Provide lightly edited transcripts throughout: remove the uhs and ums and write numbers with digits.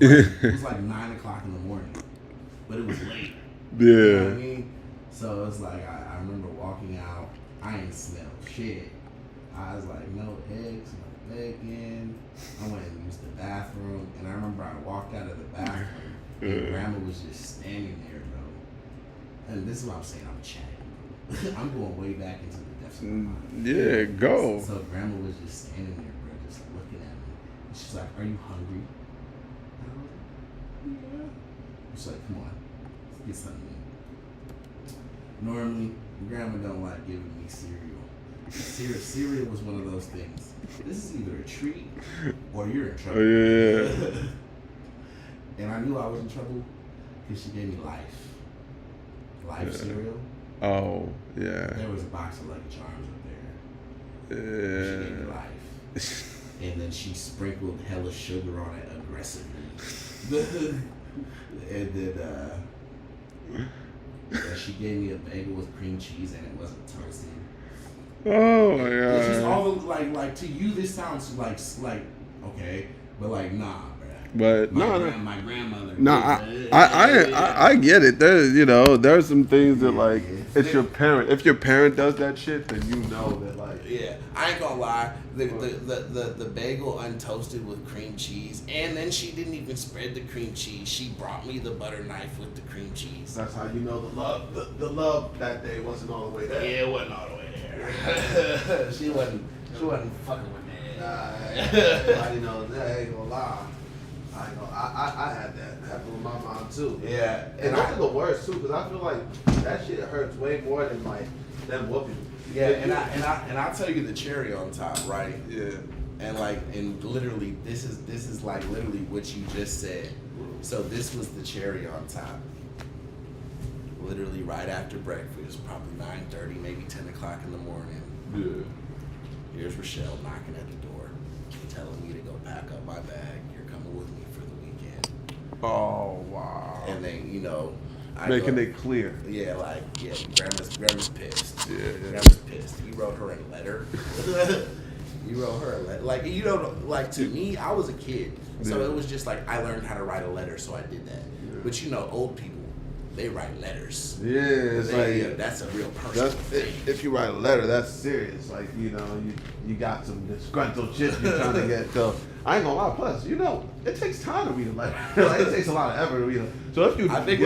It was like 9 o'clock in the morning, but it was late. Yeah. You know what I mean? So it's like I remember walking out. I ain't smell shit. I was like, no eggs, no bacon. I went and used the bathroom, and I remember I walked out of the bathroom, and Grandma was just standing there, bro. And this is what I'm saying. I'm chatting. I'm going way back into the depths of my mind. Yeah, go. So Grandma was just standing there, bro, just looking at me. And she's like, "Are you hungry?" And I was like, "Yeah." She's like, "Come on, let's get something to eat." Normally, Grandma don't like giving me cereal. Cereal was one of those things. This is either a treat or you're in trouble. Oh, yeah. And I knew I was in trouble because she gave me Life cereal. Oh, yeah. There was a box of Lucky Charms up there. Yeah. She gave me Life. And then she sprinkled hella sugar on it aggressively. And then she gave me a bagel with cream cheese and it wasn't toasted. Oh my god. It's just all the, like to you this sounds like okay, but like nah, bruh. But my grandmother. I get it. There's some things that like it's your parent. If your parent does that shit, then you know that like. Yeah, I ain't gonna lie. The bagel untoasted with cream cheese, and then she didn't even spread the cream cheese. She brought me the butter knife with the cream cheese. That's how you know the love. The love that day wasn't all the way there. Yeah, it wasn't all the way there. she wasn't fucking with me. Everybody knows that. I ain't gonna lie. I had that happen with my mom too. Yeah, and those are the worst too, because I feel like that shit hurts way more than like them whooping. Yeah, and I'll tell you the cherry on top, right? Yeah. And literally this is like literally what you just said. So this was the cherry on top. Literally right after breakfast, probably 9:30, maybe 10 o'clock in the morning. Yeah. Here's Rochelle knocking at the door, telling me to go pack up my bag. You're coming with me for the weekend. Oh wow. And then making it clear. Yeah, grandma's pissed. Yeah. Grandma's pissed. You wrote her a letter. You wrote her a letter. Like to me, I was a kid, so it was just like I learned how to write a letter, so I did that. Yeah. But old people, they write letters. Yeah, it's that's a real personal thing. If you write a letter, that's serious. Like you got some disgruntled shit you're trying to get. So I ain't gonna lie. Plus, it takes time to read a letter. Like, it takes a lot of effort to read it. So if you, I think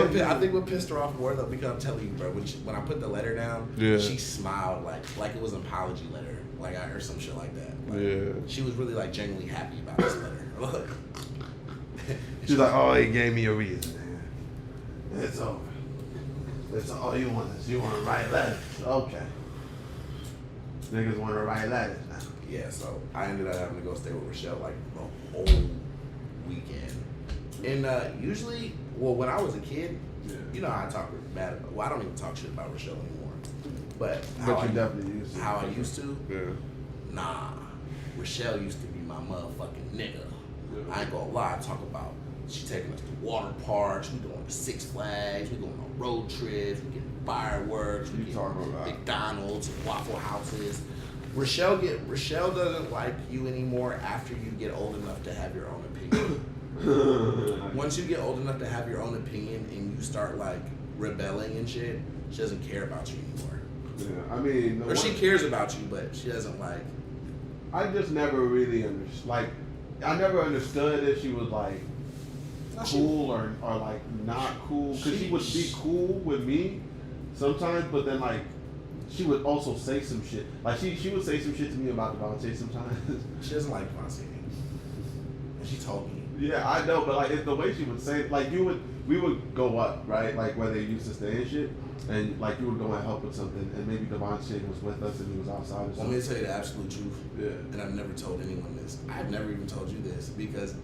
what pissed her off more though, because I'm telling you, bro, when I put the letter down, she smiled like it was an apology letter, like I heard some shit like that. Like, she was really like genuinely happy about this letter. She's like, oh, he gave me a reason, man. It's over. That's all you want is you want to write letters. Okay. Niggas want to write letters now. Yeah, so I ended up having to go stay with Rochelle like the whole weekend. And usually, when I was a kid, you know how I talk bad about, I don't even talk shit about Rochelle anymore. But you definitely used to. How I used to? Yeah. Nah. Rochelle used to be my motherfucking nigga. Yeah. I ain't gonna lie, talk about she taking us to water parks, we going to Six Flags, we going on road trips, we getting fireworks, we getting McDonald's and Waffle Houses. Rochelle doesn't like you anymore after you get old enough to have your own opinion. Once you get old enough to have your own opinion and you start like rebelling and shit, she doesn't care about you anymore. Yeah, I mean, or she cares about you, but she doesn't like. I just never really understood. Like, I never understood if she was like cool or like not cool. Because she would be cool with me sometimes, but then like she would also say some shit. Like she would say some shit to me about Devontae sometimes. She doesn't like Devontae. And she told me. Yeah, I know, but like it's the way she would say it. Like we would go up, right? Like where they used to stay and shit. And like you would go and help with something, and maybe Devontae was with us and he was outside. Want me to tell you the absolute truth? Yeah. And I've never told anyone this. I've never even told you this because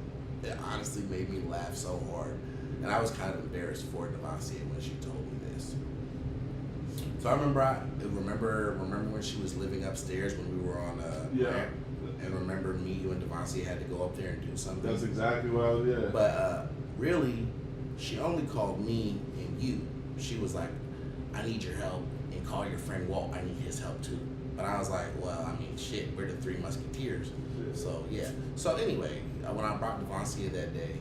it honestly made me laugh so hard, and I was kind of embarrassed for Devontae when she told me this. So I remember when she was living upstairs when we were on and remember me, you and Devontae had to go up there and do something. That's exactly what I was. Yeah. But really, she only called me and you. She was like, I need your help, and call your friend Walt, I need his help too. But I was like, well, I mean, shit, we're the Three Musketeers. Yeah. So, yeah. So, anyway, when I brought Devontae that day,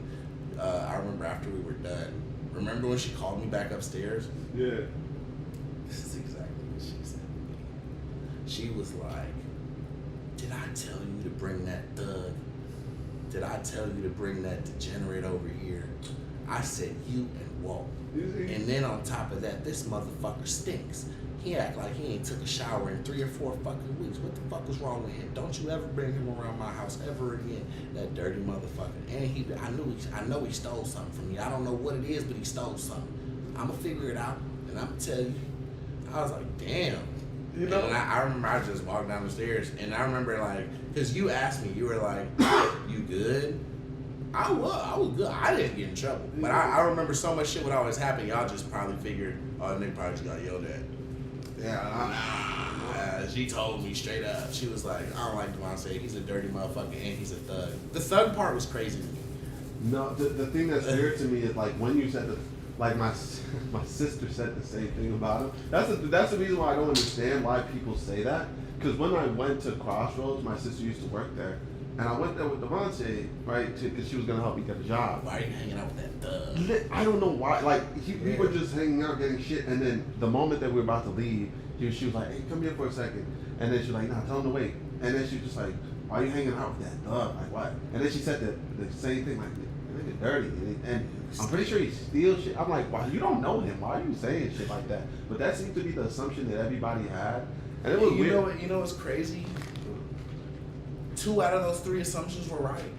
I remember after we were done. Remember when she called me back upstairs? Yeah. This is exactly what she said. She was like, "Did I tell you to bring that thug? Did I tell you to bring that degenerate over here?" I said, "You and Walt." And then on top of that, this motherfucker stinks. He act like he ain't took a shower in 3 or 4 fucking weeks. What the fuck is wrong with him? Don't you ever bring him around my house ever again. That dirty motherfucker. And I know he stole something from me. I don't know what it is, but he stole something. I'ma figure it out and I'ma tell you. I was like, damn. You know, and I remember I just walked down the stairs and I remember like, cause you asked me, you were like, "You good?" I was good. I didn't get in trouble. But I remember so much shit would always happen. Y'all just probably figured, oh, nigga probably just got yelled at. Yeah, she told me straight up. She was like, "I don't like Devontae. He's a dirty motherfucker and he's a thug." The thug part was crazy to me. No, the thing that's weird to me is like when you said like my sister said the same thing about him. That's the reason why I don't understand why people say that. Because when I went to Crossroads, my sister used to work there, and I went there with Devontae, right? Because she was gonna help me get a job. Why are you hanging out with that thug? I don't know why. Like we were just hanging out, getting shit, and then the moment that we were about to leave, she was like, "Hey, come here for a second." And then she was like, "Nah, tell him to wait." And then she was just like, "Why are you hanging out with that thug? Like what?" And then she said the same thing, like, "Nigga dirty," and I'm pretty sure he steals shit. I'm like, "Why? You don't know him. Why are you saying shit like that?" But that seemed to be the assumption that everybody had, and it was weird. You know what's crazy? 2 out of those 3 assumptions were right.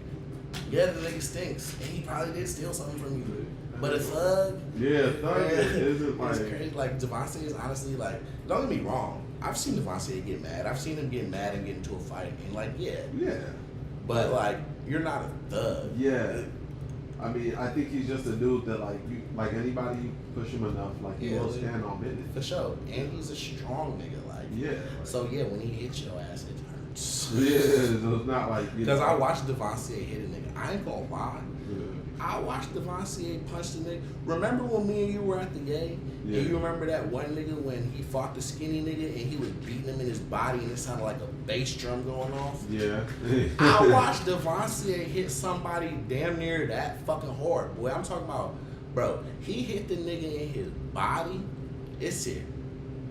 Yeah, the nigga stinks, and he probably did steal something from you. But a thug, isn't like, it's crazy. Like Devontae is honestly like, don't get me wrong. I've seen Devontae get mad. I've seen him get mad and get into a fight, and like, yeah. But like, you're not a thug. Yeah. I mean, I think he's just a dude that like anybody you push him enough, like he will stand on business. For sure, and he's a strong nigga. Like, So yeah, when he hits your ass, it hurts. Yeah, so it's not like because I watched Devontae hit a nigga. I ain't gonna lie. I watched Devontae punch the nigga. Remember when me and you were at the game? Yeah. And you remember that one nigga when he fought the skinny nigga and he was beating him in his body and it sounded like a bass drum going off? Yeah. I watched Devontae hit somebody damn near that fucking hard. Boy, I'm talking about, bro, he hit the nigga in his body. It said,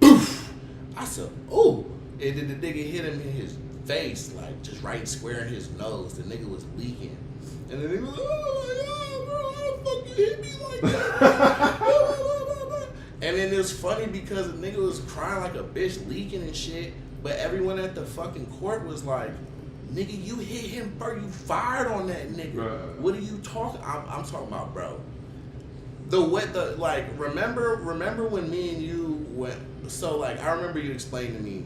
poof. I said, ooh. And then the nigga hit him in his face, like just right square in his nose. The nigga was leaking. And the nigga was like, oh my God, bro, how the fuck you hit me like that? And then it was funny because the nigga was crying like a bitch, leaking and shit. But everyone at the fucking court was like, nigga, you hit him, bro. You fired on that nigga. Bruh. What are you talking? I'm talking about, bro. Remember when me and you went? So like, I remember you explained to me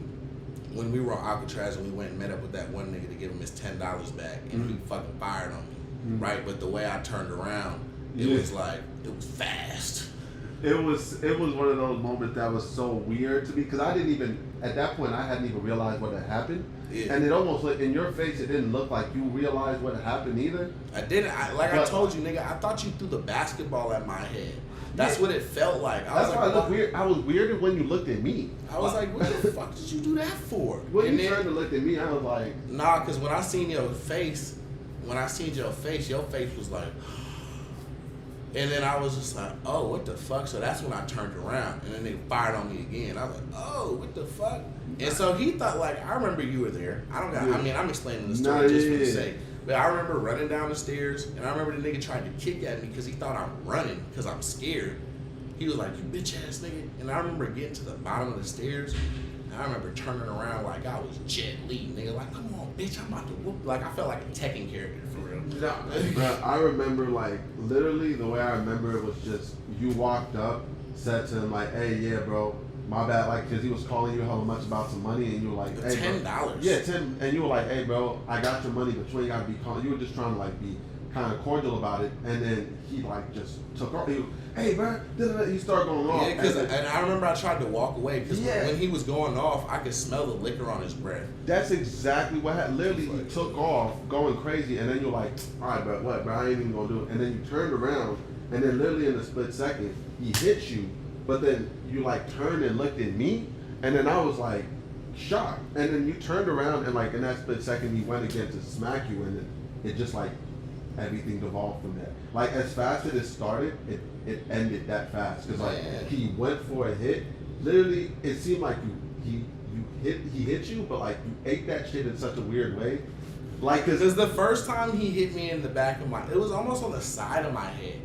when we were on Alcatraz and we went and met up with that one nigga to give him his $10 back, and he fucking fired on me, right? But the way I turned around, it was like, it was fast. It was one of those moments that was so weird to me because I didn't even, at that point, I hadn't even realized what had happened. Yeah. And it almost, like, in your face, it didn't look like you realized what had happened either. I didn't. I told you, nigga, I thought you threw the basketball at my head. That's what it felt like. That's why I looked weird. I was weirded when you looked at me. I was like, what the fuck did you do that for? When you turned to look at me, I was like... Nah, because when I seen your face, your face was like... And then I was just like, oh, what the fuck? So that's when I turned around, and then they fired on me again. I was like, oh, what the fuck? And so he thought, like, I remember you were there. I mean, I'm explaining the story just for the sake. But I remember running down the stairs, and I remember the nigga tried to kick at me because he thought I'm running because I'm scared. He was like, you bitch ass nigga. And I remember getting to the bottom of the stairs, and I remember turning around like I was Jet Li, nigga. Like, come on, bitch, I'm about to whoop. Like, I felt like a Tekken character, for real. No, bro, I remember, like, literally the way I remember it was just you walked up, said to him, like, hey, yeah, bro, my bad, like, because he was calling you hella much about some money, and you were like, hey, $10. Yeah, $10, and you were like, hey, bro, I got your money, but you ain't got to be calling. You were just trying to, like, be kind of cordial about it, and then he, like, just took off. He was, hey, bro, he started going off. Yeah, and I remember I tried to walk away, because when he was going off, I could smell the liquor on his breath. That's exactly what happened. Literally, he took off, going crazy, and then you're like, all right, bro, what, bro, I ain't even going to do it. And then you turned around, and then literally in a split second, he hit you, but then you, like, turned and looked at me, and then I was, like, shocked. And then you turned around, and, like, in that split second, he went again to smack you, and it just, like, everything devolved from there. Like as fast as it started, it ended that fast because like he went for a hit. Literally, it seemed like he hit you, but like you ate that shit in such a weird way. Like, because the first time he hit me in the back of it was almost on the side of my head.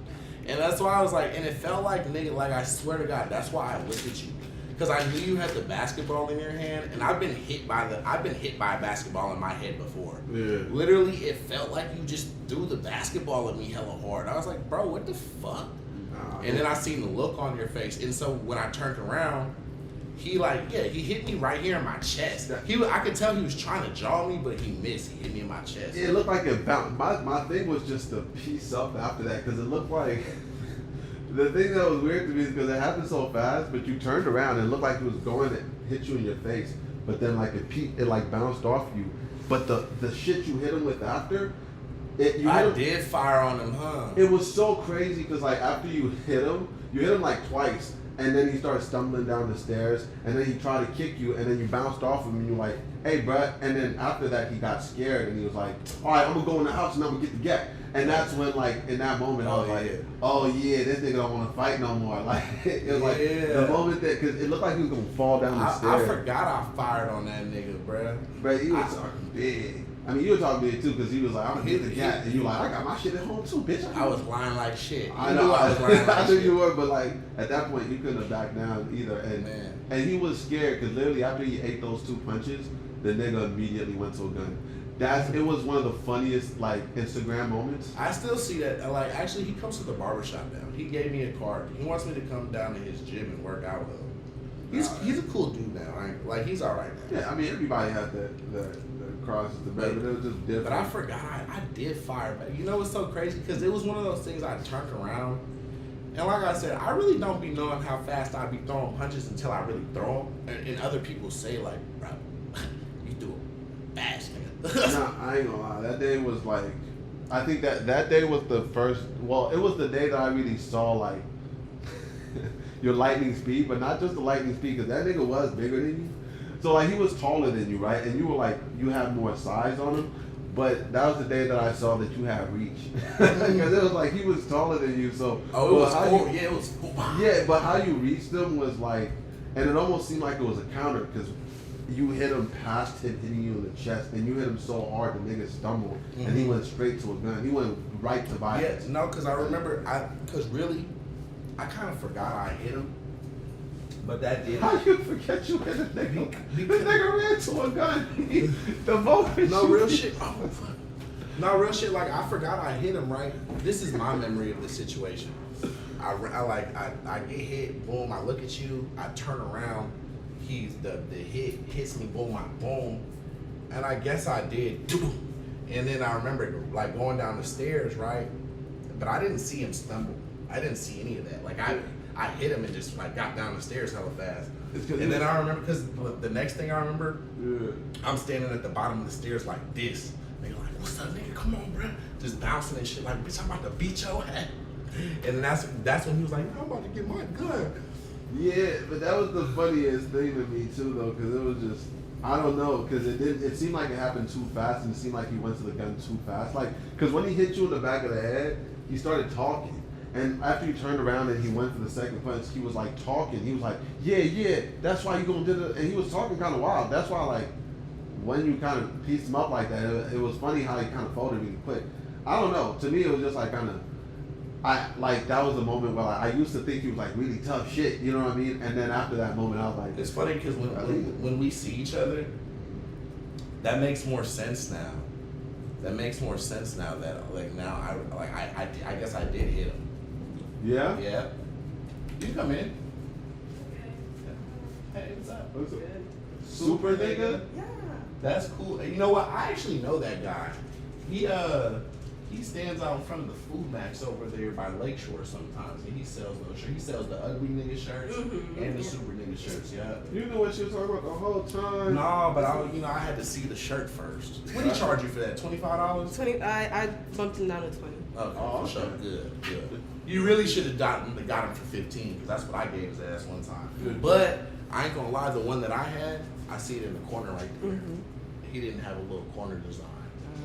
And that's why I was like, and it felt like, nigga, like I swear to God, that's why I looked at you. Because I knew you had the basketball in your hand, and I've been hit by a basketball in my head before. Yeah. Literally, it felt like you just threw the basketball at me hella hard. I was like, bro, what the fuck? And then I seen the look on your face. And so when I turned around, he hit me right here in my chest. I could tell he was trying to jaw me, but he missed. He hit me in my chest. It looked like it bounced. My thing was just to piece up after that because it looked like the thing that was weird to me is because it happened so fast, but you turned around and it looked like it was going to hit you in your face, but then like it like bounced off you. But the shit you hit him with after, I did fire on him, huh? It was so crazy because like after you hit him like twice. And then he started stumbling down the stairs, and then he tried to kick you, and then you bounced off him, and you're like, hey, bruh. And then after that, he got scared, and he was like, all right, I'm going to go in the house, and I'm going to get the gap. And that's when, like, in that moment, I was like, oh, yeah, this nigga don't want to fight no more. Like, it was like the moment that, because it looked like he was going to fall down the stairs. I forgot I fired on that nigga, bruh. Bruh, he was talking big. I mean, you were talking big, too, because he was like, I'm going to hit the gap. And you were like, I got my shit at home, too, bitch. I was lying like shit. I know. I was lying like I knew you were, but, like, at that point, you couldn't have backed down either. And he was scared, because literally after he ate those 2 punches, the nigga immediately went to a gun. It was one of the funniest, like, Instagram moments. I still see that. Like, actually, he comes to the barbershop now. He gave me a card. He wants me to come down to his gym and work out with him. He's a cool dude now. Like, he's all right now. Yeah, I mean, everybody had the crosses the bed, but it was just different. But I forgot I did fire back. You know what's so crazy? Because it was one of those things I turned around. And like I said, I really don't be knowing how fast I be throwing punches until I really throw them. And other people say, like, bro, you do it fast, nigga. Nah, I ain't gonna lie. That day was like, I think that day was the first, well, it was the day that I really saw, like, your lightning speed, but not just the lightning speed, because that nigga was bigger than you. So, like, he was taller than you, right? And you were, like, you had more size on him. But that was the day that I saw that you had reach. Because it was like, he was taller than you, so. Oh, it was cool. Yeah, it was cool. Yeah, but how you reached him was like, and it almost seemed like it was a counter, because you hit him past him hitting you in the chest, and you hit him so hard the nigga stumbled, and he went straight to a gun. He went right to violence. Yeah, no, because I remember, because really, I kind of forgot I hit him. But that did. How you forget you hit a nigga? The nigga ran to a gun. The moment. No real shit. Oh fuck. No real shit. Like I forgot I hit him. Right. This is my memory of the situation. I get hit. Boom. I look at you. I turn around. The hit hits me. Boom. Boom. And I guess I did. And then I remember like going down the stairs. Right. But I didn't see him stumble. I didn't see any of that. Like I hit him and just like got down the stairs hella fast. And then I remember, because the next thing I remember, I'm standing at the bottom of the stairs like this. Nigga like, what's up, nigga? Come on, bro. Just bouncing and shit. Like, bitch, I'm about to beat your ass. And then that's when he was like, I'm about to get my gun. Yeah, but that was the funniest thing to me too, though, because it was just, I don't know, because it seemed like it happened too fast, and it seemed like he went to the gun too fast. Like, because when he hit you in the back of the head, he started talking. And after you turned around and he went for the second punch, he was like talking. He was like, yeah, that's why you gonna do it. And he was talking kind of wild. That's why, like, when you kind of pieced him up like that, it was funny how he kind of folded really quick. I don't know. To me, it was just like kind of, that was the moment where I used to think he was like really tough shit. You know what I mean? And then after that moment, I was like, it's funny because when we see each other, that makes more sense now. That makes more sense now that like now I guess I did hit him. Yeah? Yeah. You can come in. Hey, what's up? What's up? Super nigga? Yeah. That's cool. You know what? I actually know that guy. He stands out in front of the Food Max over there by Lakeshore sometimes, and he sells those shirts. He sells the ugly nigga shirts and the super nigga shirts. Yeah. You know what she was talking about the whole time. No, but I had to see the shirt first. What did he charge you for that? $25? 20. I bumped him down to 20. Okay. Oh, sure. Good. You really should have got him for 15, because that's what I gave his ass one time. Good. But I ain't gonna lie, the one that I had, I see it in the corner right there. He didn't have a little corner design.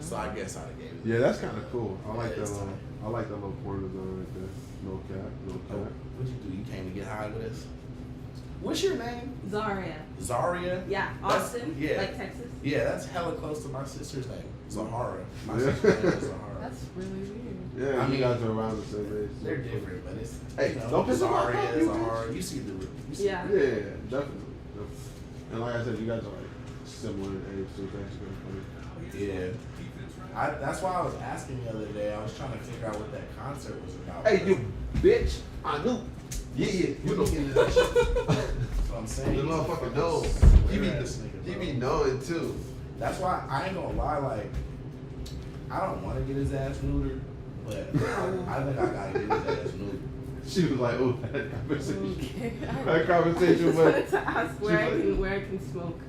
So I guess I'd have gave it. Yeah, that's kind of cool. I like Yeah, that it's little. tight. I like that little corner zone right there. No cap, no Oh, cap. what'd you do? You came to get high with us? What's your name? Zaria. Zaria? Yeah, That's- Austin. yeah. Like Texas. Yeah, that's hella close to my sister's name. Zahara. My sister's name is Zahara. That's really weird. Yeah, I you mean, guys are around the same age. so- They're different, but it's Hey, you know, don't piss me off, Zaria, you Zahara. You see the you see Yeah. Yeah, definitely. And like I said, you guys are like similar in age, so it's actually kind of funny. Yeah. That's why I was asking the other day. I was trying to figure out what that concert was about. Hey, you bitch! I knew. Yeah, you know. That's what I'm saying. The motherfucker knows. He be, This nigga, he bro. be knowing too. That's why I ain't gonna lie. Like, I don't want to get his ass neutered, but I think I gotta get his ass neutered. She was like, "Oh, that conversation. Okay. That I conversation just went." wanted to ask where I can smoke.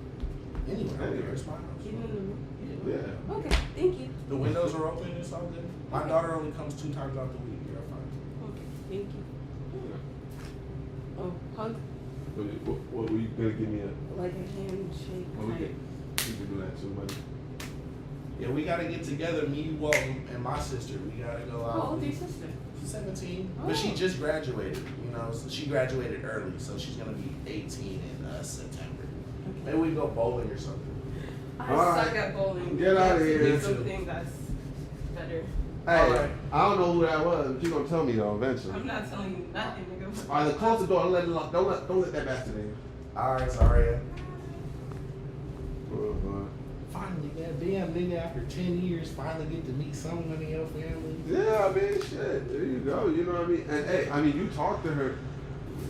Anywhere, it's my house. Even in the room. Yeah. Okay, thank you. The windows are open. It's all good. My daughter only comes 2 times out the week. You're fine. Okay, thank you. Oh, hug? What were you gonna give me a? Like a handshake Oh, type. you can do that too, buddy. Yeah, we gotta get together. Me, Walt, and my sister. We gotta go out. How old is your sister? She's 17, but she Oh. just graduated. You know, so she graduated early, so she's gonna be 18 in September. Okay. Maybe we go bowling or something. I Alright. suck at bowling. Get outta You have to here. do something that's better. Hey, Alright. I don't know who that was, but you gonna tell me though eventually. I'm not telling you nothing, nigga. Alright, close the door. Don't let it lock. Don't let that bastard in. All right, Zaria. Uh-huh. Finally, damn nigga, after 10 years, finally get to meet someone in your family. Yeah, I mean, shit. There you go. You know what I mean? And hey, I mean, you talked to her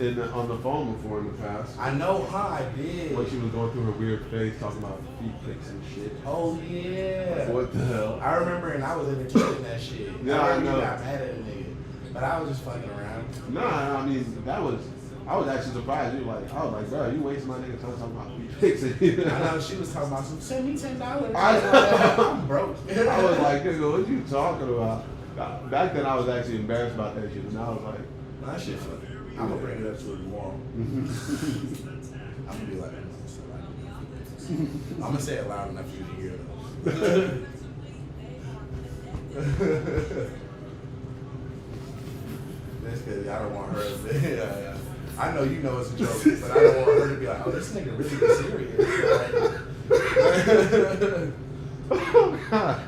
on the phone before in the past I know how I did. when she was going through her weird phase, talking about feet pics and shit. Oh yeah. What the hell? I remember, and I was entertaining that shit. Yeah, I remember know. you got mad at a nigga, but I was just fucking around. Nah, I mean, I was actually surprised. You like, I was like, bro, you wasting my nigga time talking about feet pics. I know she was talking about some. Send me $10. I'm broke. I was like, nigga, what you talking about? Back then, I was actually embarrassed about that shit, and I was like, That shit funny. I'm gonna bring it up to her tomorrow. I'm gonna be like, I'm gonna say it loud enough for you to hear though. That's because I don't want her to be, yeah. I know you know it's a joke, but I don't want her to be like, oh, this nigga really is serious. oh god,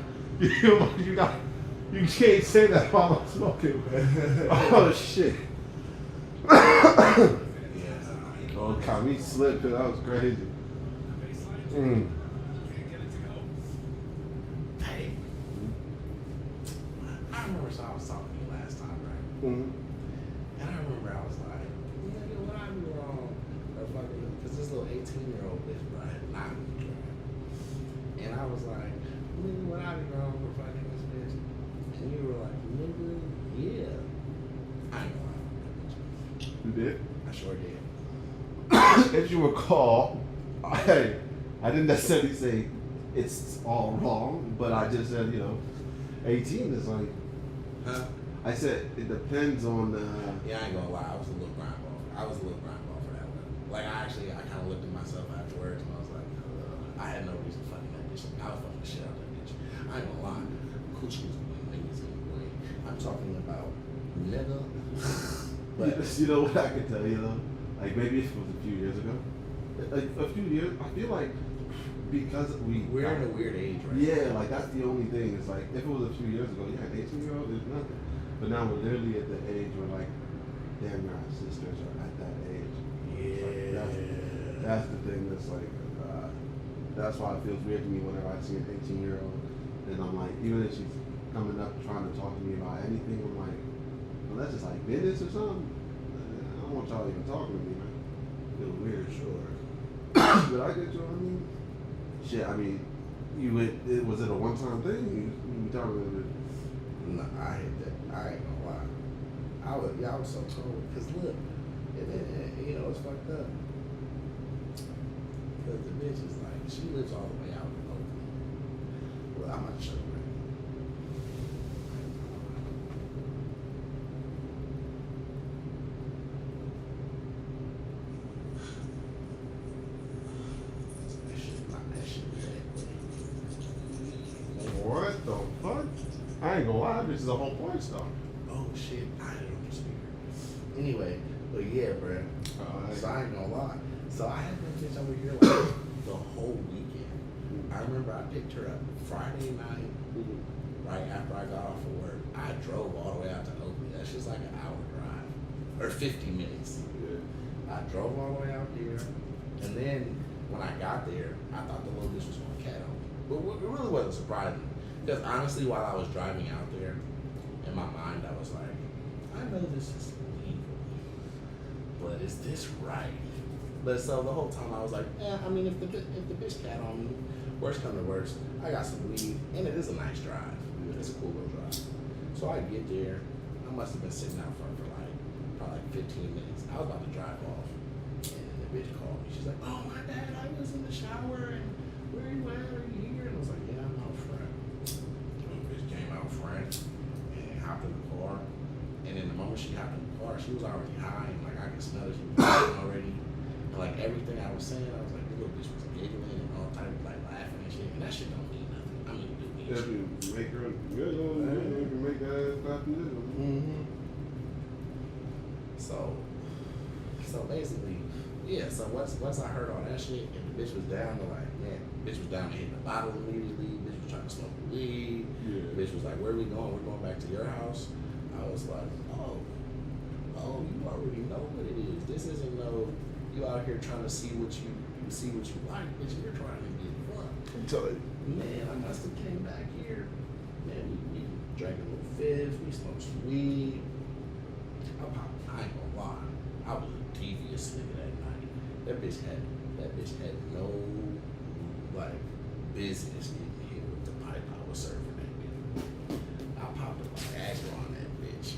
you can't say that while I'm smoking. Oh shit. Yeah. Oh god, me slipped. That was crazy. Mm. Hey, I remember I was talking to you last time, right? Mm. And I remember I was like, nigga, what I do wrong? Or fucking, because this little 18-year-old bitch, bro, had knocked me, right? And I was like, nigga, what I do wrong for fucking this bitch? And you were like, nigga, yeah. I ain't gonna lie. You did? I sure did. If you recall, I didn't necessarily say it's all wrong, but I just said, 18 is like, Huh? I said it depends on Yeah, I ain't gonna lie. I was a little grindball. I was a little grindball for that one. Like, I kind of looked at myself afterwards and I was like, I had no reason fucking that bitch. I was fucking the shit out of that bitch. I ain't gonna lie. Coochie was one niggas anyway. I'm talking about nigga. But you know what I could tell you though? Like maybe if it was a few years ago. Like a few years, I feel like because we're in a weird age, right? Yeah, like that's the only thing. It's like if it was a few years ago, yeah, an 18-year-old, there's nothing. But now we're literally at the age where like, damn, our sisters are at that age. Yeah. Like, that's the thing that's like, that's why it feels weird to me whenever I see an 18-year-old, and I'm like, even if she's coming up trying to talk to me about anything, I'm like, unless it's like business or something, I don't want y'all even talking to me, man. Feel weird, sure. But I get you what I mean? Shit, I mean, was it a one-time thing? You talking about it? No, I hate that. I ain't gonna lie. I was so cold. Cause look, it's fucked up. Cause the bitch is like, she lives all the way out in Oakland. Well, I'm not sure. That shit. What? bitch is a whole porn star. Oh shit, I had it on the speaker. Anyway, but yeah, bro. So I ain't gonna lie. So I had that bitch over here like the whole weekend. I remember I picked her up Friday night, right after I got off of work. I drove all the way out to Oakley. That's just like an hour drive, or 50 minutes. Yeah. I drove all the way out there, and then when I got there, I thought the little bitch was gonna cat on me. But it really wasn't surprising, because honestly, while I was driving out there, in my mind, I was like, I know this is illegal, but is this right? But so the whole time I was like, yeah, I mean, if the bitch cat on me, worst come to worst, I got some weed, and it is a nice drive. It's a cool little drive. So I get there, I must have been sitting out front for like, probably like 15 minutes. I was about to drive off, and then the bitch called me. She's like, oh my bad, I was in the shower, and where are you at? Are you here? And I was like, yeah, I'm out front. And the bitch came out front, and hopped in the car. And then the moment she hopped in the car, she was already high, and like I could smell that she was high already. And like everything I was saying, I was like, this little bitch was giggling and all type of like laughing and shit. And that shit don't mean nothing. I mean, it do mean If shit. you make her, you can make that ass stop and do Mm-hmm. So basically, yeah. So once I heard all that shit, and the bitch was down to like, man, bitch was down to hitting the bottle immediately. Bitch was trying to smoke the weed. Yeah. Bitch was like, where are we going? We're going back to your house. I was like, oh, you already know what it is. This isn't no, you out here trying to see what you like, bitch. You're trying to get fucked. I'm telling you. Man, I must have came back here. Man, we drank a little fizz, we smoked some weed. I ain't gonna lie, I was a devious nigga that night. That bitch had no like business getting hit with the pipe I was serving that bitch. I popped a Viagra on that bitch.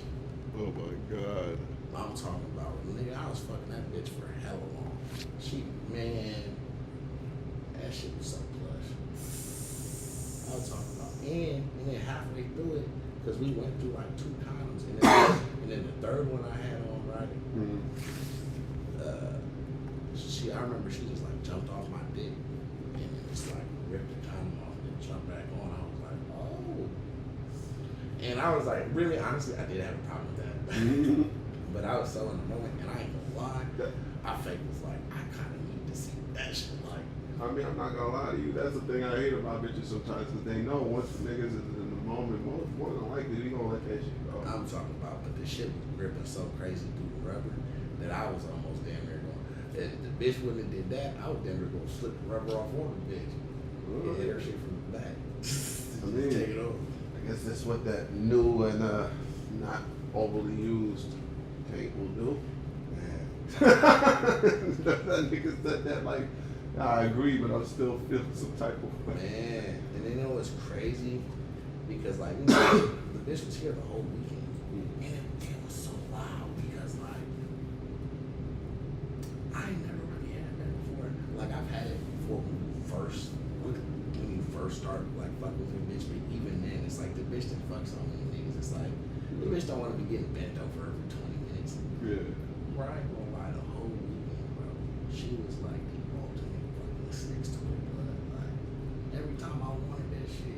Oh my god. I'm talking about, nigga, I was fucking that bitch for hella long. Man, that shit was so plush. I was talking about, and then halfway through it, because we went through like 2 condoms, and then the third one I had on, right? I remember she just like jumped off my dick, and then just like ripped the condom off, and then jumped back on. I was like, oh. And I was like, really, honestly, I did have a problem with that. But I was so in the moment, and I ain't gonna lie, I fake was like, I kind of need to see that shit. Like, I mean, I'm not gonna lie to you. That's the thing I hate about bitches sometimes, because they know once the niggas is in the moment, more than likely we gonna let that shit go. I'm talking about, but the shit was gripping so crazy through the rubber that I was almost damn near going. If the bitch wouldn't have did that, I was damn near gonna slip the rubber off on the bitch. And hit her shit from the back. I mean, take it over. I guess that's what that new and not overly used tank will do. Man. That nigga said that like, I agree, but I'm still feeling some type of Man, and then you know what's crazy? Because like, you know, the bitch was here the whole weekend, and it was so loud because like, I ain't never really had that before. Like I've had it before when you first start like fucking with a bitch, but even then, it's like the bitch that fucks on me niggas. It's like the bitch don't want to be getting bent over every 20 minutes. Yeah. Bro, I ain't gonna lie, the whole weekend, bro, she was like the ultimate fucking 6 to the blood. Like every time I wanted that shit,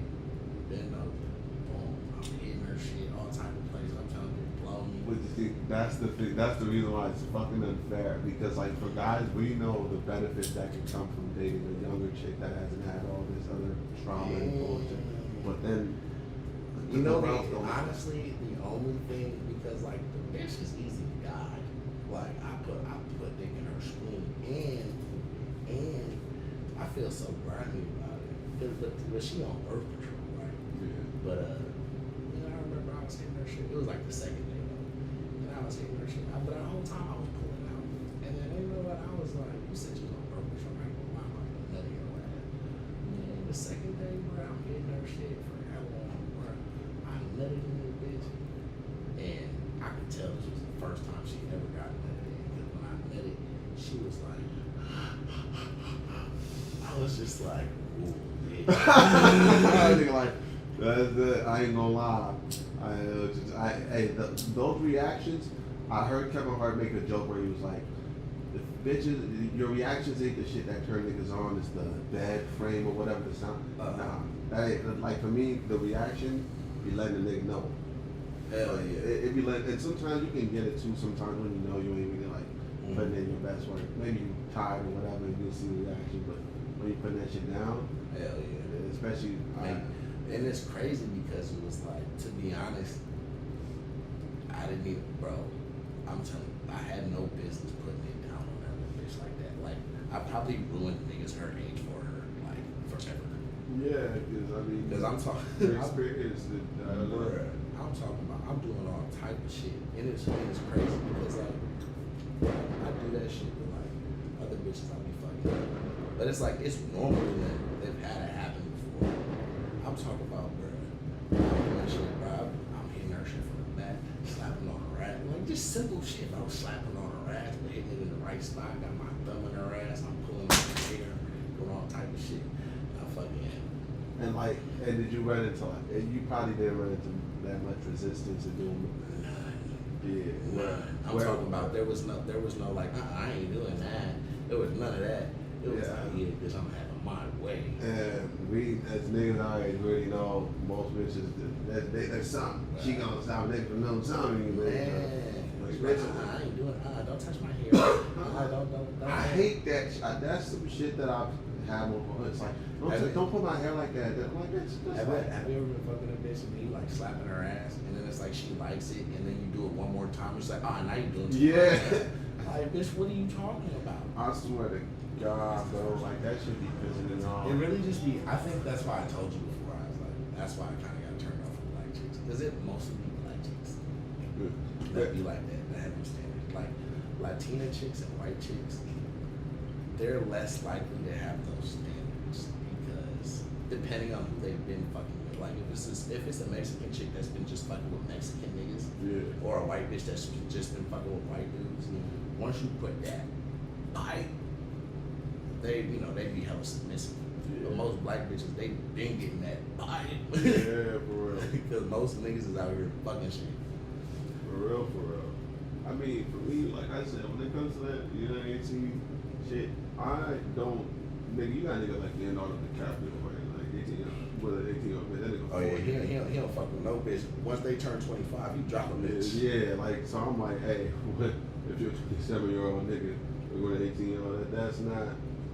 bend over, boom, I'm hitting her shit, all type of places. I'm telling you, blow me. But you see, that's the thing. That's the reason why it's fucking unfair. Because like for guys, we know the benefits that can come from dating a younger chick that hasn't had all this other trauma and bullshit. But then, You know, honestly, the only thing, because like the bitch is easy to guide. Like I put dick in her spleen, and I feel so grimy about it. But she on birth control, right? Yeah. But you know, I remember I was hitting her shit. It was like the second day though, and I was hitting her shit. But the whole time I was pulling out, and then you know what? I was like, you said you was on birth control, right? Well, I'm like nutty or whatever. Man, the second day, bro, I'm hitting her shit for how long, bro? I nutted in this bitch, and I could tell this was the first time she ever got nutted in. Because when I nutted, she was like, I was just like, ooh, bitch. I think like I ain't gonna lie. Those reactions. I heard Kevin Hart make a joke where he was like, "The bitches, your reactions ain't the shit that turn niggas on. It's the bed frame or whatever the sound." Nah, that ain't like for me. The reaction, be letting the nigga know Hell like, yeah. It be like, and sometimes you can get it too. Sometimes when you know you ain't really like putting in your best work. Maybe you tired or whatever, and you'll see the reaction. But when you put that shit down, hell yeah. especially. And it's crazy because it was like, to be honest, I didn't even, bro. I'm telling you, I had no business putting it down on that bitch like that. Like, I probably ruined niggas her age for her, like, forever. Yeah, because I mean, because I'm talking. Experience. I'm talking about. I'm doing all type of shit, and it's crazy because like I do that shit with like other bitches I be fucking, but it's like it's normal that they've had it happen before. I'm talking about, bro. I'm doing that shit, bro. I'm hitting her shit from the back, slapping on her ass, like just simple shit. I was slapping on her ass, but hitting it in the right spot. Got my thumb in her ass. I'm pulling her hair, doing all type of shit. I fucking. And like, and did you run into like, you probably didn't run into that much resistance to doing it. Yeah. I'm talking about there was no like, I ain't doing that. There was none of that. It was like, yeah, because I'm having my way. And we, as niggas already really know, most bitches, there's something. She gonna stop niggas from knowing something. I ain't doing it. Don't touch my hair. Don't. I hate that. That's some shit that I've had on. It's like, don't put my hair like that. I'm like, have you ever been fucking a bitch and you like slapping her ass and then it's like she likes it and then you do it one more time, it's like, now you doing it. Yeah. Like, bitch, what are you talking about? I swear to God, bro, like that should be pissing it off. It really just be. I think that's why I told you before. I was like, that's why I kind of got turned off from black chicks because it mostly be black chicks that be like that have them standards. Like Latina chicks and white chicks, they're less likely to have those standards because depending on who they've been fucking with. Like if it's a Mexican chick that's been just fucking with Mexican niggas, or a white bitch that's just been fucking with white dudes, once you put that bite, they be hella submissive. Yeah. But most black bitches, they been getting that bite. Yeah, for real. Because most niggas is out here fucking shit. For real. I mean, for me, like I said, when it comes to that, 18 shit, I don't, nigga, you got niggas like Leonardo DiCaprio, right? Like 18, whether 18 or that nigga. Oh yeah, he don't fuck with no bitch. Once they turn 25, he drop a bitch. Yeah, like, so I'm like, hey, if you're a 27-year-old nigga, we're going to 18-year-old, that's not,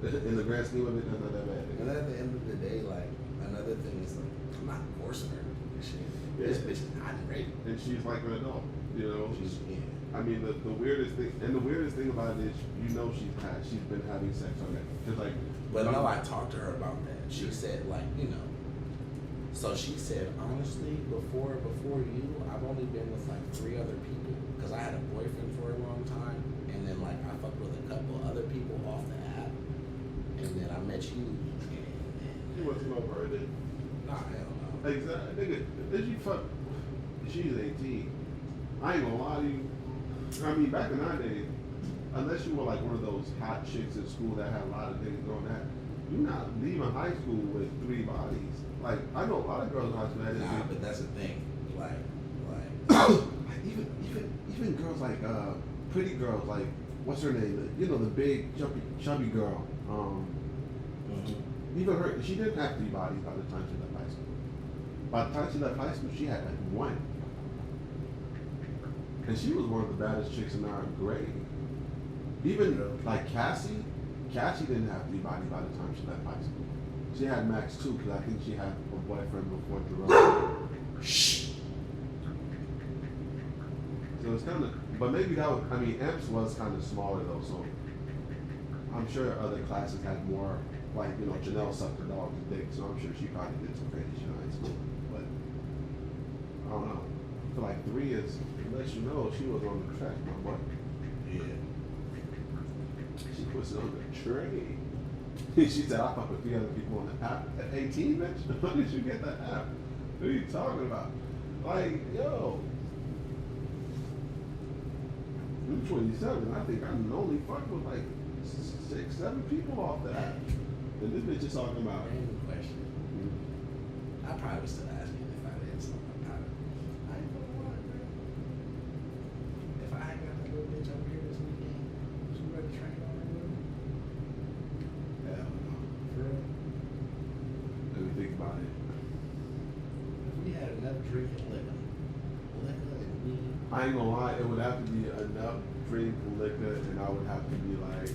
in the grand scheme of it, that's not that bad. And at the end of the day, like, another thing is, like, I'm not forcing her to do this shit. Yeah. This bitch is not ready. And she's like an adult, She's, I mean, the weirdest thing about it is, she's been having sex on that. Cause like, but no, I talked to her about that. She said, like, so she said, honestly, before you, I've only been with like 3 other people because I had a boyfriend for a long time, and then like I fucked with a couple other people off the app, and then I met you. You wasn't no birthday. Nah, hell no. Exactly, nigga. Did you fuck? She's 18. I ain't gonna lie to you. I mean, back in our day, unless you were like one of those hot chicks at school that had a lot of niggas going that, you're not leaving high school with 3 bodies. Like, I know a lot of girls in high school that Nah, but that's the thing. Like even girls like pretty girls like what's her name? The big chubby girl. Even her, she didn't have 3 bodies by the time she left high school. By the time she left high school, she had like 1. And she was one of the baddest chicks in our grade. Even like Cassie didn't have 3 bodies by the time she left high school. She had max 2 because I think she had a boyfriend before Jerome. Shh. So it's kind of, but maybe Emps was kind of smaller though, so I'm sure other classes had more, like, Janelle sucked her dog's dick, so I'm sure she probably did some crazy shit in high school. But I don't know. I feel like 3 is, unless you know, she was on the track, my boy. Yeah. She puts it on the tray. She said, I fuck with 3 other people on the app. At 18, bitch? When did you get that app? What are you talking about? Like, yo. I'm 27. I think I'm only fucking with like 6, 7 people off the app. And this bitch is talking about. Random question. I probably was still asking if I did something about it. I ain't gonna lie, bro. If I had got that little bitch over here this weekend, was you ready to train on her with me? Hell no. For real? Let me think about it. If we had enough drink and liquor I ain't gonna lie, it would have to be enough drink liquor, and I would have to be like,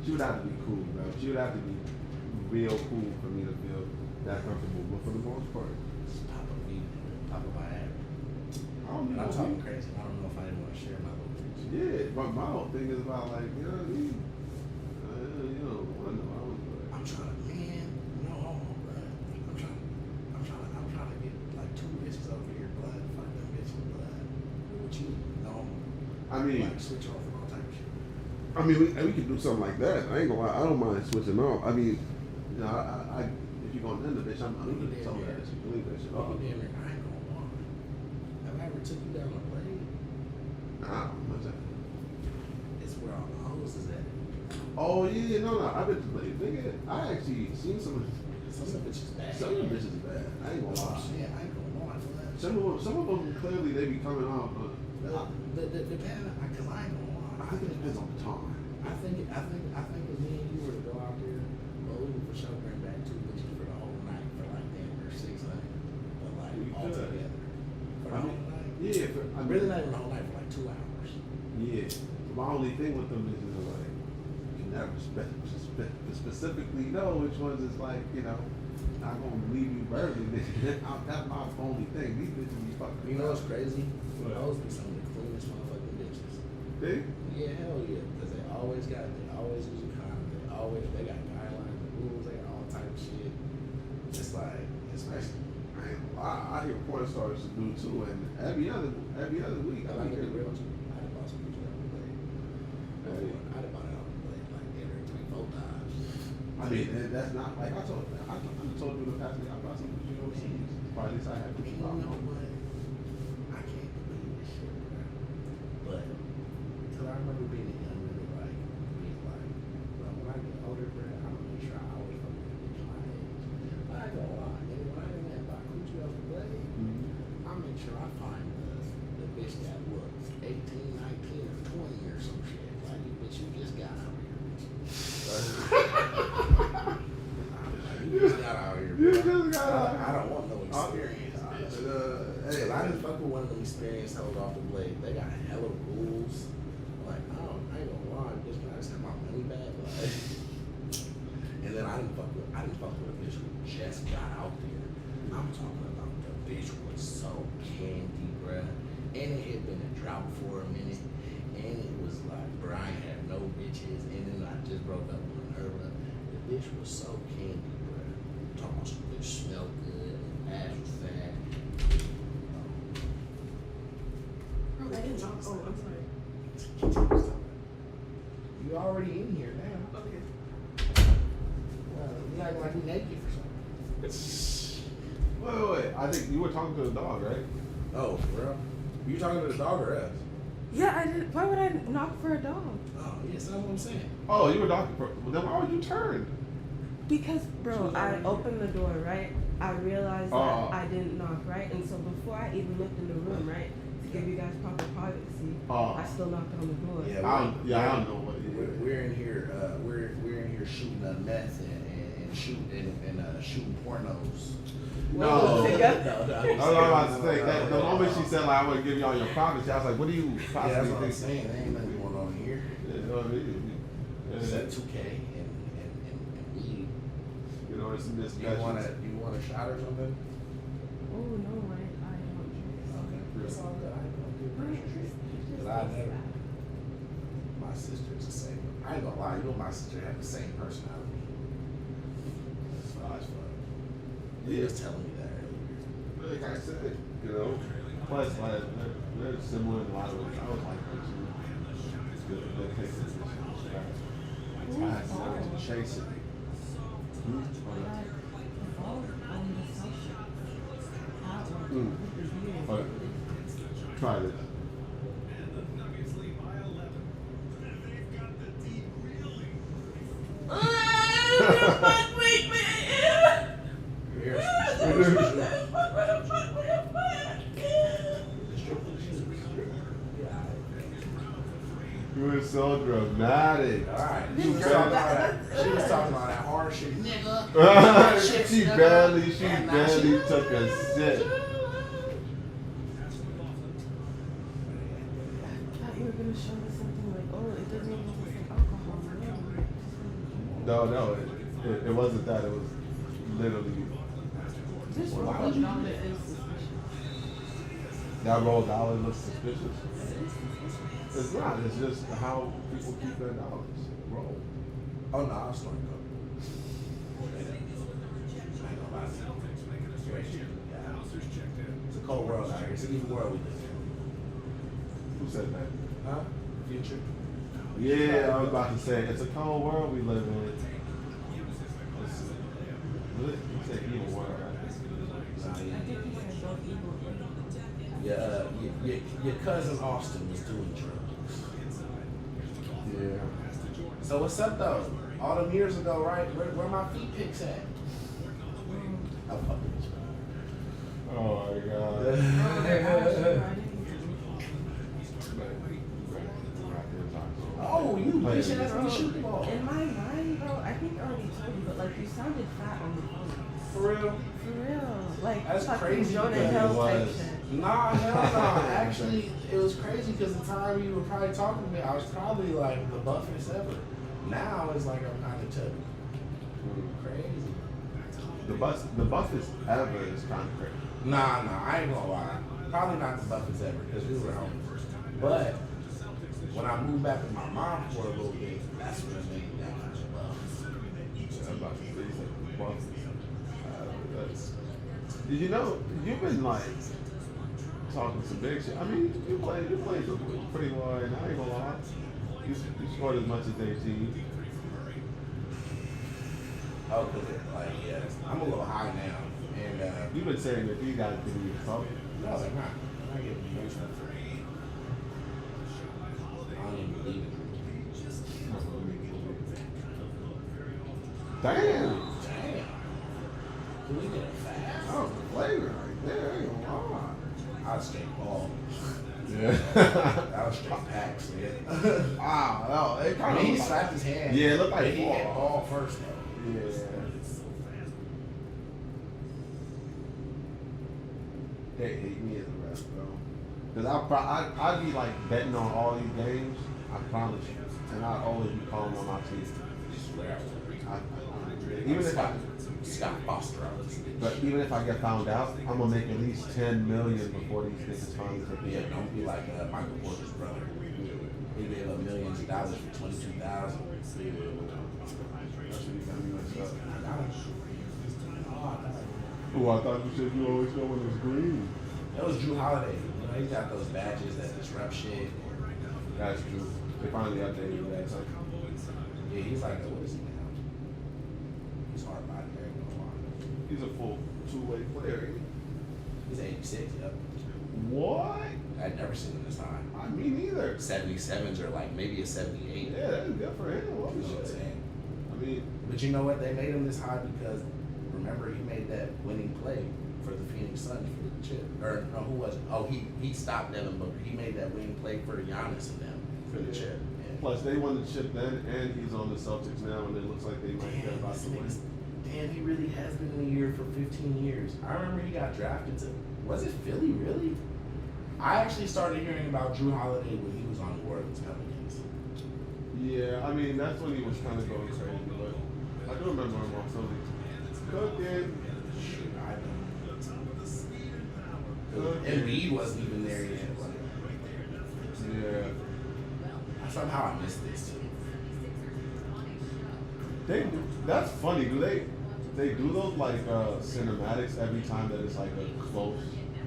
she would have to be cool, bro. She would have to be real cool for me to feel that comfortable. But for the most part, Just pop a weed, pop a Viagra. I don't And know. I'm talking crazy. I don't know if I even want to share my little things. Yeah, but my whole thing is about like, you know what I mean? You know, I don't know. I'm trying to, man, no homo, bro. I'm trying to get like 2 bitches over here, blood. Fuck them bitches, blood. What you, no homo. I mean, Like, switch off and all type of shit. I mean, we could do something like that. I ain't gonna lie. I don't mind switching off. I mean, you know, if you're gonna end the bitch, I'm gonna tell her that. Leave that shit off. I ain't gonna lie. Have I ever took you down a blade? Nah, what's that? It's where all the hoes is at. Oh yeah, no. I've been playing. Nigga, I actually seen some of Some bitches bad. some of the bitches bad. I ain't gonna lie. Shit, I ain't gonna lie. Blood. Some of them clearly they be coming off. Depending, cause I ain't gonna lie. I think it depends on the time. I think if me and you were to go out there, well, we would for sure bring back 2 bitches for the whole night for like damn near 600. But like We all could. together. For the I whole mean, night. yeah, I'm really not even the whole night for like 2 hours. yeah. My only thing with them is like you can never specifically know which ones is like, you know, not gonna leave you burning. That's my only thing. These bitches be fucking. You know what's crazy? What? Those be some of the cleanest motherfucking bitches. They? Yeah, hell yeah. Because they always use a condom. They got guidelines and rules. They got all type of shit. It's like, especially. I ain't gonna lie. I hear porn stars do too, and every other week I I like hear it real too. I done bought some bitches out of the blade. I done bought it out of the blade like every 3-4 times. I mean, that's not like I told you the past week I bought some bitches overseas. Or at least I had And bitches you out. know what? I can't believe this shit, bro. But, till I remember being a young nigga, like, being like, bro, when I get older, bro, I'm gonna make sure I always fuck with a bitch my age. But I ain't gonna lie, nigga, when I didn't have my coochie off the blade, I make sure I find the bitch that was 18, 19, or 20 or some shit. Like, bitch, you just got out here. You just got out here, bro. You just got out. I don't want no experience, bitch. Hey, I didn't fuck with one of them experienced hoes off the blade. They got hella rules. Like, I ain't gonna lie, bitch, I just got my money back. Like, and then I didn't fuck with a bitch who just got out there. I'm talking about the bitch was so candy, bruh. And it had been a drought for a minute. And it was like, bruh, I ain't had no bitches. And then I just broke up with her. The bitch was so candy, bruh. I'm talking about some bitch smelled good, ass was fat. I didn't know. Oh, I'm sorry. You already in here now. Okay. You act like you naked or something. Wait. I think you were talking to the dog, right? Oh, bro. You talking to the dog or us? Yeah, I did. Why would I knock for a dog? Oh, yeah, that's what I'm saying. Oh, you were talking for. Well, then why would you turn? Because, bro, I opened the door, right? I realized that Oh. I didn't knock, right? And so before I even looked in the room, right, to give you guys proper privacy, Oh. I still knocked on the door. Yeah, I don't know what it is. We're in here. We're in here shooting meth and shooting pornos. No. Well, no. I was about to say that the moment she said like I want to give you all your privacy, I was like, what do you Yeah, that's possibly what I'm think? saying. There ain't nothing going on here. Yeah, It's at 2K and weed. you know, it's this. You want a shot or something? Oh, no, I don't drink. Okay, it's all good. I ain't gonna do pressure. Cause I never. My sister's the same. I ain't gonna lie. You know my sister had the same personality. That's fine as fuck. You was telling me that earlier. Like I said, you know, plus like they're similar in a lot of ways. I was like, it's good. They take this shit. I chase it. Okay. Try this. You were so dramatic. Alright. She was talking about that hard shit. Nigga. She barely took a sip. was showing us something like, oh, it doesn't even taste like alcohol. No, it wasn't that. It was literally. This Why roll would you- dollar is suspicious. That roll dollar looks suspicious. It's not. It's just how people keep their dollars. Roll. Oh no, I'll start cooking. It's a cold world out here. It's an evil world we live Who said that? in. Huh? Future. Yeah, I was about to say it's a cold world we live in. You said evil world, right? I think he said both evil and Your cousin Austin was doing drugs. Yeah. So what's up though? All them years ago, right? Where my feet pics at? I'm fucking with you. Oh my god. Oh, you bitch ass me shoot the ball. In my mind, bro, I think I already told you, but like you sounded fat on the phone. For real? For real. Like That's fucking crazy Jonah because Hill it type was. shit. Nah, hell no. Actually, it was crazy because the time you were probably talking to me, I was probably like the buffest ever. Now it's like I'm kind of chubby. Crazy. The buffest ever is kind of crazy. Nah, I ain't gonna lie. Probably not the buffest ever because we were home. But when I moved back with my mom for a little bit, that's when it made me that much buff. I'm about to say the buffest. You know, you've been like talking some big shit. I mean, you played pretty well right now. I ain't gonna lie. You scored as much as they achieved. Oh, cause like yeah, I'm a little high now, and You've been saying that these guys didn't even talk. no, they're not. I get no stuff. I don't even believe it. Damn. Damn. Can we get a fast? That was the flavor right there. I ain't gonna lie. I was straight ball. Yeah. That was straight packs, man. Wow. No, it I kind mean, he of slapped his hand. Yeah, it looked like but he hit ball. ball first though. Yeah. They hate me as a ref, bro. Cause I'd be like betting on all these games. I promise you, and I'd always be calling on my team. I swear I would. Even if I, Scott Foster, but even if I get found out, I'm gonna make at least $10 million before these niggas finally take me. Yeah, don't be like Michael Porter's brother. He gave up millions of dollars for 22,000. That's what you got me messed up. Oh, I thought you said you always go when it's green. That was Drew Holiday. You know, he got those badges that disrupt shit. That's true. They finally updated that. So. Yeah, he's like, what is he now? He's hard body, I ain't gonna lie. He's a full two-way player. He's 86, yep. What? I'd never seen him this high. I mean, neither. 77s or like maybe a 78. Yeah, that's good for him. You know what I'm saying? I mean, But you know what? They made him this high because remember he made that winning play for the Phoenix Suns for the chip. Or no, who was it? Oh, he stopped Devin Booker. He made that winning play for Giannis and them for the chip. Yeah. plus they won the chip then, and he's on the Celtics now, and it looks like they might get about to win. Damn, he really has been in the year for 15 years. I remember he got drafted to, was it Philly, really? I actually started hearing about Drew Holiday when he was on New Orleans Pelicans. Yeah, I mean that's when he was kind of going crazy, but I do remember him on Philly. Cooking. Shit, I don't. Embiid wasn't even there yet. Like, Yeah. somehow I missed this too. That's funny. Do they do those like cinematics every time that it's like a close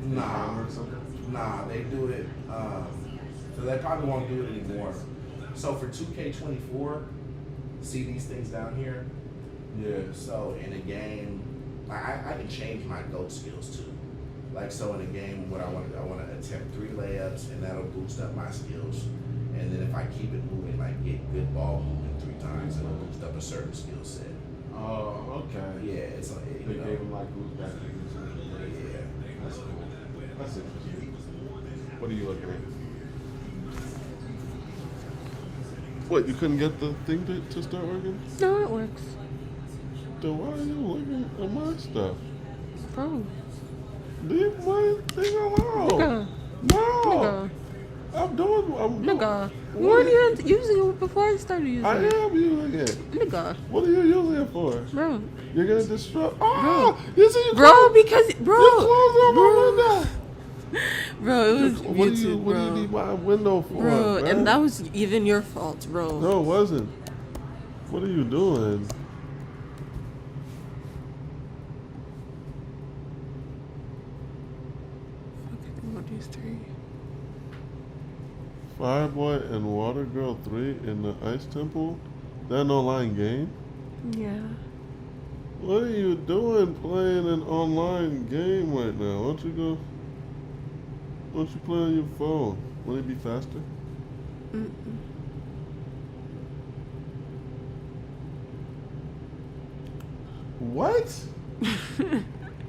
Nah. or something? Nah, they do it. So they probably won't do it anymore. So for 2K24, see these things down here. Yeah. So in a game, I can change my GOAT skills too. Like so in a game, what I want to attempt 3 layups, and that'll boost up my skills. And then if I keep it moving, like get good ball movement 3 times, it'll boost up a certain skill set. Oh, okay. Yeah, it's like They gave him like boost back things. yeah. That's cool. That's interesting. What are you looking at? What, you couldn't get the thing to start working? No, it works. Then why are you looking at my stuff? Bro. Leave my thing alone. Nigga. No. Nigga. I'm doing. Nigga, you weren't even using it before I started using it. I am using it. Nigga. What are you using it for? Bro. You're gonna disrupt. Oh, you see your bro, clothes? because bro. Your clothes on my window. Bro, it was What YouTube, do you need my window for, bro? And that was even your fault, bro. No, it wasn't. What are you doing? What these three? Fireboy and Water Girl 3 in the Ice Temple? That an online game? Yeah. What are you doing playing an online game right now? Why don't you play on your phone? Will it be faster? Mm-mm. What?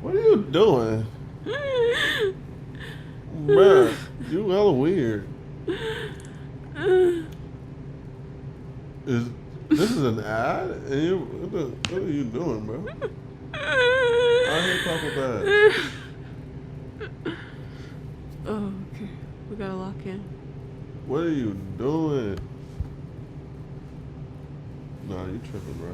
What are you doing? Bruh, you hella weird. This is an ad? And you, what are you doing, bro? I hate Papa Bags. Oh, okay. We gotta lock in. What are you doing? Nah, you tripping, bro.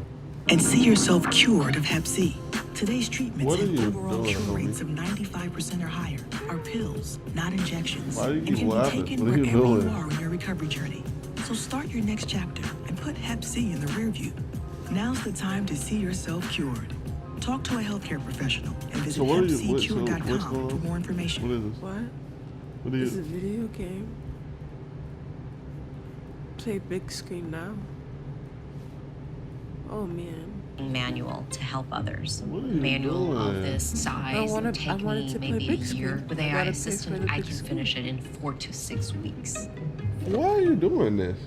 And see yourself cured of Hep C. Today's treatments What are have you overall doing, cure homie? rates of 95% or higher. Are pills, not injections. Why do you and keep can laughing? be taken What are you wherever you doing? are on your recovery journey. So start your next chapter and put Hep C in the rear view. Now's the time to see yourself cured. Talk to a healthcare professional and visit So what's going hepccure.com on? for more information. What is this? What? What are It's a you? video game. Play big screen now. Oh man. Manual to help others. What are you Manual doing? of this size wanted would take to me play maybe a big year. screen. With I AI gotta pay for assistant, the I big can screen. finish it in 4 to 6 weeks. Why are you doing this?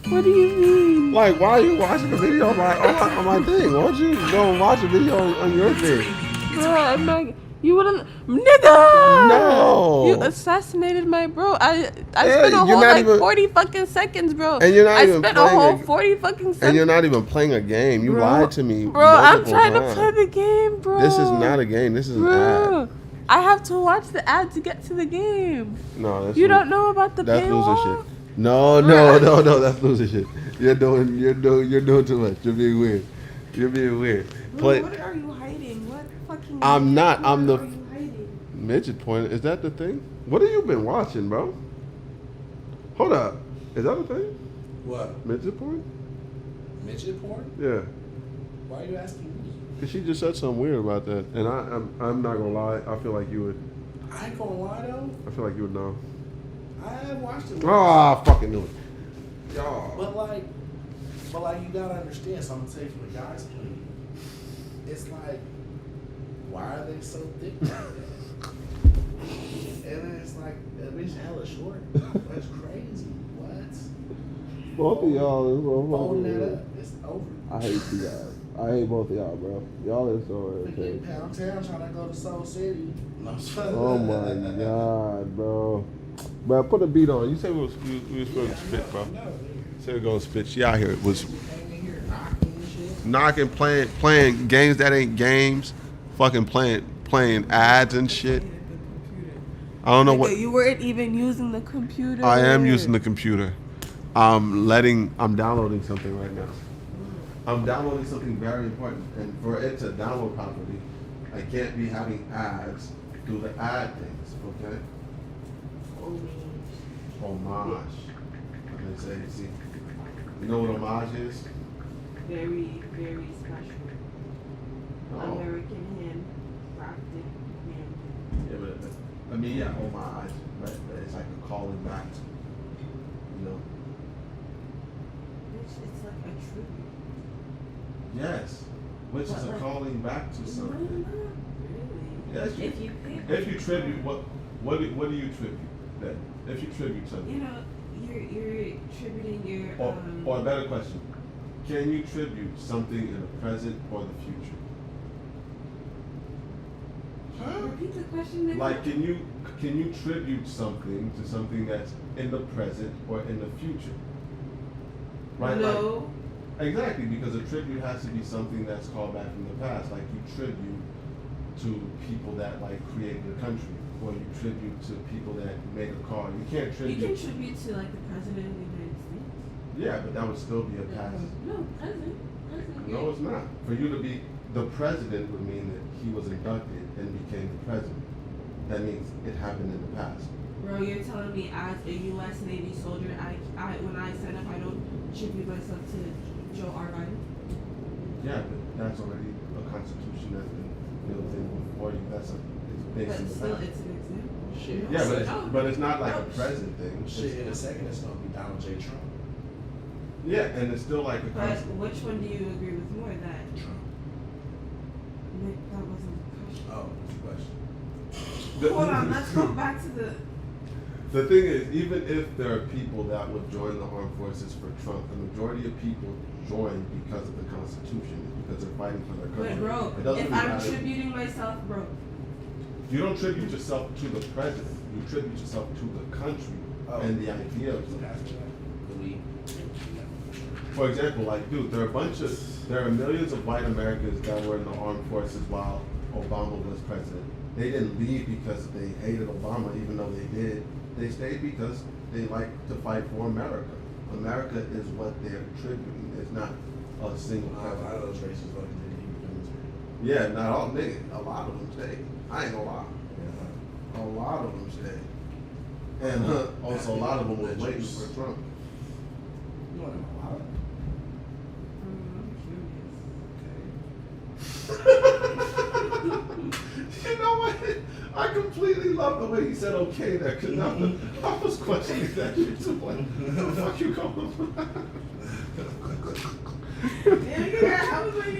What do you mean? Like, why are you watching a video on my thing? Why don't you go and watch a video on your thing? Bro, I'm not. You wouldn't, nigga. No. You assassinated my bro. I Yeah, spent a you're whole not like even- 40 fucking seconds, bro. And you're not I even spent a playing whole it. 40 fucking seconds. And you're not even playing a game. You Bro, lied to me. Bro, I'm multiple trying times. to play the game, bro. This is not a game. This is an Bro, ad. I have to watch the ad to get to the game. No, that's You don't know about the That's paywall? loser shit. No, that's loser shit. You're doing too much. You're being weird. You're being weird. Bro, what are you hiding? What fucking? I'm not. I'm the What are you hiding? midget point. Is that the thing? What have you been watching, bro? Hold up. Is that a thing? What? Midget porn? Midget porn? Yeah. Why are you asking me? Cause she just said something weird about that, and I'm not gonna lie. I feel like you would. I ain't gonna lie though. I feel like you would know. I have watched it. Ah, I fucking knew it. Y'all. But like you gotta understand, so I'm gonna tell you from the guy's point of view. It's like, why are they so thick like that? And then it's like, that bitch hella short. That's crazy. What? Both of y'all. Folding that up, it's over. I hate you guys. I hate both of y'all, bro. Y'all are so Forget irritating. Pound Town trying to go to Soul City. No, Oh my god, bro. Bro, put a beat on. You said we was supposed to spit, bro. Said we gonna spit. She out here was Came in here knocking and shit. knocking, playing games that ain't games, fucking playing ads and shit. I don't know what. You weren't even using the computer. I am using the computer. I'm downloading something right now. I'm downloading something very important, and for it to download properly, I can't be having ads do the ad things, okay? Homage. Like they say, see. You know what homage is? Very, very special. Oh. American hand crafted hand. Yeah, but I mean, yeah, homage, but it's like a calling back to, you know. It's like a tribute. Yes, which is a calling back to something. Really? Yes, If you pick, if you tribute, what do you tribute then? If you tribute something, you know, you're tributing your or a better question, can you tribute something in the present or the future? Repeat the question again. Like, can you tribute something to something that's in the present or in the future? Right? No. Like, exactly, because a tribute has to be something that's called back from the past. Like you tribute to people that like created the country. or you tribute to people that made a call. You can't You tribute. can tribute to like the president of the United States. Yeah, but that would still be a past. No, president. President. No, it's not. For you to be the president would mean that he was inducted and became the president. That means it happened in the past. Bro, you're telling me as a U.S. Navy soldier, I when I sign up, I don't tribute myself to Joe R. Biden? Yeah, but that's already a constitution that's been built in before you. It's based But in the still, past. it's an example. Shit. Yeah, but it's not like a president thing. Shit, in a second it's gonna be Donald J. Trump. Yeah, and it's still like a But constitution. which one do you agree with more? That Trump. Nick, that wasn't the question. Oh, what's the question? Hold on, let's go back to the. The thing is, even if there are people that would join the armed forces for Trump, the majority of people join because of the Constitution, because they're fighting for their country. But bro, It doesn't if really I'm matter. tributing myself, bro. You don't tribute yourself to the president. You tribute yourself to the country and the idea of it. For example, like, dude, there are millions of white Americans that were in the armed forces while Obama was president. They didn't leave because they hated Obama, even though they did. They stayed because they like to fight for America. America is what they're tributing. It's not a single A lot president. of those races fucking didn't even do this. Yeah, not all niggas. A lot of them stayed. I ain't gonna lie. A lot of them stayed. And also a lot of them was waiting for Trump. You want a lot? You know what? I completely love the way he said okay there, because I was questioning that shit too. Like, where the fuck you coming from?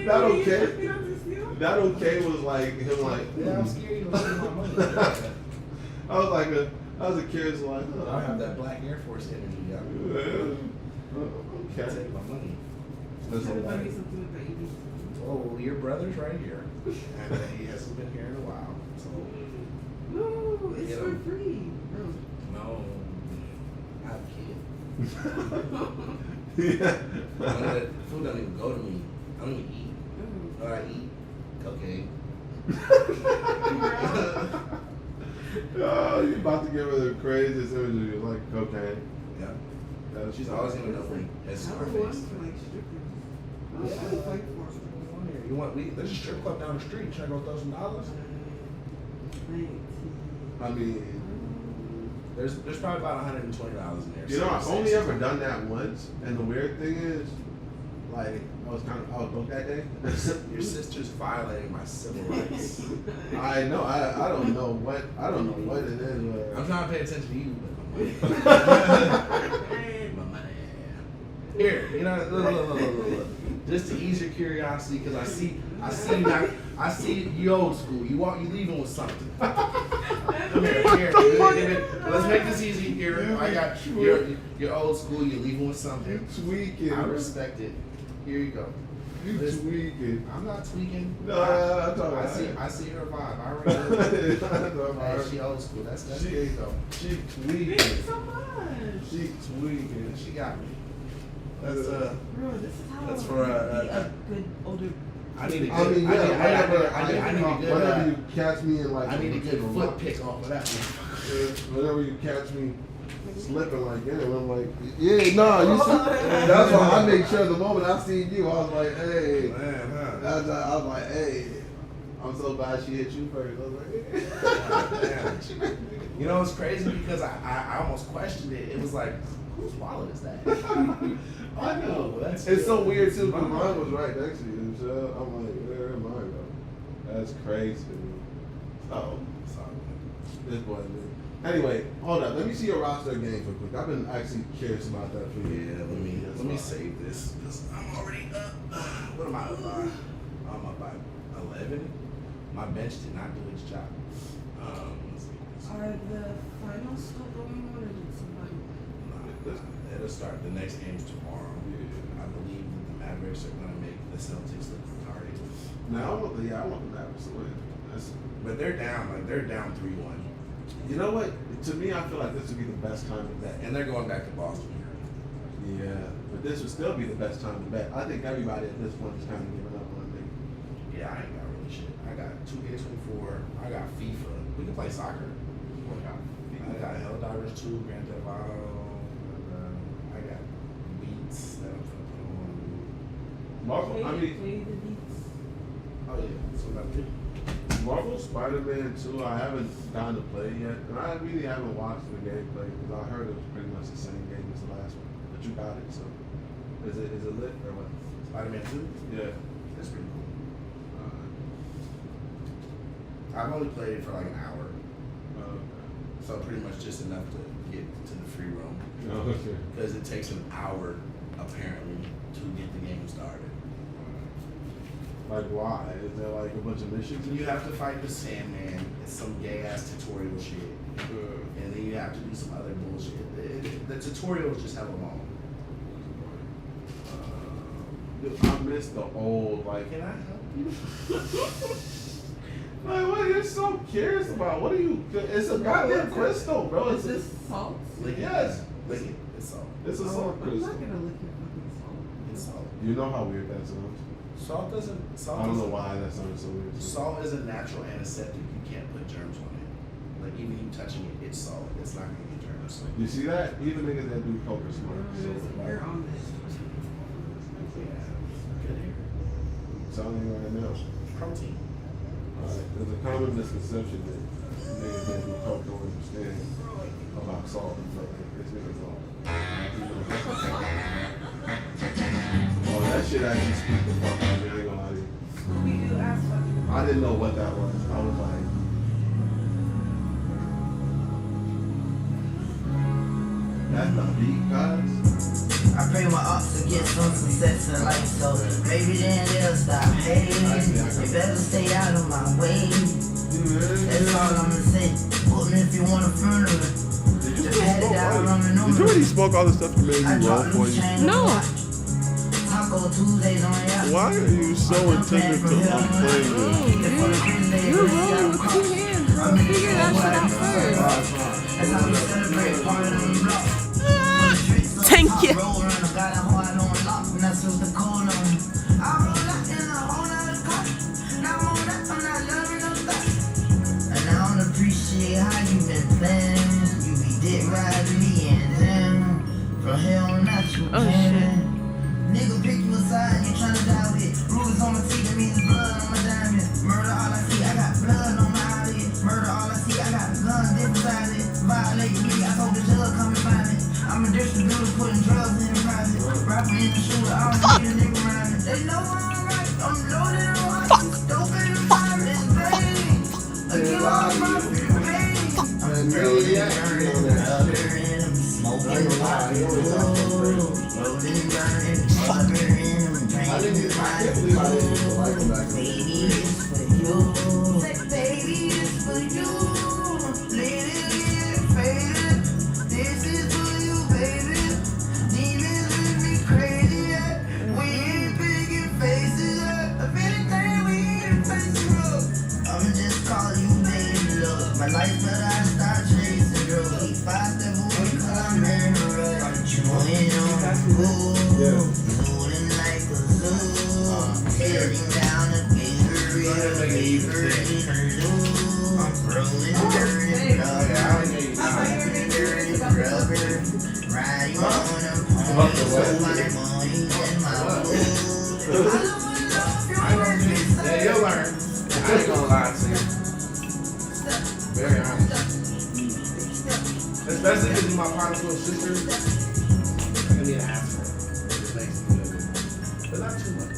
That okay? That okay was like him like. Yeah, I'm scared you don't see my money. I was a kid, so like. I have that Black Air Force energy. Okay. Take my money. That's a lie. Oh, your brother's right here. And he hasn't been here in a while. So, No, it's Get for 'em. free. Bro. no. I have a kid. Yeah. Food don't even go to me. I don't even eat. What I eat? Cocaine. Oh, you about to give her the craziest image of you, like cocaine. Yeah. That's She's always gonna know me as I Scarface. don't want to like strippers. I don't want to fight for them. You want there's a strip club down the street. You trying to go throw some dollars? I mean, There's probably about $120 in there. you know, I've 76. only ever done that once, and the weird thing is, like, I was broke that day. Your sister's violating my civil rights. I know, I don't know what it is. I'm trying to pay attention to you, but my money. Here, you know, look. Just to ease your curiosity, because I see you old school. You leaving with something. Come here. Let's make this easy. Here, I got you're old school. You're leaving with something. Tweaking. I respect it. Here you go. You tweaking. I'm not tweaking. No, I'm talking about I see her vibe. I already know. Hey, it. she old school. That's there you go. She tweaking. So much. She tweaking. She got me. That's Bro, this is how That's I for, wanna be a good older. I need a good. I mean, yeah, I need a good. whenever you catch me in like. I need a good foot pick off of that one. Whenever you catch me slipping like that, I'm like, yeah, no, you see. That's why I make sure the moment I seen you, I was like, hey. Man, I was like, hey. I'm so glad she hit you first. I was like, Damn. You know, it's crazy because I almost questioned it. It was like, whose wallet is that? I know. That's It's so good. weird too, because mine was right next to you. So I'm like, where am I go? That's crazy. Oh, Sorry. this boy, man. Anyway, hold up. Let me see your roster game for quick. I've been actually curious about that for you. Yeah, let me save this because I'm already up. What am I up by? I'm up by 11. My bench did not do its job. Let's see. Are the finals still going on, or did somebody? It'll start. The next game's tomorrow. I believe that the Mavericks are going to make the Celtics look retarded. Now, I want the Mavericks to win. But they're down. They're down 3-1. You know what? To me, I feel like this would be the best time to bet. And they're going back to Boston. Yeah, but this would still be the best time to bet. I think everybody at this point is kind of giving up on me. Yeah, I ain't got really shit. I got 2K24. I got FIFA. We can play soccer. I got Helldivers 2, Grand Theft Auto. I got Beats that I'm putting on. Marvel, I mean, Play the beats. Oh yeah, so about 3. Marvel Spider-Man 2, I haven't gotten to play yet, and I really haven't watched the gameplay because I heard it was pretty much the same game as the last one. But you got it, so is it lit or what? Spider-Man 2? Yeah. That's pretty cool. I've only played it for like an hour, so pretty much just enough to get to the free roam. Okay. Because it takes an hour apparently to get the game started. Like why? Is there like a bunch of missions? You have to fight the Sandman. It's some gay ass tutorial shit, and then you have to do some other bullshit. The tutorials just have a long. I miss the old like. Can I help you? Like what? You're so curious about. What are you? It's a goddamn crystal, bro. Is this salt? Lick it. Yes. Lick it. It's salt. It's a salt I'm crystal. not gonna lick your fucking salt. It's salt. You know how weird that sounds. Salt doesn't. Salt I don't know doesn't- why that sounds so weird. Salt is a natural antiseptic. You can't put germs on it. Like even you touching it, it's salt. It's not gonna get germs. You see that? Even niggas that do coke are smart. There's hair on this. Yeah. Good hair. I'm telling you right now. Protein. Alright, there's a common misconception that niggas that do coke don't understand about salt and stuff. This nigga's all. Oh, that shit actually speaks the fuck out of me. I ain't gonna lie to you. Scooby-Doo ass fucking. I didn't know what that was. I was like, that's the beat, guys. I pray my ops to get some success in life, so maybe then they'll stop hating. You better stay out of my way. That's all I'm gonna say. Put me if you want a funeral. Just had it out on the Did you already smoke all the stuff that made I you roll dropped for loose you? chain. No. Taco Tuesdays on yacht. Why are you so intended to unplay this? You're rolling with 2 hands, bro. Figure that shit out first. That's how we celebrate party on the block. Thank you. Roll around, I got a heart on lock, and that's what the cold on. I roll up in a whole nother car. Now I'm on that, I'm not loving no stuff. And I don't appreciate how you been playing. You be dick riding me and them. From hell on out you Oh, can. Nigga pick you aside, you tryna die with. Rules on my teeth, that means blood on my diamond. Murder all I see, I got blood on my eyelid. Murder all I see, I got guns inside it. Violate me, I told the judge come and find it. I'm a distributor putting drugs in private. Rapper in the shooter, I don't need a nigga around it. They know I'm right, I'm loaded and watching. Dope in the fire, it's pain. I give all my people pain. I'm really burning, rubbering, I'm smoking the water. Rolling and burning, rubbering, I'm drinking my food. Baby, it's for you. Baby, it's for you. Lady, get faded. This is for you, baby. Demons make me crazy, yeah. We ain't picking faces, yeah. If anything, we ain't facing up. I'ma just call you baby, look. My life, but I start chasing drugs. Keep 5 step away, 'cause I'm in a rush. Chewing on food, rolling like a zoo. Heading down the Gatorade, paper in her loo. I'm rolling dirty rubber. I'm dirty rubber. Riding on a pony, so my money and my food. I don't think. Yeah, you'll learn. I ain't gonna lie to you. Very honest. Especially because you're my partner's little sister. I can be an asshole. It makes me feel good. But not too much.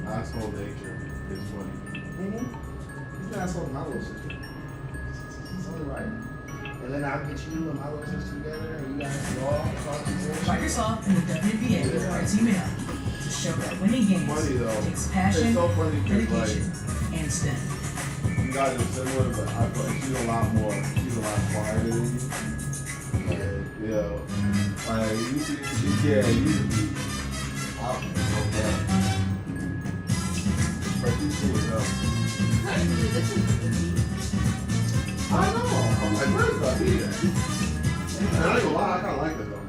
Asshole nature is funny. Mm-hmm. He's an asshole to my little sister. It's only right. And then I'll get you and my little sister together and you guys can all talk to each other. Microsoft and the WNBA with our team out to show that winning games Funny though. takes passion, It's so funny because dedication, like and spin. you guys are similar, but I feel like she's a lot more. She's a lot quieter than you. Like, yeah, like you see, yeah, you. Okay. But you see it though. I know. I'm like, where's that beat at? And I ain't gonna lie, I kinda like it though.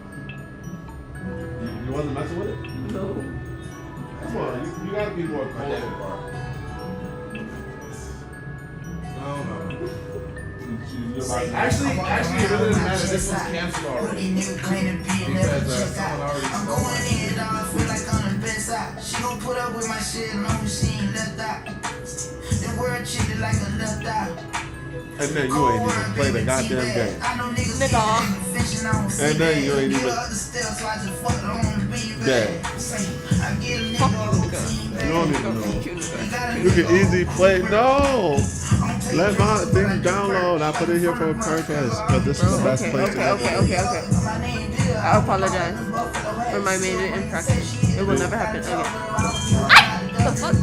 You wasn't messing with it? No. That's Come on, you gotta be more cultured. Actually, it really doesn't matter. This was canceled already. Because someone already I'm going in, dog. I feel like I'm the best out. She gon' put up with my shit, long as she ain't left out. The world treated like a left out. And then you ain't even play the goddamn game. And then you ain't even. Dad. You don't even know. You can easily play. No! Let my thing download. I put it here for a purpose because this is the best place to have it. Okay. I apologize for my major infraction. It will never happen again. The fuck?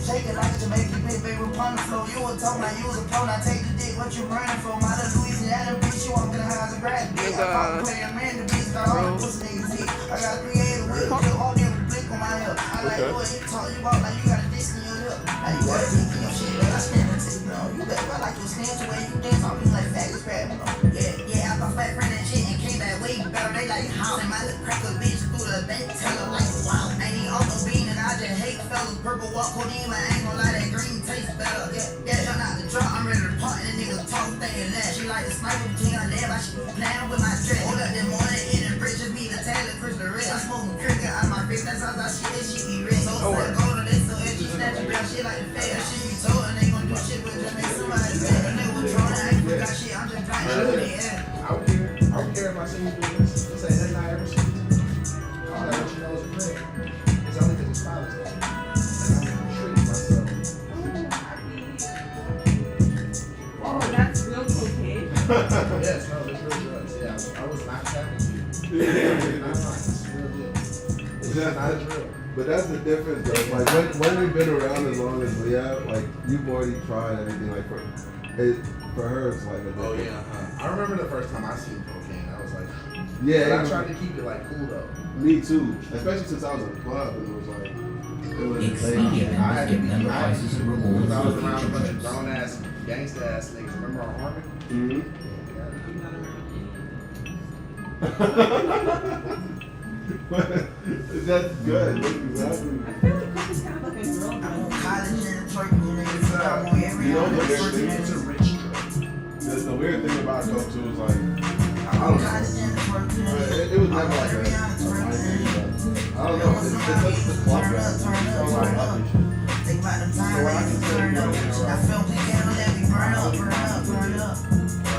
Shake it like Jamaican, big baby, upon the floor. You a tone, I use a phone, I take the dick. What you running from? Out of Louisiana, bitch, you walk in the house and grab me. I play a man, the bitch, got all the pussy niggas hit. I got 380 with all the blick on my hip. I like the way you talk, you walk like you got a disc in your hip. Now you got a dick in your shit, but I stand and take no. You better I like your stance, the way you dance, I'll be like faggot crab. Yeah, I thought fat friend and shit and came back way better. They like hollering my little cracker bitch through the bank, tell her like, wow. Ain't he off the bean and I just hate fellas. Purple walk, codeine, I ain't gon' lie, that green tastes better. Yeah, turn out the drop, I'm ready to part and the nigga talk, thinking that. She like the sniper between her legs, I should be playing with my dress. Hold up that morning, in the bridge, just be the tail of Chris the Red. I smoking cricket out of my face, that's how I shit, this shit be red. So it's gold, they so edgy, snatch your girl, shit like the fair. Shit be told, and they gon' do shit, but just make somebody mad. A nigga was trolling, I ain't forgot shit, I'm just trying to do it, yeah. I don't care if I see you do this. This ain't nothing I ever seen. All I want you to know is a prayer. It's only because it's Father's Day. And I'm treating myself. Oh, that's real cocaine. Yes, no, it's real drugs. Yeah, I was not tapping you. It's real deal. It's just not as real. But that's the difference, though. Like when you've been around as long as we have, like you've already tried everything. Like for her, it's like a different. Oh yeah, I remember the first time I seen cocaine. I was like, yeah. But I tried to keep it like cool though. Me too, especially since I was in the club and it was like Expedia has given them the prices and rewards I for was around a future bunch of trips. grown ass, gangsta ass niggas. Remember our Harmon? Mm-hmm. That's good. Exactly. I feel like coke is kind of like a girl drug. College and twerking, niggas, I'm on every You know other the weird twerking. thing? It's a rich drug. The weird thing about coke too is like I I'm don't know. college and twerking. It was never like a I don't know. It's just the club guy. It's all like up and shit. Think about the time when you turn up. I felt the candle that we burn up.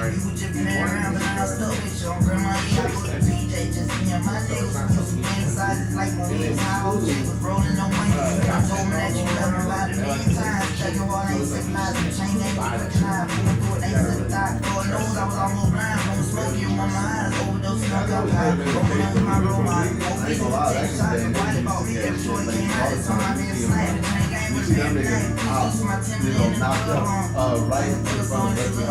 You was just playing around, but I stuck with you. On grandma, yeah, I put the PJ just me and my niggas. Used to game sizes like when we was high. Was rolling on money. I told me that you never lied a million times. Tell your heart ain't civilized. The chain ain't even tried. Pull through it, ain't sympathized. Lord knows I was almost blind. Don't smoke you on my eyes. Overdose, snuck up high. Open up my room, I ain't gonna lie, back in the day, niggas used to get shit like all the time. You see them niggas out, knocked up, right in front of the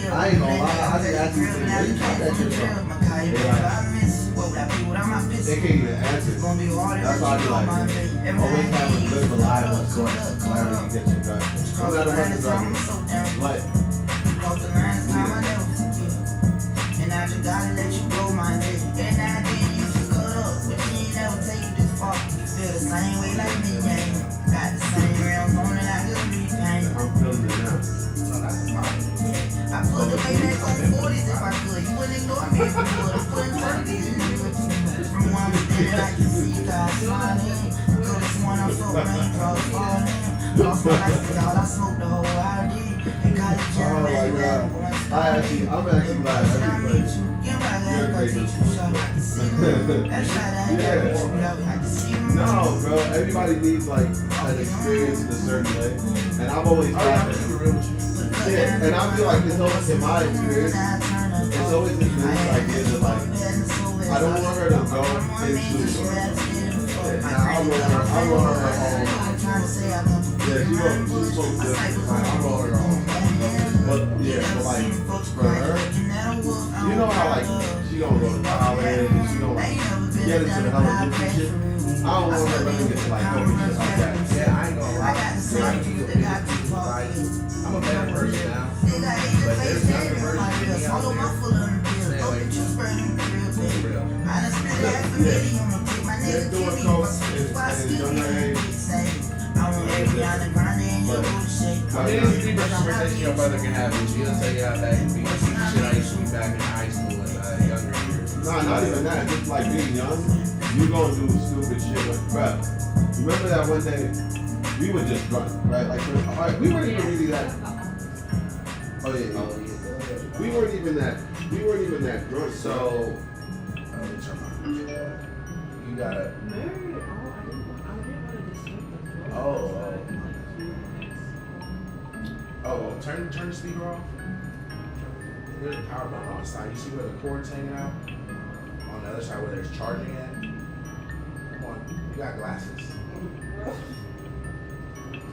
I ain't gonna lie, I just asked you, where you got that shit from? They can't even answer. That's why I be like, always have a good reliable source whenever you get your gun. No matter what the gun is. Like, and I just gotta let you go, my nigga. And I didn't used to cut up, but you ain't never take you this far. You feel the same way like me, man. Got the same rounds on and I just be pain. I'm feeling it now. I put the way back on 40s if I could. You wouldn't ignore me if you would. I'm putting 30s in there with you. From one to then I can see God smiling. Girl, this one I'm so raindrops falling. Lost my life without I smoked the whole ID. And got the Oh my god. I'm actually glad everybody. No, bro. Everybody needs like an experience in a certain way, and I've always thought that. Yeah, and I feel like it's always in my experience. It's always been this idea that like I don't want her to go into. Now I want her home. Yeah, she's supposed to. I want her home. But yeah, but like for her, you know how like she gonna go to college and she gonna like get into the hella goofy shit. I don't want her running into like goofy shit like that. Yeah, I ain't gonna lie. I'm a better person now. But there's nothing worse than being out there saying like, you spray them real big. I done spent half a million on a pick. My nigga give me what's why still getting big savings. I want Ariana Grande and your booty shake. I mean, it's a deeper conversation your brother can have with you. He'll tell you how back in shit I used to be back in high school and younger years. Nah, not even that. Just like being young, you gonna do stupid shit like crap. Remember that one day we would just run, right? Like, alright, we weren't even really that. Oh yeah. We weren't even that drunk. So, you gotta. Mary, I didn't want to disturb the Oh. Oh, turn the speaker off. There's a power button on the side. You see where the cord's hanging out? On the other side where there's charging at? Come on, you got glasses.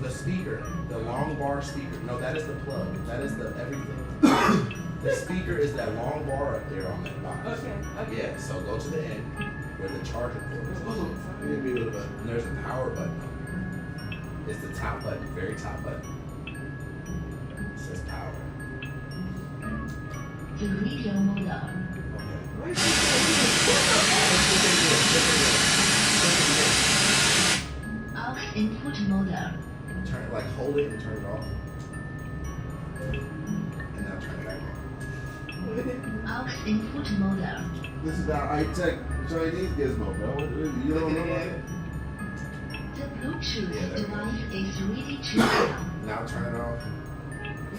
The speaker, the long bar speaker. No, that is the plug. That is the everything. The speaker is that long bar up there on that box. Okay. Yeah, so go to the end where the charger cord is. And there's a power button. It's the top button, very top button. It says power. The radio model. Okay. Aux input model. Turn it, like hold it and turn it off. And now turn it back on. Aux input model. This is our high-tech Chinese gizmo, bro. You don't know about it? The Bluetooth device is ready to pair. Now turn it off.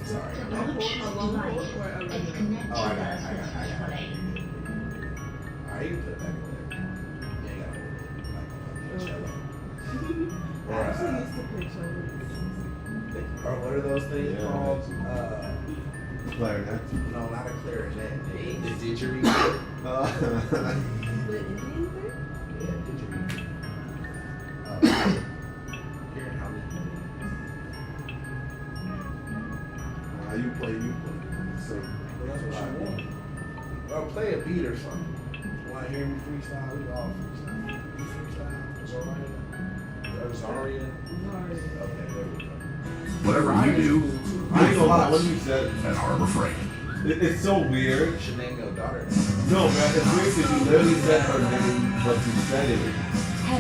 Sorry. The Bluetooth device is connected Oh, I got it. successfully. Alright, you can put it back over there. Yeah, you gotta hold it. Like a cello. I actually used to play cello. Or what are those things Yeah, called? Clarinet. No, not a clarinet. The didgeridoo. The Indian thing? Yeah, didgeridoo. Here, how many? You play. So, Well, that's what I want. Well, play a beat or something. Want to hear me freestyle? We all freestyle. You freestyle? Zaria? Okay, there we go. Whatever you do, I ain't gonna lie, when you said it, at Harbor Freight. it's so weird. Shenango daughter. No, man, it's weird because you literally said her name, but you said it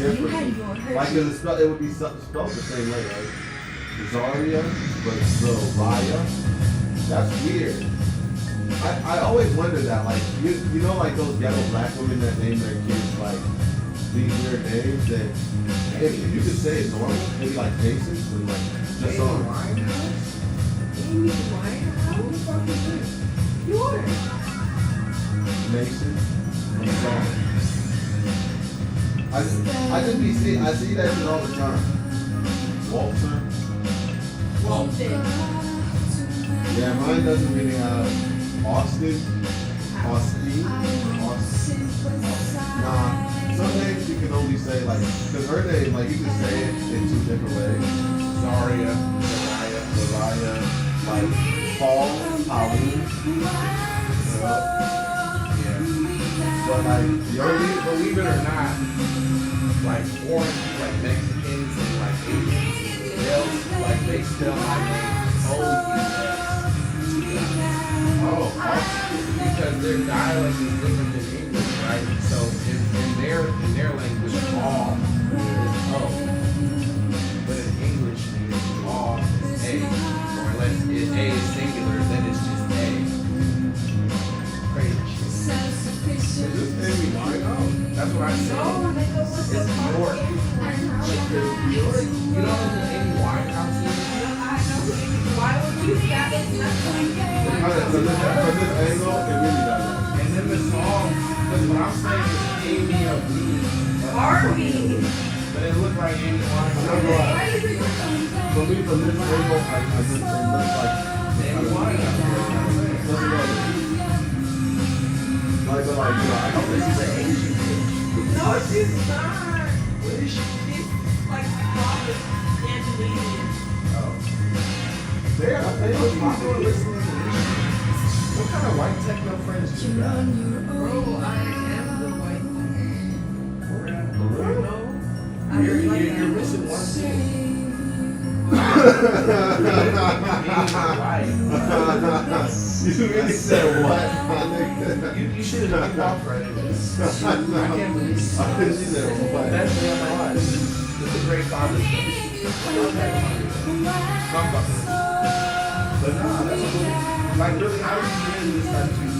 differently. Like, it would be spelled the same way, right? Zaria, but it's Zaria. That's weird. I always wondered that, like, you know, like those ghetto black women that name their kids like these weird names that if you could say it normal, maybe like Jason, or like just on. Amy Winehouse? Who the fuck is this? You are. Mason, I just be see that shit all the time. Walter. Yeah, mine doesn't really have Austin. Nah, some names you can only say like, cause her name, like you can say it in two different ways. Zaria, like Paul, Pauline. Yeah. But like, Believe it or not, like foreign, like Mexicans and like Asians, they spell my name O-U-S. oh, Austin. Because their dialect is different than English, right? So in their language, all is O. But in English, all is A. Or unless A is singular, then it's just A. Crazy shit. Is this Amy Winehouse? That's what I said. Oh, nigga, what's It's the New York. You don't know who Amy Winehouse is? I know who Amy. Why would you say that? It's not like From this angle, it really doesn't. And then the song, because what I'm saying is Amy of me. Harvey. But it looked like Amy Winehouse. Why is it For me, from this angle, I just think it looks like Amy Winehouse. doesn't know. Like, but like, you know, I don't This is an Asian bitch. No, she's not. What is she? She's like Scandinavian. Oh. they was People are listening to this shit. What kind of white techno friends do you got? Bro, I am the white. For real? No. You're missing one thing. You really said what? You should have cooperated. I can't believe you. She said what? That's the my life. It's a great father show. But no, that's cool. Like really, how did you get into this type of music?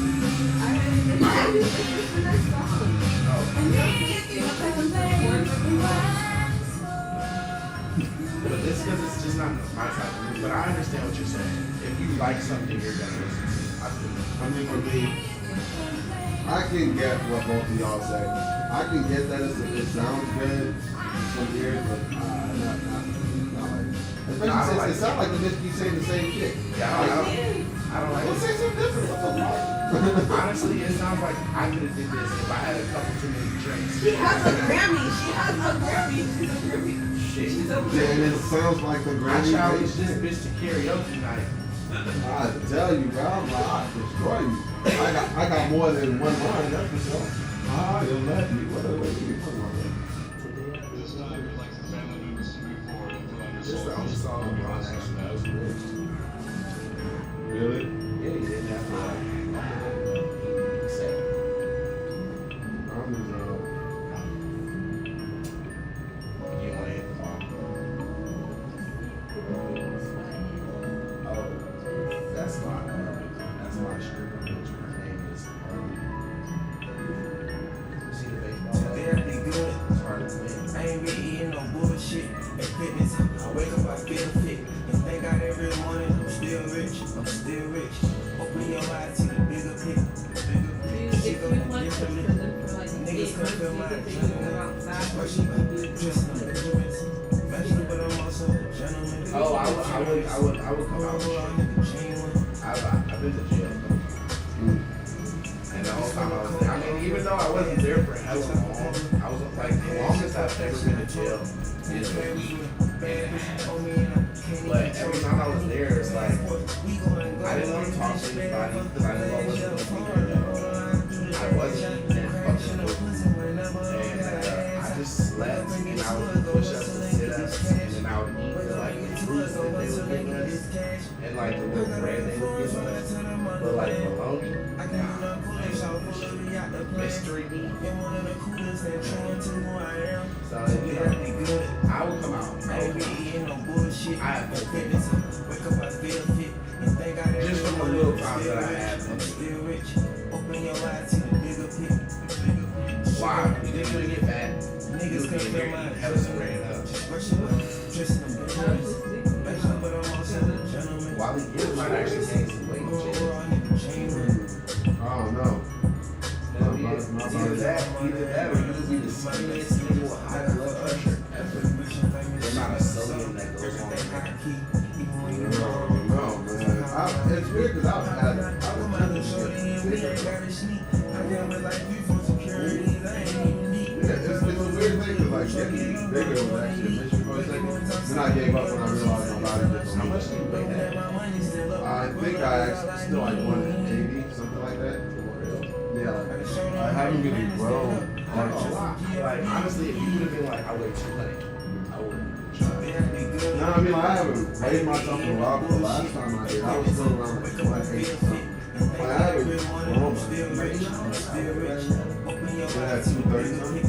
But this because it's just not my type of music. But I understand what you're saying. If you like something, you're gonna listen to it. I mean, for me, I can get what both of y'all say. I can get that it sounds good some years, but not like. Especially since it sounds like the bitch keeps saying the same shit. Yeah, I don't like it. Let's say something different. What the fuck? Honestly, it sounds like I could have did this if I had a couple too many drinks. She has a Grammy. She's a Grammy. She's a Grammy. And it sounds like the Grammy. I challenged this bitch to karaoke night. I tell you, bro, I'm like, I destroy you. I got more than one line, that's for sure. You left me. What are you talking about? This is the only song LeBron actually knows lyrics to. Really? Yeah, he didn't have to say. I'm just, You want to hit the ball? Oh, that's my stripper bitch. Her name is see the baseball? It's hard to win. I ain't really eating no bullshit and fitness. I wake up, I feel fit. And thank God every morning I'm still rich. Open your eyes to the bigger picture. If you want to for like 8 months, you can go outside or you can do it. Oh, I would come out. I've been to jail. And the whole time I was there, I mean, even though I wasn't there for hella long, I was like, the longest I've ever been to jail is a week and a half. But every time I was there, it's like, I didn't want to talk to anybody because I knew I wasn't going to be there. I wasn't eating that fucking food. And I just slept and I would do push-ups and sit-ups and then I would eat the like the fruits that they would give us and like the little bread they would give us. But like bologna, mystery meat. So you know, I would come out. I have no fitness. Just from the little times that I had. Why? You didn't really get fat. You was being here eating hella spread up. While he is might actually gain some weight. I don't know. Either that or you would be the skinniest nigga with high blood pressure ever. There's not a sodium that goes on there. No, man. It's weird because I've had it's a weird thing because like getting bigger was actually an issue for a second. Then I gave up when I realized my body just How much do you weigh now? I think I actually still like 180, something like that. Yeah, like I haven't really grown. That's a lot. Like honestly, if you would have been like, I weigh 200, I would have tried. No, I mean like, I haven't weighed myself in a while, but the last time I did, I was still around like 280 something. Like I haven't grown much. I had 230 something.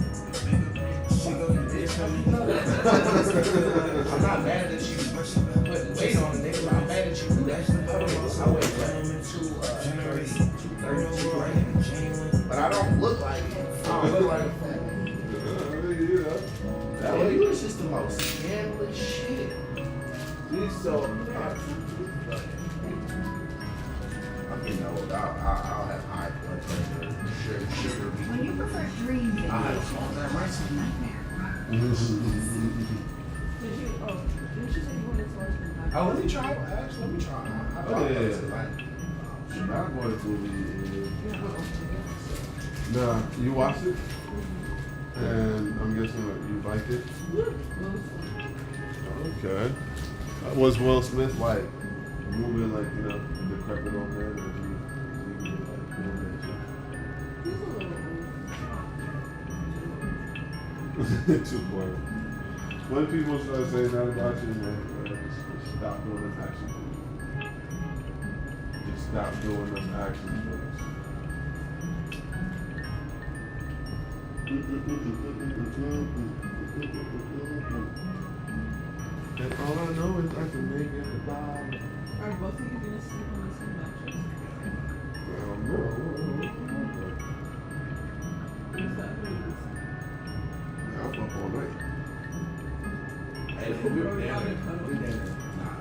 I'm not mad that you putting weight on a nigga, but I'm mad that you do that. I weigh what? 232. But I don't look like it. I don't look like a fat nigga. That way, you was just the most scandalous shit. He's so. I mean, no, I'll have high blood pressure, sugar. When you prefer dreams, I have all that rice and nightmare. Did you say you wanted to watch the Oh, let me try. Actually, let me try. I thought yeah. it was like, I'm going to Nah, you watched it? And I'm guessing that you liked it? Okay. Was Will Smith like moving like, you know, decrepit on there? Or was he like doing that shit? Too quiet. When people start saying that about you, man, Just stop doing them action moves. Just stop doing them action moves. And all I know is I can make it about. Are both of you gonna sleep on the same mattress? Well, no. What's that? I'll fuck all night. Hey, we were down there. Nah.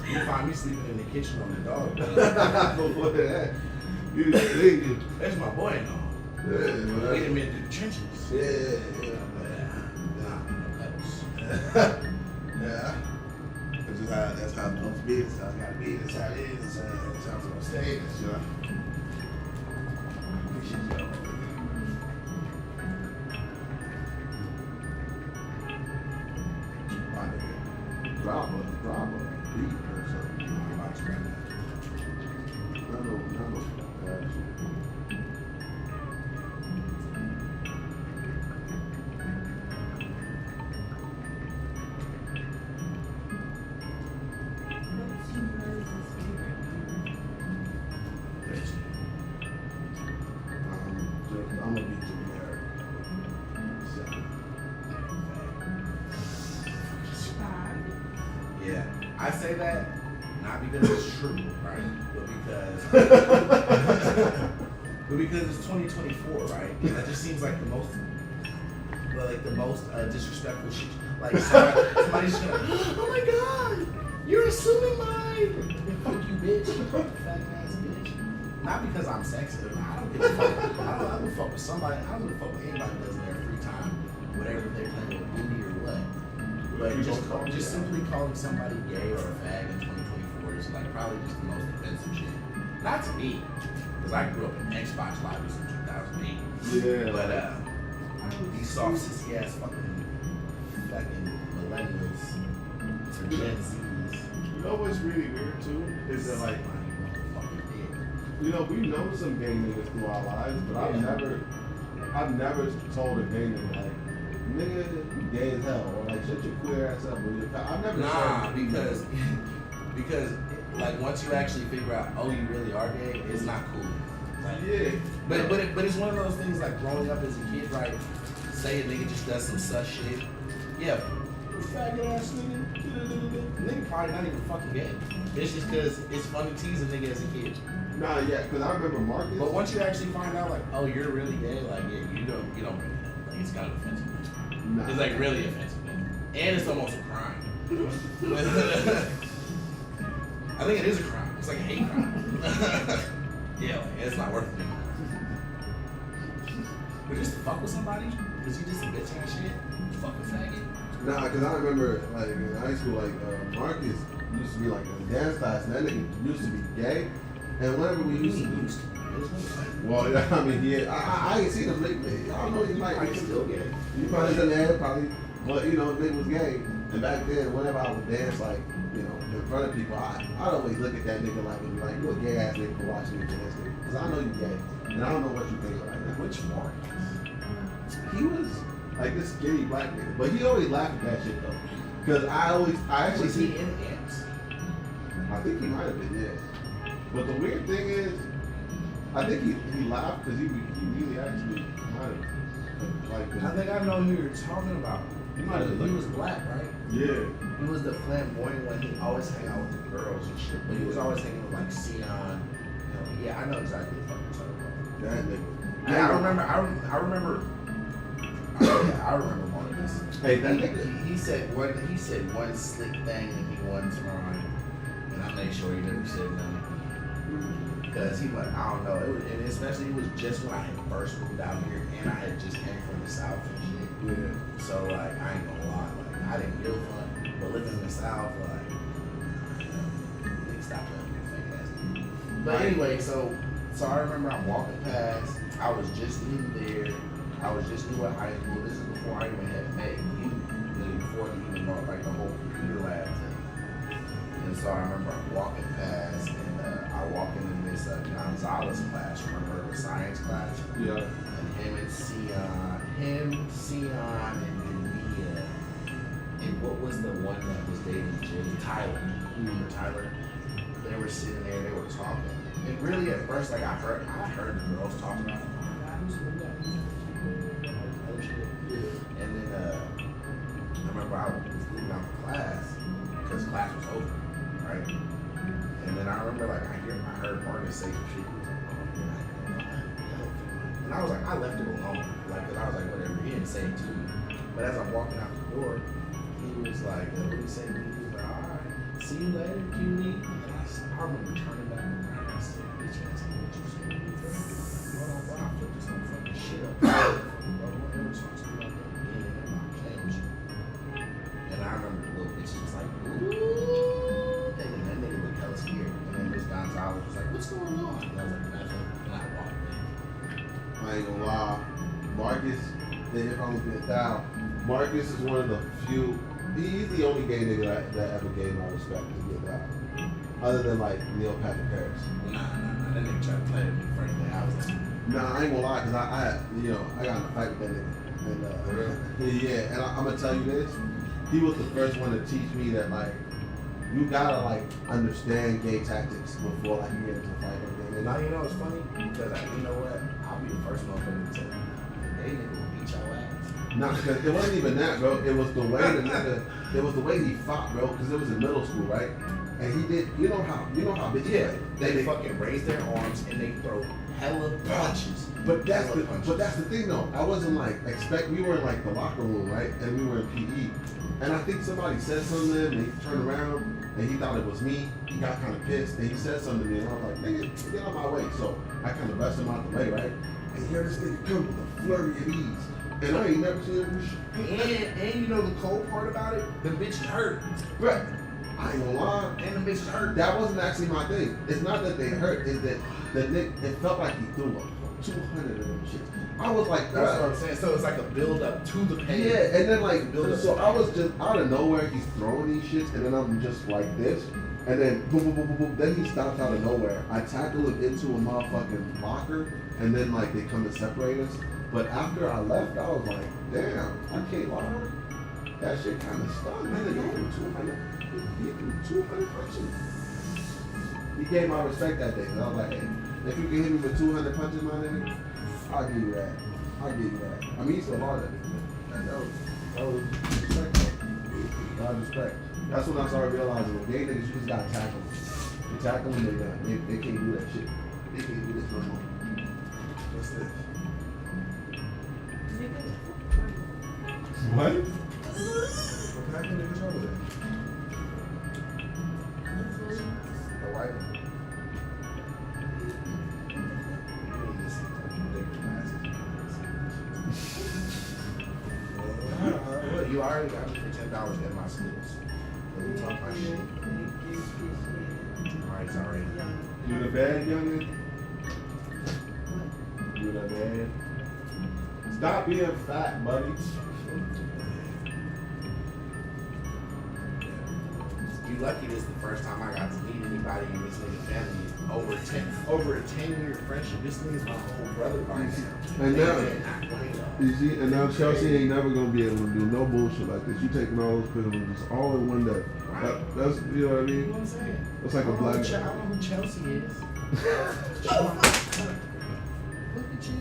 You find me sleeping in the kitchen on the dog. Before that, you just thinking. That's my boy and all. Yeah, We done been through the trenches. yeah. Nah, no pebbles. Yeah. That's how it's supposed to be. That's how it's got to be. That's how it is. That's how it's supposed to stay. That's, you know. We should go. My nigga. Drop a beat or something. I'm about to run that. No. What's your guys' favorite I'm gonna be generic. Fag. Yeah, I say that not because it's true, right? But because it's 2024, right? And that just seems like the most disrespectful shit. Like somebody's just gonna, oh my god, you're assuming mine. Fuck you, bitch. Fat ass bitch. Not because I'm sexy. I don't give a fuck. I don't fuck with somebody. I don't give a fuck with anybody that does in their free time, whatever they're playing with booty or what. But just simply calling somebody gay or a fag in 2024 is like probably just the most offensive shit. Not to me, because I grew up in Xbox lobbies in 2008. Yeah. But these soft sissy ass fucking millennials for Gen Z's. You know what's really weird too? Is that like, you know, we know some gay niggas through our lives, but I've never told a gay nigga like, nigga, you gay as hell, or like shut your queer ass up. I've never said because like once you actually figure out, oh, you really are gay, it's not cool. Like, yeah. But it's one of those things like growing up as a kid, right? Say a nigga just does some sus shit. Yeah. Faggot ass nigga. Nigga probably not even fucking gay. It's just because it's fun to tease a nigga as a kid. Nah, yeah, because I remember Marcus. But once you actually find out, like, oh, you're really gay, like, yeah, you don't bring it up. Like, it's kind of offensive. Nah. It's like really offensive, man. And it's almost a crime. I think it is a crime. It's like a hate crime. Yeah, like, it's not worth it. But just to fuck with somebody, because you did some bitch ass shit, fuck a faggot. Nah, because I remember, like, in high school, like, Marcus used to be, like, in dance class, and that nigga used to be gay. And whenever we used to do... Well, yeah, I mean, yeah, I ain't seen him lately. I don't know, he might be still gay. You probably done that, probably. But, you know, nigga was gay. And back then, whenever I would dance, like, you know, in front of people, I'd always look at that nigga like, and be like, you a gay ass nigga for watching me dance, nigga. Because I know you gay. And I don't know what you think right now. Which Marcus? He was like this skinny black nigga. But he always laughed at that shit, though. Because I actually Was he in Ants? I think he might have been, yeah. But the weird thing is, I think he laughed because he really actually might have like. I think I know who you're talking about. He might have. He was black, right? Yeah. He was the flamboyant one. He always hang out with the girls and shit. But he was always hanging with like Sion. You know, yeah, I know exactly what you're talking about. That nigga. Yeah, I remember. I remember Marcus. Hey, that nigga. He said one slick thing to me one time, and I made sure he never said nothing. Because he went, I don't know, and especially it was just when I had first moved out here, and I had just came from the South and shit. Yeah. So like, I ain't gonna lie, like I didn't give a fuck, but living in the South, like, nigga, stop that fake ass nigga. But anyway, so I remember I'm walking past. I was just new there. I was just new at high school. This is before I even had met you. Before you even know like the whole computer lab thing. And so I remember I'm walking past, and I walk into this Gonzalez class. Remember the science class? Yeah. And Sion, and Mia what was the one that was dating Jay? Tyler. Remember Tyler? They were sitting there, they were talking. And really at first, like I heard the girls talking about, oh my God, who's the guy? Other shit. And then I remember I was leaving out of class because class was over, right? And then I remember like I heard Marcus say some shit. He was like, oh, you're not gonna help. And I was like, I left it alone. Like, cause I was like, whatever, he didn't say it to me. But as I'm walking out the door, he was like, what did he say to me? He was like, all right, see you later, cutie. And I remember turning back around and I said, bitch ass, what you saying? Hold on, bro, I flipped this whole fucking shit up. Bro, don't ever talk to me like that again. I'm not playing with you. And I remember the little bitch was like, ooh. And then that nigga looked hella scared. And then Miss Gonzalez was like, what's going on? And I was like, nothing. And I walked in. I ain't gonna lie. Marcus, if I'm gonna get down, Marcus is one of the few. He's the only gay nigga that ever gave my respect to get down. Other than like Neil Patrick Harris. Nah. That nigga tried to play with me first day. I was like, Nah, I ain't gonna lie, cause I got in a fight with that nigga. And yeah, and I'm gonna tell you this. He was the first one to teach me that like you gotta like understand gay tactics before like you get into a fight with them. now you know it's funny because you know what? I'll be the first motherfucker to tell you. They nigga will beat your ass. Nah, cause it wasn't even that, bro. It was the way the nigga. It was the way he fought, bro. Cause it was in middle school, right? And he did. You know how bitches. Yeah, they fucking raise their arms and they throw hella punches. But that's the thing though. I wasn't like we were in like the locker room, right? And we were in PE. And I think somebody said something to him and he turned around and he thought it was me. He got kind of pissed and he said something to me and I was like, nigga, get out my way. So I kind of rushed him out the way, right? And here this nigga come with a flurry of ease. And I ain't never seen him. And you know the cold part about it? The bitches hurt. Right. I ain't gonna lie. And the bitches hurt. That wasn't actually my thing. It's not that they hurt, it's that it felt like he threw up 200 of them shits. I was like, that's what I'm saying. So it's like a build up to the pain. Yeah, and then like, so I was just out of nowhere, he's throwing these shits, and then I'm just like this, and then boom, boom, boom, boom, boom. Then he stops out of nowhere. I tackle him into a motherfucking locker, and then like they come to separate us. But after I left, I was like, damn, I can't lie. That shit kind of stung. That nigga threw 200. He threw 200 punches. He gave my respect that day. Cause I was like, hey, if you can hit me with 200 punches, my nigga, I'll give you that. I'll give you that. I mean, he's still hard at it. That was respect, though. God respect. That's when I started realizing with gay niggas, you just gotta tackle them. You tackle them, they done. They can't do that shit. They can't do this no more. What's this? What? What kind of niggas over there? The white one. Look, you already got me for $10 at my schools. Let me talk my shit. Alright, sorry. You the bad youngin'? You the bad? Stop being fat, buddy. You lucky this is the first time I got to meet anybody in this nigga family. Over a 10-year friendship. This nigga's my whole brother by now. And now, you see, and now Chelsea ain't never gonna be able to do no bullshit like this. You taking all those privileges all in one day. Right. That's, you know what I mean? You know what I'm saying? It's like a black. I don't know who Chelsea is. Look at you.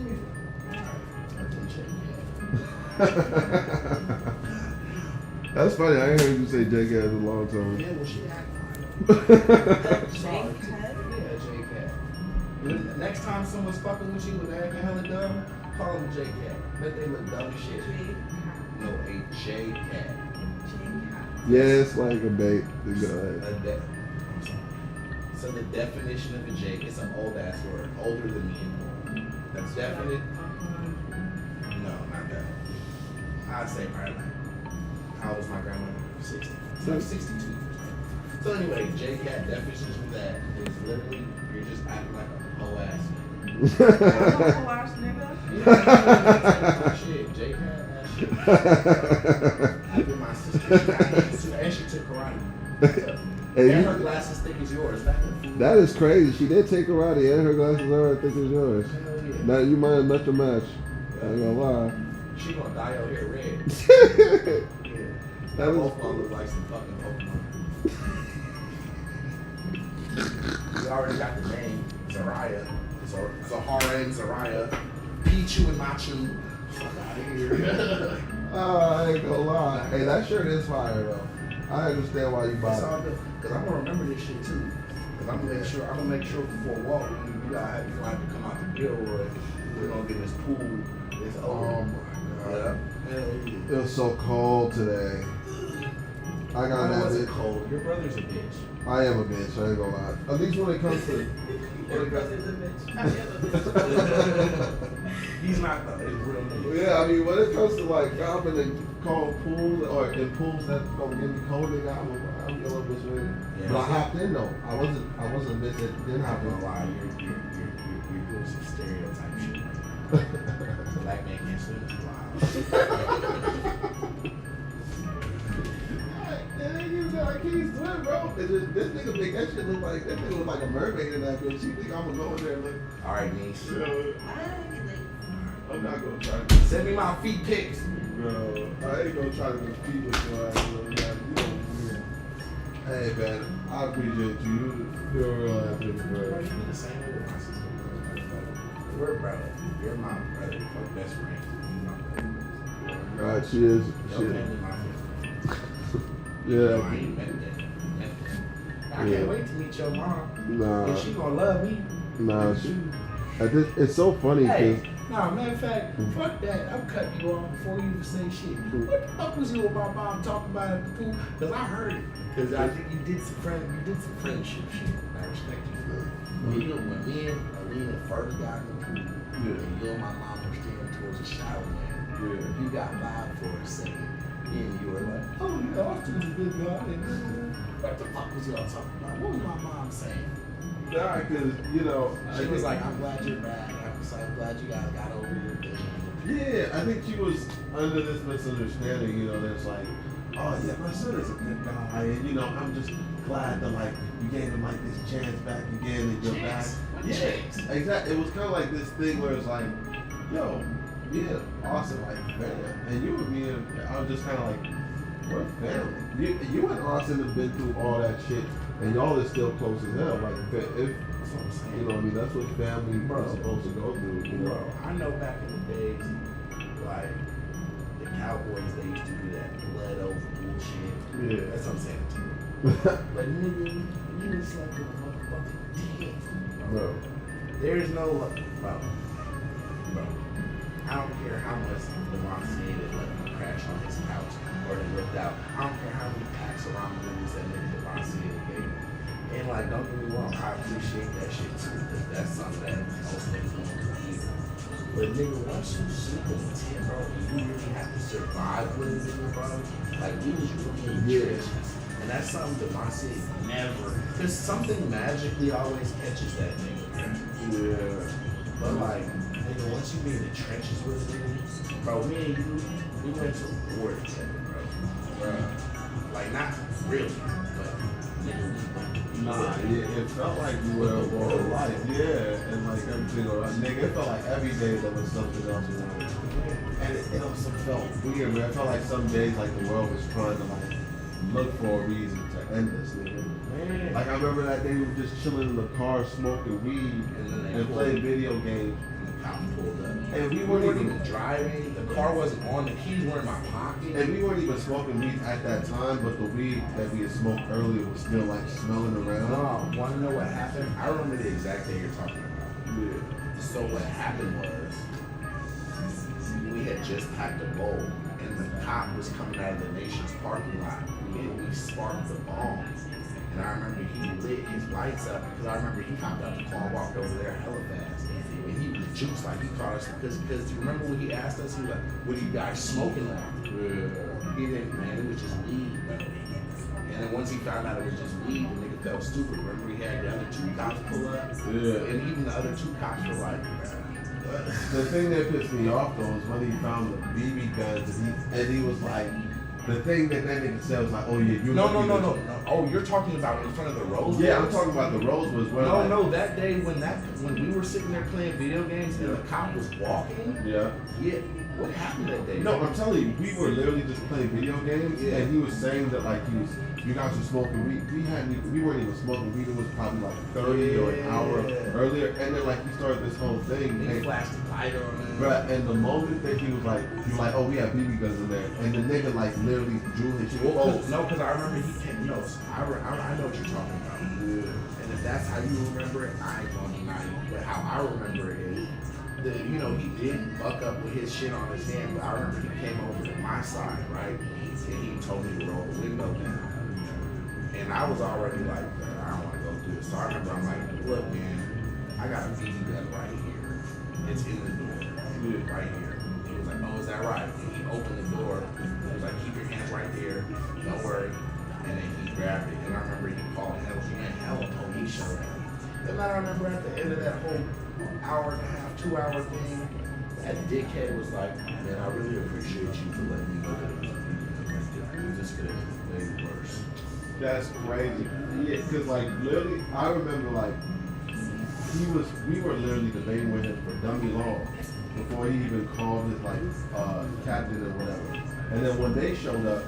That's funny. I ain't heard you say J Cat in a long time. Yeah, well, she act J-Cat? Yeah, J-Cat. Next time someone's fucking with you and acting hella dumb, call them J-Cat. Bet they look dumb as shit. No, a J-Cat. Yeah, it's like a bait. Go ahead. I'm sorry. So the definition of a J is an old ass word, older than me and more. That's definite. No, not that. I'd say probably like, how old is my grandmother? 60. No, 62. So anyway, J-Cat definition of that is literally you're just acting like a whole ass nigga. Whole ass nigga? Yeah, shit. J-Cat ass shit. I did my sister. She got hands too, and she took karate. Hey, and her glasses thick as yours. That is crazy. She did take karate and her glasses are as thick as yours. Hell yeah. Now you might have met the match. I ain't gonna lie. She gonna dye your hair red. Yeah. That was both gonna look like some fucking Pokemon. We already got the name, Zarya. Zahara and Zarya. Pichu and Machu. Fuck out of here. I ain't gonna lie. Hey, that shirt is fire though. I understand why you bought It's all it. good. Cause I'm gonna remember this shit too. Cause I'm gonna make sure before walk you gotta have to come out the Gilroy. We're gonna get this pool. It's over. Oh my god. Yeah. Hell yeah. It was so cold today. I got It that wasn't bitch. cold. Your brother's a bitch. I am a bitch, I ain't gonna lie. At least when it comes to Your brother's a bitch. I am a bitch. He's not though. It's real nigga. yeah, I mean when it comes to like hopping in cold pools or in pools that don't get me cold, nigga, I'm a little bitch nigga. Yeah. But I hopped in though. I wasn't a bitch that didn't hop I'm in. gonna lie. You're doing some stereotype shit right now. Black man can't swim. Wow. It ain't even that I can't swim, bro. It's just, this nigga make that shit look like that nigga look like a mermaid in that bitch. You think I'm gonna go in there and look? All right, niece. You know, I'm not gonna try. Send me my feet pics. Bro, I ain't gonna try to compete with your ass, little man. You know, hey man, I appreciate you. You're a real ass nigga, Bro, bro. you do the same way with my sister. We're brother. You're my brother. We're best friends. God, she is. Your family, my family. Yeah. I ain't met that. I Yeah. can't wait to meet your mom. Nah. And she gonna love me. Nah, it's so funny Hey, because nah, matter of fact, fuck that. I'm cutting you off before you even say shit. What the fuck was you about mom talking about at the pool? Cause I heard it. Cause I think you did some friendship shit. I respect you for it. When me and Alina first got in the pool, and you and my mom were standing towards the shower, man, you got loud for a second. And you were like, oh yeah, Austin's a good guy. And what the fuck was y'all talking about? What was my mom saying? nah, because you know, She was like, I'm glad you're back. I'm glad you guys got over your thing. yeah, I think she was under this misunderstanding, you know, that's like, oh yeah, my son is a good guy, and you know, I'm just glad that like you gave him like this chance back again and you're back. Yeah, exactly. It was kind of like this thing where it's like, yo, yeah, awesome, like man, and you and me, and I was just kind of like, we're family. You and Austin have been through all that shit, and y'all is still close as hell. Like if you know what I mean, that's what family is supposed to go through. You know? Bro, I know back in the days, like the Cowboys, they used to do that blood over bullshit. Yeah. That's what I'm saying to you. But nigga, you was like a motherfucking dick, Bro. There's no bro. I don't care how much Devontae that let him crash on his couch or they looked out. I don't care how many packs of ramen noodles that nigga Devontae gave him. And like, don't get me wrong, I appreciate that shit too, because that's something that most niggas don't believe. But nigga, once you sleep in a tent, bro, you really have to survive with a nigga, bro. Like, we was really in trenches. And that's something Devontae never, because something magically always catches that nigga, man. Yeah. But like, nigga, once you be in the trenches with a nigga, bro, me and you, we went to war together, bro. Like, not really, but nigga, we Nah, yeah, it felt like you were a war of life. Yeah, and like everything, nigga, it felt like every day there was something else going on. And it also felt weird, man. It felt like some days like the world was trying to like look for a reason to end this, nigga. Man. Like I remember that day we were just chilling in the car smoking weed and playing video games. Cop pulled up. And we weren't weren't even driving. The car wasn't on. The keys were in my pocket. And we weren't even smoking weed at that time, but the weed that we had smoked earlier was still like smelling around. No, want to know what happened? I remember the exact day you're talking about. Yeah. So what happened was, we had just packed a bowl, and the cop was coming out of the nation's parking lot, and we sparked the bombs. And I remember he lit his lights up, because I remember he hopped out the car, walked over there hella fast, and he was juiced, like he caught us, because you remember when he asked us, he was like, what are you guys smoking on? Yeah. He didn't, man, it was just weed, bro. And then once he found out it was just weed, the nigga felt stupid. Remember he had the other two cops pull up? Yeah. And even the other two cops were like, what? The thing that pissed me off though is when he found the BB guns and he was like, the thing that nigga said was like, oh yeah, you're No. Oh, you're talking about in front of the Rose? Yeah, I'm talking about the Rosewood. No, that day when we were sitting there playing video games and the cop was walking. Yeah. Yeah. What happened that day? No, I'm telling you, we were literally just playing video games, Yeah. and he was saying that like you guys were smoking weed. We weren't even smoking weed. It was probably like 30 or an hour earlier, and then like he started this whole thing. He flashed the light on him. Bruh, and the moment that he was like, oh, we have BB guns in there, and the nigga like literally drew his shit. Well, no, because I remember he came. No, I know what you're talking about. Yeah. And if that's how you remember it, I ain't gonna deny you. But how I remember it is, he did buck up with his shit on his hand. But I remember he came over to my side, right, and he told me to roll the window down. And I was already like, I don't want to go through this. So I remember I'm like, look, man, I got a BB gun right here. It's in the door, right here. He was like, oh, is that right? And he opened the door. He was like, keep your hands right there. Don't worry. And then he grabbed it. And I remember he called Hell. He had Hell police show up. And then I remember at the end of that whole hour and a half, 2 hour thing, that dickhead was like, man, I really appreciate you for letting me know that it was a BB gun. This could have been way worse. That's crazy. Yeah, because like literally, I remember like we were literally debating with him for dummy long before he even called his like captain or whatever. And then when they showed up,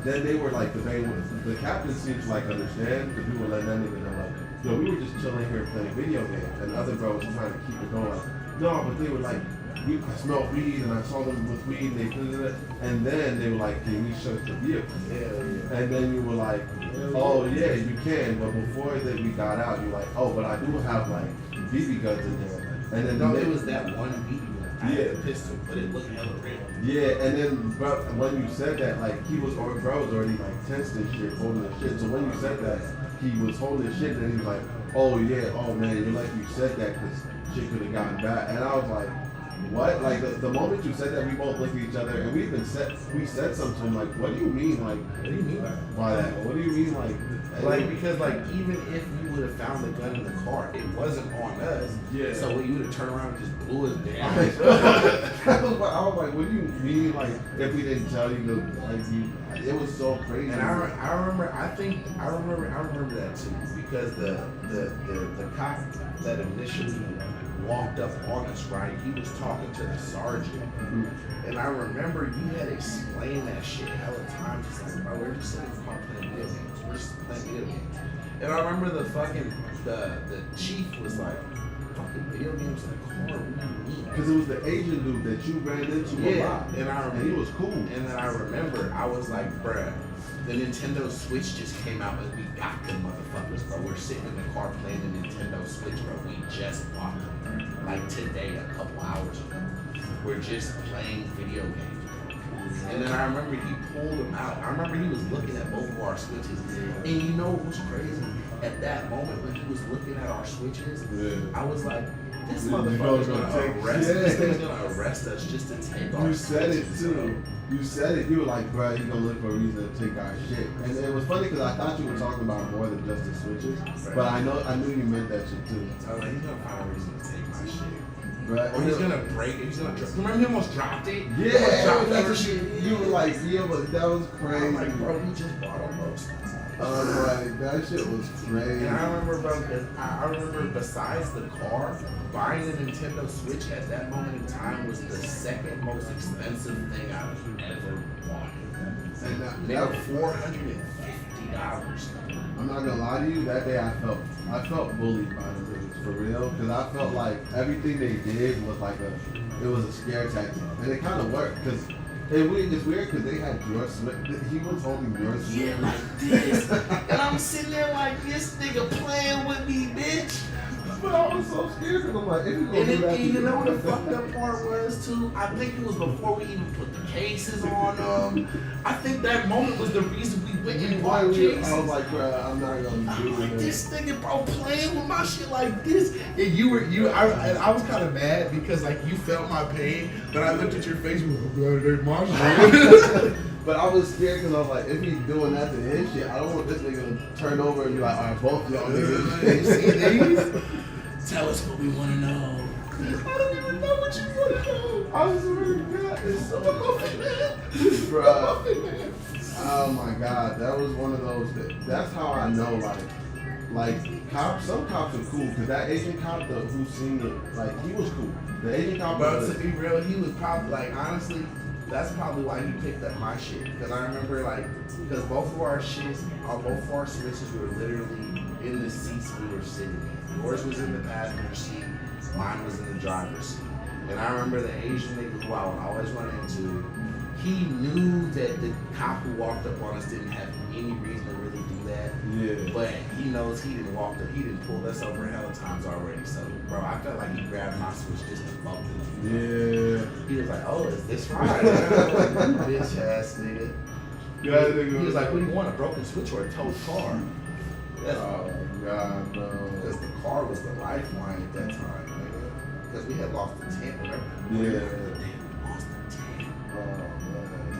then they were like debating with the captain seems to like understand because we were letting that nigga know like, yo, we were just chilling here playing video games, and the other bro was trying to keep it going. No, but they were like, I smelled weed and I saw them with weed and they did it. And then they were like, can we search the vehicle? Yeah. And then you were like, oh yeah, you can. But before that we got out, you're like, oh, but I do have like BB guns in there. And then No, it was that one BB gun. I had Yeah. a pistol, but it looked hella real. Yeah, and then bro, when you said that, like bro was already like tensed and shit, holding the shit. So when you said that, he was holding his shit, and he was like, oh yeah, oh man, you're like you said that because shit could have gotten bad. And I was like, what? Like the moment you said that, we both looked at each other, and we said something to him like, what do you mean? Like, What do you mean by that? What do you mean like? because even if you would have found the gun in the car, it wasn't on us. Yeah. So you would have turned around and just blew us down. I was like, what do you mean? Like, if we didn't tell you, it was so crazy. And I remember that too, because the cop that initially walked up on us, right, he was talking to the sergeant. Mm-hmm. And I remember you had explained that shit hella times. It's like, bro, we're just sitting in the car playing video games. We're just playing video games. And I remember the chief was like, fucking video games in the car, what do you mean? Because it was the Asian dude that you ran into a lot. And I remember, and he was cool. And then I remember, I was like, bruh, the Nintendo Switch just came out, and we got them motherfuckers, bro. We're sitting in the car playing the Nintendo Switch, bro. We just bought them, bro. Like today, a couple hours ago. We're just playing video games, bro. And then I remember he pulled them out. I remember he was looking at both of our switches. And you know what was crazy? At that moment when he was looking at our switches, I was like, this motherfucker's gonna arrest us just to take our You said switches, it too. bro. You said it. You were like, bro, he's gonna look for a reason to take our shit. And it was funny because I thought you were talking about more than just the switches. Right. But I knew you meant that shit too. I was like, he's gonna find a reason to take my shit. Right. Or he's gonna break it. He's gonna drop. Remember he almost dropped it? Yeah, He almost dropped that's that what shit. you were like, yeah, but that was crazy. I'm like, bro, he just bought almost. Like, that shit was crazy. And I remember, bro, because I remember besides the car, buying a Nintendo Switch at that moment in time was the second most expensive thing I've ever bought. And They that were $450. I'm not gonna lie to you, that day I felt bullied by the niggas, for real, because I felt like everything they did was like it was a scare tactic, and it kind of worked, because it's weird because they had your Switch, he was holding your Switch. Yeah, like this. And I'm sitting there like, this nigga playing with me, bitch. But I was so scared because I'm like, if you gonna And do that, then, you know what the fucked up part was too? I think it was before we even put the cases on them. I think that moment was the reason we went and bought cases. I was like, bro, I'm not gonna do Like it. this nigga, bro, playing with my shit like this, and I was kind of mad because like you felt my pain, but I looked at your face, you were like, my shit. But I was scared because I was like, if he's doing that to his shit, I don't want this nigga to turn over and be like, all right, both y'all niggas. You see these? Tell us what we want to know. I don't even know what you want to know. I swear to God, it's so muffin, man. Bruh. Oh my God, that was one of those. That's how I know, like, some cops are cool, because that Asian cop, who seen it, like, he was cool. The Asian cop But was to be real, he was probably, like, honestly, that's probably why he picked up my shit. Because I remember, like, because both of our shits, both of our switches were literally in the seats we were sitting in. Yours was in the passenger seat, mine was in the driver's seat. And I remember the Asian nigga who I would always run into, he knew that the cop who walked up on us didn't have any reason to really do that. Yeah. But he knows he didn't pull us over hella times already. So, bro, I felt like he grabbed my switch just to bump it. Yeah. He was like, oh, is this right? Bitch ass nigga. Yeah, He was like, what do you want, a broken switch or a towed car? Oh, God, no. Because the car was the lifeline at that time, nigga. Because we had lost the tent, remember? Yeah. They lost the tent. Oh, man.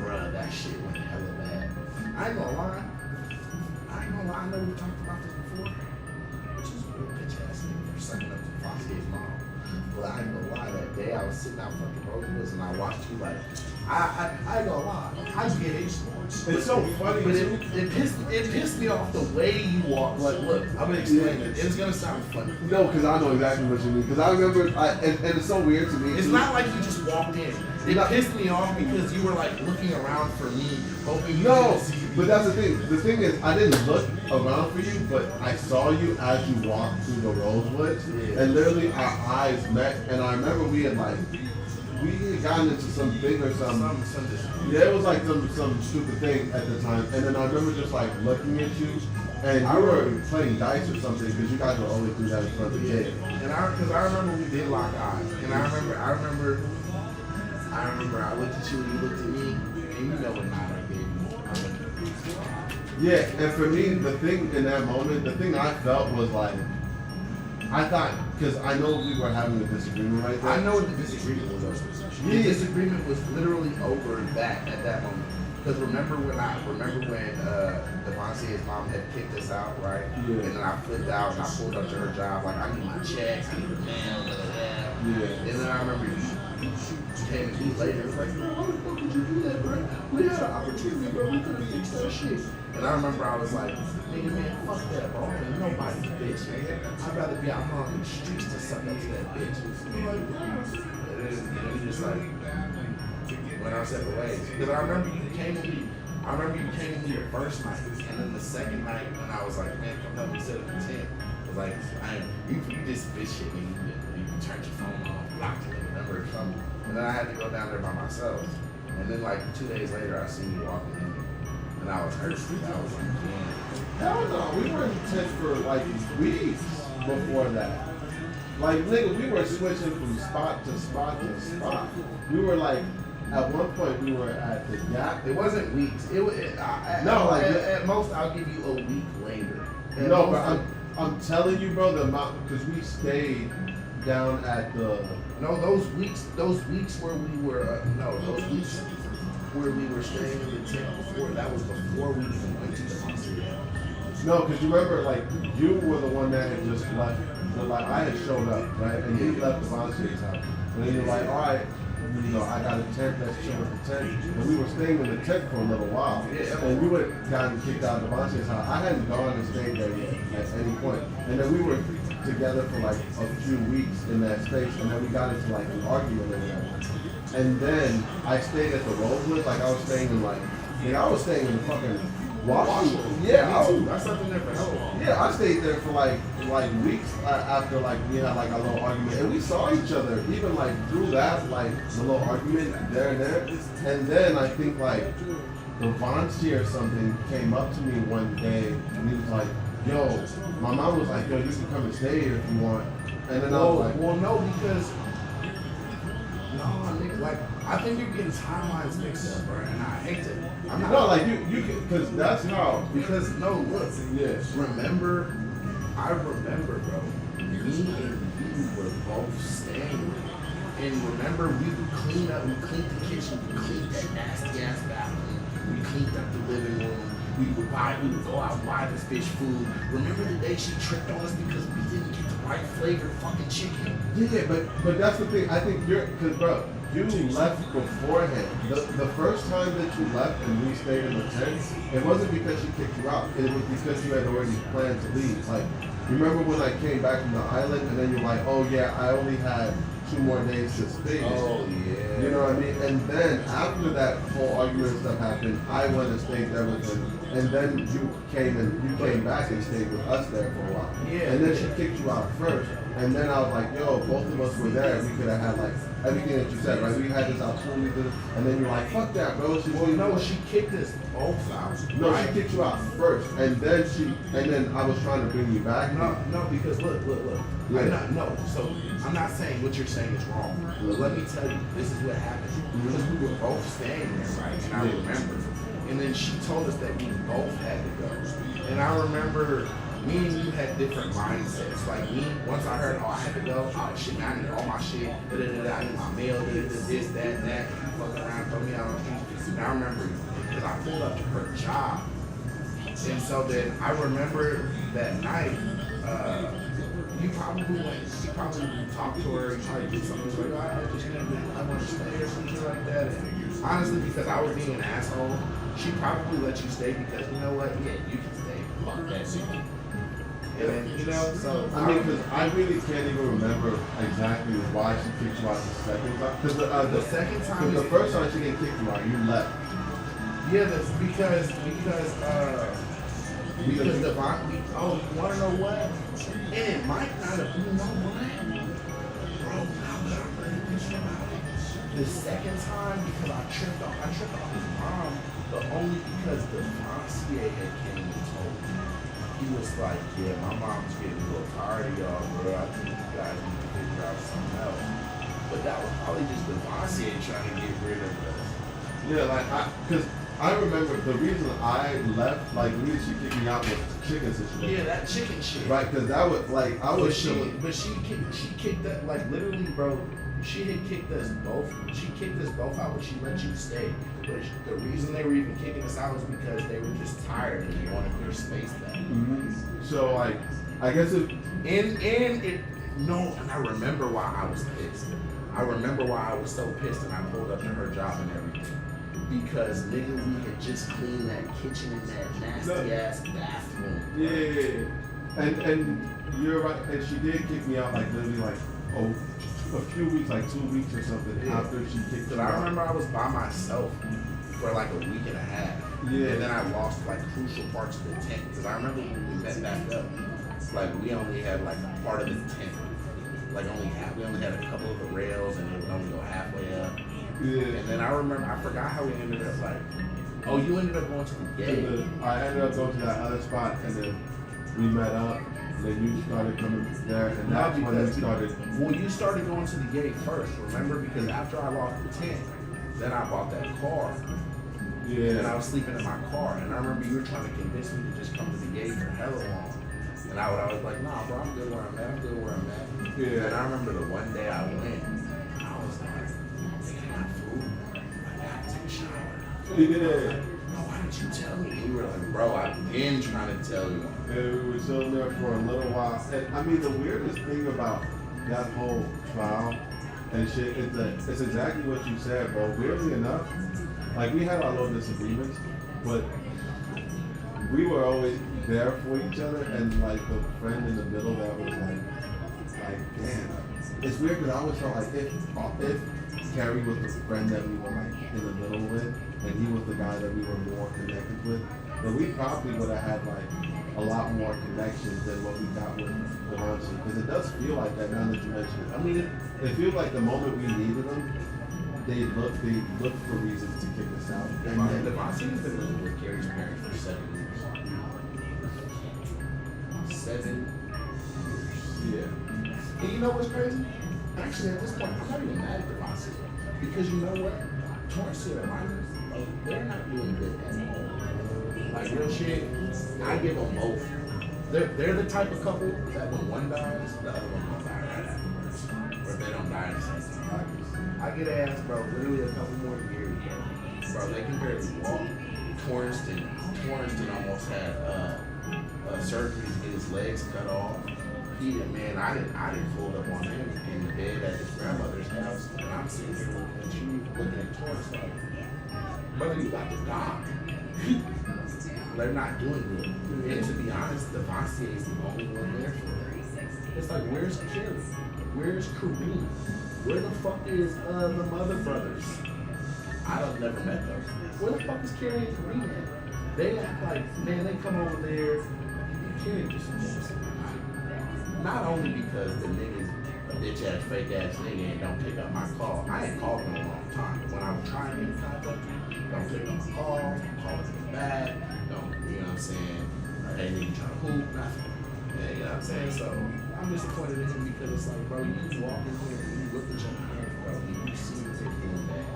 Bruh, that shit went hella bad. I ain't gonna lie. I know we talked about this before. Which is a real bitch ass nigga for sucking up to Foxy's mom. But I ain't gonna lie, that day I was sitting out fucking Rosewood's and I watched you like, I ain't gonna lie, I get it. It's so funny. But it pissed me off the way you walk. Like, look, I'm gonna explain it. It's gonna sound funny. No, because I know exactly what you mean. Because I remember, and it's so weird to me. It's not like you just walked in. It pissed me off because you were like looking around for me, hoping you didn't see me. But that's the thing. The thing is, I didn't look around for you, but I saw you as you walked through the Rosewoods, and literally our eyes met. And I remember we had gotten into some thing or something. Yeah, it was like some stupid thing at the time. And then I remember just like looking at you, and you were playing dice or something because you guys would always do that in front of the kid. And because I remember we did lock eyes, and I remember I looked at you and you looked at me, and you know what nod I gave you. Yeah, and for me, the thing in that moment, the thing I felt was like, I thought, because I know we were having a disagreement right there. I know what the disagreement was over. The disagreement was literally over that at that moment. Because remember when Devontae's mom had kicked us out, right? Yeah. And then I flipped out and I pulled up to her job like, I need my checks, I need the mail, blah, blah, blah. Yeah. And then I remember you came a week later, was like, bro, why the fuck did you do that, bro? We had an opportunity, bro. We could be into that shit. And I remember I was like, nigga, man, fuck that, bro. Ain't nobody's bitch, man. I'd rather be out on the streets to suck up to that bitch. And then we just like went our separate ways. Because I remember you came to me your first night, and then the second night when I was like, man, come help me set up the tent. I was like, you just bitch shit, nigga. You turned your phone off, blocked your number or something. And then I had to go down there by myself. And then like 2 days later, I seen you walking in, and I was hurt. I was like, man. Hell no, we were in the tent for like weeks before that. Like, nigga, we were switching from spot to spot to spot. We were like, at one point we were at the Gap. It wasn't weeks. At most I'll give you a week later. No, but I'm telling you, bro, the amount, because we stayed down at the. No, those weeks where we were where we were staying in the tent before. That was before we even went to the hospital. No, because you remember, like, you were the one that had just left. So, like, I had showed up, right? And you left the Devontae's house. And then you're like, all right, you know, I got a tent, let's chill with the tent. And we were staying in the tent for a little while. And you had gotten kicked out of Devontae's house. I hadn't gone and stayed there yet at any point. And then we were together for like a few weeks in that space. And then we got into like an argument or whatever. And then I stayed at the Rosewood. Like, I was staying in like, I was staying in the fucking Washington. Yeah, I slept in there for hell long. Yeah, I stayed there for like weeks after like we had like a little argument, and we saw each other even like through that like the little argument there and there, and then I think like Devontae or something came up to me one day and he was like, "Yo," my mom was like, "Yo, you can come and stay here if you want," and then I was like, "Well, no, because." No, nigga, like, I think you're getting timelines mixed up, bro, and I hate to. I'm not. No, like, you can, because that's how. Because, no, look. Yes. I remember, bro, me and you were both staying. And remember, we would clean up, we cleaned the kitchen, we cleaned that nasty ass bathroom, we cleaned up the living room. We would go out and buy this bitch food. Remember the day she tripped on us because we didn't get the right flavored fucking chicken? Yeah, but that's the thing. I think because bro, you left beforehand. The first time that you left and we stayed in the tent, it wasn't because she kicked you out. It was because you had already planned to leave. Like, remember when I came back from the island and then you're like, oh yeah, I only had 2 more days to stay. Oh yeah. You know what I mean? And then after that whole argument stuff happened, I went and stayed there with him. And then you came back and stayed with us there for a while. Yeah. And then she kicked you out first. And then I was like, yo, both of us were there. We could have had like everything that you said, right? We had this opportunity to, and then you're like, fuck that, bro. She kicked us both out. No, right? she kicked you out first, and then I was trying to bring you back. No, because look. Yeah. So I'm not saying what you're saying is wrong. But let me tell you, this is what happened. Because we were both staying there, right? And I remember. And then she told us that we both had to go. And I remember me and you had different mindsets. Like me, once I heard, I had to go, oh shit, man, I need all my shit, I need my mail, this, that, fucking around, throw me out on the street. And I remember, because I pulled up to her job. And so then I remember that night, you probably talked to her, you probably did something like, I want to stay or something like that. And honestly, because I was being an asshole, she probably let you stay because, you know what, yeah, you can stay. Fuck that shit. And then, you know, so. I mean, because I really can't even remember exactly why she kicked you out the second time. Because the second time. Because the first time she didn't kick you out, you left. Yeah, that's because Devon, oh, you want to know what? And it might not have, you know what? Bro, now that I'm really thinking about it, the second time, because I tripped off his mom, but only because Devontae had came and told me. He was like, yeah, my mom's getting a little tired of y'all, bro. I think you guys need to figure out something else. But that was probably just Devontae trying to get rid of us. Yeah, like, because I remember the reason I left, like, the reason she kicked me out was the chicken situation. Yeah, that chicken shit. Right, because that was, like, I was chilling. But she kicked that, like, literally, bro, she had kicked us both. She kicked us both out, but she let you stay. But the reason they were even kicking us out was because they were just tired and they wanted their space back. Mm-hmm. So, like, I guess it... And I remember why I was pissed. I remember why I was so pissed and I pulled up to her job and everything. Because nigga, we had just cleaned that kitchen and that nasty ass bathroom. Yeah. And you're right. And she did kick me out like literally like a few weeks, like 2 weeks or something after she kicked me out. I remember I was by myself for like a week and a half. Yeah. And then I lost like crucial parts of the tent. Because I remember when we met back up, like we only had like part of the tent. Like we only had a couple of the rails and it would only go halfway up. Yeah. And then I remember, I forgot how we ended up like, oh, you ended up going to the gate. I ended up going to that other spot and then we met up. And then you started coming there and that's when we started. Well, you started going to the gate first, remember? Because after I lost the tent, then I bought that car. Yeah. And I was sleeping in my car. And I remember you were trying to convince me to just come to the gate for hella long. And I was like, nah, bro, I'm good where I'm at. Yeah. And I remember the one day I went, I was like, food. I gotta take a shower. Yeah. No, why didn't you tell me? You were like, bro, I've been trying to tell you. And we were chilling there for a little while. And I mean, the weirdest thing about that whole trial and shit is that it's exactly what you said, bro. Weirdly enough, like we had our little disagreements, but we were always there for each other. And like the friend in the middle that was like, damn. It's weird because I always felt like if Carrie was the friend that we were like in the middle with, and he was the guy that we were more connected with, then we probably would have had like a lot more connections than what we got with Devontae. Because it does feel like that now that you mention it. I mean, it feels like the moment we needed them, they looked for reasons to kick us out. And then Devontae's been living with Carrie's parents for 7 years. 7 years. Yeah. And you know what's crazy? Actually, at this point, I'm not even mad at Devontae. Because you know what? Torrance and Miners, they're not doing good at all. Like real shit, I give them both. They're the type of couple that when one dies, the other one will die right afterwards. Or if they don't die in the same time. I get asked, bro, literally a couple more years, bro. They can barely walk. Torrance almost had surgery to get his legs cut off. I didn't pull up on him in the bed at his grandmother's house, and I'm sitting here looking at Torrance like, brother, you got to die. They're not doing good. And to be honest, Devontae is the only one there for it. It's like, where's Carrie? Where's Kareem? Where the fuck is the Mother Brothers? I've never met them. Where the fuck is Carrie and Kareem at? They act like, man, they come over there and Carrie just not only because the nigga's a bitch ass, fake ass nigga and don't pick up my call. I ain't called him in a long time. When I was trying to get in contact, don't pick up my call, calling him back, don't, you know what I'm saying? Hey, nigga trying to hoop, nothing. Yeah, you know what I'm saying? So I'm disappointed in him because it's like, bro, you walk in here and you look at your hands, bro, and you see that they're doing that.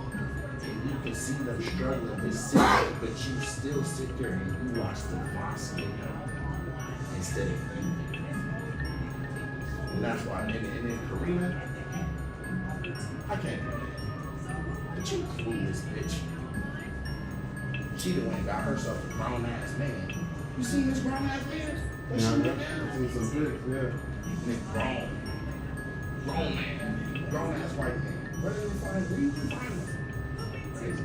And you can see them struggling to sit, but you still sit there and you watch the boss instead of you. And that's why, and then Karina, I can't do that. But you clueless bitch. She the one got herself a grown ass man. You seen this grown ass man? That she went down? I've seen some pics, yeah. Nigga, grown man, grown ass white man. Where did you find him? Crazy.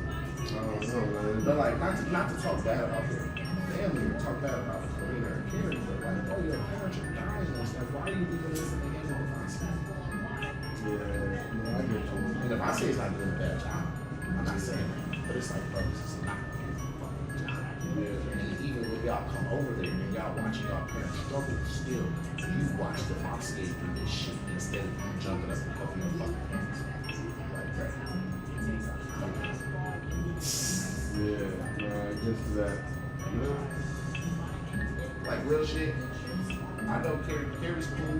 I don't know, man. But like, not to talk bad about their family or talk bad about Karina or Carrie, but like, oh, your parents are dying and stuff. Why are you even listening to him on Devontae? Yeah, I get you. And Devontae is not doing a bad job. I'm not saying that, but it's like, bro, this is not his fucking job. Yeah. And even when y'all come over there and y'all watching y'all parents struggle, still, you watch Devontae do this shit instead of you jumping up and helping your fucking parents. Like, bro. Yeah, I guess that. Yeah. Like real shit. I know Carrie's cool.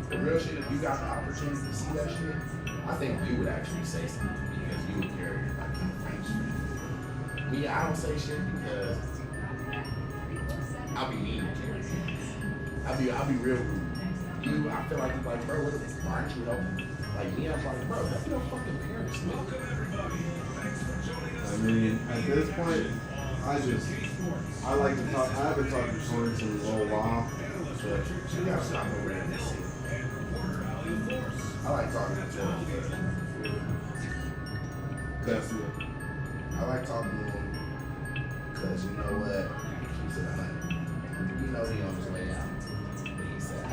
But real shit, if you got the opportunity to see that shit, I think you would actually say something because you would carry it like in French. Me, I don't say shit because I'll be mean to Carrie. I'll be real rude. You, I feel like you're like, bro, why aren't you helping? Like me, I'm like, bro, that's your fucking parents. I mean, at this point, I like to talk. I haven't talked to Torrance in a little while. But you gotta stop over there and see. I like talking to Torrance. Definitely. I like talking to him because you know what? He said, you know he on his way out. And he said,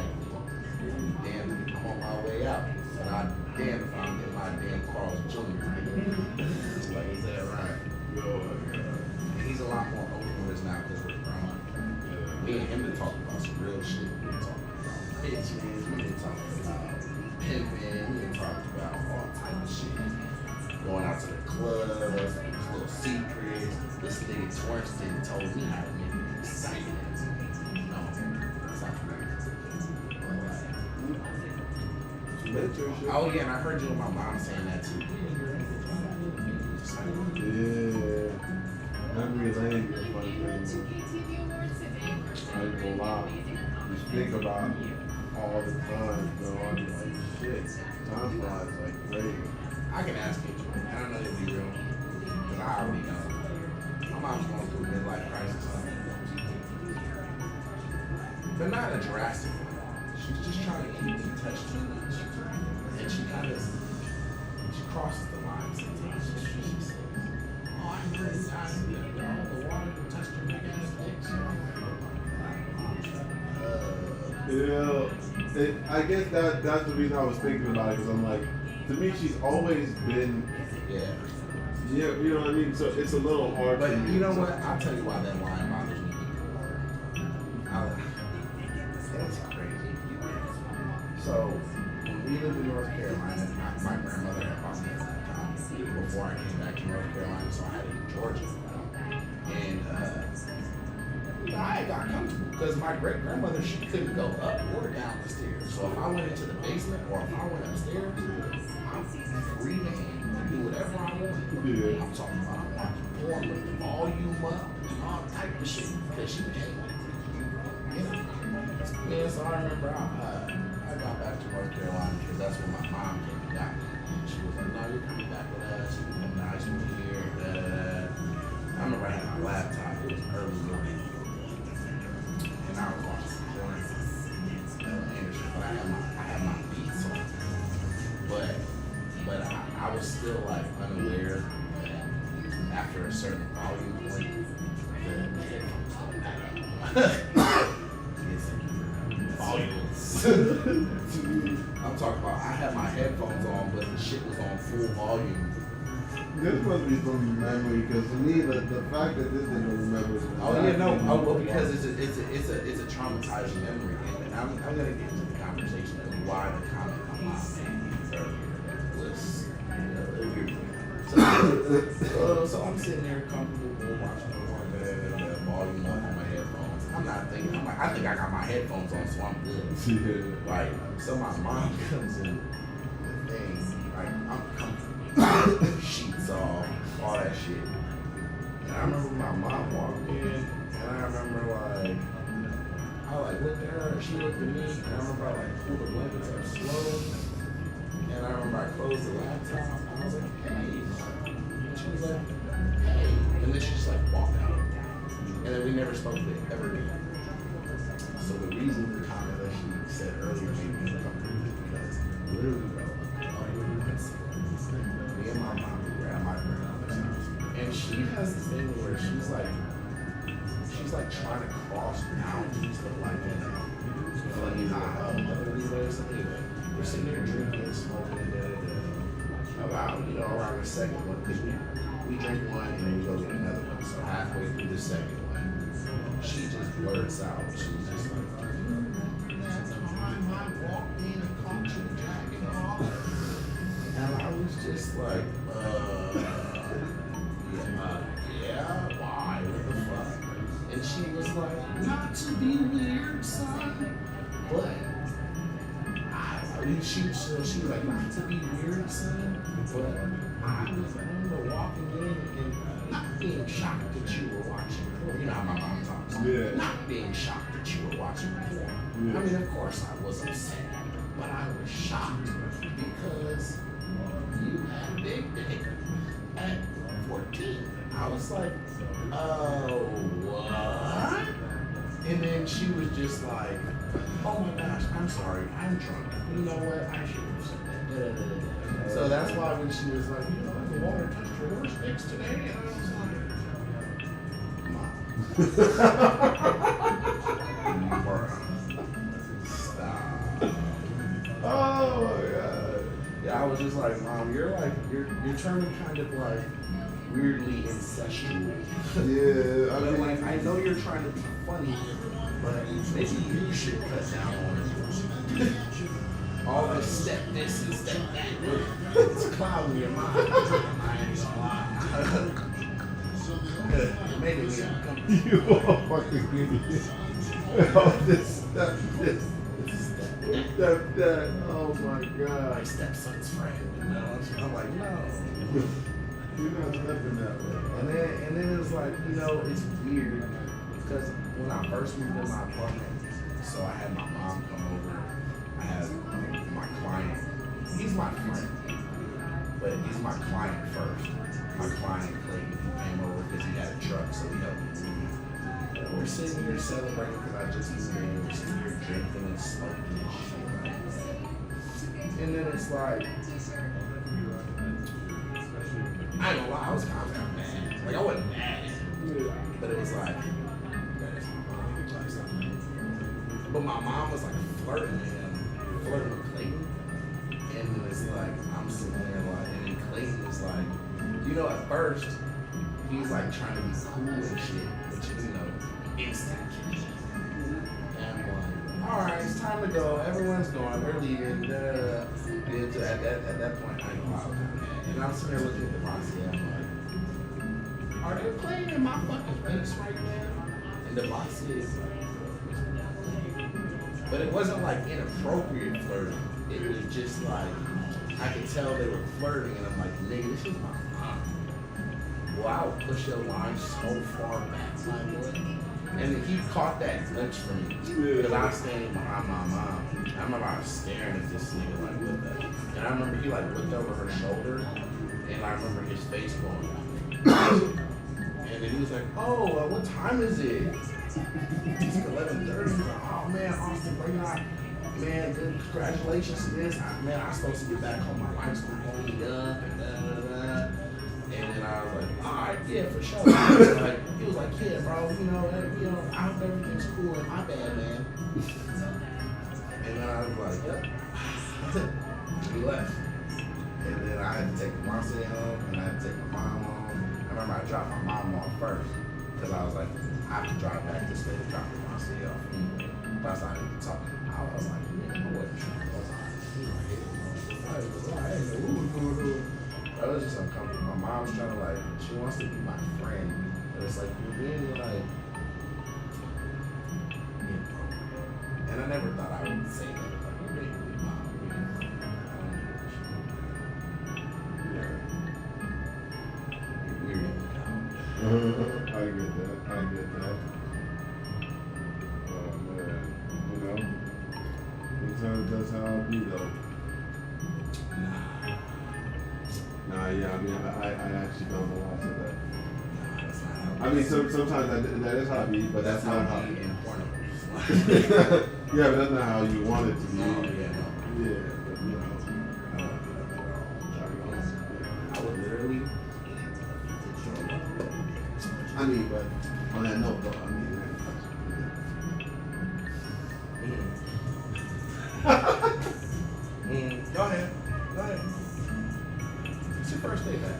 damn, I'm on my way out. And I damn if I'm in my damn Carl's Jr. Like, is that right? And he's a lot more open with us now because we're grown. Me and him been talking about some real shit. We been talking about bitches. We been talking about pimping. We been talking about all type of shit. Going out to the club, little secrets. This nigga Torsten told me how to make me excited. No, that's not true. Oh yeah, and I heard you and my mom saying that too. Yeah. Memory lane is one thing. I ain't gonna lie. You think about it all the time, bro. I'm like, shit. Time flies like crazy. I can ask you, and I know you'll be real, because I already know. My mom's going through a midlife crisis, but not a drastic one. She's just trying to keep in touch too much, and she kind of crosses the line sometimes. She says, "Oh, I heard guys that the water touched her big ass dick." Yeah, I guess that's the reason I was thinking about it, because I'm like, to me, she's always been. Yeah, you know what I mean? So it's a little hard. But you know what? I'll tell you why that line bothers me. That's crazy. So, when we lived in North Carolina, my grandmother had bought me at that time before I came back to North Carolina, so I had it in Georgia. And I got comfortable because my great grandmother, she couldn't go up or down the stairs. So if I went into the basement or if I went upstairs, I'm free man to do whatever I want. Yeah. I'm talking about I'm watching porn with the volume up and all type of shit because she can't. Yeah, so I remember I got back to North Carolina because that's when my mom came and got me. And she was like, no, you're coming back with us. You're coming to high school here. Da, da, da. I remember I had my laptop. It was early morning. And I was watching some porn. Anderson, but I had my beats on. But I was still like unaware that after a certain volume point, Volumes. I'm talking about I had my headphones on, but the shit was on full volume. This must be some memory, because to me, the fact that this didn't remember. Oh yeah, no, well, because it's a traumatizing memory, and I'm gonna get into the conversation of why the comment my mom made earlier was weird. So I'm sitting there comfortable watching the volume up on my headphones. I'm not thinking. I'm like, I think I got my headphones on, so I'm good. Like, so my mom comes in, the thing, like I'm comfortable, sheets off, all that shit. And I remember my mom walked in, and I remember like, I looked at her, and she looked at me, and I remember I pulled the blankets up slow, and I remember I closed the laptop, and I was like, hey. And she was like, hey. And then she just walked out. And then we never spoke to it ever again. So the reason the comment that she said earlier made me uncomfortable is because literally, bro, me and my mom were at my grandmother's house, and she has this thing where she's trying to cross boundaries of funny motherly way or something. We're sitting there drinking, smoking, about around the second one, because we drink one and then we go get another one. So halfway through the second one, she just blurts out. She's just like, I walked in and caught you jacking off. And I was just like, yeah, why? What the fuck? And she was like, not to be weird, son, but she was like, not to be weird, son, but I remember walking in and not being shocked that you were watching porn. You know how my mom talks. Yeah. Not being shocked that you were watching porn. Yeah. I mean, of course I was upset, but I was shocked because you had a big dick at 14. I was like, oh, what? And then she was just like, oh my gosh, I'm sorry, I'm drunk. You know what? I should have said that. So that's why when she was like, the water touched your worst dicks today, and I was like, stop. Oh my god. Yeah, I was just like, Mom, you're turning kind of weirdly incestual. Yeah, I mean, I know you're trying to be funny, but maybe you should cut down on it. All this step this and step that. It's clouding your mind. I ain't gonna lie. It made me uncomfortable. you are fucking idiot. All this stuff, this. Step that. Oh my god. My stepson's friend. I'm like, no. You're not stepping that way. And then it was like, it's weird because when I first moved in my apartment, so I had my mom come over. I had my client. He's my friend, but he's my client first. My client Clayton, he came over because he had a truck, so he helped me move. And we're sitting here celebrating because I just moved in. We're sitting here drinking and smoking and shit. And then it's like, I ain't gonna lie, I was kind of mad. I wasn't mad, but it was like, but my mom was flirting with him, flirting with Clayton. And it's like, I'm sitting there and then Clayton was like, at first, he's trying to be cool and shit, but instant. And I'm like, alright, it's time to go, everyone's going, we're leaving, At that point, I ain't gonna lie, and I'm sitting there looking at the Devancia, I'm like, are they playing in my fucking face right now? And Devancia is but it wasn't inappropriate flirting. It was just I could tell they were flirting, and I'm like, nigga, this is my mom. Well, I would push your line so far back, my boy. And then he caught that glimpse from me. Because I was standing behind my mom. I remember I was staring at this nigga with that. And I remember he looked over her shoulder, and I remember his face going up. And then he was like, oh, what time is it? It's 11:30. Oh man, Austin, bring out. Man, good, congratulations to this. Man, I'm supposed to get back home. My wife's not going to eat up and da da da. And And I was like, all right, yeah, for sure. He was like, yeah, bro, I hope everything's cool and my bad, man. And I was like, yep. We left. And then I had to take Marcy home and I had to take my mom home. I remember I dropped my mom off first because I was like, I have to drive back this way to drop Marcy off. But I started talking. I was like, yeah, I wasn't sure. I was just uncomfortable. My mom's trying to like, she wants to be my friend. But it's like, you're being like, and I never thought I would say that. Like, you're being really mom. I get that. Oh man, sometimes that's how I be though. Nah, yeah, I mean, I actually don't know why I said that. I mean, sometimes that is how I be, but that's not how. Yeah, but that's not how you want it to be. Yeah, but I would literally. I mean, but on that note, though, I mean, Go ahead. It's your first day back.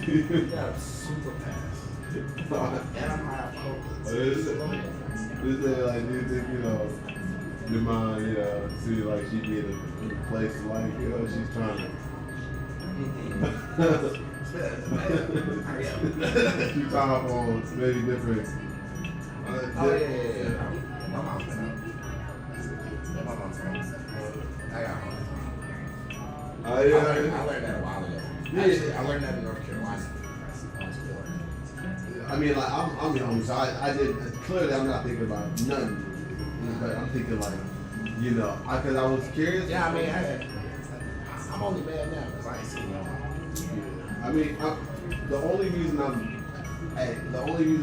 You got a super pass. And I'm high off hope. This is like, do you think, your mom, see like she be in a place like, she's trying to. She's talking on maybe different. Yeah. My mom's been out. Yeah, my mom's been out. I got home. I learned that a while ago. Yeah. Actually, I learned that in North Carolina. I mean, like, I'm young, so I did, clearly I'm not thinking about nothing. But I'm thinking like, because I was curious. Yeah, I mean, I'm only mad now because I ain't seen no. I mean, the only reason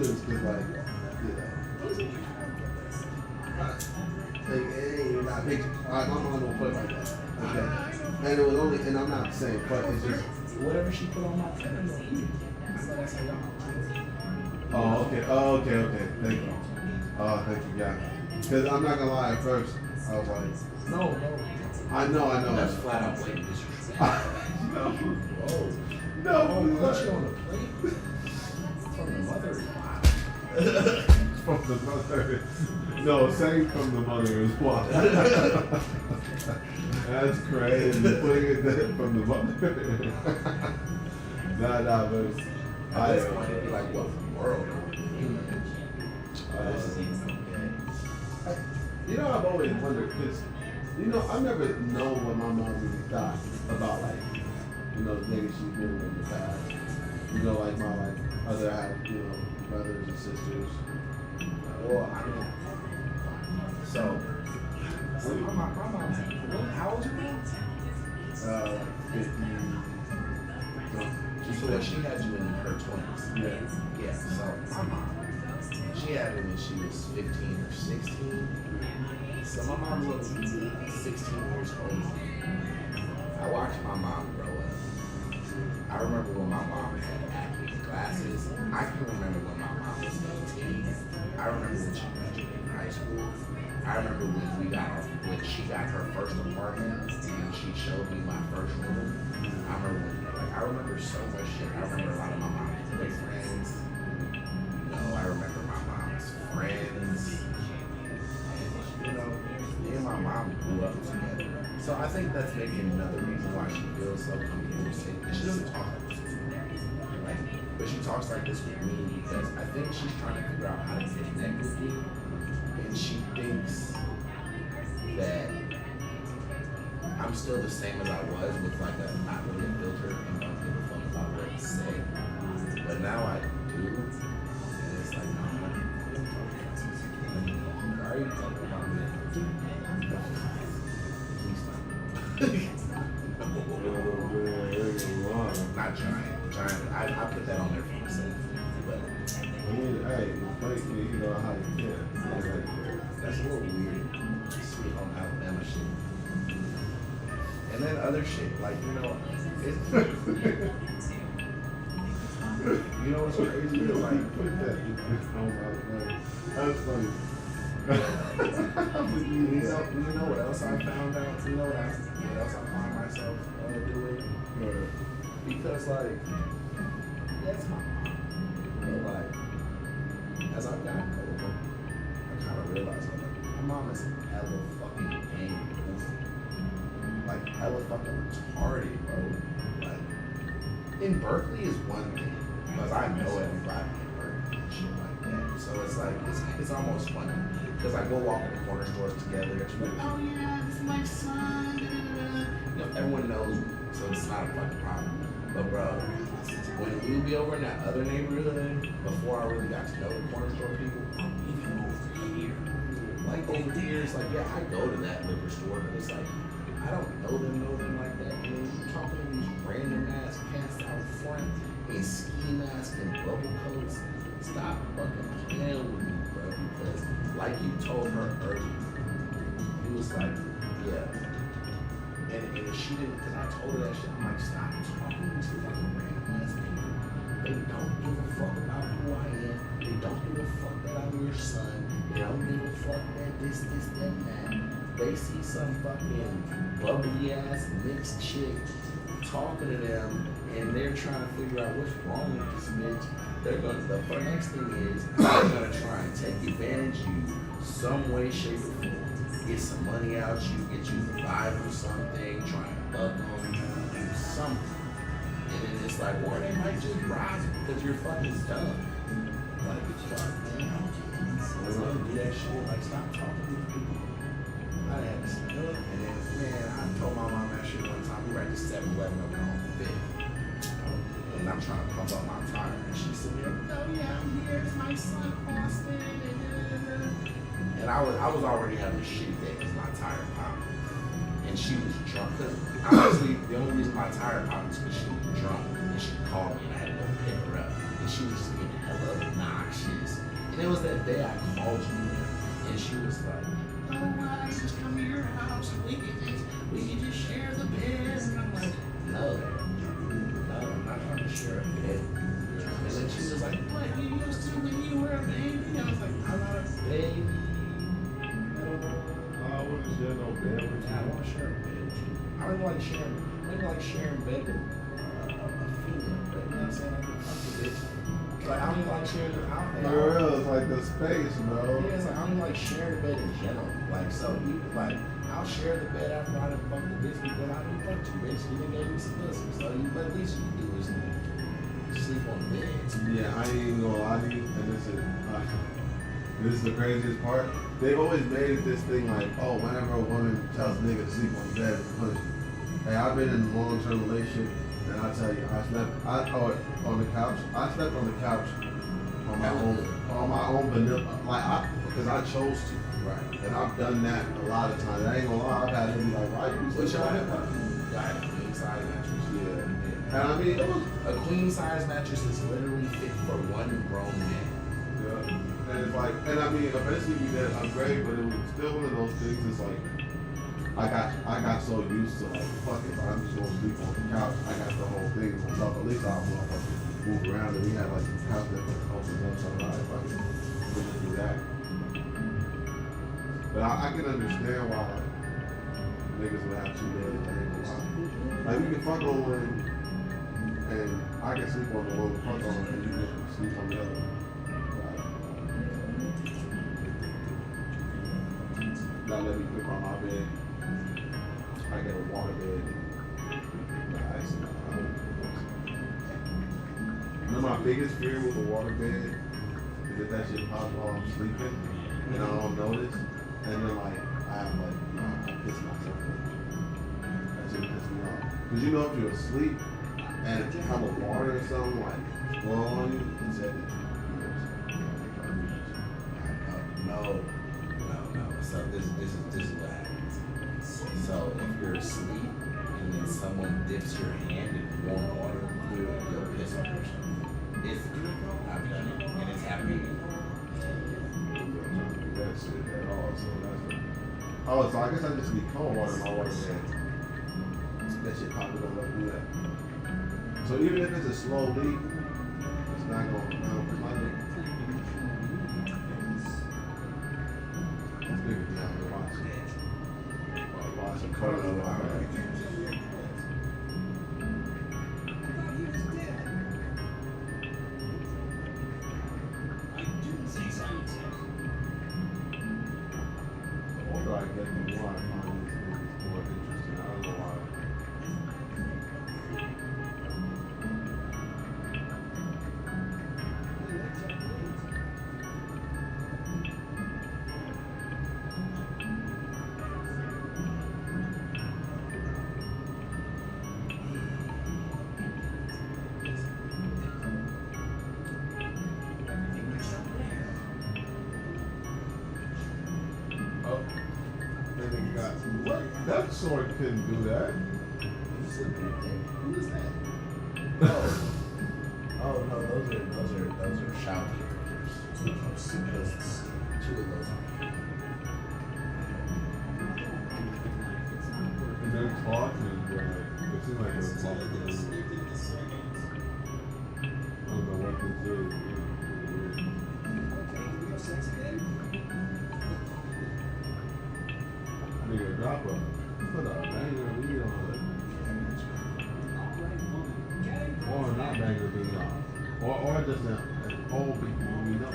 is because like, hey, not big. My mom don't play like that. Okay, and it was only, and I'm not saying, but it's just whatever she put on my friend on you. That's how y'all. Okay. Thank you. Thank you, yeah. Because I'm not gonna lie, at first I was like, no. I know. That's flat out blatant disrespect. No, put you on the plate from the mother. From the mother. No, saying from the mother is why. That's crazy. Putting it there from the mother. Nah, but it's, At this point, it'd be like, what world? I've always wondered, because, I never know what my mom really thought about, like, the niggas she's been with in the past. Like my, other half, brothers and sisters. Well, I mean, so my mom, how old are you? 50. So she had you in her 20s. Yeah. Yeah. So my mom, she had me when she was 15 or 16. So my mom was 16 years old. I watched my mom grow up. I remember when my mom had acne glasses. I can remember when my mom was 18. I remember when she graduated high school. I remember when she got her first apartment and she showed me my first room. I remember so much shit. I remember a lot of my mom's boyfriends. I remember my mom's friends. And, me and my mom grew up together. So I think that's maybe another reason why she feels so comfortable saying this. She doesn't talk like this with me, right? But she talks like this with me because I think she's trying to figure out how to connect with me. And she thinks that I'm still the same as I was with like not really a filter and don't give a fuck about what to say. But now I do. And it's like, no, why are you talking about me? Not giant. I put that on there for myself. But hey, how you can. That's a little weird. Sweet home Alabama shit. And then other shit, like, You know what's crazy? It's like, That's funny. you know what else I found out? You know what else I find myself doing? Because like, that's my mom. But like, as I've gotten older, I kind of realized like, my mom is hella fucking dang goofy. Like hella fucking retarded, bro. Like, in Berkeley is one thing, because I know everybody in Berkeley and shit like that. So it's like, it's almost funny. Because like we'll walk in the corner stores together and she's like, oh yeah, this is my son. You know, everyone knows me, so it's not a fucking problem. But bro, when we would be over in that other neighborhood, before I really got to know the corner store people, even over here. Like over here, it's like, yeah, I go to that liquor store, but it's like, I don't know them like that. I mean, you're talking to these random ass cats out front in ski masks and bubble coats. Stop fucking playing with me, bro, because like you told her earlier, he was like, yeah. And she didn't, because I told her that shit, I'm like, stop talking to these fucking random ass people. They don't give a fuck about who I am. They don't give a fuck that I'm your son. They don't give a fuck that this, that. They see some fucking bubbly ass mixed chick talking to them, and they're trying to figure out what's wrong with this bitch. They're gonna, the next thing is, they're gonna try and take advantage of you some way, shape, or form. Get some money out you, get you to buy them something, try and fuck on you, do something. And then it's like, or they might just rob you because you're fucking dumb. Like, fuck, man. Let's not do that shit. Like, stop talking to these people. I had to sit up, and then, man, I told my mom that shit one time. We were at the 7-Eleven over on 5th. And I'm trying to pump up my tire. And she said, oh yeah, I'm here. It's my son, Austin. And I was already having a shitty day because my tire popped. And she was drunk. Honestly, the only reason my tire popped was because she was drunk. And she called me and I had to go pick her up. And she was just getting hella obnoxious. And it was that day I called you. And she was like, oh, I just come to your house and we can just share the bed. And I'm like, no, I'm not trying to share a bed. And then she was like, what you used to when you were a baby? I was like, I'm not a baby. I wouldn't share no bed with you. Yeah, I want to share a bed with you. I don't like sharing bed with a female. But you know what I'm saying? Like a fucking bitch. Like, I don't even like sharing the house. For real, it's like the space, bro. Yeah, it's like, I don't even like sharing the bed in general. Like, so you, like, I'll share the bed after I done fucked the bitch because I done fucked you, bitch. You done gave me some pussy. So you, but at least you do is sleep on the bed. Yeah, I ain't gonna lie to you, and this is the craziest part. They've always made it this thing like, oh, whenever a woman tells a nigga to sleep on the bed, it's punishment. Hey, I've been in a long-term relationship, and I tell you, I slept on the couch. I slept on the couch on my own vanilla, like because I chose to. Right. And I've done that a lot of times. I ain't gonna lie, I've had to be like, why you But sleep y'all on had that? I had a queen size mattress. Yeah. And I mean, it was, A queen size mattress is literally fit for one grown man. yeah. And it's like, and I mean, eventually we did upgrade, but it was still one of those things. It's like, I got so used to like, fuck it, I'm just gonna sleep on the couch. I got the whole thing to myself. At least I'll move around, and we had like some couch that opens up, so I'm like, fuck it, we'll just do that. But I can understand why like, niggas would have 2 beds. I ain't gonna lie. Like we can fuck on one, and I can sleep on the one we fuck on, and you can sleep on the other. Now let me pick on my bed. I get a water bed. You know my biggest fear with a water bed is that shit pops while I'm sleeping and I don't notice. And then like I piss myself. That shit pisses me off. Cause you know if you're asleep and have a water or something like blow on you, it's heavy. No. So this is what happens. So if you're asleep and then someone dips your hand in warm water, you'll piss on yourself. I've done it, and it's happening. That shit at all. So I guess I just need cold water in my water bed. That shit probably don't let me do that. So even if it's a slow leak, not going to my nigga. Those niggas down here watching color on my back. The older I get, the more I find these movies more interesting. I don't know why. Oh, then they got what? That sword couldn't do that. Who is that? Oh no, those are shout characters. Two of those are. And they're talking, but it seems like they're talking. I don't know what this is. Nigga, drop a put a banger beat on it. Or not banger beat on. Or just an old beat we know.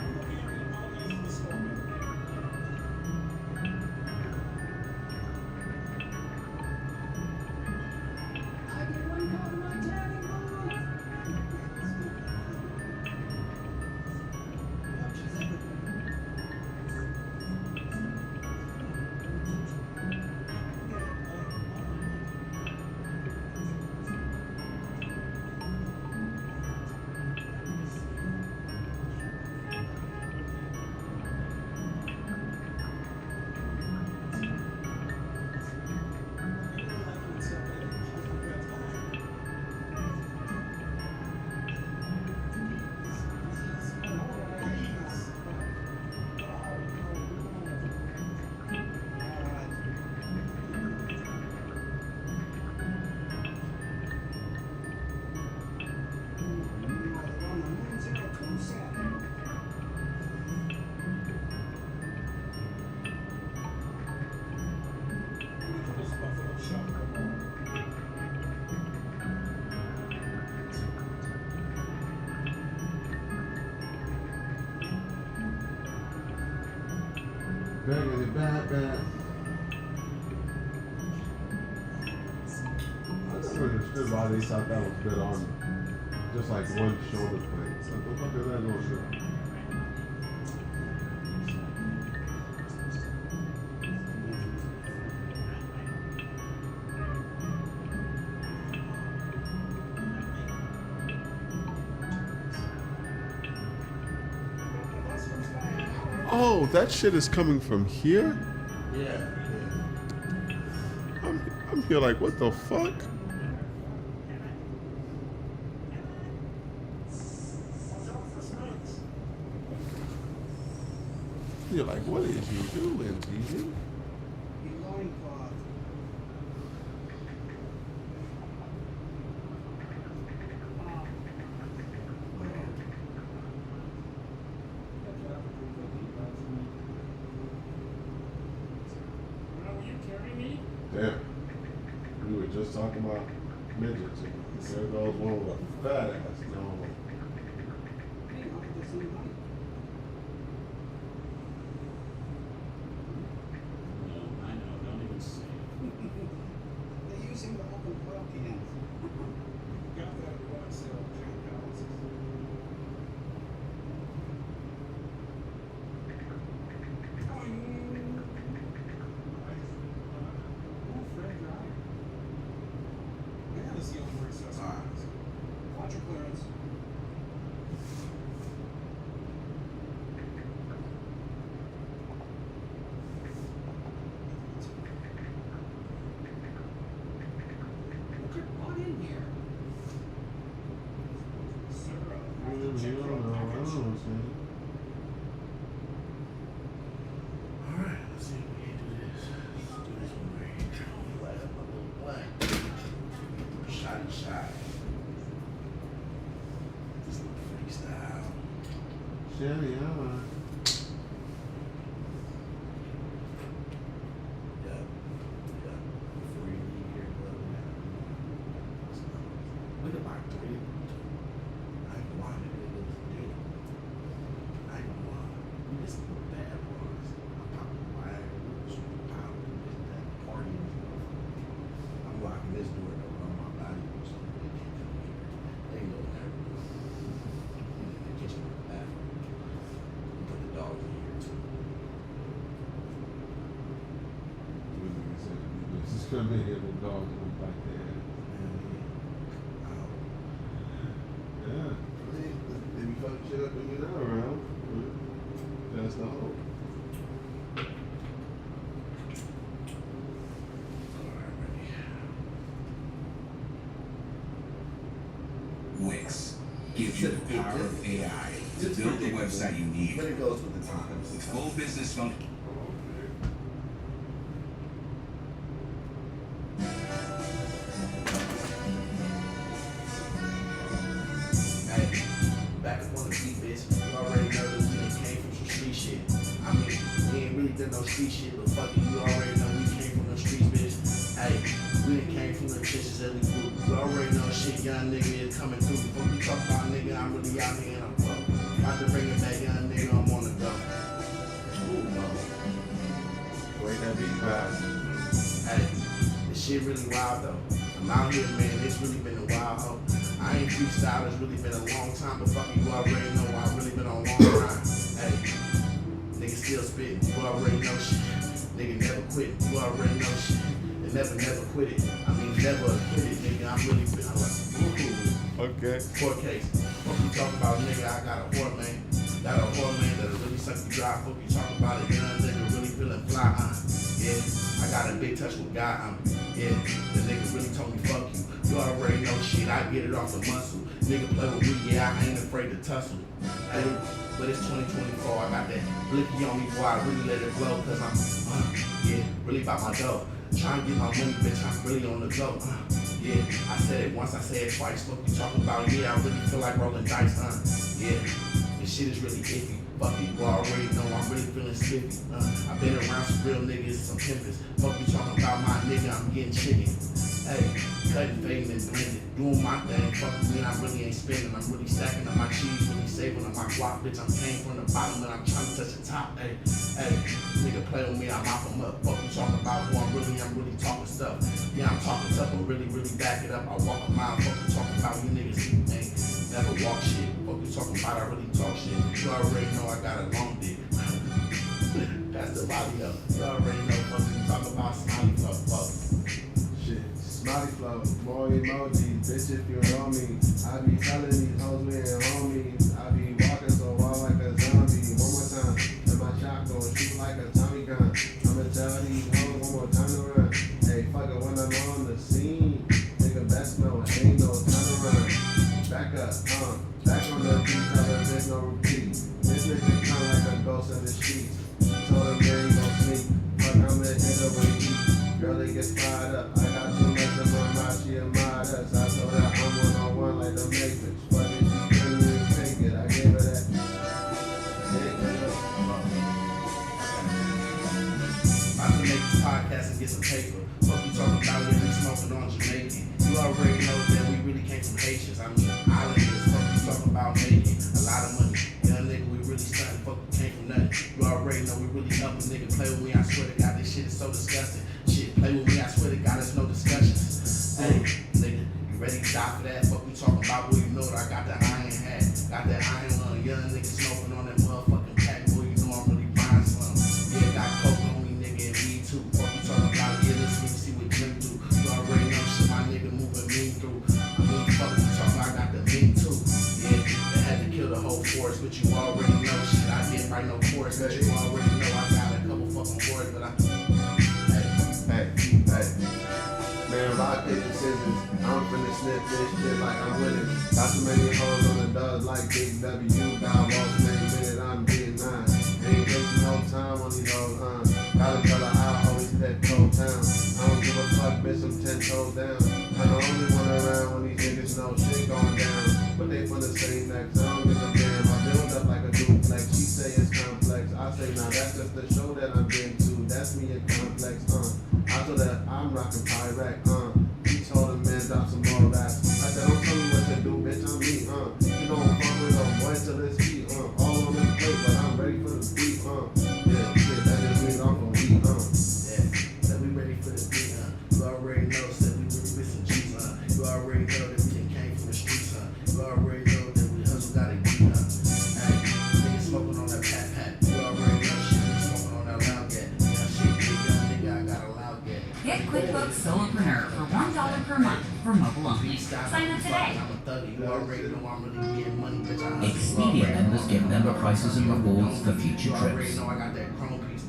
Baggity bad. I never understood why they thought that was good on just like one shoulder plate. What the fuck is that going to do? Oh, that shit is coming from here? Yeah. I'm here like, what the fuck? You're like, what is you doing, TJ? Damn. We were just talking about midgets. And there goes one with a fat ass. No. They're using the open oil cans. Got that one sale, Watch your clearance. Yeah, man. Before you leave here, brother, man. Look at my 3. I ain't gonna lie, nigga, it looks dead. I ain't gonna lie. We just some bad ones. I'm popping the wire, super power, this, that, party. I'm locking this door though, on my body or something. They can't come here. They ain't going there. In the kitchen or the bathroom. Put the dogs in here too. This is gonna be here with dogs look like that. Yeah. They be fucking shit up when you're not Around. That's the hope. Wix gives you the power of AI to build the website you need. But it goes with the times. With full business function. Hey, back up on the beat, bitch. You already know that we done came from some street shit. I mean, we ain't really done no street shit, but fuck it, you already know we came from the streets, bitch. Hey, we done came from the trenches that we grew. You already know shit, young nigga is coming through. Before we talk about nigga, I'm really out here and I'm fucked. About to bring it back, young nigga, I'm on the go. Ooh, no. Wait, that beat fast. Hey, this shit really wild though. I'm out here, man. It's really been a while, ho. I ain't freestyle. It's really been a long time, but fuck you already know I really been on a long time. Hey, nigga still spitting. You already know shit. Nigga never quit. You already know shit. And never quit it. I mean, never quit it, nigga. I'm really been. I'm like, ooh. Okay. Court case. What you talking about, nigga? I got a whore man. Got a whore man that'll really suck you dry. Fuck you talking about a young nigga really feeling fly, yeah. I got a big touch with God, yeah. The nigga really told me fuck you. You already know shit. I get it off the muscle. Nigga play with me, yeah. I ain't afraid to tussle. Hey, but it's 2024. I got that blicky on me, boy. I really let it blow, cause I'm, yeah, really about my dough. Trying to get my money, bitch. I'm really on the go. Yeah, I said it once, I said it twice. Fuck you talking about, yeah, I really feel like rolling dice, yeah. This shit is really iffy. Fuck it, you already know I'm really feeling spiffy. I've been around some real niggas, some pimpers. Fuck you talking about my nigga, I'm getting chicken. Hey, cutting, fading, and blending. Doing my thing, fuck me, I really ain't spending. I'm really stacking on my cheese, really saving on my guap, bitch. I'm came from the bottom and I'm trying to touch the top. Hey, nigga play with me, I mop him up. Fuck you talking about who I'm really talking stuff. Yeah, I'm talking tough, but really back it up. I walk a mile, fuck you talking about you niggas ain't never walk shit. Fuck you talking about, I really talk shit. You already know I got a long dick. That's the body up. You already know, fuck you talking about smiley fuck. Shit. Smiley flow, more emojis, bitch if you know me. I be telling these hoes we ain't homies. I be walking so wild like a zombie. One more time, and my shot gon' shoot like a Tommy gun. I'ma tell these hoes one more time to run. Hey, fuck it when I'm on the scene. Nigga best know, ain't no time to run. Back up, back on the beat, tell her there's no repeat. This nigga come like a ghost in the streets. Told him there ain't no sneak. Fuck, I'ma hit her with heat. Girl, they get fired up. I got too much in my mouth, she admired us. I told her I'm one-on-one like the Matrix. Fuck it, she couldn't even take it. I gave her that. About to make this podcast and get some paper. Fuck you talking about when we smoking on Jamaican. You already know that we really came from Haitians. I mean, islanders. Fuck you talking about making a lot of money. Young nigga, we really stunting. Fuck you came from nothing. You already know we really helping nigga play with me. I swear to God, this shit is so disgusting. Shit, play with me. I swear to God, there's no discussions. Hey, nigga, you ready to die for that? Fuck you talking about, boy, you know that I got that iron hat. Got that iron on. Young nigga smoking on that motherfucking pack. Boy, you know I'm really buying some. Yeah, got coke on me, nigga, and weed too. Fuck you talking about, yeah, let's see what drink do. You already know shit, my nigga moving me through. I mean, fuck you talking about, I got the mink too. Yeah, they had to kill the whole force, but you already know shit. I didn't write no chorus, but you already know I got a couple fucking words, but I. Hey. Man, rock, paper, scissors. I'm finna snip this shit like I'm winning. Got so many hoes on the dubs like Big W. Got lost many minutes, I'm getting nine. Ain't wasting no time on these hoes, Gotta tell her I always pet cold town. I don't give a fuck, bitch, I'm 10 toes down. I'm the only one around when these niggas know shit going down. But they from the same next, I don't give a damn. I build up like a duplex. plate, but I'm ready for the beat, yeah, shit, that just means I'm gonna beat, Yeah, said we ready for the beat, You already know, said we really with some G's, You already know that we done came from the streets, You already know that we hustle gotta get, Hey, niggas smoking on that pat. You already know shit, we smoking on that loud gat. Yeah, shit, nigga, I got a loud gat. Get QuickBooks Solopreneur for $1 per month for mobile only. Sign up today. I'm a thugger, you already know I'm really getting money, bitch. I hustle. Expedia members get member prices and rewards for future You already trips. know I got that chrome piece.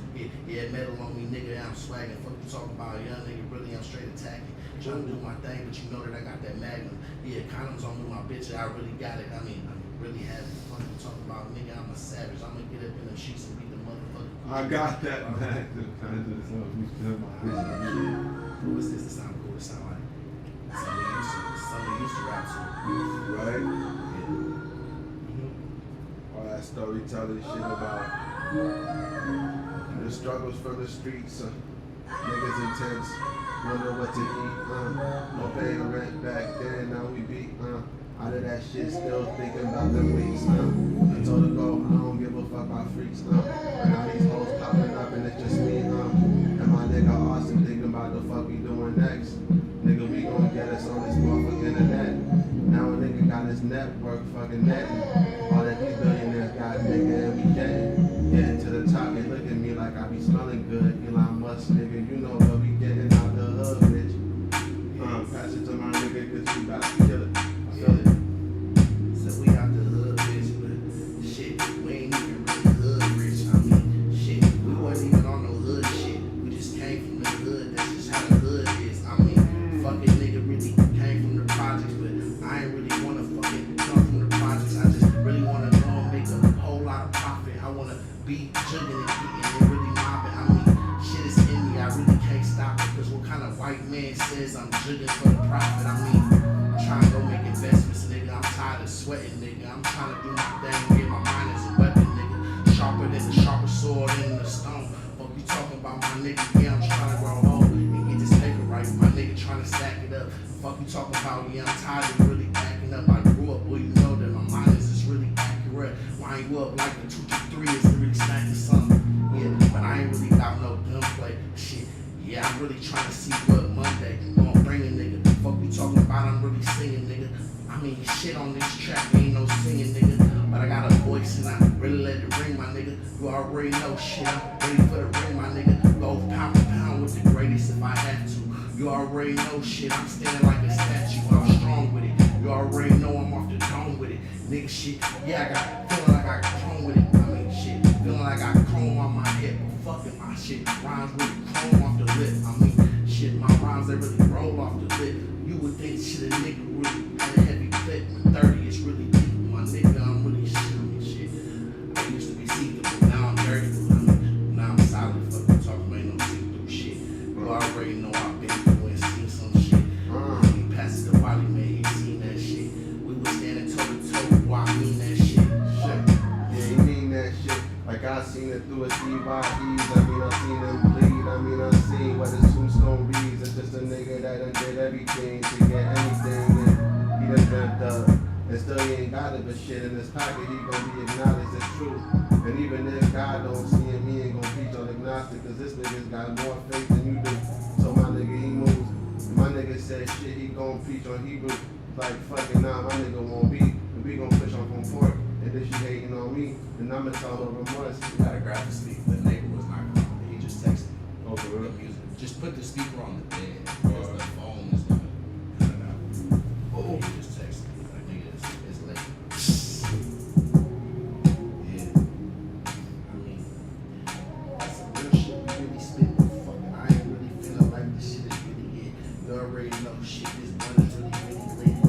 Yeah, metal on me, nigga. I'm swagging. Fuck you talking about, young nigga. Really, I'm straight attacking. Trying to do my thing, but you know that I got that magnum. Yeah, condoms on me, my bitch. I really got it. I mean, I'm really happy. Fuck you talking about, nigga. I'm a savage. I'm gonna get up in the sheets and beat the motherfucker. I got that magnum. I just love you still my Who is this? It sound cool. It sound like something used to rap to. Right? Yeah. All that storytelling shit about the struggles from the streets, niggas intense, wonder what to eat, no paying rent back then, now we beat, out of that shit, still thinking about them weeks, I told her go, I don't give a fuck about freaks, now these hoes popping up and it's just me, and my nigga Austin thinking about the fuck we doing next, nigga we gon' get us on this motherfucking internet, now a nigga got his network fucking netting, all that these billionaires got, nigga, and we getting to the top, they look at me like I be smelling good, Elon Musk, nigga, you know what we getting out the hood, bitch, pass it to my nigga, cause we about to kill it, I feel it. So we out the hood, bitch, but shit, we ain't even really hood rich. I mean, shit, we wasn't even on no hood shit. We just came from the hood. That's just how the hood is. I mean, fucking nigga really came from the projects, but I ain't really wanna fucking come from the projects. I just really wanna go and make a whole lot of profit. I wanna be jugging and getting and really mopping. I mean, shit is in me. I really can't stop it. Cause what kind of white man says I'm jugging for the profit? I mean, I'm trying to go make investments, nigga. I'm tired of sweating, nigga. I'm trying to do my thing, get my mind as a weapon, nigga. Sharper than the sharpest sword in the stone. Fuck you talking about, my nigga? Yeah, I'm trying to grow old and get this paper right. My nigga trying to stack it up. Fuck you talking about? Yeah, I'm tired of really backing up. I grew up, boy, you know that my mind is just really accurate. Wind you up like the 2 to 3 is really stacking something. Yeah, but I ain't really got no gunplay. Shit, yeah, I'm really trying to see what Monday gonna bring a nigga. Fuck you talking about? I'm really singing, nigga. I mean, shit on this track ain't no singing, nigga. But I got a voice and I really let it ring, my nigga. You already know shit. I'm ready for the ring, my nigga. Go pound for pound with the greatest if I have to. You already know shit. I'm standing like a statue. I'm strong with it. You already know I'm off the dome with it. Nigga, shit. Yeah, I got feeling like I got chrome with it. I mean, shit. Feeling like I got chrome on my head. But fucking my shit. Rhymes really chrome off the lip. I mean, shit. My rhymes, they really roll off the lip. You would think shit a nigga really had a heavy clip. When 30 is really deep. My nigga, I'm really shit. I mean, shit. I used to be see-through, but now I'm dirty. I mean, now I'm solid. Fuck you talking about ain't no see-through shit. You already know I've been through and seen some shit. He passed the Wally, man. He seen that shit. We was standing toe-to-toe. Boy, I mean that shit. Yeah, he mean that shit. Like I seen it through a DYEs. I mean, I seen him bleed. I mean, I seen what his tombstone reads. It's just a nigga that done did everything to get anything. And he done dreamt up. And still he ain't got it, but shit in his pocket, he gon' be acknowledged as true. And even if God don't see him, he ain't gon' preach on agnostic. Cause this nigga's got more faith than you do. So my nigga, he moves. And my nigga said shit, he gon' preach on Hebrew. Like fucking nah, my nigga won't be. And we gon' push on from fork. And if she hating on me, then I'ma tell her remorse. You gotta grab the speaker. The neighbor was not calling. He just texted me. Oh, for real? Music. Just put the speaker on the bed. Because the phone is gonna cut it out. Oh, he just texted me. Like, nigga, it's late. Yeah. I mean, that's some real shit. We really spit the fucking. I ain't really feeling like this shit is really it. You already know shit. This one is really, really lit. I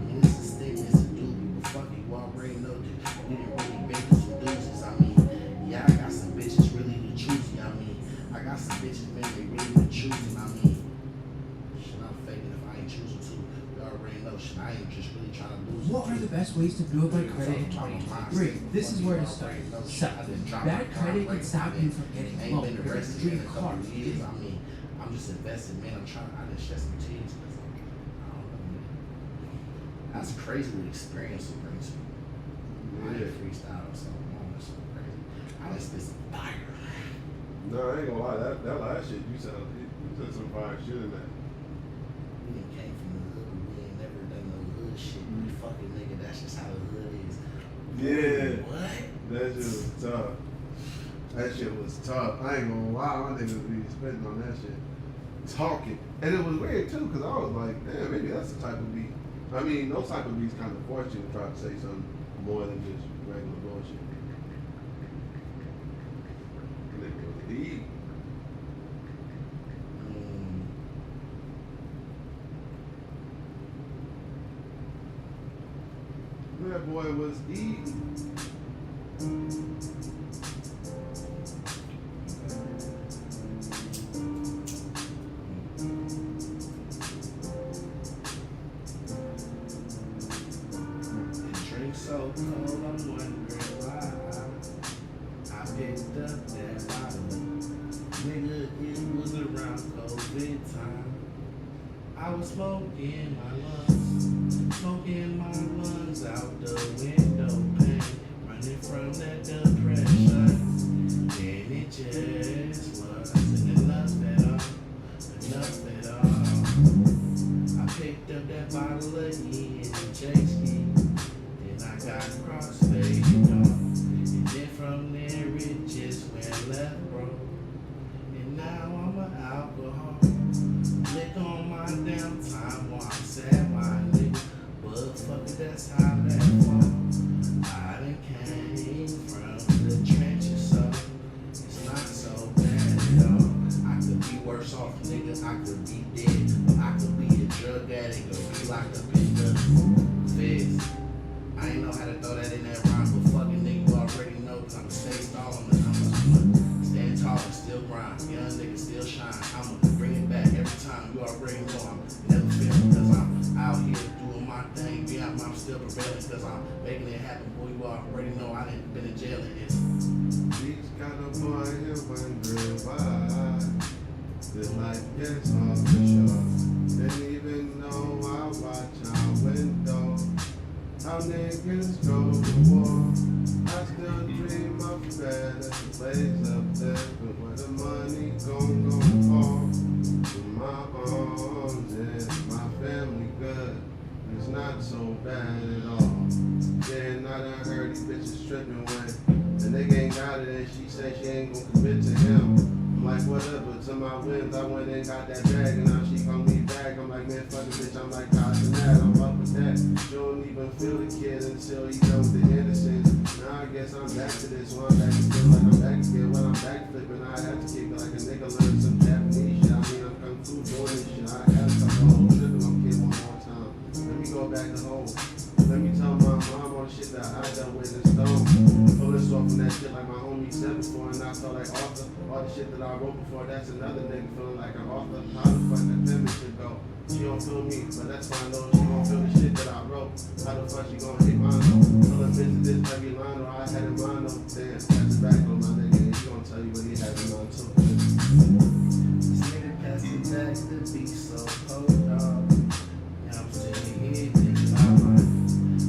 mean, it's a statement, it's a dude. But fuck it, you already know that we didn't really make us some deuces. I mean, yeah, I got some bitches really the truth. I mean, I got some bitches, man, they really the truth. And I mean, shit, I'm faking if I ain't choosing to. You already know shit. I ain't just really trying to lose. What are the best ways to build my credit in 2023? This is where to start. So, bad credit can stop you from getting loan. You're going to dream car. I mean, I'm just investing, man. I done shed some tears because I don't know, man. That's crazy what experience will bring to you. I ain't freestyle, so it's so crazy. voice is fire. No, I ain't gonna lie. That last shit, you said some fire shit in that. We done came from the hood, but we ain't never done no hood shit. We fucking nigga, that's just how the hood is. Yeah. What? That shit was tough. That shit was tough. I ain't gonna lie, my niggas be spitting on that shit. Talking. And it was weird too, because I was like, damn, maybe that's the type of beat. I mean, those type of beats kind of force you to try to say something more than just regular bullshit. Nigga was deep. That boy was eating. So cold, I'm wondering why I picked up that bottle. Nigga, it was around COVID time. I was smoking my lungs out the window pane, running from that depression. And it just wasn't enough at all. I picked up that bottle again and chased it. I got crossfaded off, and then from there it just went left, bro. And now I'm an alcohol. Lick on my downtime while I'm sad, my nigga. But fuck it, that's how that fall. I done came from the trenches, so it's not so bad at all. I could be worse off, nigga. I could be dead, or I could be a drug addict, or be locked up in the feds. I ain't know how to throw that in that rhyme, but fucking nigga, you already know, cause I'ma stay stall on the I'ma stand tall and still grind. Young nigga still shine. I'ma bring it back every time. You already know I'm never failing, cause I'm out here doing my thing. I'm still prevailing, cause I'm making it happen. Boy, you already know I done been in jail in this. Each got a boy here wondering why this life gets off the shore. Didn't even know I watch out window. How niggas go to war. I still dream of a better place up there, but where the money gon' fall. In my arms, yeah, my family good. It's not so bad at all. Then I done heard these bitches tripping when the nigga ain't got it and she said she ain't gon' commit to him. I'm like, what up? But to my wins, I went and got that bag, and now she gon' be back. I'm like, man, fuck it, bitch. I'm like, gosh, and that. I'm up with that. She don't even feel the kid until he knows the innocence. Now I guess I'm back to this one. I'm back to feel like I'm back again. When I'm back flipping, I have to kick it like a nigga learn some Japanese shit. I mean, I'm kung fu doing this shit. I have to come home tripping on kid one more time. Let me go back to home. Let me tell my mom all the shit that I done with in stone. Pulling off from that shit like my homie said before, and I felt like author. All the shit that I wrote before, that's another nigga feeling like an author. How the fuck that penman shit go? She don't feel me, but that's why I know she gon' feel the shit that I wrote. How the fuck she gon' hit mine though? Tell her bitch this every line or I had in mind though. Damn, that's the back on my nigga, and he gon' tell you what he had in mind too. This nigga passed it back to be so cold, dog. Now I'm sitting here thinking about life.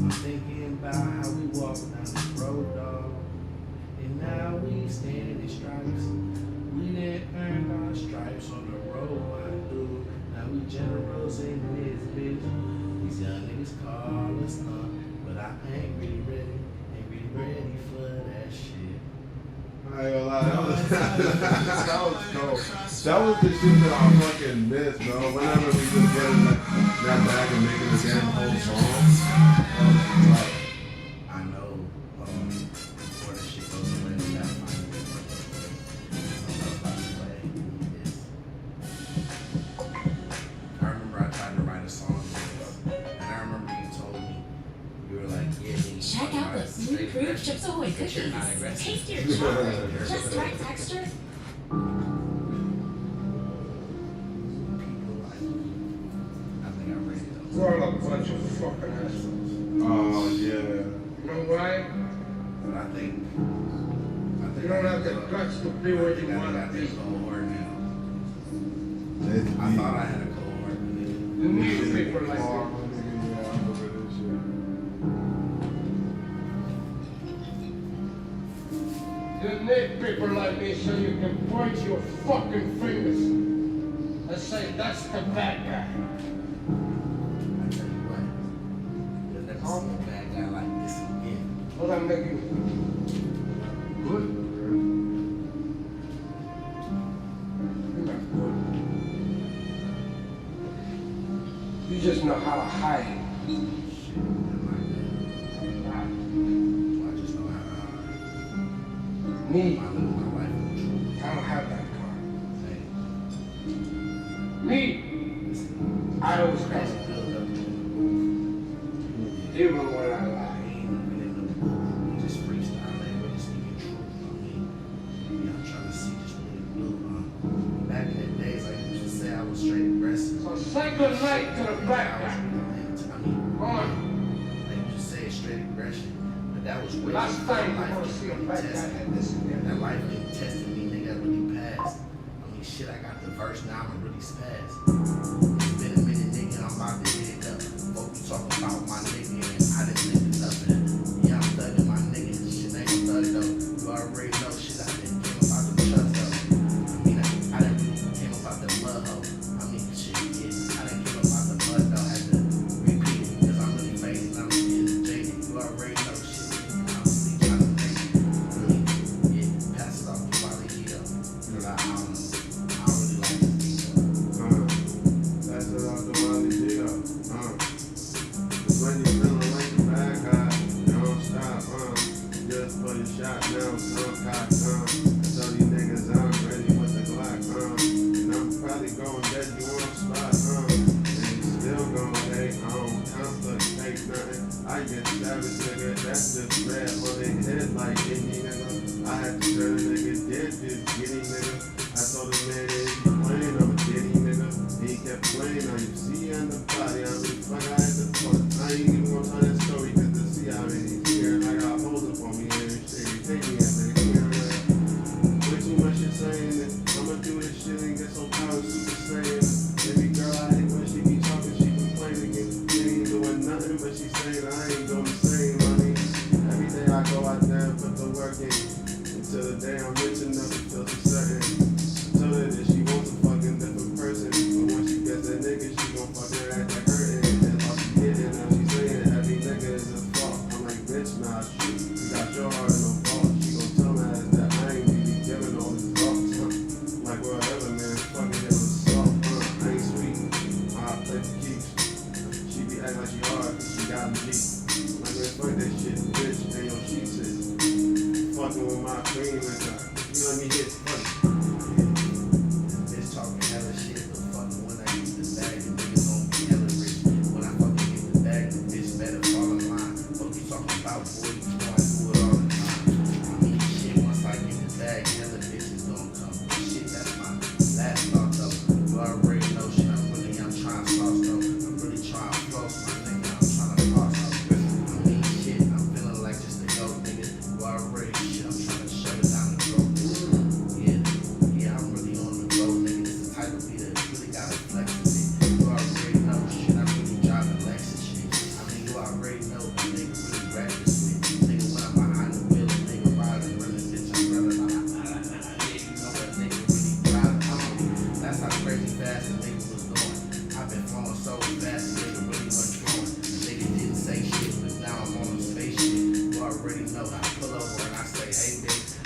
I'm thinking about how we walk down this road, dog. And now we stand in stripes. We didn't earn our stripes on the road, my dude. Now we generals in this bitch. These young niggas call us up, but I ain't really ready for that shit. I ain't gonna lie, that was dope. That was the shit that I fucking missed, bro. Whenever we just get that back and making the damn whole song. Like, I know, before the shit goes away, we gotta find a way. I remember I tried to write a song with this, and I remember you told me, you were like, yeah, nigga, Check out the Smooth Groove Chips Ahoy cookies. Tastier chocolate, just the right texture. We're all a bunch of fucking assholes. oh yeah. You know why? But I think You don't have the guts to be where you want to be. cohort now. I thought I had a cohort. You need people like that. You need people like me so you can point your fucking fingers and say, that's the bad guy. I tell you what, you'll never see a bad guy like this again. What I'm making good? You're not good. You just know how to hide. Shit, I just know how to hide. Me, I live my life in truth. I don't have that car. Hey, Me, listen, I always that's got a it. good up in the Even when I I lie. ain't even in the booth. We just freestyling, we're just speaking truth. I'm trying to see just what it do. Back in the days, I used to say I was straight aggressive. So say good night to the black guy. Come on. I used to say straight aggression, but that was way Last before time you life want to was see a really black guy tested. like this again. That life been testing me, nigga, really passed. Shit, I got the verse now, I'ma really spaz. It's been a minute, nigga, I'm about to hit it up. Folk you talking about my nigga, and I didn't live it up. Yeah, I'm thugging my nigga, shit ain't no thug though. You already know shit, I done came about the trust though. I done came about the mud hoe. Shit, yeah, I done came about the mud though. Had to repeat it, cause I'm really faded, I'm getting jaded. You already know shit, I'm really trying to make it. Yeah, pass it off to Wally Hito. Cause I don't know. That's it off the Wally Dio. Cause when you feeling like a bad guy, don't stop. Just put a shot down, cock. I tell these niggas I'm ready with the Glock. And I'm probably gonna get you on spot. And you still gonna hate. I don't complicate nothing. I get savage, nigga. That's just red on their head like any nigga. I had to turn a nigga dead, just giddy nigga. I told the man that if you playing, I'm a giddy nigga. And he kept playing, now you see on the body, I'm really fuck, I had to fuck. I ain't even gonna tell that story, cause to see how many here, and I got holes up on me, and shit, you take me after the here, way too much shit saying that I'ma do this shit and get so power super saiyan. Baby girl, I hate when she be talking, she complaining, she ain't doing nothing, but she saying I ain't doing the same, money. Every day I go out there and put the work in, until the day I'm rich enough to feel certain. Tell her that she wants a fucking different person, but when she gets that nigga, she gon' fucking act like her, and all she getting, now she saying every nigga is a fault. I'm like, bitch, nah, shit, you got your heart in the vault. She gon' tell my ass that I ain't really giving all this thoughts, like whatever, man, fucking hit with salt, I ain't sweet, I play for keeps. She be acting like she hard, cause she got me deep. Like, man, fuck that shit, bitch, and your sheets is fucking with my queen, like, you let me hit, fuck. Bitch talking hella shit, but fucking when I get the bag, the niggas gon' be hella rich. When I fucking get the bag, the bitch better fall in line. What you talking about, boy? You know I do it all the time. Shit, once I get the bag, hella bitches gon' come. Shit, that's my last thought though. You already know shit, I'm trying to sauce though. I'm really trying to floss, my nigga, I'm trying to floss though. Shit, I'm feeling like just a go, nigga. You already shit, I'm trying to shut it down the throat. Yeah, I'm really on the road, nigga. This is the type of beat that really gotta flex with it. You already know shit, I really drive the Lexus shit. You already know a nigga really rap this shit. Nigga, when I'm behind the wheel, a nigga riding, running, bitch, I'm running. Yeah, you know that nigga really driving. That's how crazy fast the nigga was going. I've been flowing so fast, the nigga really wasn't flowing. The nigga didn't say shit, but now I'm on the spaceship. You already know I pull over and I say, hey, bitch,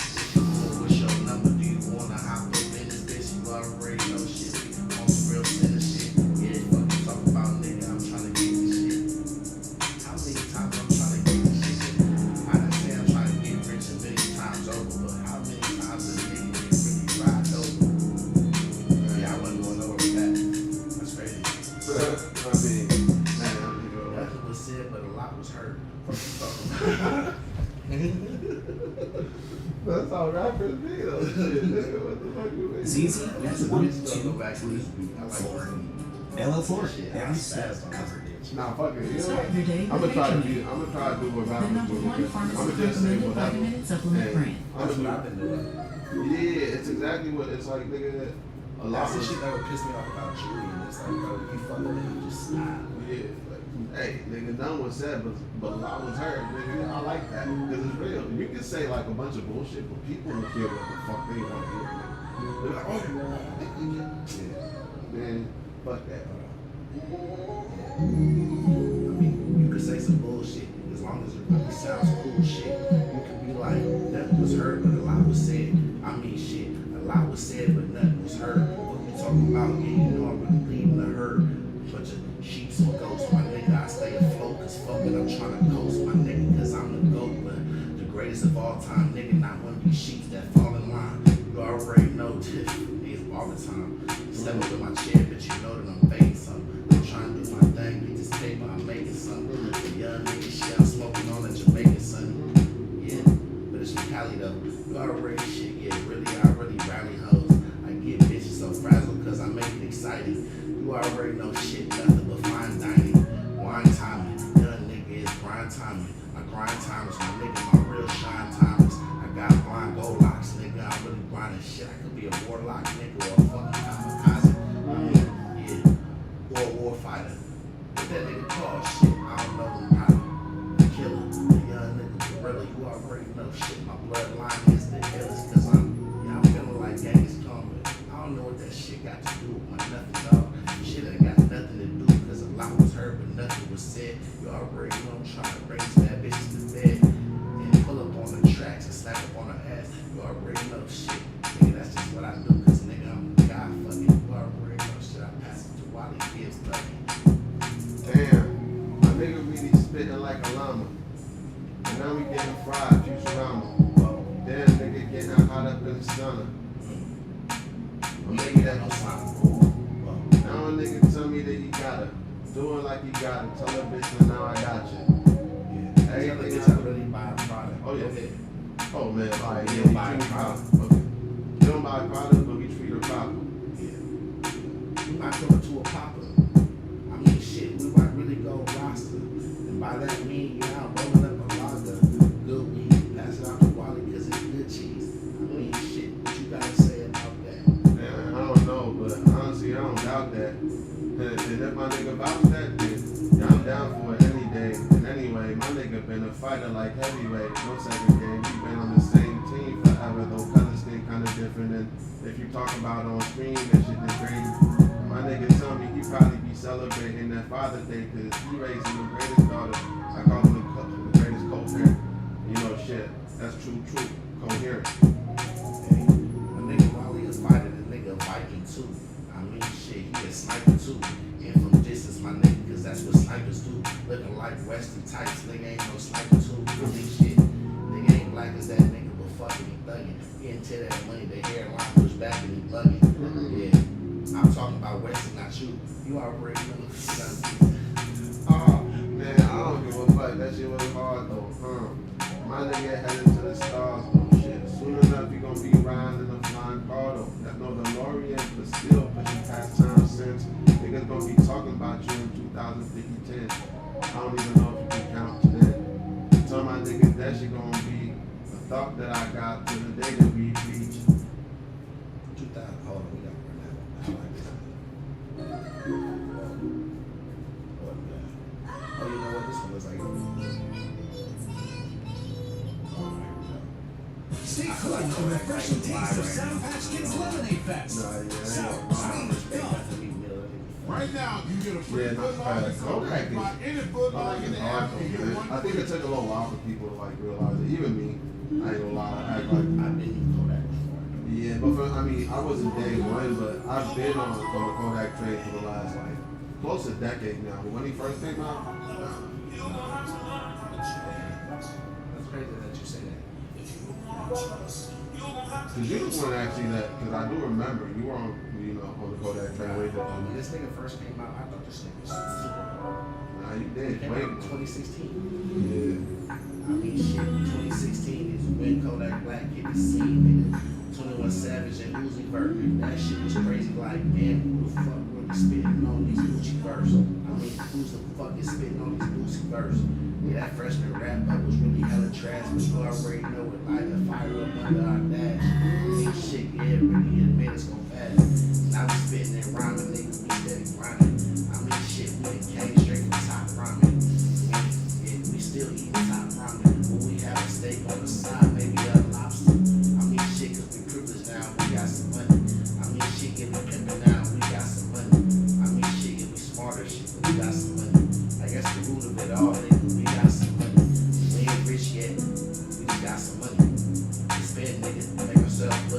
what's your number? Do you wanna hop up in this bitch? You already know shit. On some real sinner shit. Yeah, fuck you talk about, nigga. I'm trying to get this shit. How many times I'm trying to get this shit? I done say I'm trying to get rich a million times over, but how many times does a nigga get really ride over? Yeah, I wasn't going over with that. That's crazy. Nothing was said, but a lot was heard. What you talking about? That's how rappers be though. Shit, nigga, what the fuck you mean? ZZ, that's 1, 2, 3, 4. LL4, every step covered it. Nah, fuck it. You know Start your day I'm with gonna try to Nutrient. do what rappers The number do. one I'm pharmacist gonna just say recommended whatever. vitamin supplement brand. That's what I've been doing. Yeah, it's exactly what it's like, nigga. A lot That's of the shit that would piss me off about jewelry. And it's like, bro, you fucking with me, just stop. Yeah, like Hey, nigga, no one said, but a lot was heard, nigga. I like that because it's real. You can say like a bunch of bullshit, but people will hear what the fuck they want to hear. Nigga. They're like, oh, yeah, man, fuck that. I mean, you could say some bullshit as long as it really sounds cool shit. You could be like, nothing was heard, but a lot was said. I mean, shit, a lot was said, but nothing was heard. What you talking about? Yeah, you know I'm really leaving the herd. Bunch of sheeps and goats, my nigga. I stay afloat, cause fucking I'm trying to coast, my nigga, cause I'm the GOAT, but the greatest of all time, nigga. Not one of these sheeps that fall in line. You already know this niggas all the time. Step up in my chair, but you know that I'm fading something. I'm trying to do my thing, get this paper, I'm making something. The young nigga shit, I'm smoking on that Jamaican son. Yeah, but it's from Cali though. You already shit, yeah, really, I really rally hoes. I get bitches so frazzled cause I make it exciting. You already know shit, nothing but fine dining. Wine timing, young nigga is grind timing. My grind timers, my nigga, my real shine timers. I got blind gold locks, nigga, I'm really grinding shit. I could be a warlock, nigga, or a fucking kamikaze. I mean, yeah, or a war fighter. What that nigga call shit, I don't know who got him. The killer, the young nigga, gorilla, you already know shit. My bloodline is the illest, cause I'm feeling like gang is coming. I don't know what that shit got to do with my nothing, dog. Shit ain't got nothing to do, cause a lot was heard, but nothing was said. You already know I'm trying to bring some bad bitches to bed. And pull up on the tracks and slap up on her ass. You already know shit. Nigga, that's just what I do, cause nigga, I'm a guy fucking. You already know shit. I pass it to Wally Gibbs, buddy. Damn, my nigga really spitting like a llama. And now we getting fried, Futurama. Damn, nigga getting hot up in the sauna. Nigga that no sign. Now a nigga tell me that you gotta do it like you gotta. Tell a bitch that now I got you. Yeah. Everything Tell a bitch I really buy a product. Oh yeah. Okay. Oh man, like You don't buy a product. Okay. You don't buy a product, but we treat her proper. Yeah. You might come to a popper. I mean shit, we might really go roster. And by that mean, you know, rolling up a lager. Good weed, pass it out to Wally cause it's good cheese. I mean shit, what you gotta say about that? Man, I don't know, but honestly I don't doubt that. And if my nigga vouch that, then I'm down for it any day. And anyway, my nigga been a fighter like heavyweight. No second game, he been on the same team forever, though colors stay kinda different. And if you talk about on screen, that shit is crazy. My nigga tell me he probably be celebrating that Father's Day cause he raising the greatest daughter. I call him the greatest co-parent. You know shit, that's true, coherent. Hey, a nigga Wally is fighter, the nigga Viking too. I mean shit, he a sniper too. And from distance, my nigga, cause that's what snipers do. Looking like Western types, nigga ain't no sniper too. Really shit, nigga ain't black as that nigga, but fucking he thuggin'. He into that money, the hairline pushed back and he bugging. Yeah. I'm talking about Weston, not you. You already know something. Oh, man, I don't give a fuck. That shit was hard, though. My nigga headed to the stars, though, shit. Soon enough, he gonna be riding in a flying car, though. That's no DeLorean, but still pushing past time since. Niggas gonna be talking about you in 2050, 10. I don't even know if you can count to that. Tell my niggas that shit gonna be a thought that I got to the day that we reach. 2000, hold on, we got to run that. I like that. Oh, you know what? This one looks like. Stay cool with the refreshing taste of Sour Patch Kids Lemonade Fest. Right now, you get a free Yeah, foot not long bad. and come back by any foot long in the app and get one. I think it took a little while for people to like realize it. Even me, I ain't gonna lie. I act like I've been in Kodak before. yeah, but for, I mean, I wasn't day one, but I've been on the Kodak trade for the last like close to a decade now. But when he first came out, That's crazy that you say that. cause you was one actually that, cause I do remember you were on, you know, on the Kodak trade way back. When this nigga first came out, I thought this nigga was super hard. Nah, you did. It came Wait, out in 2016. yeah. I mean, shit, 2016 is when Kodak Black hit the scene, nigga. 21 Savage and Uzi Vert. That shit was crazy. Like, man, who the fuck really spitting on these Gucci verse? I mean, who's the fuck is spitting on these Gucci verse? Yeah, that freshman rap that was really hella trash, but you already know it like a fire up under our dash. Ain't shit, yeah, really admit it's gon' fast. Now we spitting and rhyming, nigga, we steady grinding. I mean, shit, we came straight from the top rhyme.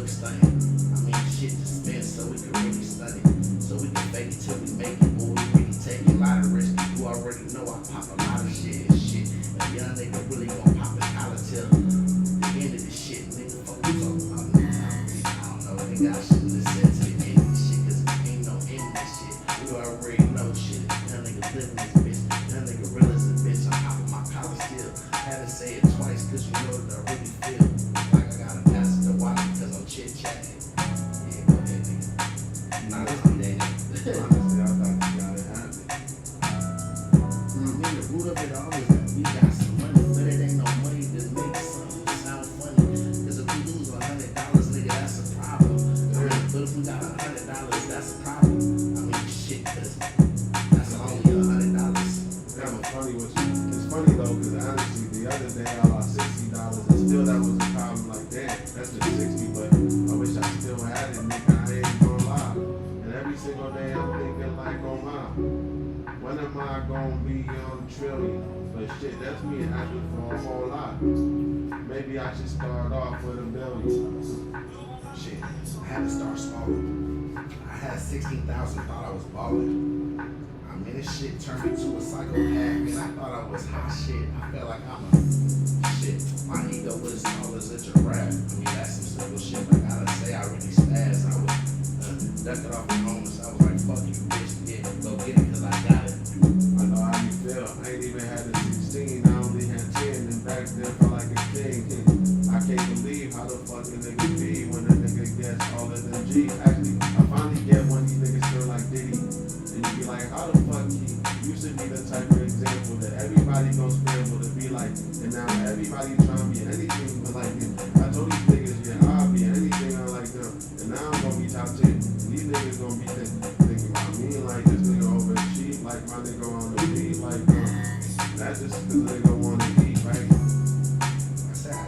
look stunning. I mean, shit to spend so we can really stun it. So we can fake it till we make it. Boy, we really take it. A lot of risk. You already know I pop a lot of shit and shit. A young nigga really gon' pop his collar till the end of this shit. Nigga, fuck you talking about, nigga. I don't know. Nigga, I shouldn't have said to the end of this shit, cause ain't no end of this shit. You already know shit. Young nigga living this bitch. Young nigga real as a bitch. I'm popping my collar still. Had to say it twice, cause you know that I really feel like I gotta pass it to water because I'm chit chatting. Yeah, go ahead, nigga. Nah, that's the day. Honestly, I thought you got it happen. I mean, the root of it all is that we got some money, but it ain't no money to make something sound funny. Cause if we lose $100, nigga, that's a problem. I mean, but if we got $100, that's a problem. I mean, shit, cause that's only $100. Yeah, but funny was it's funny though, because honestly, the other day I lost $60, and still that was a problem. Like, damn, that's just 60, but I wish I still had it, nigga. I ain't gonna lie. And every single day I'm thinking like, oh my, when am I gonna be on trillion? But shit, that's me asking for a whole lot. Maybe I should start off with $1 billion. Shit, I had to start small. I had 16,000, thought I was balling. I mean, this shit turned me to a psychopath, man. I thought I was hot shit. I felt like I'm a shit. My ego was as tall as a giraffe. I mean, that's some simple shit. Like, I gotta say, I really spazzed. I was ducking off the homeless. I was like, fuck you, bitch. Yeah, go get it, cause I got it. I know how you feel. I ain't even had the 16, I only had 10, and back then felt like a king. I can't believe how the fuck a nigga be when a nigga gets all of them G's. Actually, I finally get one of these niggas feel like Diddy. And you be like, how the fuck he used to be the type of example that everybody gon' scramble to be like, and now everybody trying to be anything but like him. I told these niggas, yeah, I'll be anything I like them, and now I'm gonna be top 10. These niggas gonna be thinking about me like this nigga overachieved, like my nigga on the beat, like that's just cause they gon' wanna eat, right? I said, I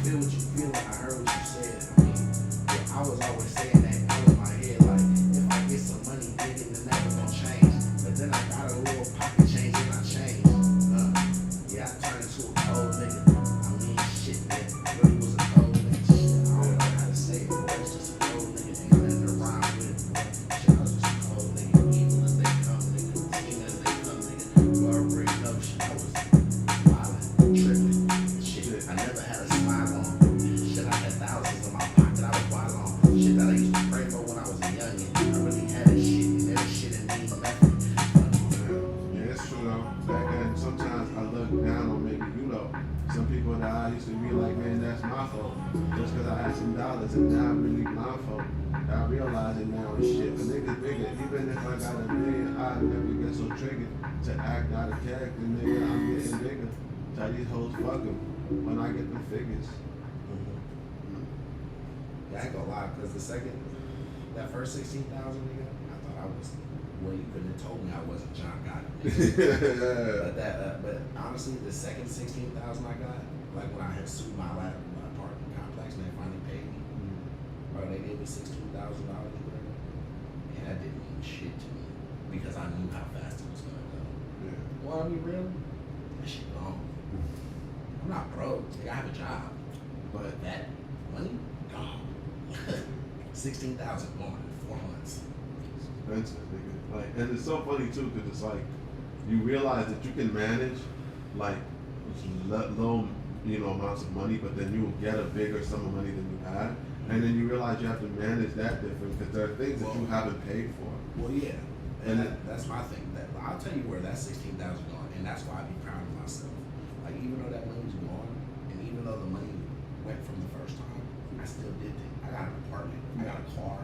feel what you feel. I heard what you said. I mean, I was always saying that out of my head, like, if I get some money, nigga, then never gonna change. But then I got a little pocket change and I changed. Yeah, I turned into a cold nigga. I mean, shit, man, really was a cold nigga. Shit, I don't know how to say it, but it's just a cold nigga. Ain't nothing to rhyme with it, boy. Shit, I was just a cold nigga. Evil as they come, nigga. Team as they come, nigga. You already know shit. I was wildin', tripping. Shit, I never had a smile on. Shit, I had thousands in my pocket. I was wild on. Shit that I used to pray for when I was a youngin'. I really had that shit, and every shit didn't mean nothing. Yeah, it's true though. Back then, sometimes I look down on maybe you know some people that I used to be like, man, that's my fault. Just cause I had some dollars, and now I'm really my fault. I realize it now and shit. A nigga's bigger. Even if I got $1 million, I never get so triggered to act out of character, nigga. I'm getting bigger. Tell these hoes fuck 'em when I get them figures. Yeah, I ain't gonna lie, cause that first 16,000, nigga, I thought I was. Well, you couldn't have told me I wasn't John Gotti. But honestly, the second 16,000 I got, like when I had sued my apartment complex and they finally paid me, bro, they gave me $16,000 or whatever, and that didn't mean shit to me because I knew how fast it was gonna go. Yeah. Well, I mean, really, that shit gone. I'm not broke. Like, I have a job, but that money gone. 16,000 gone in 4 months. Expensive, nigga. Like, and it's so funny too, cause it's like you realize that you can manage like low, amounts of money, but then you will get a bigger sum of money than you had, and then you realize you have to manage that different because there are things that you haven't paid for. Well, yeah, and that's my thing. That I'll tell you where that 16,000 gone, and that's why I be proud of myself. Like, even though that money's gone, and even though the money went from the first time, I still did things. I got an apartment, I got a car.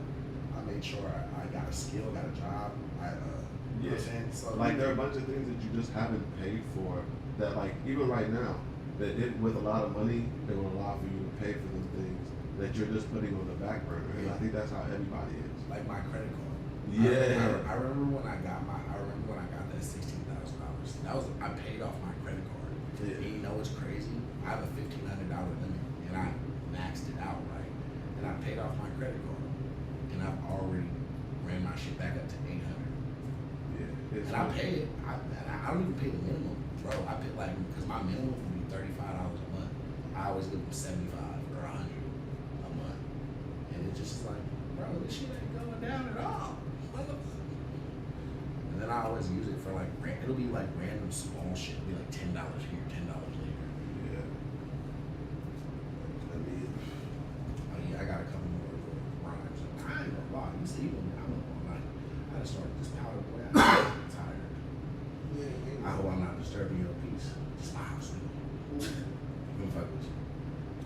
I made sure I got a skill, got a job. You know what I'm saying? So, like, there are a bunch of things that you just haven't paid for that, like, even right now, that with a lot of money, it will allow for you to pay for them things that you're just putting on the back burner. And I think that's how everybody is. Like my credit card. Yeah. I remember when I got that $16,000. I paid off my credit card. Yeah. And you know what's crazy? I have a $1,500 limit, and I maxed it out, right? And I paid off my credit card, and I've already ran my shit back up to $800. Yeah. And I pay it. I don't even pay the minimum, bro. I pay because my minimum would be $35 a always give them 75 or 100 a month, and it's just like, bro, this shit ain't going down at all. And then I always use it for like, it'll be like random small shit. It'll be like $10 here, $10 later. Yeah. I mean, oh yeah, I got a couple more rhymes. I ain't gonna lie. You see, I'm gonna lie. I just started this powder boy. I'm tired. I hope I'm not disturbing your peace. Just my house, nigga. I'm fuck with you.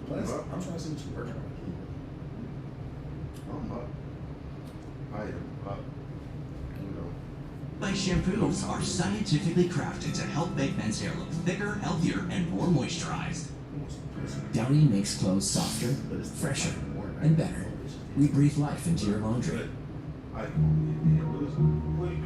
Plus, I'm trying to see what you're working on. I'm up. I am up. You know. My shampoos are scientifically crafted to help make men's hair look thicker, healthier, and more moisturized. Downy makes clothes softer, fresher, and better. We breathe life into your laundry. I what do you do, man?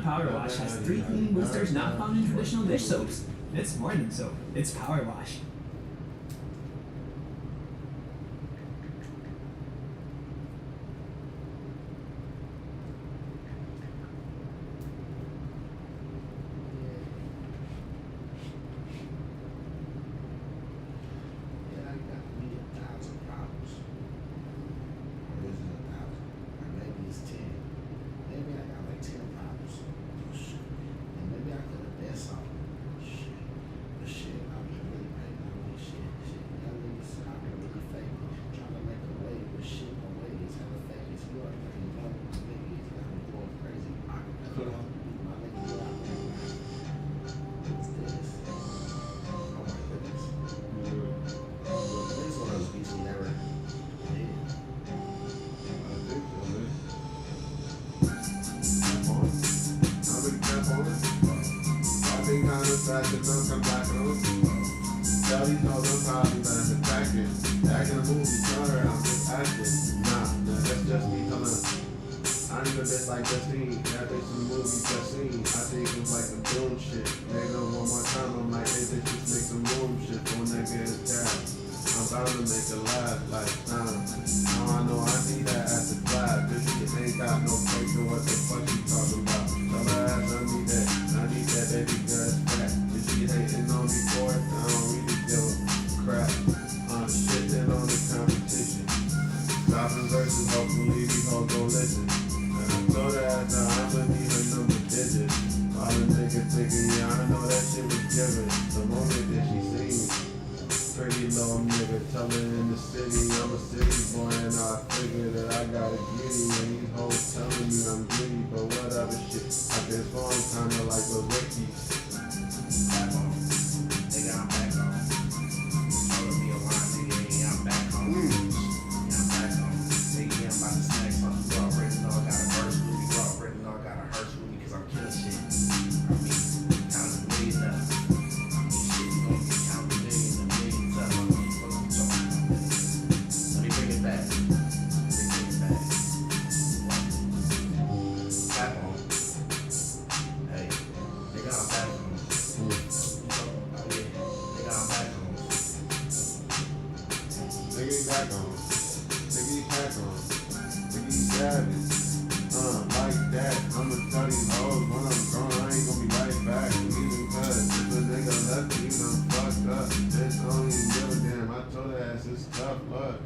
Power Wash has 3 cleaning boosters not found in traditional dish soaps. It's more than soap, it's Power Wash. acting up, come back on. Tell these hoes I'm probably better than acting. Acting a movie, tell her I'm just acting. Nah, that's just me telling. I ain't a bitch like Justine. That bitch in the movie Justine. I think it was like the boom shit. Nigga, one more time, I'm like, hey, bitch, just make some room shit for a nigga in town. I'm bound to make her laugh, like, now I know I need that ass to clap. Bitch, you ain't got no place to what the fuck you talking about. Tell her ass I need that baby girl fat. If she hating on me for it, I don't really give a crap. Shitting on the competition. Stopping verses, hopefully these hoes gon' listen. And I told her ass I'ma need her number digits. All the niggas thinking, yeah, I know that shit was given. The moment that she seen me. Pretty little nigga, tell her in the city, I'm a city boy, and I figure that I got a giddy, and these hoes telling me I'm giddy, but whatever shit, I can phone kinda like a wiki. Back on. Nigga, I'm back on. Told me a line, nigga, yeah, I'm back on. Yeah, I'm back on. Nigga, yeah, I'm about to snack something. You already know I got a verse with me. You already know I got a hearse with me, cause I'm killing shit. I mean, time to bleed up. Shit, you gon' get counted millions and millions up. Let me bring it back. Back on. Hey, nigga, I'm back on. Nigga, I'm back on. Nigga, you back on. Nigga, you back on. Nigga, you savage. Like that. I'ma tell these hoes when I'm gone, I ain't gonna be right back. Even cause if a nigga left me, done fucked up. Bitch, I don't even give a damn. I told her ass it's tough luck.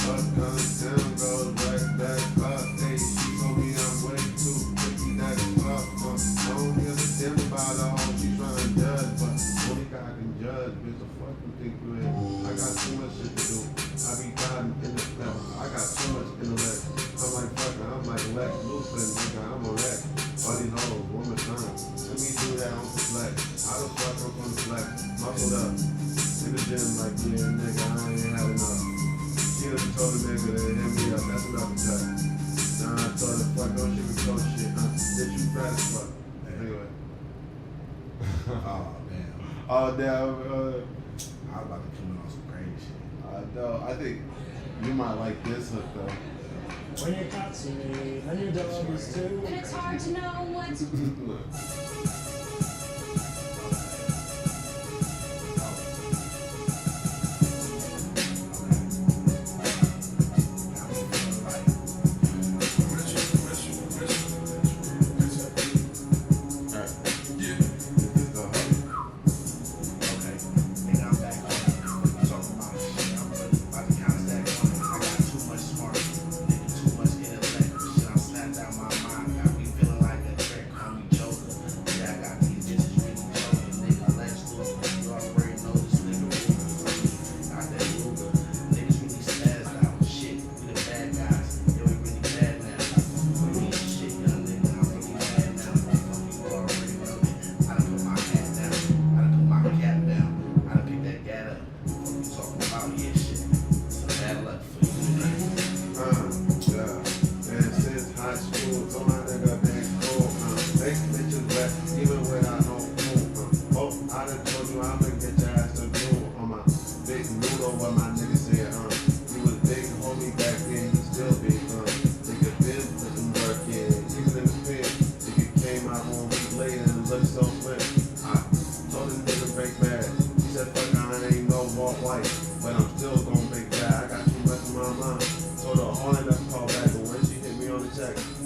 Fuck comes down, goes right back up. Hey, she told me I'm way too quicky, that is tough. I don't give a damn about the hoe she tryna judge, but only God can judge. Bitch, the fuck you think you is? I got too much shit to do. I be riding in the no, I got too much intellect. I'm like fucking, I'm like Lex Luthor, nigga, I'm a wreck. All these hoes, one more time. Let me do that on the flex. How the fuck I'm gonna flex? Muscled up. In the gym, like, yeah, nigga, I ain't had enough. She done told the nigga to hit me up, that's enough to cut. Nah, I told her, fuck, don't shit with coach shit. Bitch, you fat as fuck. Anyway. Oh, damn. Oh, damn. I was about to come in on some crazy shit. No, I think you might like this hook, though. When you got to me, and your dog is too. And it's hard to know what's.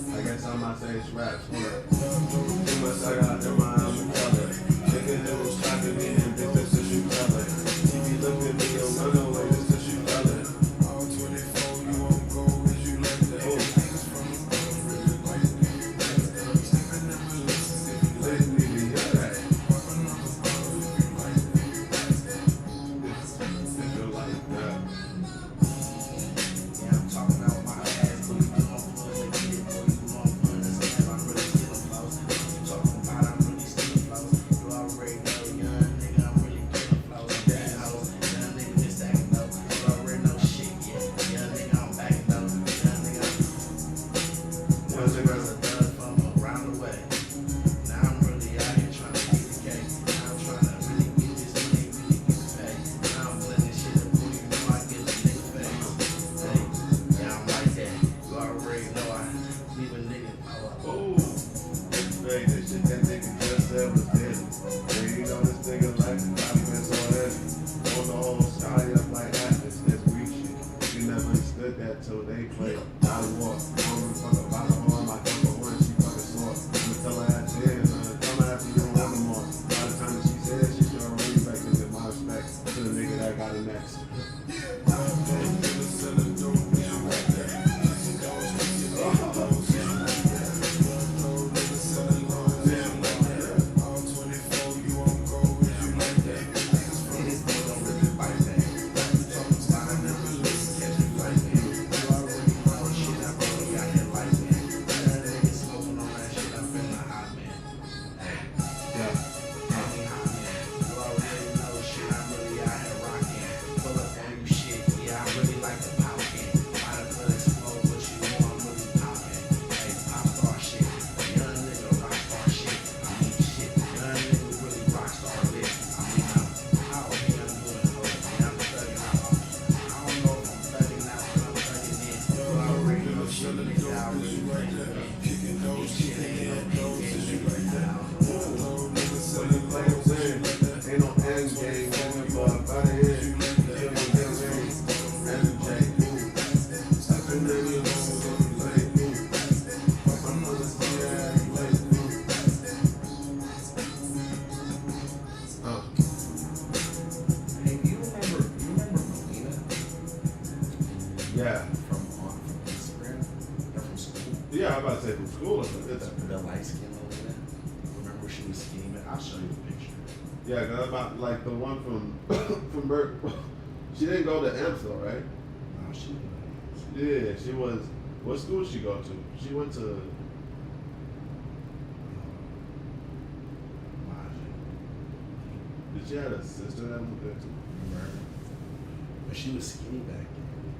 I guess I might say it's raps. Too much I got in my gang, gang, up out of here. Hey, you remember Melina? Yeah. From Instagram? Or from school? Yeah, I'm about to say from school. The light skin Melina. Remember she was scheming? I'll show you the picture. Yeah, cause about like the one from from Bert. She didn't go to Amps though, right? No, she didn't. Yeah, she was. What school did she go to? She went to. Did she have a sister that went there too? Remember? But she was skinny back then.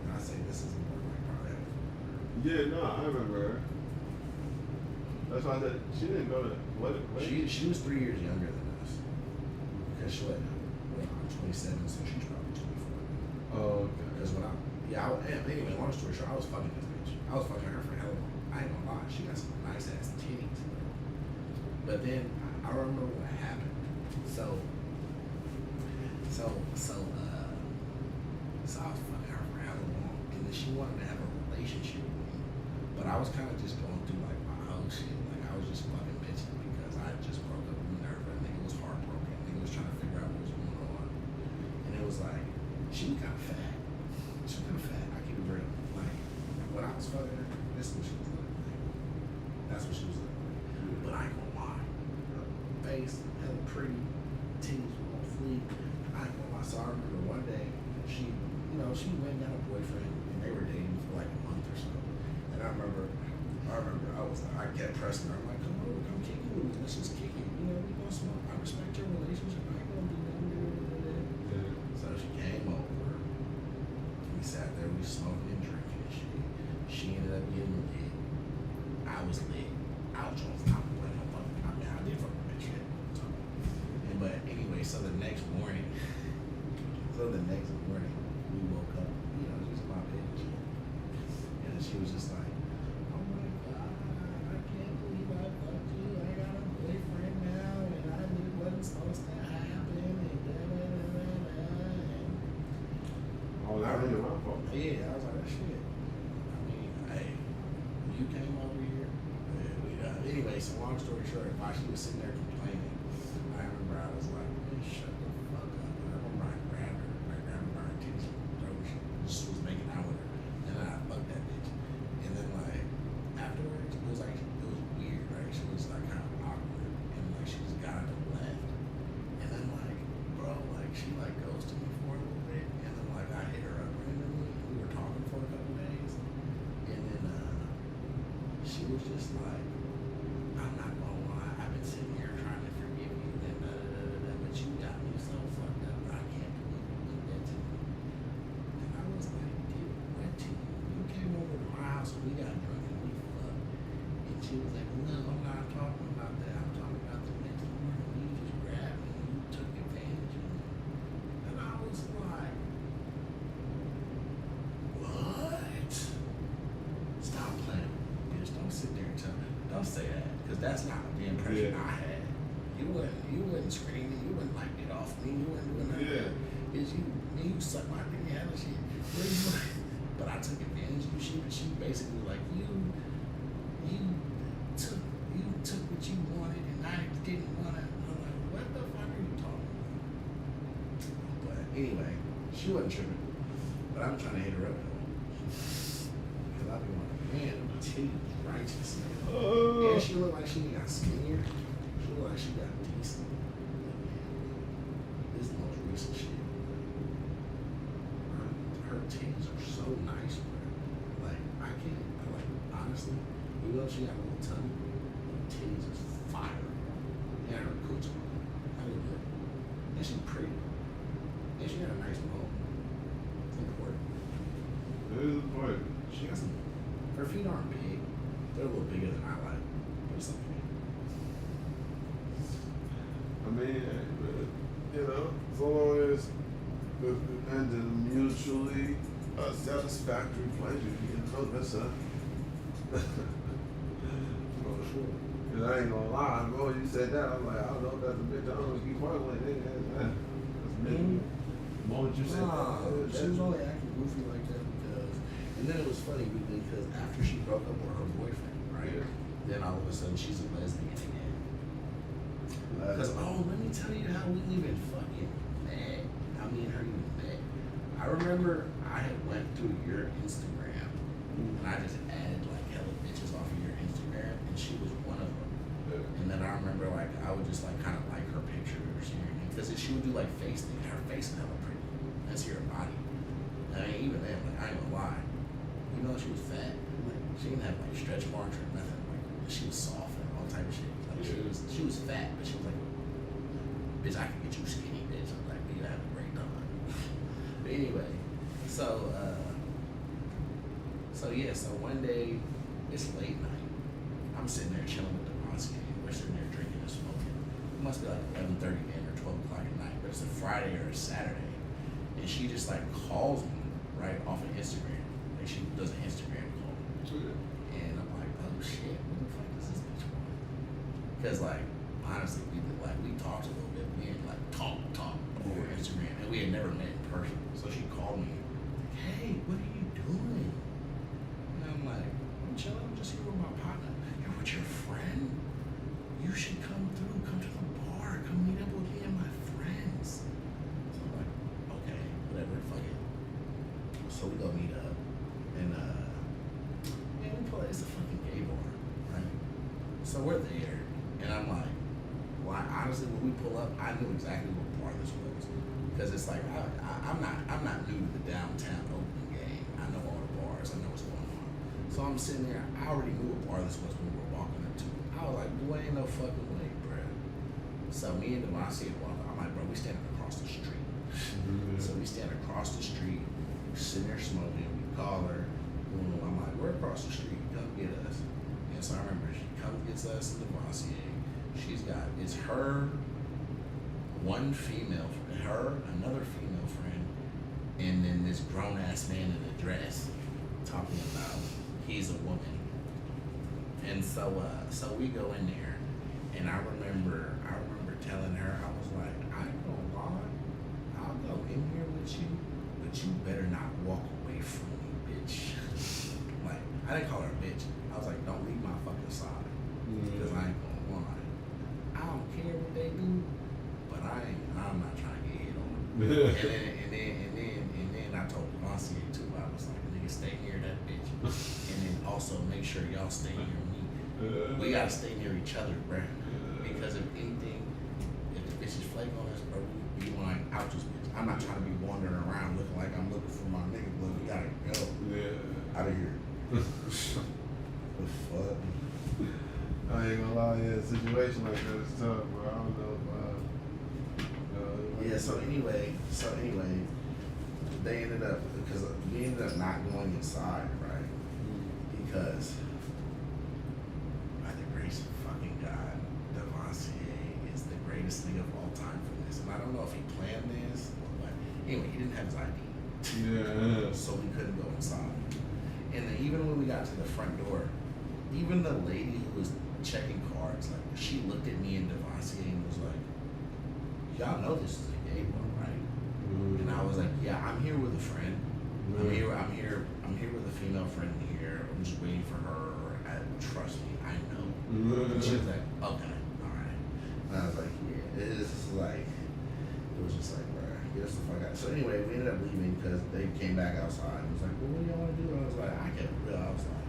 And I say this is more like probably. Yeah, no, I remember her. That's why I said she didn't go to what? She was 3 years younger than us. Because she went. I'm 27, so she's probably 24. Oh, okay. Because when anyway, long story short, I was fucking this bitch. I was fucking her for hell long. I ain't gonna lie, she got some nice ass titties. But then I remember what happened. So I was fucking her for hell long, and then she wanted to have a relationship with me. But I was kind of just going through like my whole shit. Like I was just fucking bitching because I just broke up with her, and nigga was heartbroken. Nigga was trying to figure out what was going on, and it was like she was kind of fat. She was kind of fat. I keep it real. Like when I was fucking her, this is what she was looking like. That's what she was looking like. But I ain't gonna lie. Her face, hella pretty, titties were on fleek. I ain't gonna lie. So I remember one day she went and got a boyfriend, and they were dating for like a month or so. And I remember I kept pressing her. I'm like, come over, come kick it with me. Let's just kick it. You know, we gonna smoke. I respect your relationship. I ain't gonna do nothing. So she came over. We sat there, we smoking and drinking and shit. She ended up getting lit. I was lit. I was drunk. I was like, I did fuck with that shit. But anyway, so the next morning, we woke up, you know, just my bitch. And she was just like, oh my God, I can't believe I fucked you. I got a boyfriend now, and I knew it wasn't supposed to happen, and Oh, that really my fault. yeah, I was like, shit. I mean, hey, you came over here. Anyway, so long story short, while she was sitting there complaining, I remember I was like, man, shut the fuck up. And I remember I grabbed her by her titties from her throat. She just was making out with her. And then I fucked that bitch. And then like afterwards, it was weird, right? She was like kind of awkward. And like she just got up and left. And then like, bro, like she like goes to me for a little bit. And then like I hit her up randomly. We were talking for a couple days. And then she was just like, I'm not gonna lie, I've been sitting here trying to forgive you, but you got me so fucked up, I can't believe you did that to me. And I was like, did what to you? You came over to my house and we got drunk and we fucked. And she was like, no, I'm not talking about that. I'm talking about the next morning when you just grabbed me and you took advantage of me. And I was like, what? Stop playing, bitch. Don't sit there and tell me. Don't say that, because that's not the impression I had. You wasn't screaming, you wouldn't like get off me, you wouldn't do nothing. Is you suck my dick and hell and shit. But I took advantage of you. She basically like you took what you wanted and I didn't want it. I'm like, what the fuck are you talking about? But anyway, she wasn't tripping. But I'm trying to hit her up though. Because I be like, man, my titty was righteous. Yeah, she looked like she got skinnier. She looked like she got decent. This is the most recent shit. Her titties are so nice, bro. Like, honestly, even though she got a little tummy, her titties is fire. And her coochie, I look good. And she's pretty. And she got a nice bone. It's important. It is important. She got some, her feet aren't big. They're a little bigger than I like. But it's okay. I mean, you know, so long as it ends in a mutually satisfactory pleasure, you know, that's a. For sure. Cause I ain't gonna lie, bro. You said that, I'm like, I don't know if that's a bitch I don't keep fucking with. That's me. The moment you said that, she was only acting goofy like that because, and then it was funny because after she broke up with her boyfriend, right? Then all of a sudden she's a lesbian again. Because let me tell you how we even fucking met. How me and her even met. I remember I had went through your Instagram and I just added like hella bitches off of your Instagram and she was one of them. And then I remember like I would just like kind of like her pictures here because she would do like face things. Her face was hella pretty. I see her body. I mean even then like I ain't gonna lie. You know she was fat. Like she didn't have like stretch marks or nothing. Like she was soft and all type of shit. Like she was fat, but she was like, bitch, I can get you skinny, bitch. I was like, you have a great time. But anyway, so yeah, so one day it's late night. I'm sitting there chilling with the Devontae. We're sitting there drinking and smoking. It must be like 11:30 then or 12 o'clock at night, but it's a Friday or a Saturday. And she just like calls me right off of Instagram. Like she does an Instagram call. And I'm like, oh shit, what the fuck does this bitch want? Because like honestly, we talked a little bit. We had like talk over Instagram, and we had never met in person. So she called me, like, hey, what are you doing? And I'm like, I'm chilling. I'm just here with my partner. You're with your friend? You should come through. Come to the bar. Come meet up with me and my friends. So I'm like, okay, whatever, fuck it. So we go meet up, and man, we pull. It's a fucking gay bar, right? So we're there, and I'm like. Well, honestly, when we pull up, I knew exactly what bar this was because it's like I'm not new to the downtown open game. I know all the bars. I know what's going on. So I'm sitting there. I already knew what bar this was when we were walking up to it. I was like, boy, ain't no fucking way, bro. So me and Devontae walk. I'm like, bro, we standing across the street. So we stand across the street, sitting there smoking. We call her. I'm like, we're across the street. Come get us. And so I remember she comes gets us to Devontae. She's got, it's her, one female, another female friend, and then this grown ass man in a dress talking about he's a woman. And so we go in there, and I remember telling her, I was like, I ain't gonna lie, I'll go in here with you, but you better not walk away from me, bitch. Like, I didn't call her a bitch. I was like, don't leave my fucking side, because I ain't gonna lie. I don't care what they do, but I'm not trying to get hit on. and then I told Devontae too. I was like, nigga, stay near that bitch, and then also make sure y'all stay near me. We gotta stay near each other, bruh. Because if anything, if the bitches flake on us, bro, we like out this bitch. I'm not trying to be wandering around looking like I'm looking for my nigga, but we gotta go out of here. The fuck. I ain't gonna lie, yeah, a situation like that is tough, bro. I don't know if, yeah, so anyway, they ended up, because we ended up not going inside, right? Because, by the grace of fucking God, Devontae is the greatest thing of all time for this. And I don't know if he planned this, but anyway, he didn't have his ID. Yeah. So we couldn't go inside. And then even when we got to the front door, even the lady who was checking cards, like she looked at me and Devontae and was like, y'all know this is a gay bar, right? And I was like, yeah, I'm here with a friend. I'm here with a female friend here. I'm just waiting for her. Trust me, I know. And she was like, okay, all right. And I was like, yeah, it was just like, bro, get us the fuck out. So anyway, we ended up leaving because they came back outside and was like, well, what do y'all want to do? And I was like, I kept it real. I was like,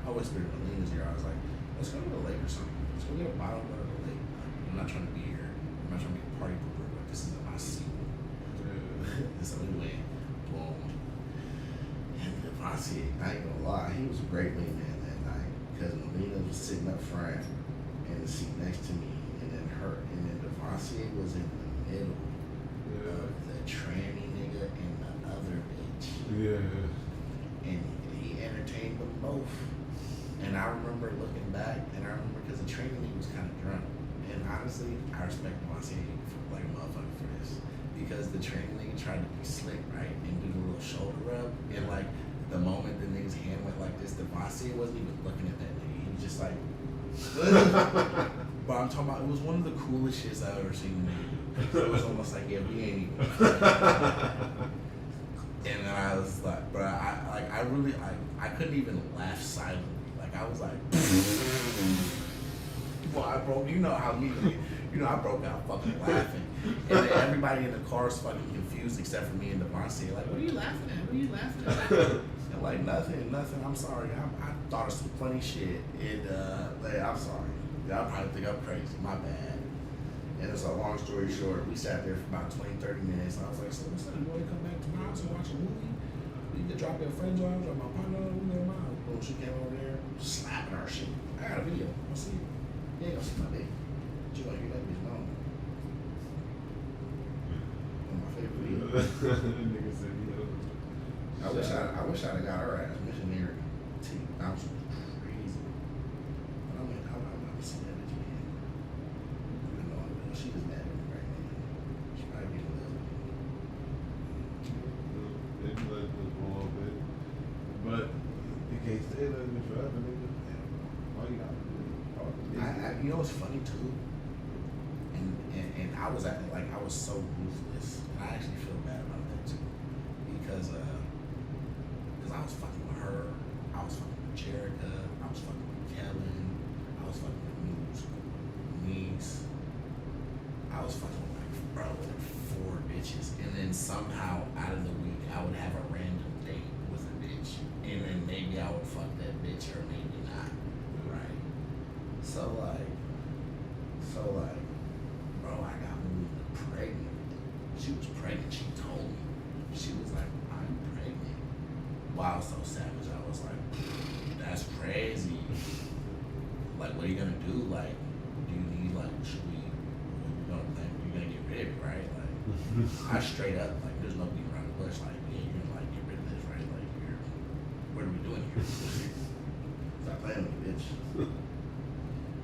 I whispered in Alina's ear. I was like, let's go to the lake or something. Let's go get a bottle and go to the lake. I'm not trying to be here. I'm not trying to be a party pooper, but this isn't my scene. And so we went, boom. And Devontae, I ain't gonna lie, he was a great wingman that night because Alina was sitting up front in the seat next to me, and then Devontae was in the middle of the tranny nigga and the other bitch. Yeah. And he entertained them both. And I remember looking back, and I remember because the training nigga was kind of drunk. And honestly, I respect Devontae like a motherfucker for this. Because the training nigga tried to be slick, right? And do the little shoulder rub. And like, the moment the nigga's hand went like this, Devontae wasn't even looking at that nigga. He was just like, But I'm talking about, it was one of the coolest shits I've ever seen me do. It was almost like, yeah, we ain't even. And then I was like, bro, I really couldn't even laugh silently. Like I was like, well, I broke. You know how me, I broke out fucking laughing, and then everybody in the car is fucking confused except for me and Devontae. Like, what are you laughing at? What are you laughing at? And like nothing. I'm sorry. I thought of some funny shit, and like, I'm sorry. Y'all probably think I'm crazy. My bad. And it's a long story short, we sat there for about 20, 30 minutes. And I was like, so what's up? You want to come back to my house and watch a movie? You can drop your friends off, drop my partner, we go to my house. Boom, she came over there, slapping our shit. I got a video. I'll see you. Yeah, go see my baby. You want to hear that bitch moan. One of my favorite videos. Nigga said, yo. I wish I'd have got her ass missionary. That was crazy. But I'm see that bitch again. I know I will. She just mad at me right now. She probably get a little. They be like this for a little bit. But you can't stay like this forever, nigga. All you gotta do is You know what's funny too? And I was acting like I was so ruthless. And I actually feel bad about that too. Because I was fucking with her. I was fucking with Jerica. I was fucking with Kellen. I was fucking with niece. I was fucking with like 4 bitches. And then somehow out of the week I would have a random date with a bitch. And then maybe I would fuck that bitch or maybe not. Right? So like, bro, I got moved pregnant. She was pregnant, she told me. She was like, I'm pregnant. Wow, so savage. I was like, that's crazy. Like, what are you gonna do? Like, do you need, like, should we, you're gonna get rid of it, right? Like, I straight up, like, there's no beating around the bush. Like, yeah, you're gonna, like, get rid of this, right? Like, what are we doing here? Stop playing with me, bitch.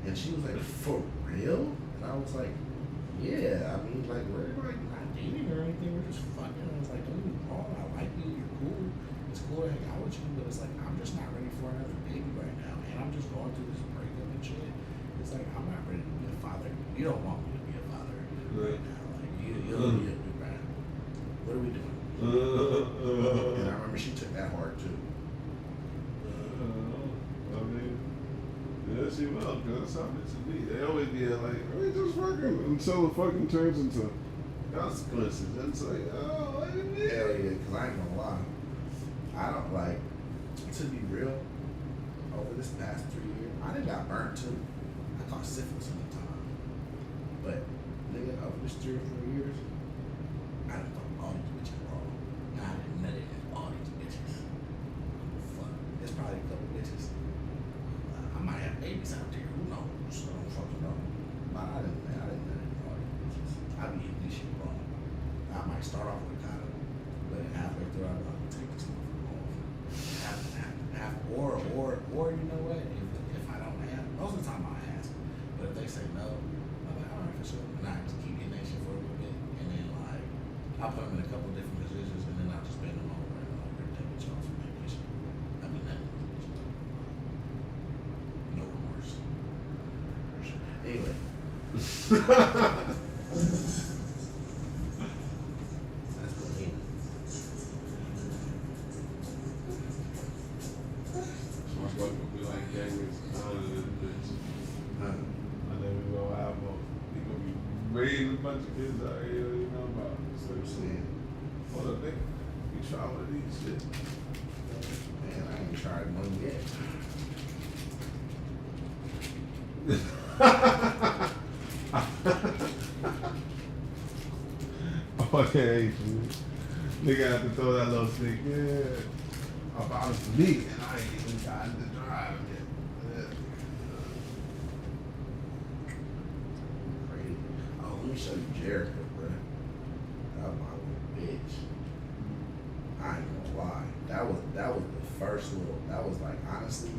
And she was like, for real? And I was like, yeah, I mean, like, we're like not dating or anything, we're just fucking. I was like, don't get me wrong, I like you, you're cool. It's cool to hang out with you, but it's like, I'm just not ready for another baby right now. And I'm just going through this breakup and shit. It's like, I'm not ready to be a father. You don't want me to be a father right now. Like, you'll be a big man. What are we doing? And I remember she took that hard too. I mean, yeah, she will, because that's how it should be. They always be like, we just fucking until it fucking turns into consequences. And it's like, oh, what do you mean? Hell yeah, because I ain't gonna lie. I don't like, to be real, over this past 3 years, I done got burnt too. I caught syphilis in the time. But, nigga, over this 3 or 4 years, I done fucked all these bitches wrong. I done nutted in all these bitches. Fuck. There's probably a couple bitches. I might have babies out there, who knows? I don't fucking know. But I didn't nut in all these bitches. I be hitting this shit wrong. I might start off with a condom, but then halfway through, I'm gonna take this motherfucker off. Or you know what? If I don't have, most of the time I'll ask. But if they say no, I'm like, all right, for sure. And I just keep getting that shit for a little bit, and then like, I'll put them in a couple different positions, and then I'll just bend them over and I'll rip that bitch off and make that shit. I mean, that bitch. No remorse. Anyway. That's what me. My fuck will be like gangs out of this bitch. And then we gonna have we gonna be raising a bunch of kids out here, you know about. So I'm saying, hold up, nigga, you try one of these shit. Man, I ain't tried one yet. Okay, nigga have to throw that little stick, yeah. About it for me, and I ain't even gotten to drive yet. Crazy. Oh, let me show you Jerica, bro. That was my little bitch. I ain't gonna lie. That was the first little. That was like, honestly,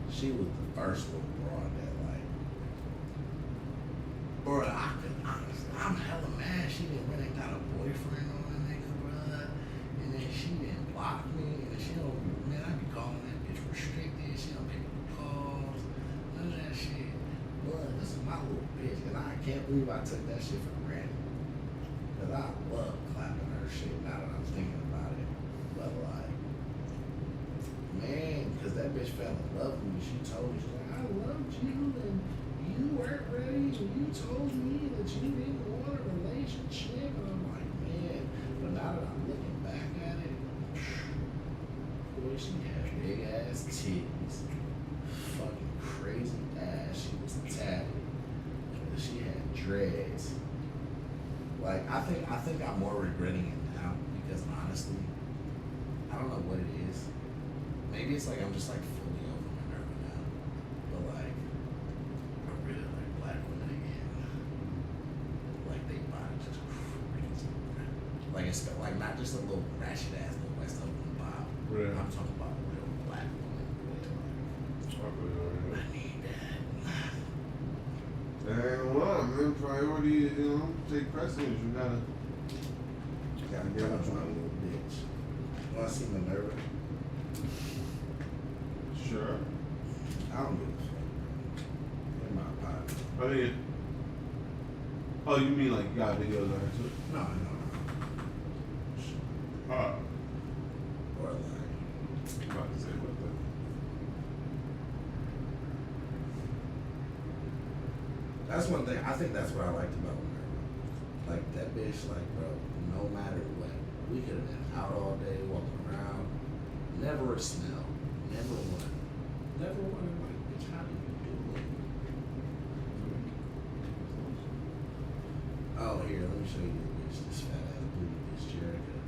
she was the first little broad that like, bro. I could honestly, I'm hella mad. She didn't really got a boyfriend or a nigga, bro. And then she didn't block me, and then she don't. Man, I be calling that bitch restricted. She don't pick up the calls. None of that that shit. Look, this is my little bitch, and I can't believe I took that shit for granted. Cause I love clapping her shit now that I'm thinking about it. But like, man, cause that bitch fell in love with me. She told me, she's like, I loved you, and you weren't ready, and you told me that you didn't want a relationship. And I'm like, man, but now that I'm looking back at it, boy, she had big ass titties, fucking crazy ass. She was tatted. She had dreads. Like I think I'm more regretting it now because honestly, I don't know what it is. Maybe it's like I'm just like fully over Minerva now. But like, I really like black women again. Like they body just crazy. Like it's like not just a little ratchet ass look like stuff in the Bob. Right. I'm talking about real black women. I need that. And well, man, priority, take precedence. You gotta get what you my want. little bitch. You wanna see Minerva? Sure. I don't give a fuck. In my pocket. I mean, oh, you mean like you got videos of her too? No. Or like, I'm about to say what the. that's one thing. I think that's what I liked about her. Like that bitch, like bro, no matter what, we could have been out all day walking around, never a smell, never one. Never one. I'm like, bitch, how do you do it? Oh, here, let me show you this fat ass booty, this Jerica.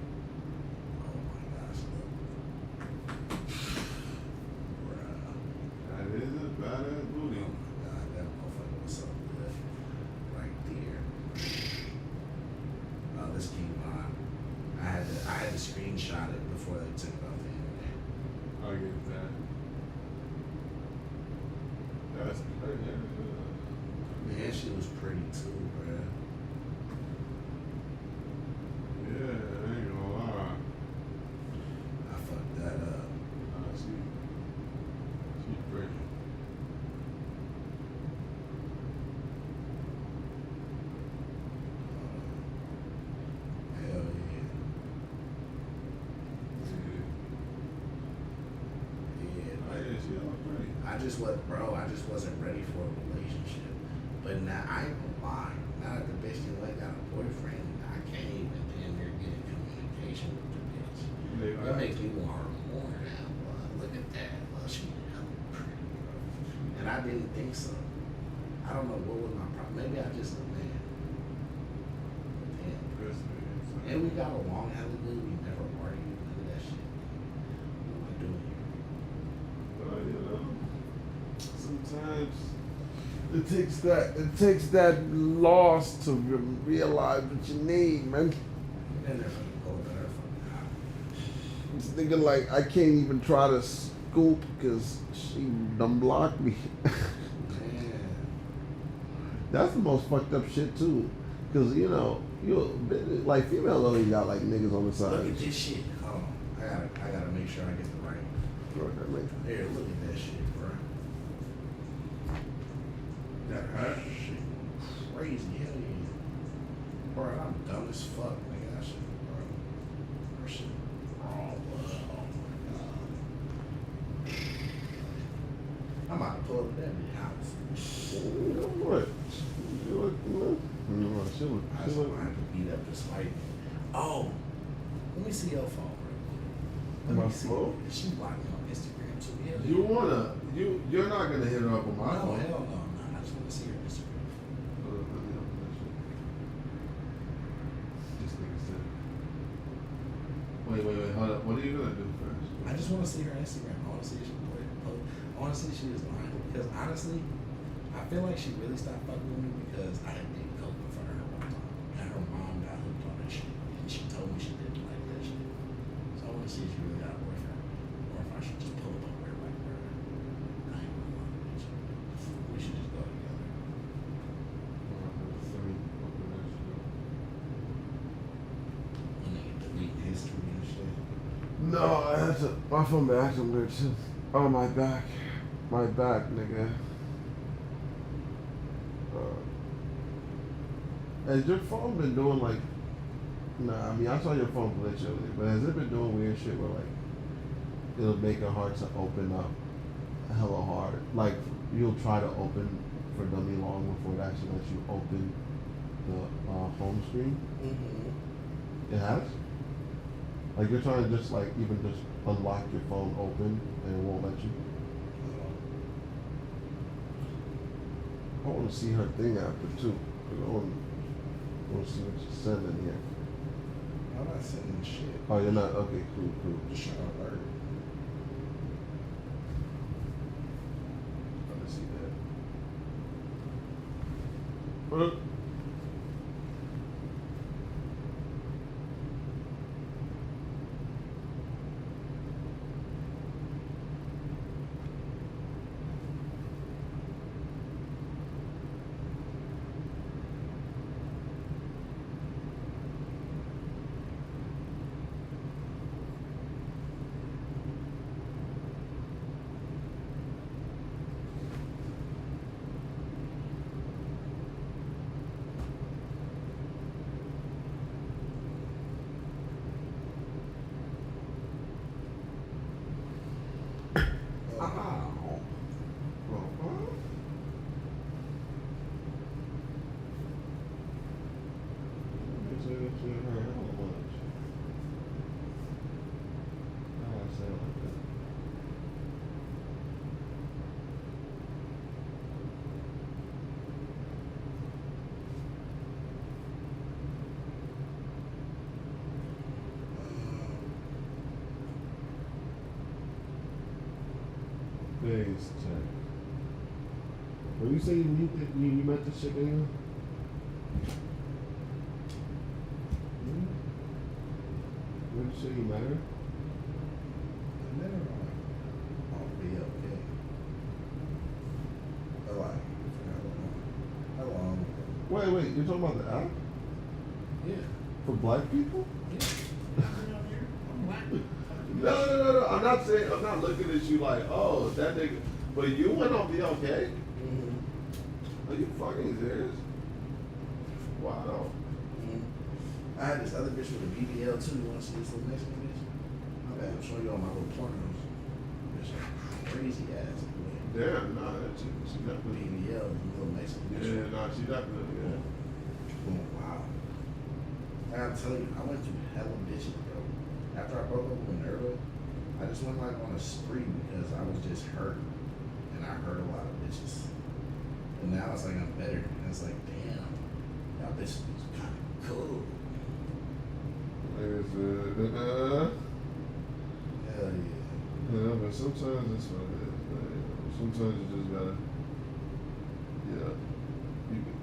Oh my gosh, look. Bruh. That is a badass booty. Oh my god, that motherfucker was so good. Right there. Oh, this came on. I had to screenshot it before they took it off the internet. I get that. That's crazy. Man, she was pretty too, bruh. Yeah, I ain't gonna lie. I fucked that up. She's pretty. Hell yeah. She all pretty. I just wasn't ready for a relationship. But now I ain't gonna lie. Now that the bitch done got a boyfriend, I can't even damn near get in communication with the bitch. That makes me want her more now. Look at that. Well, she hella pretty, bro. And I didn't think so. I don't know what was my problem. Maybe I just a man. But damn. And we got along hella good. We never argued. None of that shit. What am I doing here? But sometimes it takes that loss to realize what you need, man. And they're fucking pulling at her fucking house. This nigga like I can't even try to scoop because she done blocked me. That's the most fucked up shit too, because you like females always got like niggas on the side. Look at this shit. Hold on. I gotta make sure I get the right. Here, look at that shit, bro. That her shit crazy. Hell yeah. Bro, I'm dumb as fuck, nigga. That shit, bro. Her shit raw, bro. Oh my god. I'm about to pull up that bitch house. What? I just want to beat up this white man. Oh, let me see your phone, bro. Let me see. She blocked me on Instagram too. Yeah. You're not gonna hit her up on my phone. Hell no. I just want to see her Instagram. Wait, hold up. What are you gonna do first? I just want to see her Instagram. I want to see if she I want to see if she was lying. Because honestly, I feel like she really stopped fucking with me because I had been coke in front of her one time. And her mom got hooked on that shit. And she told me she didn't like that shit. So I want to see if she really got a boyfriend. Or if I should just pull up on her like her. I ain't gonna lie, bitch. We should just go together. When they get delete history and shit. No, I had my phone back somewhere too. Oh, my back, nigga. Has your phone been doing like? Nah, I mean I saw your phone glitch earlier, but has it been doing weird shit where like it'll make it hard to open up, hella hard? Like you'll try to open for dummy long before it actually lets you open the home screen. Mm-hmm. It has. Like you're trying to just like even just unlock your phone open and it won't let you. I want to see her thing after too. Cause I want to see what she's sending here. I'm not sending shit. Oh, you're not? Okay, cool. Just trying to alert. Let me see that. What? Face check. When you say you met this chick anyway? When you say you met her? I met her on BLK. How long? Wait, you're talking about the app? Yeah. For black people? Yeah. No. I'm not looking at you like, oh, that nigga. But you went on BLK? Mm-hmm. Are you fucking serious? Wow. Mm-hmm. I had this other bitch with a BBL too. You want to see this little Mexican bitch? My bad. I'm showing you all my little pornos. Bitch, crazy ass. Damn, nah, she definitely. BBL, little Mexican bitch. Yeah, nah, she definitely, yeah. Oh, wow. I gotta tell you, I went through hella bitches, bro. After I broke up with Minerva, I just went like on a spree because I was just hurt. And I hurt a lot of bitches. And now it's like I'm better. And it's like, damn, y'all bitches is kind of cool. Hell yeah. Yeah, but sometimes it's what it is, man. Sometimes you just gotta,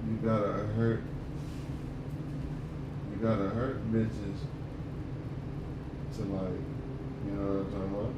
you gotta hurt bitches to like, you know what I'm talking about?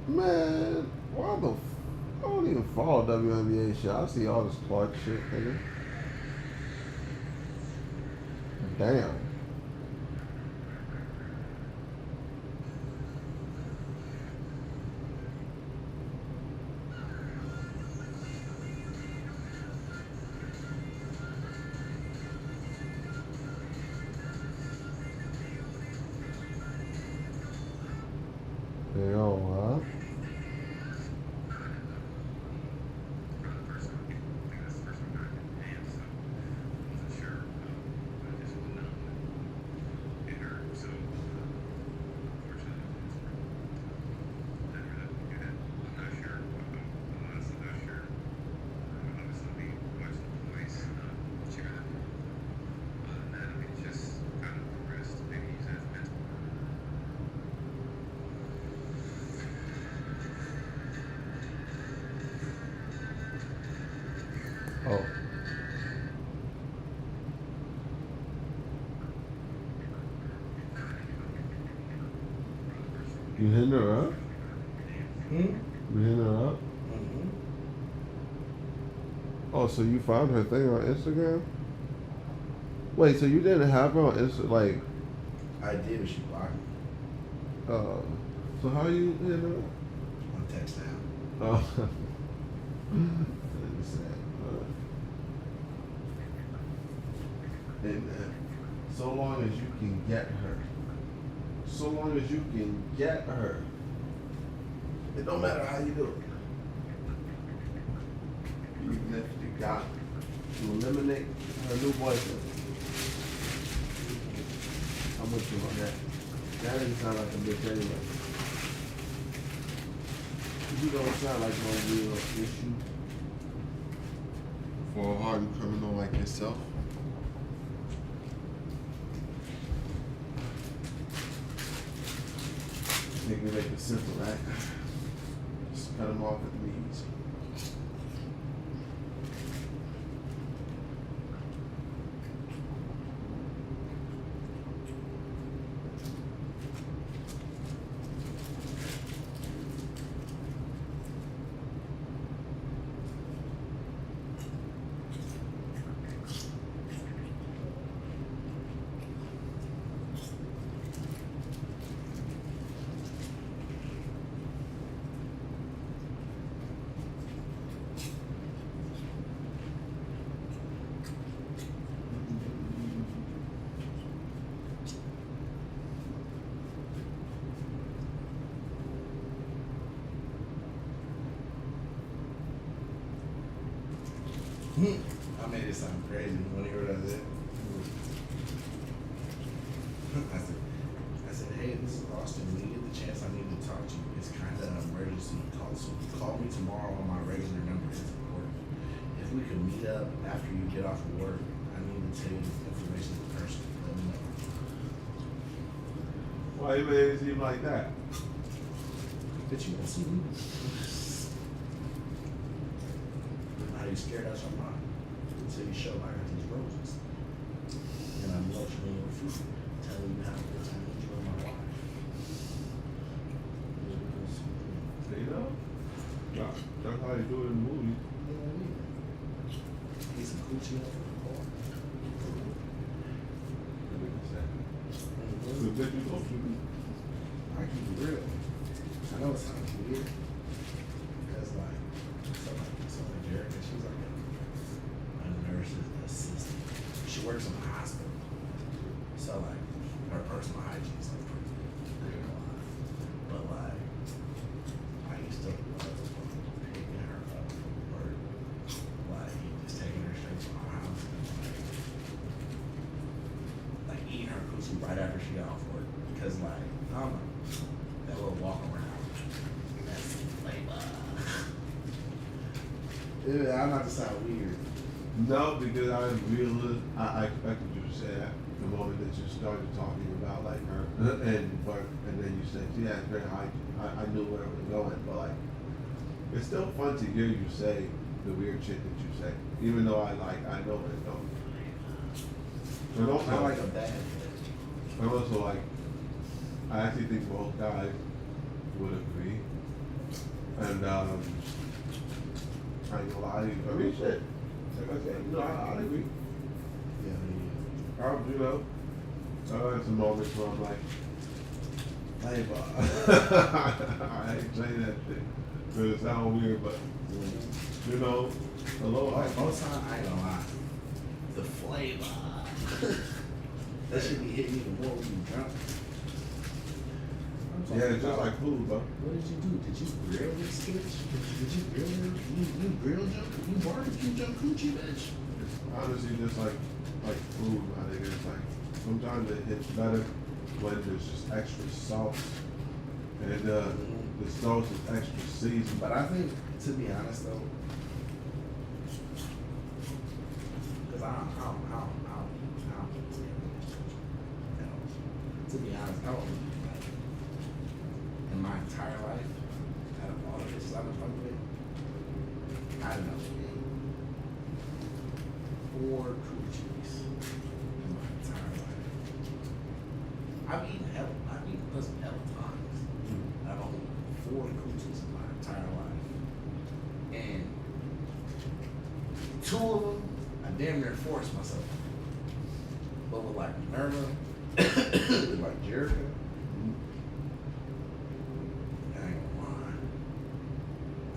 Man, why the I don't even follow WNBA shit. I see all this Clark shit, nigga. Damn. You hitting her up? You hitting her up? Oh, so you found her thing on Instagram? Wait, so you didn't have her on Insta, like... I did, but she blocked me. So how you hitting her up? On text now. Oh. And so long as you can get her. So long as you can get her. It don't matter how you do it. Even if you got to eliminate her new boyfriend. I'm with you on that. That didn't sound like a bitch anyway. You don't sound like no real issue. For a hardened criminal like yourself. Make me make it simple, right? Just cut them off at the knees. I made it sound crazy when you heard what I said. I said, hey, this is Austin. When you get the chance, I need to talk to you. It's kind of an emergency call, so call me tomorrow on my regular number. It's important. If we could meet up after you get off of work, I need to tell you this information in person. Let me know. Why you made it seem like that? But you won't see me. Are you scared out your mind until you show I got these roses? And I'm watching your food, telling you how good time you enjoy my life. You know? That's how you do it in the movie. Get some coochie up in the car. So bet you don't shoot me. I keep it real. I know it sounds weird. Because like something Jerica, she's like a nurse's assistant. She works in the hospital. So like her personal hygiene is like pretty good. But like I used to love picking her up from work. Like just taking her straight to my house and like eating her coochie right after she got off work. Because like I don't know, that little walk around. That's flavor. Yeah, I'm not to sound weird. No, because I expected you to say that the moment that you started talking about like her and work, and then you said, yeah, it's very high. I knew where it was going, but like, it's still fun to hear you say the weird shit that you say, even though I know where it's going. And also, not like a bad and also like, I actually think most guys would agree, and I ain't gonna lie to you. I mean, shit. Like I said, you know, I agree. Yeah, you know, I had some moments where I'm like, hey, I ain't saying that shit. Because it sounds weird, but, you know, hello. Like, most time, I ain't gonna lie. The flavor. That should be hitting even more when you drunk. Yeah, it's just like food, bro. What did you do? Did you grill this bitch? Did you grill her? You grill junk? You barbecue junk coochie, bitch? It's honestly just like food, my nigga. It's like, sometimes it hits better when there's just extra sauce. And the sauce is extra seasoned. But I think, to be honest though, because I don't to be honest, I don't like, in my entire life, out of all the bitches I've been fucking with, I don't know, 4 coochies in my entire life. I've eaten pussy hella times. entire life. And 2 of them, I damn near forced myself. But with like Minerva, with like Jerica, I ain't gonna lie.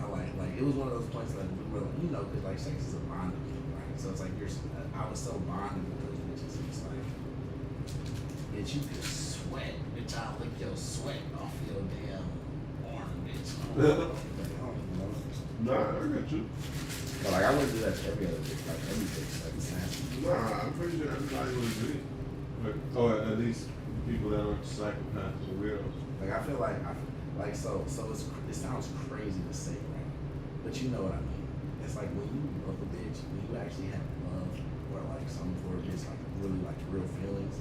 I like it was one of those points like we were, you know, because like sex is a bonding thing, right? So it's like I was so bonded with those bitches. It's like, bitch, you could sweat, bitch. I'll lick your sweat off your damn arm, bitch. Nah, I got you. But like I wouldn't do that to every other bitch, like every bitch, like it's nasty. Nah, I'm pretty sure everybody would agree. Like, or at least people that aren't psychopaths or weirdos. Like I feel like so it sounds crazy to say, right? But you know what I mean. It's like when you love a bitch, when you actually have love or like something for a bitch, like really like real feelings,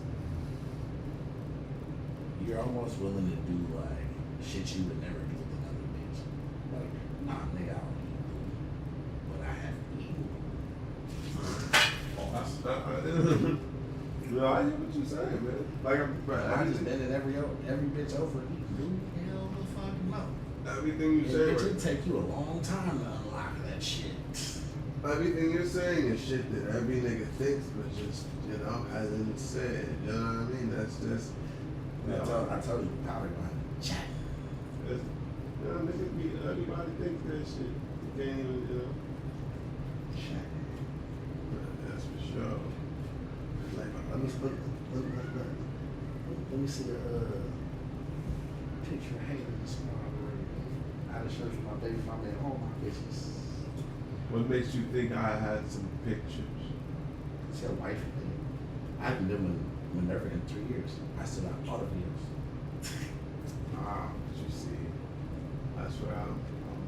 you're almost willing to do like shit you would never do with another bitch. Like, nah, nigga, I don't eat food, but I have eaten. No, I hear what you're saying, man. Like, I just bending every bitch over. Hell the fuck no. Everything you say, It would take you a long time to unlock that shit. Everything you're saying is shit that every nigga thinks, but just, you know, hasn't said. You know what I mean? That's just. I told you, powder gun. Chat. You know, niggas everybody thinks that shit. You can't even, you know. Chat. That's for sure. Like, let me see a picture of haters. I just showed you my baby mama at home, my bitches. What makes you think I had some pictures? It's your wife thing. I haven't been with Minerva in 3 years. I still got all the videos. But you see, that's where I'm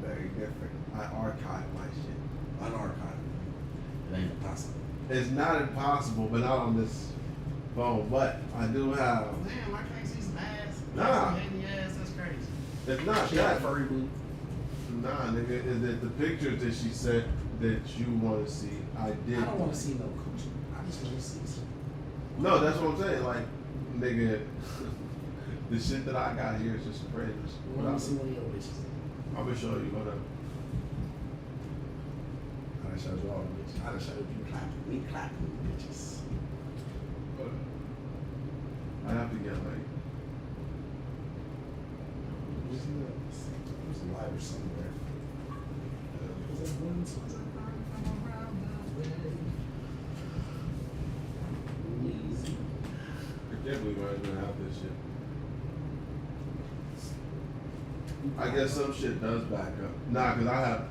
very different. I archive my shit. Unarchived. It ain't impossible. It's not impossible, but not on this phone. But I do have. Damn, I can't see some ass. Nah. Some ass, that's crazy. It's not She that. had furry booty. Nah, nigga, is that the pictures that she said that you want to see? I did. I don't want to see no coochie. I just want to see some. No, that's what I'm saying. Like, nigga, the shit that I got here is just crazy. I want to see one of your bitches. I'm gonna show you. Hold up. I done showed you all the bitches. I done showed you me clapping bitches. I have to get like. There's a lighter somewhere. Was that one songs I heard from around the way? Easy. I can't believe I even have this shit. I guess some shit does back up. Nah, cause I have.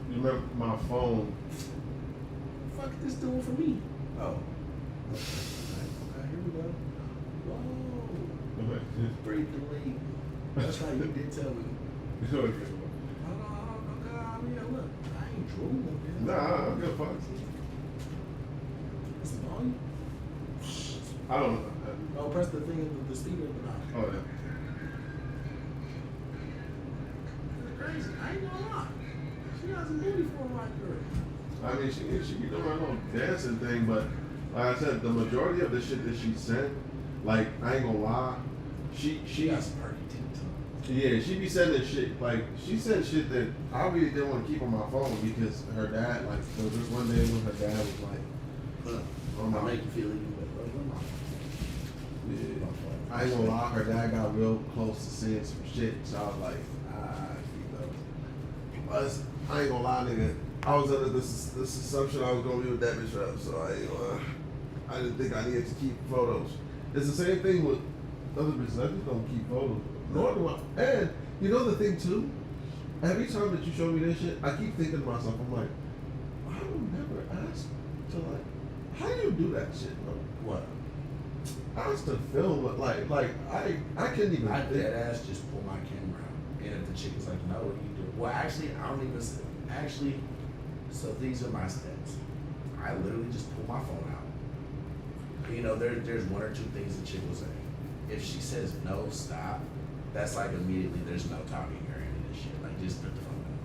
You remember my phone? Fuck this doing for me? Oh. Okay, here we go. Whoa. Break the late. That's right, you did tell me. Sure. Oh, God, yeah, look. I ain't drooling, man. Nah, I don't give a fuck. It's the volume? I don't know. Oh, press the thing with the speaker. Oh, yeah. It's crazy. I ain't gonna lie. She got some booty for a white girl. I mean, she be doing her little dancing thing, but like I said, the majority of the shit that she sent, like, I ain't gonna lie, she got some perky titties. Yeah, she be sending shit, like, she sent shit that I really didn't want to keep on my phone because her dad, like, there was this one day when her dad was like, I make you feel even better. Yeah. I ain't gonna lie, her dad got real close to seeing some shit, so I was like, you know. I ain't gonna lie, nigga. I was under this assumption I was gonna be with that bitch forever, so I ain't gonna lie. I didn't think I needed to keep photos. It's the same thing with other bitches. I just don't keep photos. Nor do I. And you know the thing too? Every time that you show me this shit, I keep thinking to myself, I'm like, I would never ask to like, how do you do that shit, bro? What? Ask to film it, like I couldn't even. I dead ass just pull my camera out, and if the chick is like, no, what do you do? Well, actually, I don't even. Actually, so these are my steps. I literally just pull my phone out. You know, there's one or two things the chick will say. If she says no, stop. That's like immediately there's no talking or any of this shit. Like just put the phone down.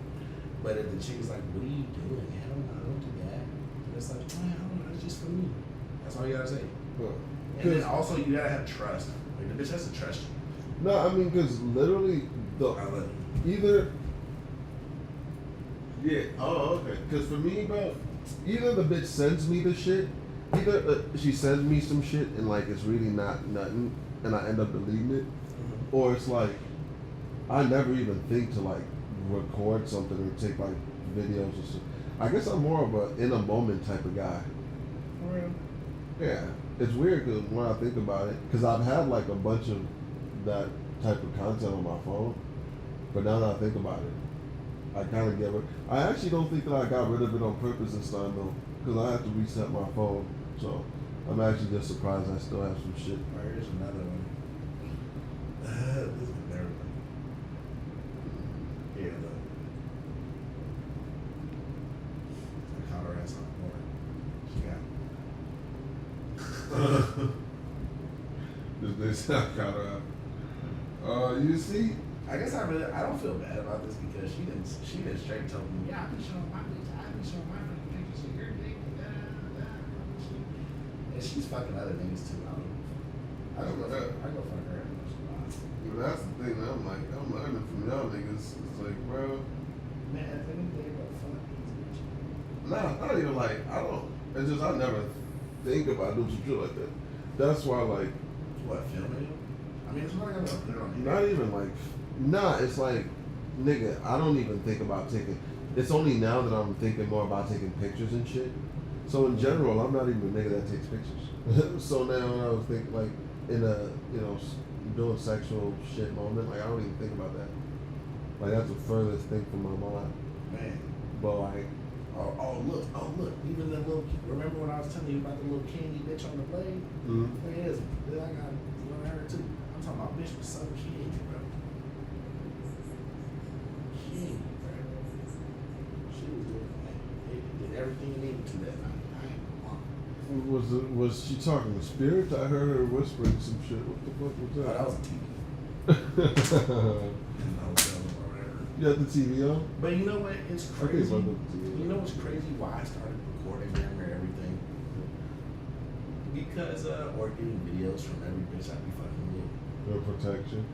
But if the chick is like, what are you doing? Hell no, don't do that. And it's like, oh, I don't know, it's just for me. That's all you gotta say. And then also you gotta have trust. Like the bitch has to trust you. No, I mean, because literally either Yeah. Oh, okay. Because for me, bro, either the bitch sends me the shit, either she sends me some shit and like it's really not nothing, and I end up deleting it, or it's like I never even think to like record something or take like videos or something. I guess I'm more of a in a moment type of guy. For real? Yeah. It's weird because when I think about it, because I've had like a bunch of that type of content on my phone, but now that I think about it, I kind of get it. I actually don't think that I got rid of it on purpose this time though, because I have to reset my phone. So I'm actually just surprised I still have some shit. All right, here's another one. This is never been. Here, look. I caught her ass on board. She got This I caught her out. You see? I guess I don't feel bad about this because she didn't straight tell me, yeah, I be showing my bitch, I be showing my friends pictures of your dick, and she's fucking other niggas too. I go fuck her. But that's the thing. I'm learning from y'all niggas. It's like, bro. Man, if anything, but fuck these bitches. Nah, not even like I don't. It's just I never think about doing some shit like that. That's why like. What, filming it? I mean, it's not like I'm gonna put it on the Not even like. Nah, it's like, nigga, I don't even think about taking. It's only now that I'm thinking more about taking pictures and shit. So in general, I'm not even a nigga that takes pictures. So now when I was thinking like in a doing sexual shit moment, like I don't even think about that. Like that's the furthest thing from my mind. Man. But like. Oh look! Even the little. Remember when I was telling you about the little candy bitch on the blade? Mm-hmm. There it is. I got one of her too. I'm talking about bitch was so candy, bro. Candy, bro. She was doing it did everything you needed to that night. I ain't gonna lie. Was she talking to spirits? I heard her whispering some shit. What the fuck was that? Oh, that was a TV. You had the TV on? But you know what? It's crazy. Okay, you know what's crazy? Why I started recording them or everything? Because or getting videos from every bitch I be fucking with. For protection.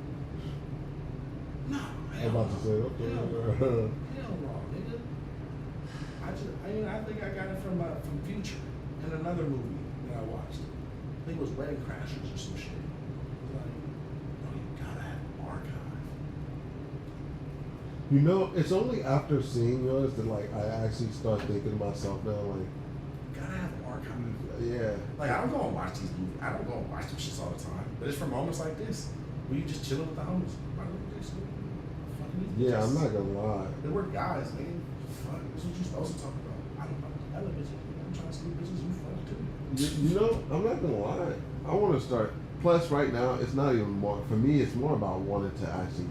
No, I'm about to say okay. Hell no, nigga. I think I got it from Future in another movie that I watched. I think it was Wedding Crashers or some shit. Like, you gotta have an archive. You know, it's only after seeing yours that like I actually start thinking to myself now, like, gotta have an archive. Yeah. Like I don't go and watch these movies. I don't go and watch them shits all the time. But it's for moments like this where you just chilling with the homies. Yeah, I'm not gonna lie. They were guys, man. Fuck, this is what you're supposed to talk about. I don't know. Hella bitches. I'm trying to see bitches you fuck too. You know, I'm not gonna lie. I want to start. Plus, right now, it's not even more for me. It's more about wanting to actually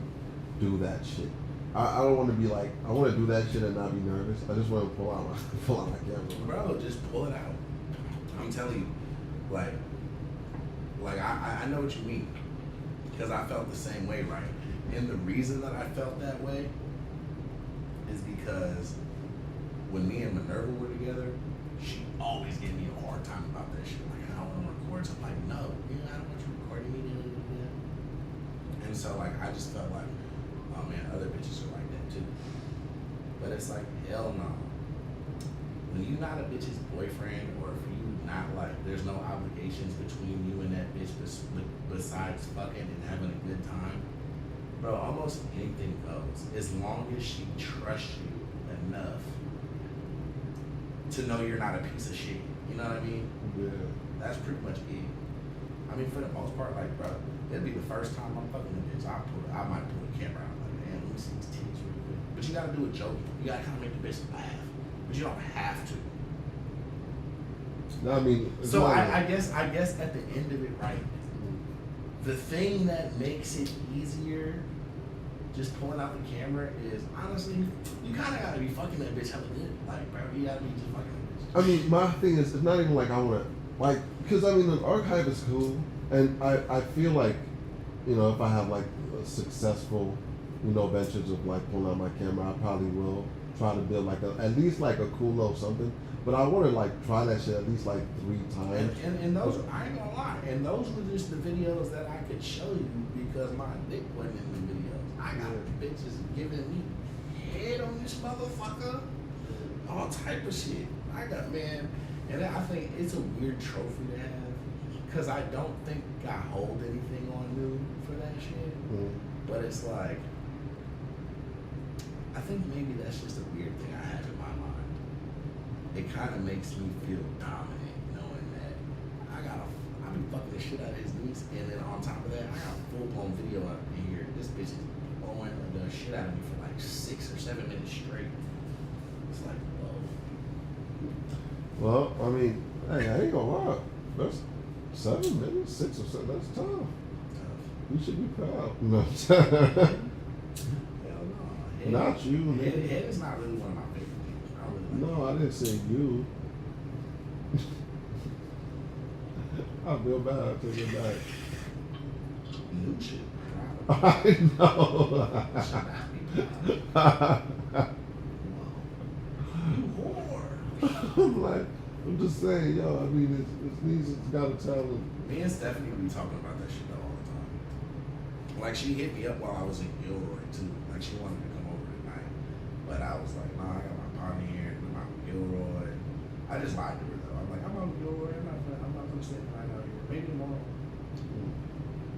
do that shit. I don't want to be like I want to do that shit and not be nervous. I just want to pull out my camera. Bro, just pull it out. I'm telling you, like I know what you mean because I felt the same way, right? And the reason that I felt that way is because when me and Minerva were together, she always gave me a hard time about that shit. Like, I don't want to record. So I'm like, no, I don't want you recording me. And so, like, I just felt like, oh man, other bitches are like that too. But it's like, hell no. When you're not a bitch's boyfriend, or if you not like, there's no obligations between you and that bitch besides fucking and having a good time. Bro, almost anything goes as long as she trusts you enough to know you're not a piece of shit. You know what I mean? Yeah. That's pretty much it. I mean, for the most part, like, bro, it'll be the first time I'm fucking a bitch. I might pull a camera out like, man, let me see these titties real quick. But you gotta do it joking. You gotta kind of make the bitch laugh. But you don't have to. No, I mean, so I guess at the end of it, right, the thing that makes it easier just pulling out the camera is, honestly, you kind of got to be fucking that bitch hella good. Like, bro, you got to be just fucking that bitch. I mean, my thing is, it's not even like I want to, like, because I mean, the archive is cool, and I feel like, you know, if I have like a successful, you know, ventures of like pulling out my camera, I probably will try to build like at least like a cool little something. But I want to like try that shit at least like 3 times. And those, I ain't gonna lie, and those were just the videos that I could show you because my dick wasn't in the videos. I got bitches giving me head on this motherfucker. All type of shit. I got, man, and I think it's a weird trophy to have, because I don't think I hold anything on New for that shit. But it's like, I think maybe that's just a weird thing I have in my mind. It kind of makes me feel dominant knowing that I be fucking the shit out of his niece, and then on top of that, I got a full-blown video out in here. This bitch is blowing the shit out of me for like 6 or 7 minutes straight. It's like, whoa. Well, I mean, hey, I ain't gonna lie. That's 7 minutes, 6 or 7. That's tough. You should be proud. No. Not you. Head is not really one of my favorite things. No, I didn't say you. I feel bad. I take it back. New shit. I know. I'm like, I'm just saying, yo. I mean, it's niece has got a talent. Me and Stephanie be talking about that shit all the time. Like, she hit me up while I was in Gilroy too. Like, she wanted to come over tonight, but I was like, nah, I got my partner here. I'm out in Gilroy. I just lied to her though. I'm like, I'm out in Gilroy. I'm not gonna stay the night out here. Maybe tomorrow.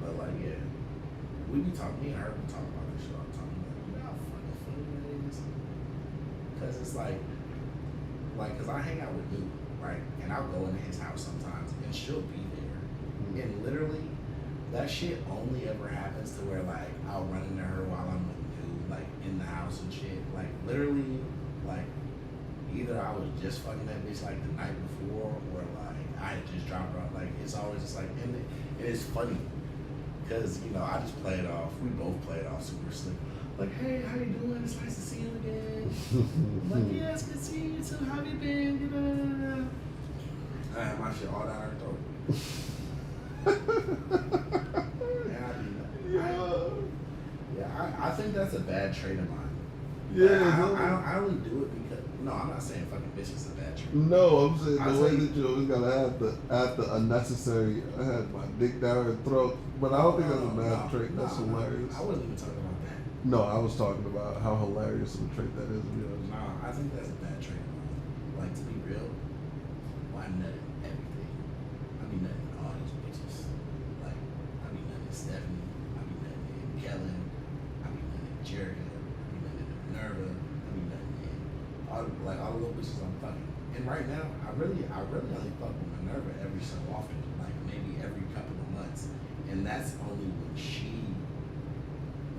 But like, yeah, we be talking. Me and her be talking about this shit all the time. I'm like, you know how fucking funny that is? Cause it's like, cause I hang out with Luke, right? And I'll go into his house sometimes, and she'll be there. And literally, that shit only ever happens to where like I'll run into her while I'm with Luke, like in the house and shit. Like literally, like either I was just fucking that bitch like the night before, or like I had just dropped her off. Like it's always just like, and it's funny, cause you know I just play it off. We both play it off super slick. Like, hey, how you doing? It's nice to see you again. I'm like, yeah, it's good to see you too. How have you been? I have my shit all down her throat. I think that's a bad trait of mine. Yeah, I only do it because I'm not saying fucking bitch is a bad trait. No, I'm saying the way that you always gotta add the unnecessary. I had my dick down her throat, but I don't think that's a bad trait. That's hilarious. I wasn't even talking about that. No, I was talking about how hilarious of a trait that is. Nah, I think that's a bad trait of mine. Like, to be real, I nut everything. I be nutting all these bitches. Like, I be nutting Stephanie. I be nutting Kellen. I be nutting Jerry. I be nutting Minerva. I be nutting all the little bitches I'm fucking. And right now, I really only fuck with Minerva every so often. Like, maybe every couple of months. And that's only when she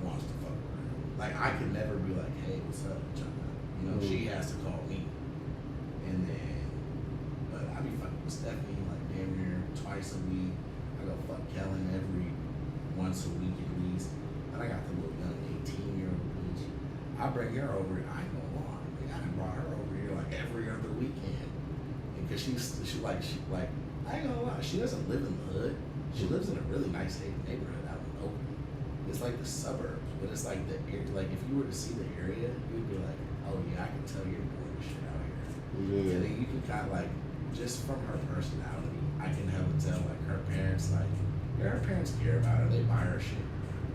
wants to fuck around. Like, I could never be like, hey, what's up, John? You know, she has to call me. And then, but I be fucking with Stephanie like damn near twice a week. I go fuck Kellen every once a week at least. And I got the little young 18-year-old bitch. I bring her over, I ain't gonna lie. Like, I done brought her over here like every other weekend. And cause she I ain't gonna lie, she doesn't live in the hood. She lives in a really nice neighborhood out in Oakland. It's like the suburbs, but it's like the area. Like if you were to see the area, you'd be like, oh yeah, I can tell you're doing this shit out here. Yeah. And then you can kind of like, just from her personality, I can help tell like her parents care about her, they buy her shit.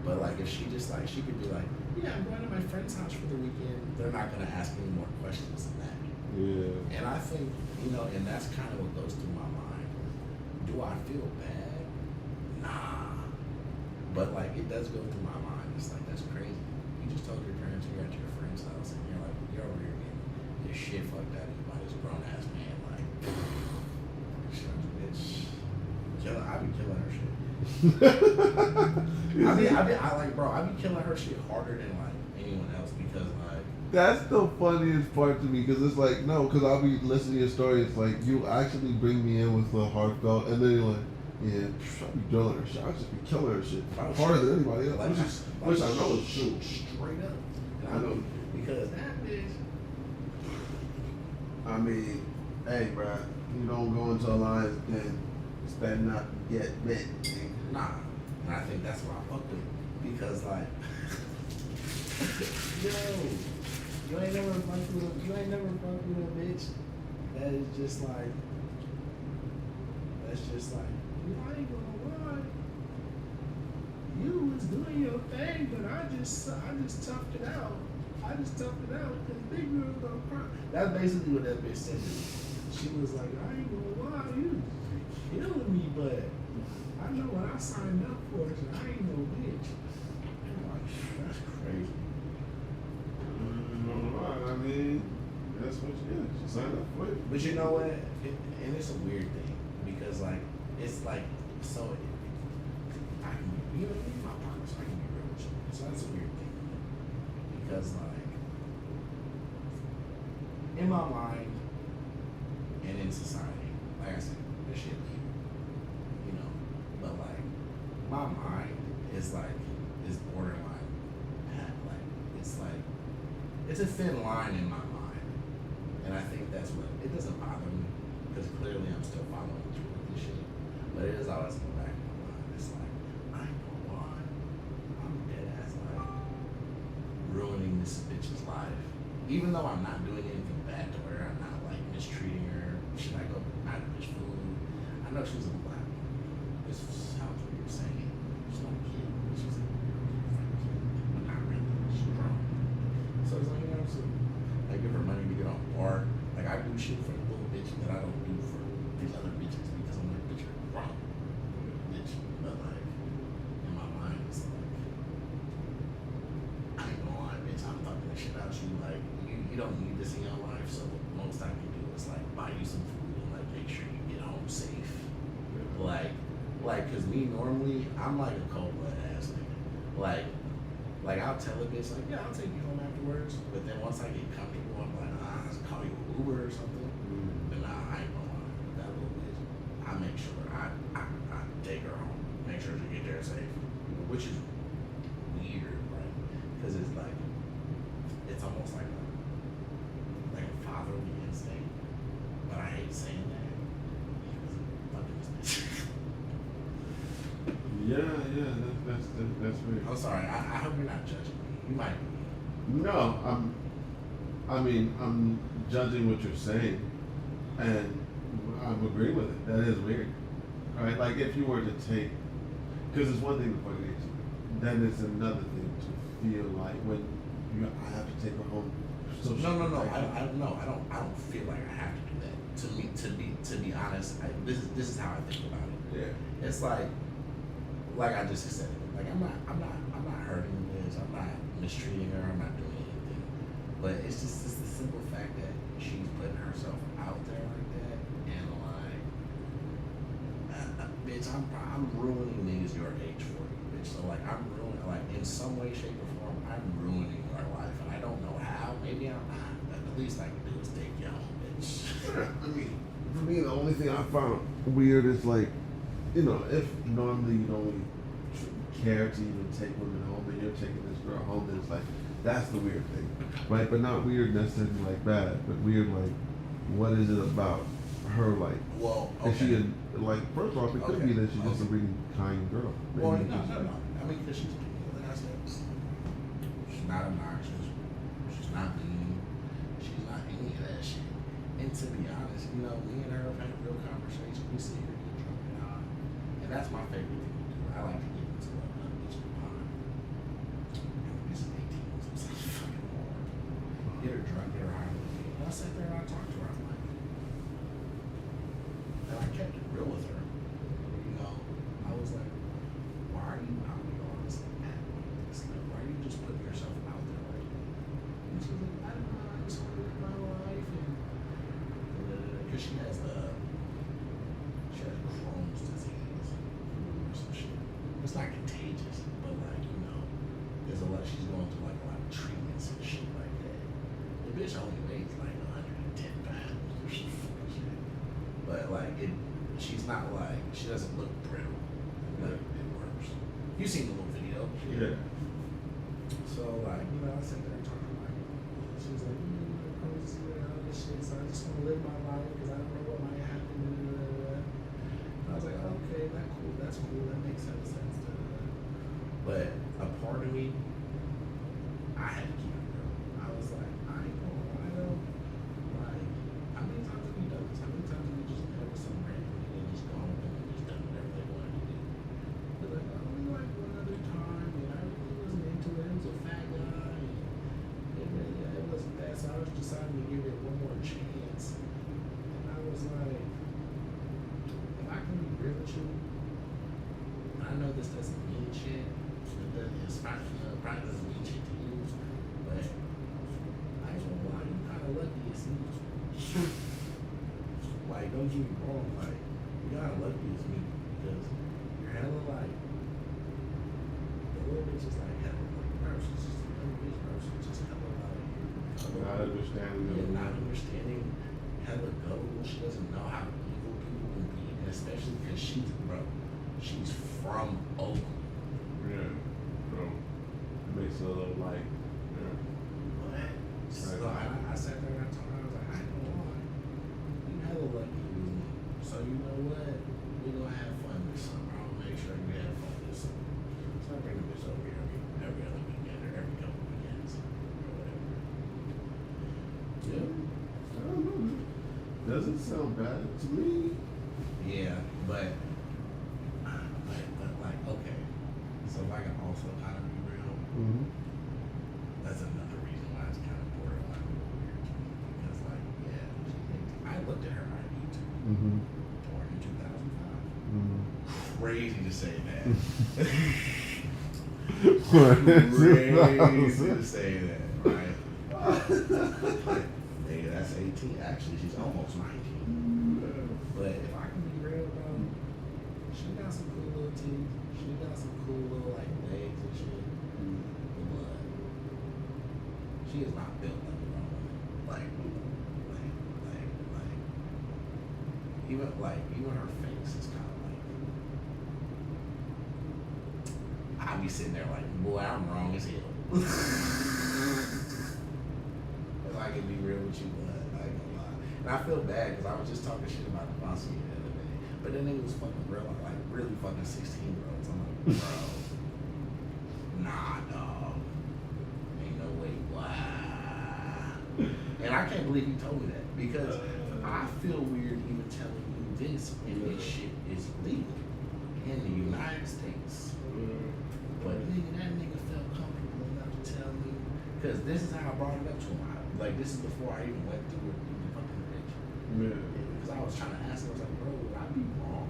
But like if she just like, she could be like, yeah, I'm going to my friend's house for the weekend. They're not gonna ask any more questions than that. Yeah. And I think, and that's kind of what goes through my mind. Do I feel bad? Nah. But like it does go through my mind. It's like, that's crazy. You just told your parents you're at your friend's house and you're like, you're over here getting this shit fucked out of you by this grown ass man. Like, bitch. I be killing her shit. I be killing her shit harder than like anyone else because like. That's the funniest part to me because it's like, no, because I'll be listening to your story. It's like, you actually bring me in with the heartfelt, and then you're like, yeah, I be drilling her shit. I just be killing her shit harder than anybody else. Which I know is true. Straight up. And I know because that bitch. I mean, hey, bruh, you don't go into alliance, then it's better not get bit. Nah. And I think that's why I fucked with it. Because like, yo, you ain't never fucked with a bitch that is just like, that's just like, I ain't gonna lie. You was doing your thing, but I just toughed it out. I just toughed it out because big girls don't cry. That's basically what that bitch said to me. She was like, I ain't gonna lie, you killing me, but I know what I signed up for, so I ain't no bitch. I'm like, that's crazy. I mean, that's what she signed up for it. But you know what? And it's a weird thing because like it's like so. I can you know my partner, so I can be real with you. So that's a weird thing because like in my mind and in society, like I said, this shit legal, you know. But like my mind is borderline, like it's a thin line in my mind, and I think that's what it doesn't bother me because clearly I'm still following through with this shit, but it is always in the back of my mind. It's like I ain't gonna lie, I'm dead ass like ruining this bitch's life, even though I'm not doing anything bad to her. I'm not like mistreating her. Should I go buy the bitch food? I know she's a black. This sounds weird saying it. She's not a kid. She's a but not really. She's grown. So it's like, you know, so I give her money to get on bar. Like I do shit for the little bitch that I don't do for these other bitches because I'm like, bitch, you're wrong. Bitch. But like, in my mind, it's like, I ain't gonna lie, bitch, I'm fucking the shit out you. Like, you don't need this in your life, so the most I can do is like buy you some food and like make sure you get home safe. Like, cause me normally, I'm like a cold blood ass nigga. Like I'll tell a bitch like, yeah, I'll take you home afterwards. But then once I get comfortable, I'm like, I'll call you an Uber or something. But nah, I ain't gonna lie. That little bitch, I make sure I take her home, make sure she get there safe, which is weird, right? Because it's like, it's almost like a fatherly instinct. But I hate saying that because fucking this bitch. Yeah, that's weird. I'm sorry. I hope you're not judging me. You might be. No, I'm judging what you're saying, and I'm agreeing with it. That is weird, right? Like if you were to take, because it's one thing to fucking age, then it's another thing to feel like when I have to take her home. So No. I don't feel like I have to do that. To be honest, this is how I think about it. Yeah. It's like I just said, like I'm not hurting this. I'm not mistreating her. I'm not doing anything. But it's the simple fact that she's putting herself out there like that, and like, bitch, I'm ruining niggas your age for you, bitch. So like I'm ruining, like in some way, shape, or form, I'm ruining your life, and I don't know how. Maybe I'm not. But the least I can do is take you home, bitch. I mean, for me, the only thing I found weird is like, you know, if normally you don't really care to even take women home and you're taking this girl home, then it's like, that's the weird thing, right? But not weird necessarily like bad, but weird like, what is it about her, like, well, is she like, first off, it could be that she's just a really kind girl. Well, no. I mean, because she's, like I said, she's not obnoxious, she's not mean, she's not any of that shit. And to be honest, you know, me and her have had a real conversation. We sit here and get drunk and high. And that's my favorite thing to do. I like to get into a bitch and pond. And this is 18, so it's like fucking hard. Get her drunk, get her high with me. And I sat there and I talked to her. I'm like, and I kept it real with her. You know, I was like, why are you out here on this app like this? Like, why are you just putting yourself out there like that? And she was like, I don't know, I just want to live my life. And because she has Crohn's disease or some shit. It's not contagious, but like, you know, there's a lot, she's going through like a lot of treatments and shit like that. The bitch only weighs like 110 pounds or some fucking shit. But like, she's not like, she doesn't look brittle. Like, it works. You seen the little video? Yeah. So like, you know, I sat there and talked to her. She was like, Crohn's disease and all this shit, so I just want to live my life because I don't know what might happen. And I was like, okay, that's cool, that makes sense. But a part of me, I had to keep it real. I was like, I ain't gonna lie though. Like, how many times have we done this? How many times have we just met with some random nigga and just gone with them and just done whatever they wanted to do? They're like, oh, we like one other time, and I really wasn't into it. He was a fat guy, and success doesn't mean shit. It's probably doesn't mean shit to you, but I ain't gonna lie, you kind of lucky as me. Like, don't get me wrong, like, you kind of lucky as me because you're hella like, the little bitch is like hella like, bro, she's just a young bitch, bro, she's just hella like, not understanding. Yeah, not understanding, hella gullible. She doesn't know how evil people can be, and especially because she's from Oakland. Yeah, bro. It makes it a little like, yeah. What? So I sat there and I told her, I was like, I ain't gonna lie. You hella lucky with me. So you know what? We gonna have fun this summer. I'm gonna make sure we have fun this summer. So I bring the bitch over here every other weekend or every couple weekends or whatever. Yeah. I don't know. Doesn't sound bad to me. Yeah, but like, okay. So if I can also kind of be real, that's another reason why it's kind of borderline weird to me. Because like, yeah, I looked at her ID too. Born in 2005. Crazy to say that. Crazy to say that, right? Nigga, that's 18. Actually, she's almost 19. But if I can be real, bro, she got some cool little teeth. She got some cool little like legs and shit. But she is not built like a grown woman. Even her face is kind of like. I be sitting there like, boy, I'm wrong as hell. If I can be real with you, but I ain't gonna lie. And I feel bad because I was just talking shit about the boss the other day. But then it was fucking real, like really fucking 16-year-olds. I'm like, bro, nah, dog. Ain't no way, why? And I can't believe you told me that because I feel weird even telling you this and this shit is legal in the United States. But nigga, that nigga felt comfortable enough to tell me because this is how I brought it up to him. Like this is before I even went through it, even fucking bitch. Yeah. Because I was trying to ask him, I was like, bro, would I be wrong?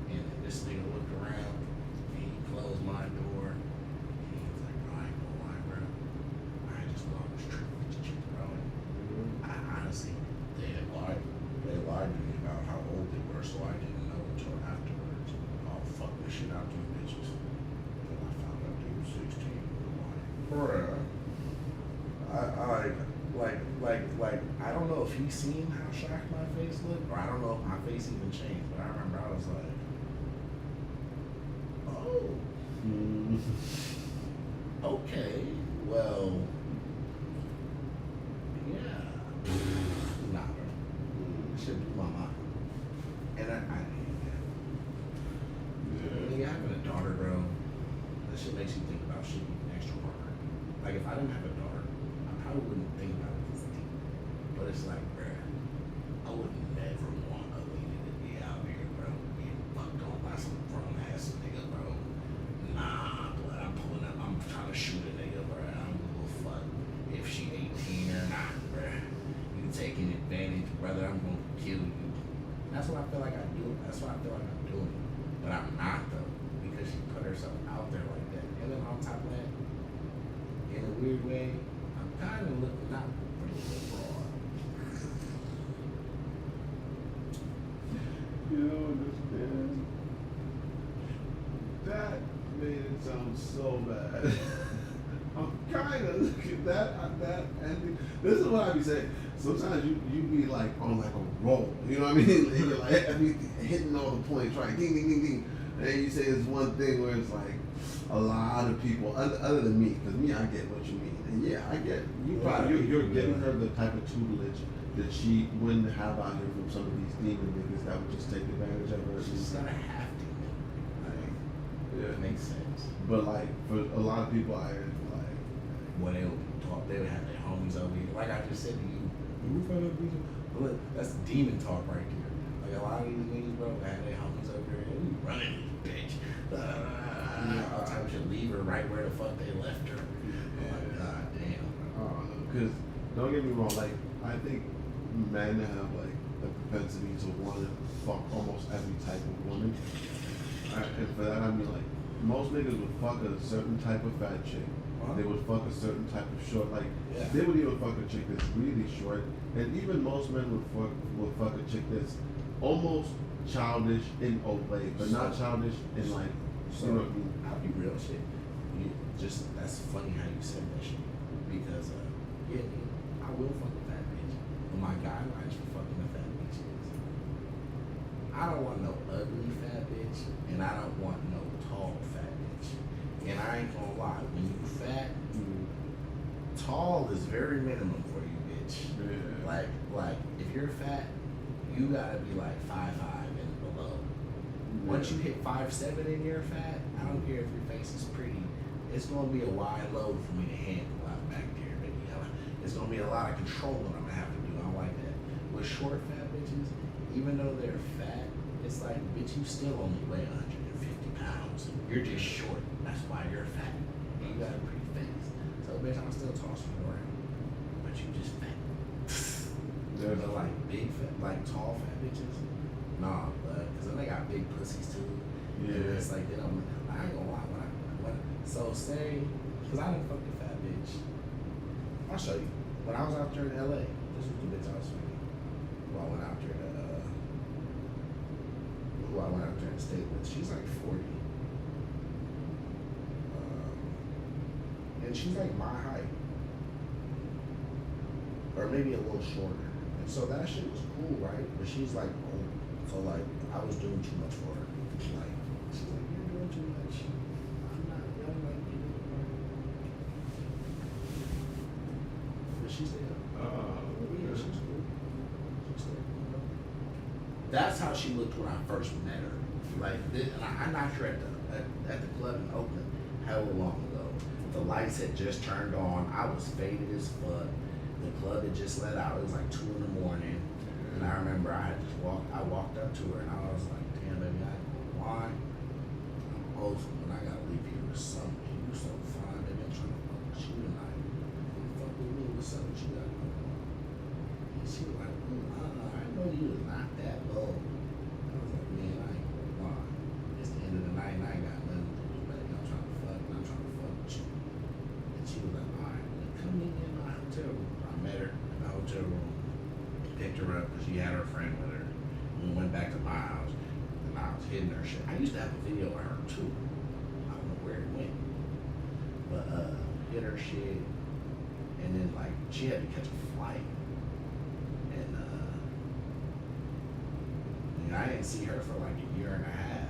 And then this nigga looked around and he closed my door and he was like, bro, I ain't gonna lie, bro. I just thought it was true with the chick, bro. I honestly, they lied to me about how old they were, so I didn't know until afterwards. I'll fuck the shit out these bitches. Then I found out they were 16. Bruh. I don't know if he's seen how shocked my face looked, or I don't know if my face even changed, but I remember I was like, oh, okay, well, yeah, nah, bro, it should blew my mind, and I hate that. Nigga, having a daughter, bro, that shit makes you think about shit even extra harder. Like, if I didn't have a daughter, I probably wouldn't think about it this deep. But it's like, bruh, I would never want a lady to be out here, bro, being fucked on by some grown ass nigga, bro. Nah, but I'm pulling up, I'm trying to shoot a nigga, bro. I don't give a fuck if she 18 or not, bruh. You taking advantage, brother, I'm gonna kill you. That's what I feel like I do. That's what I feel like I'm doing. But I'm not, though, because she put herself out there like that. And then on top of that, in a weird way, I'm kind of looking out for the little broad. You don't understand. That made it sound so bad. I'm kind of looking at that ending. This is what I be saying. Sometimes you be like on like a roll. You know what I mean? And you're like hitting all the points, right? Ding, ding, ding, ding. And then you say this one thing where it's like a lot of people, other than me, because me, I get what you mean. And yeah, I get you. Probably you're giving her the type of tutelage that she wouldn't have out here from some of these demon niggas that would just take advantage of her. She's gonna have to. Like, yeah, it makes sense. But like for a lot of people, I like when they would talk, they would have their homies over here. Like I just said to you, look, that's demon talk right there. Like a lot of these niggas, bro, they have their homies over here. And we running this bitch. All type of shit. Leave her right where the fuck they left her. Oh my god, damn. Because don't get me wrong, like I think men have like the propensity to want to fuck almost every type of woman. And for that I mean like most niggas would fuck a certain type of fat chick. They would fuck a certain type of short, like they would even fuck a chick that's really short, and even most men would fuck a chick that's almost childish in a way, but not childish in like, so, you know what I mean? I'll be real shit. You just, that's funny how you said that shit. Because, yeah, I will fuck a fat bitch. But my guidelines for fucking a fat bitch is, I don't want no ugly fat bitch, and I don't want no tall fat bitch. And I ain't gonna lie, when you fat, tall is very minimum for you, bitch. Yeah. Like, if you're fat, you gotta be like 5'5" and below. Once you hit 5'7" and you're fat, I don't care if your face is pretty. It's gonna be a wide load for me to handle out back there, baby. It's gonna be a lot of controlling I'm gonna have to do. I don't like that. With short fat bitches, even though they're fat, it's like, bitch, you still only weigh 150 pounds. You're just short. That's why you're fat. You got a pretty face. So, bitch, I'm still tossing you around. But you just fat. But like big fat, like tall fat bitches, nah, cause then they got big pussies too. Yeah, it's like they don't. I ain't gonna lie. So say, cause I didn't fuck a fat bitch. I'll show you. When I was out there in LA, this was the bitch I was fucking. Who I went out there to stay with. She's like 40, and she's like my height, or maybe a little shorter. So that shit was cool, right? But she's like old. So like I was doing too much for her. Like she's like, you're doing too much. I'm not young like you. But she's there. Yeah, she's cool. She's there. That's how she looked when I first met her. Like this, and I knocked her at the club in Oakland hella long ago. The lights had just turned on. I was faded as fuck. The club had just let out. It was like 2 in the morning, and I remember I walked up to her, and I was like, "Damn, baby, I ain't gonna lie. I'm old when I gotta leave here with something. You so fine, baby. I'm trying to fuck with you tonight. Fuck with me. What's up? What you got going on?" And she was like, I know you was not that low. I was like, man, I ain't gonna lie. It's the end of the night, and I ain't got nothing to do, baby. I'm trying to fuck, and I'm trying to fuck with you. And she was like, all right, come meet me in my hotel room. Met her in the hotel room, picked her up because she had her friend with her. And we went back to my house, and I was hitting her shit. I used to have a video of her too. I don't know where it went, but hit her shit, and then like she had to catch a flight, and I didn't see her for like a year and a half,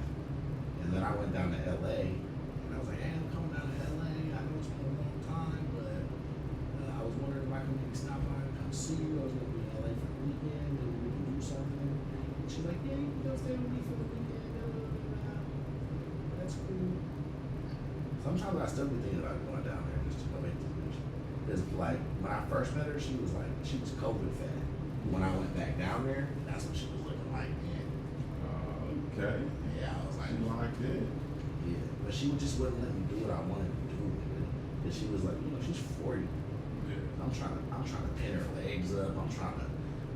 and then I went down to LA, and I was like, hey, I'm coming down to LA. I know it's been a long time, but I was wondering if I could maybe stop by and come see you. I was going to be in LA for the weekend, maybe we can do something. And she's like, yeah, you can go stay with me for the weekend. That's cool. Sometimes I still be thinking about going down there just to go make this bitch. Because like, when I first met her, she was COVID fat. When I went back down there, that's what she was looking like then. Okay. Yeah, I was like, she liked it. Yeah, but she just wouldn't let me do what I wanted to do. And she was like, she's 40. I'm trying to pin her legs up. I'm trying to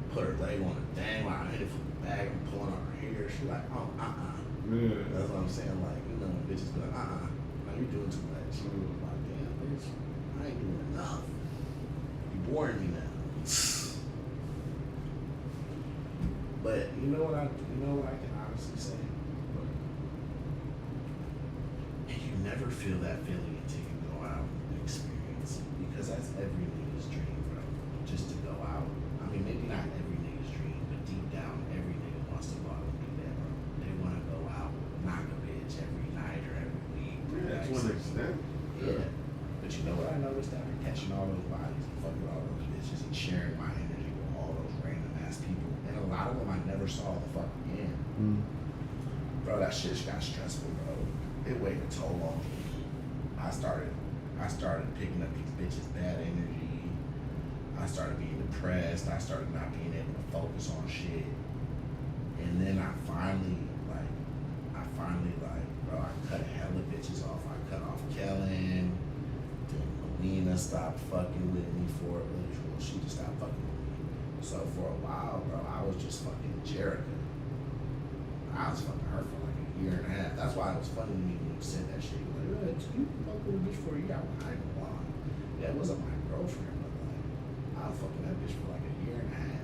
put her leg on the thing while I hit it from the back. I'm pulling on her hair. She's like, oh, Yeah. That's what I'm saying. Like, when bitches be like, no, you're doing too much. She was like, damn, bitch, I ain't doing enough. You boring me now. But you know what I can honestly say? And you never feel that feeling until you go out and experience it. Because that's every nigga's dream, bro. Just to go out. I mean, maybe not every nigga's dream, but deep down, every nigga wants to go out and do that, bro. They want to go out, knock a bitch every night or every week. Yeah, to an extent. Yeah. But you know what I noticed after catching all those bodies and fucking all those bitches and sharing my energy with all those random ass people. And a lot of them I never saw the fuck again. Bro, that shit got stressful, bro. It weighed a toll on me. I started picking up these bitches' bad energy. I started being depressed. I started not being able to focus on shit. And then I finally, bro, I cut hella bitches off. I cut off Kellen. Then Melina stopped fucking with me for it. Well, she just stopped fucking with me. So for a while, bro, I was just fucking Jerica. I was fucking her for like a year and a half. That's why it was funny to me when you said that shit. Like, you fuck with a bitch for a year. I ain't gonna lie. Yeah, it wasn't my girlfriend, but like, I was fucking that bitch for like a year and a half.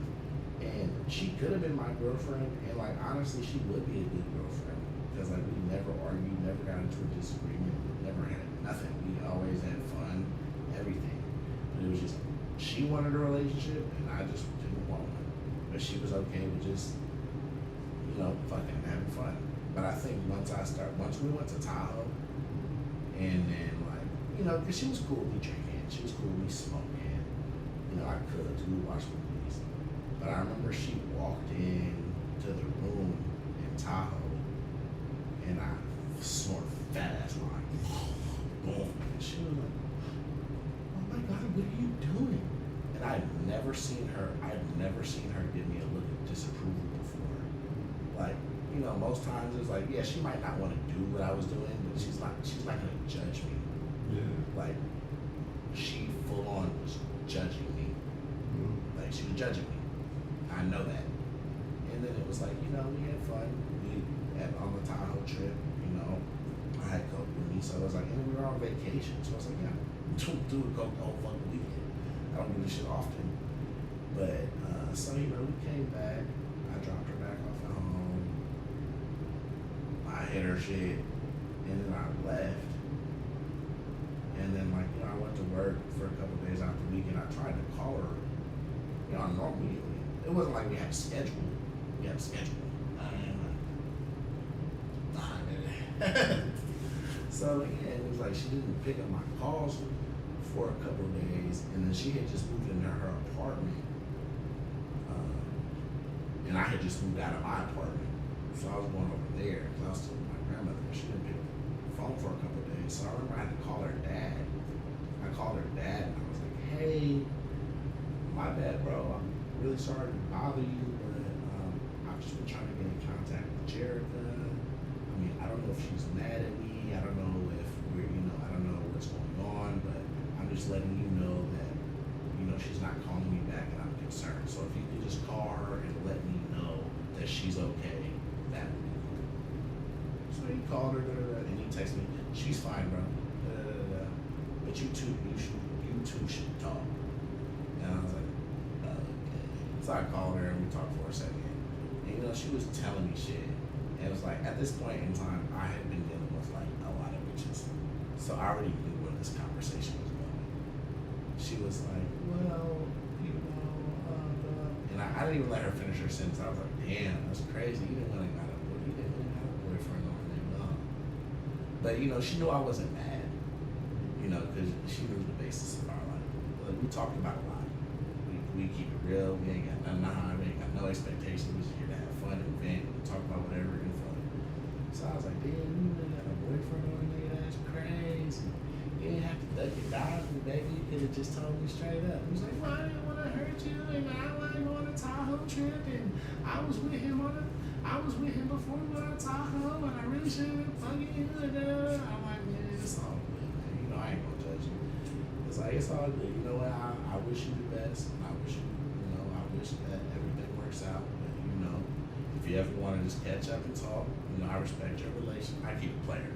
And she could have been my girlfriend, and like, honestly, she would be a good girlfriend. Because like, we never argued, never got into a disagreement, never had nothing. We always had fun, everything. But it was just, she wanted a relationship, and I just didn't want one. But she was okay with just, you know, fucking having fun. But I think once we went to Tahoe, and then like, you know, because she was cool with me drinking, she was cool with me smoking, you know, I could we watch movies. But I remember she walked in to the room in Tahoe, and I snorted fat ass line. Boom. And she was like, oh my God, what are you doing? And I'd never seen her give me a look of disapproval before. Like, you know, most times it's like, yeah, she might not want to do what I was doing, but she's not gonna judge me. Yeah. Like, she full on was judging me. Like, she was judging me. I know that. And then it was like, you know, we had fun. On the Tahoe trip, you know, I had Coke with me, so I was like, and we were on vacation, so I was like, yeah, don't do it Coke the whole fucking weekend. I don't do this shit often. But, so, you know, we came back, I dropped her back off at home, I hit her shit, and then I left. And then, like, you know, I went to work for a couple days after the weekend. I tried to call her, you know, normally. It wasn't like we had a schedule. We had a schedule. So yeah, it was like she didn't pick up my calls for a couple of days, and then she had just moved into her apartment, and I had just moved out of my apartment, so I was going over there because I was still with my grandmother. She didn't pick up the phone for a couple of days, so I remember I had to call her dad. I called her dad, and I was like, "Hey, my bad, bro. I'm really sorry to bother you, but I've just been trying to get in contact with Jerica. I mean, I don't know if she's mad at me. I don't know if we're, you know, I don't know what's going on, but I'm just letting you know that, you know, she's not calling me back and I'm concerned. So if you could just call her and let me know that she's okay, that would be cool." So he called her, and he texted me, "She's fine, bro. But you two should talk." And I was like, okay. So I called her and we talked for a second. And, you know, she was telling me shit. And it was like, at this point in time, I had been dealing with like a lot of bitches. So I already knew where this conversation was going. She was like, well, you know, and I didn't even let her finish her sentence. I was like, damn, that's crazy. You didn't really have a boyfriend on there. But, you know, she knew I wasn't mad, you know, because she knew the basis of our life. Like, we talked about a lot. We keep it real. We ain't got nothing to hide. We ain't got no expectations. We just here to have fun and vent and talk about whatever and fun. So I was like, damn, you really got a boyfriend on there? That's crazy. You didn't have to duck your dog, baby. You could have just told me straight up. He was like, well, I didn't want to hurt you, and I want to go on a Tahoe trip, and I was with him before we went on Tahoe, and I really shouldn't have been fucking you. I'm like, man, it's all good, man. You know, I ain't gonna judge you. It's like, it's all good. You know what? I wish you the best. I wish that everything works out. But, you know, if you ever want to just catch up and talk, you know, I respect your relationship. I keep it player.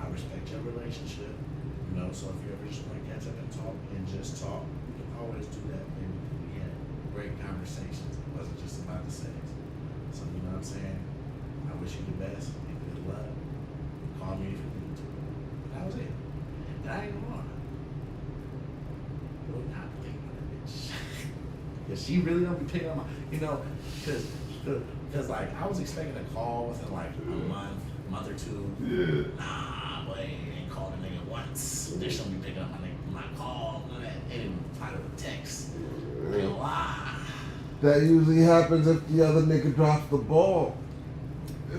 I respect your relationship. You know, so if you ever just want to catch up and talk and just talk, you can always do that, baby. We had great conversations. It wasn't just about the sex. So, you know what I'm saying? I wish you the best and good luck. Call me if you need to. And that was it. And I ain't gonna lie. Would not think about that bitch. Because she really don't be picking up my, you know, because like I was expecting a call within like a month or two. Yeah. Nah, boy, ain't called a nigga once. They shouldn't be picking up my call. None of that. Ain't even reply to a text. I ain't gonna lie. That usually happens if the other nigga drops the ball.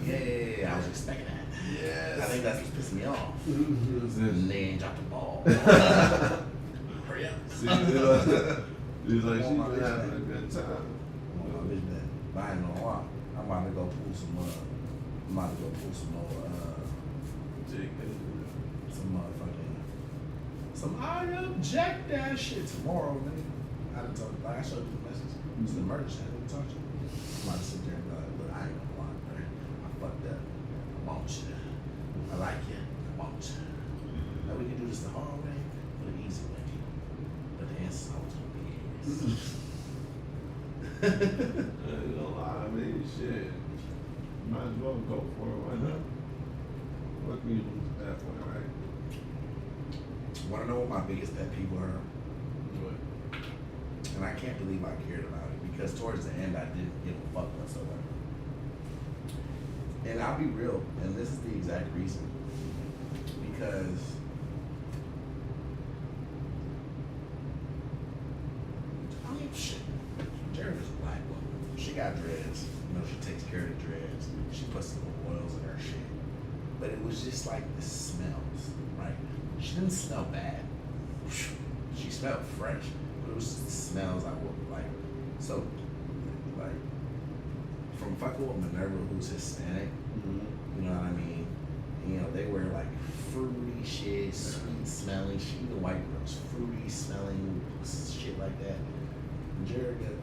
Yeah, I was expecting that. Yes. I think that's what's pissing me off. They ain't dropped the ball. Hurry up. See, he's like, she's been having a good time. But I ain't gonna lie. I'm about to go pull some more, I object that shit tomorrow, nigga. I done told you, like I showed you the message. It's the murder shit. I didn't talk to you. I'm about to sit there and be like, look, I ain't gonna lie, bro. I fucked up. I'm on want you. I like you. I want you. Now we can do this the hard way or the easy way. But the answer's always gonna be yes. You know, I mean, shit. Might as well go for it. Why not? What can you lose at that point, right? Want to know what my biggest pet peeve were? What? And I can't believe I cared about it because towards the end I didn't give a fuck whatsoever. And I'll be real, and this is the exact reason. Because I mean, shit. Jared is a black woman. She got dreads. You know, she takes care of the dreads. She puts some oils in her shit. But it was just like the smells, right? She didn't smell bad. She smelled fresh. But it was just the smells I would like. So, like, from fucking with Minerva, who's Hispanic, you know what I mean? You know, they wear like fruity shit, sweet smelling shit. Even white girls, fruity smelling shit like that. Jared got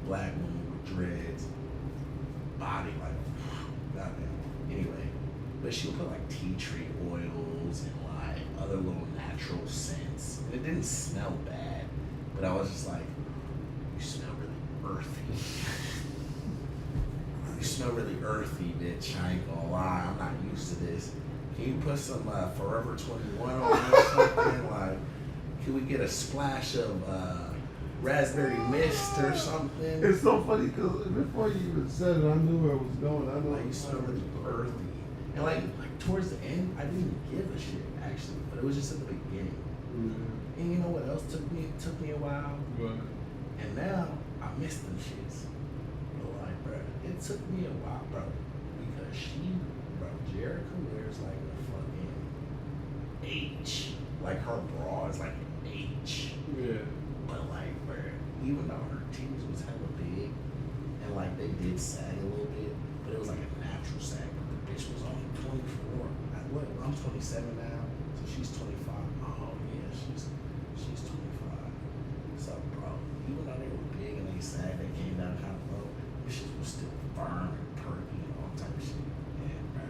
black woman with dreads, body like, goddamn. Anyway, but she'll put like tea tree oils and like other little natural scents. And it didn't smell bad, but I was just like, you smell really earthy. You smell really earthy, bitch. I ain't gonna lie, I'm not used to this. Can you put some Forever 21 on or something? Like, can we get a splash of raspberry mist or something? It's so funny because before you even said it, I knew where it was going. I know like you smell really earthy. And like towards the end, I didn't give a shit actually, but it was just at the beginning. And you know what else took me a while? What? And now I miss them shits. Like, bro, it took me a while, bro, because Jerica wears like a fucking H. Like her bra is like an H. Yeah. But like, bro, even though her titties was hella big, and like they did sag a little bit, but it was like a natural sag. But the bitch was only 24. I'm 27 now, so she's 25. Oh yeah, she's 25. So bro, even though they were big and they sag, they came down kind of low. Bitches was still firm and perky and all type of shit. And bro,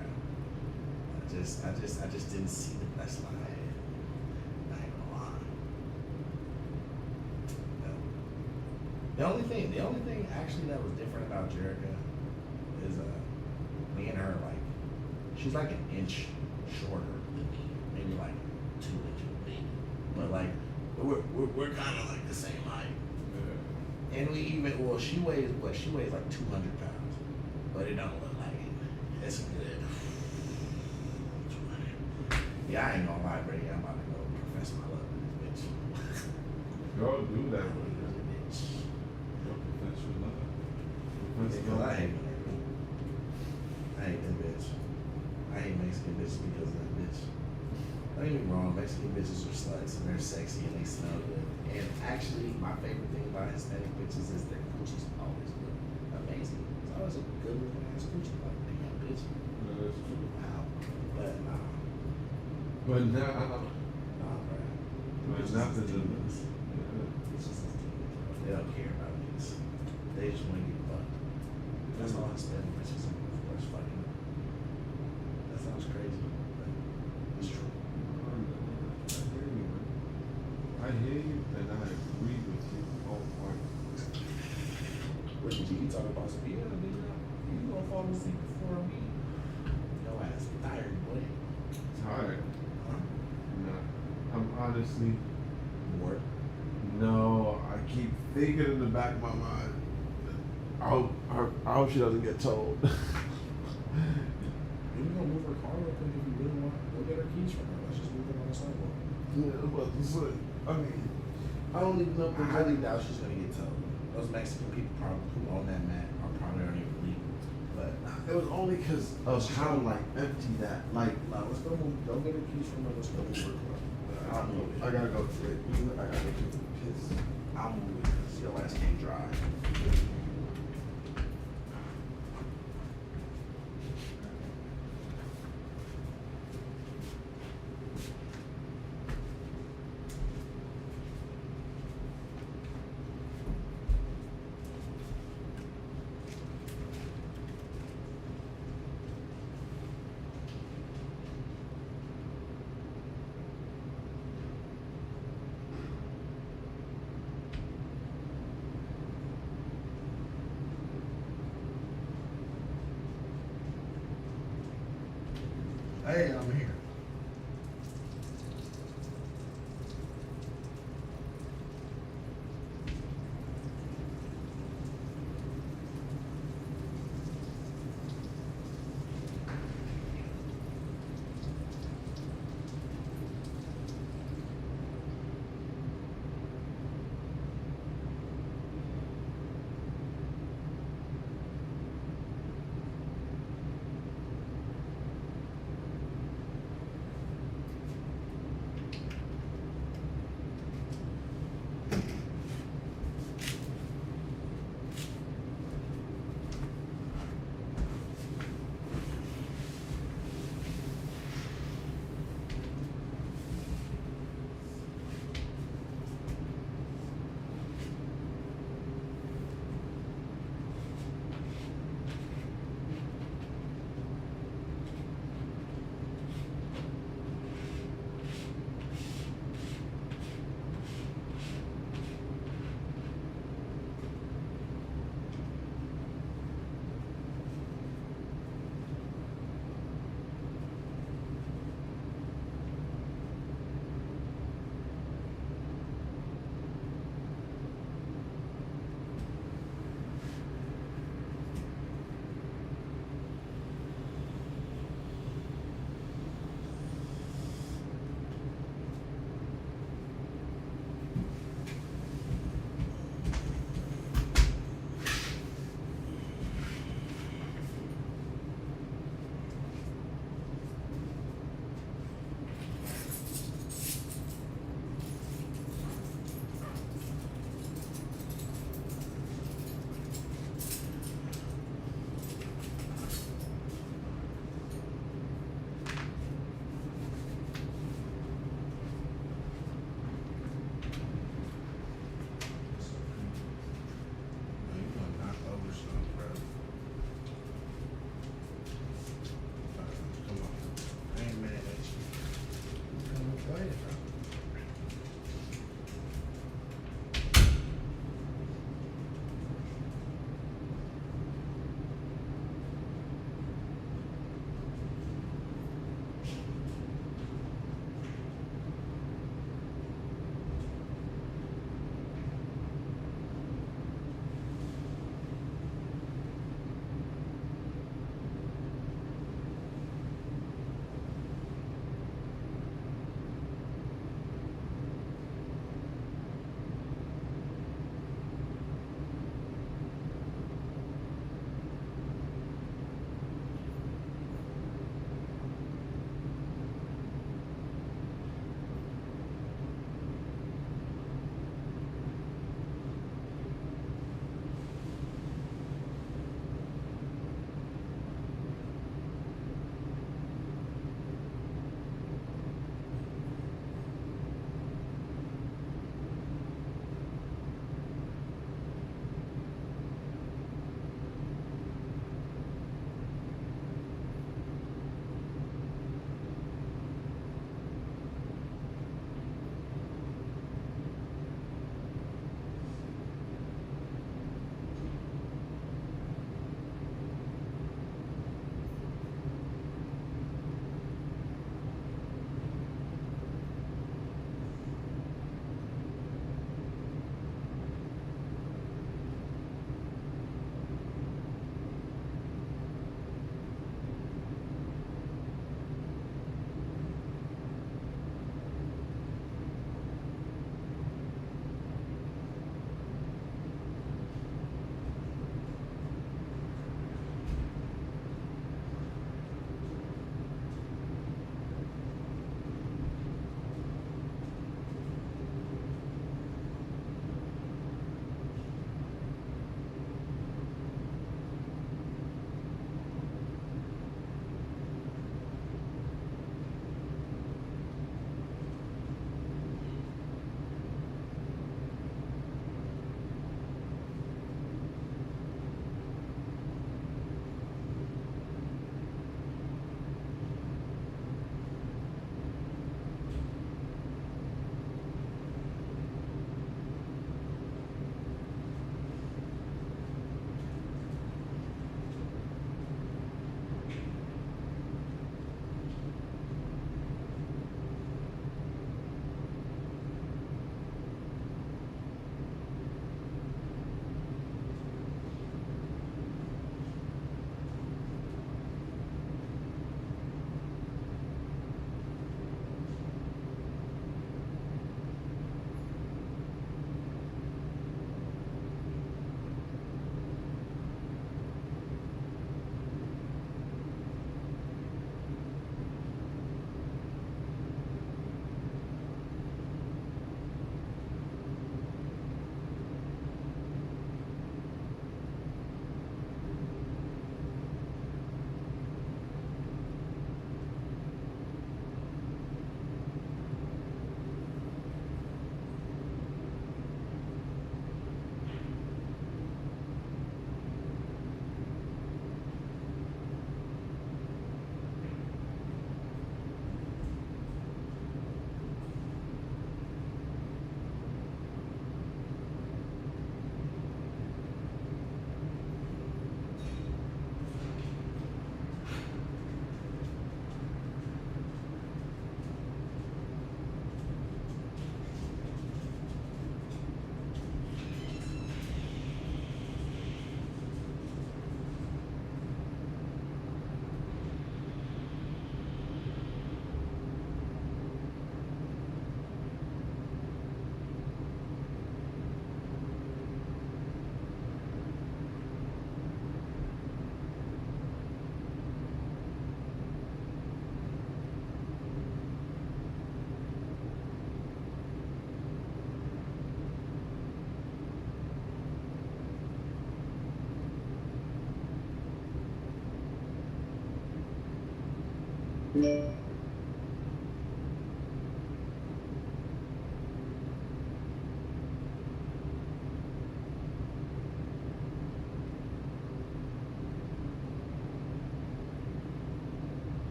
I just didn't see the best line I had. I ain't gonna lie. The only thing actually that was different about Jerica is me and her, like, she's like an inch shorter than me, maybe like 2 inches maybe, but like we're kind of like the same height. Yeah. And we even she weighs like 200 pounds, but it don't look like it. It's a good 200. Yeah, I ain't gonna lie, Brady. I'm about to go profess my love to this bitch. Go do that. Because I hate Minerva. I hate that bitch. I hate Mexican bitches because of that bitch. Don't get me wrong, Mexican bitches are sluts and they're sexy and they smell good. And actually, my favorite thing about Hispanic bitches is their coochies always look amazing. It's always a good looking ass coochie. Like, damn, bitch. No, that's true. Wow. But nah. But now, Nah, bro. there's nothing to this. It's just they don't care about this. They just want to get fucked. That's all Hispanic bitches are, of course, fucking. That sounds crazy, but it's true. I hear you and I agree with you wholeheartedly. What did you talk about? Some yeah, you gonna fall asleep before me? Your ass tired, boy. Tired? Huh? No. I'm honestly bored. No, I keep thinking in the back of my mind. I hope she doesn't get told. You can go move her car real quick if you really want. Go get her keys from her. Let's just move it on the sidewalk. Yeah, but I mean, I don't even know if I highly doubt she's gonna get towed. Those Mexican people probably who own that mat are probably already legal. But it was only because of how like empty that like. Nah, let's go move. Don't get her keys from her. Let's go move her car. I gotta go to it. I gotta go to the piss. I'll move it because your ass can't drive. Hey, I'm here.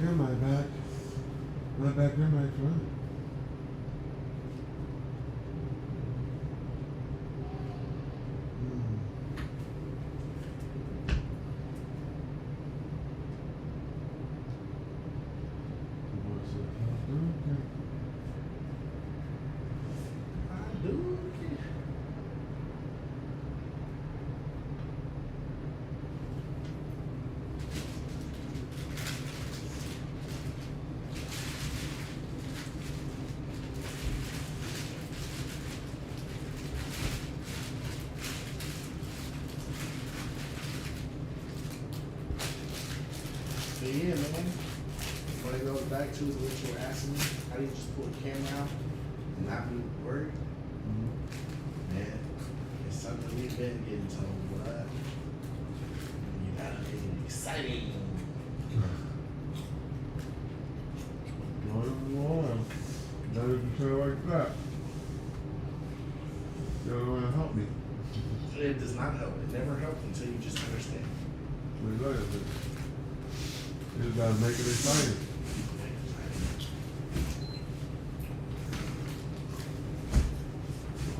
and my back. My back and my front. But yeah, man. When it goes back to what you were asking me, how do you just pull the camera out and not be worried? Man, it's something we've been getting told, but you gotta make it exciting. Not if you say it like that. You don't want to help me. It does not help. It never helps until you just understand. You just gotta make it exciting.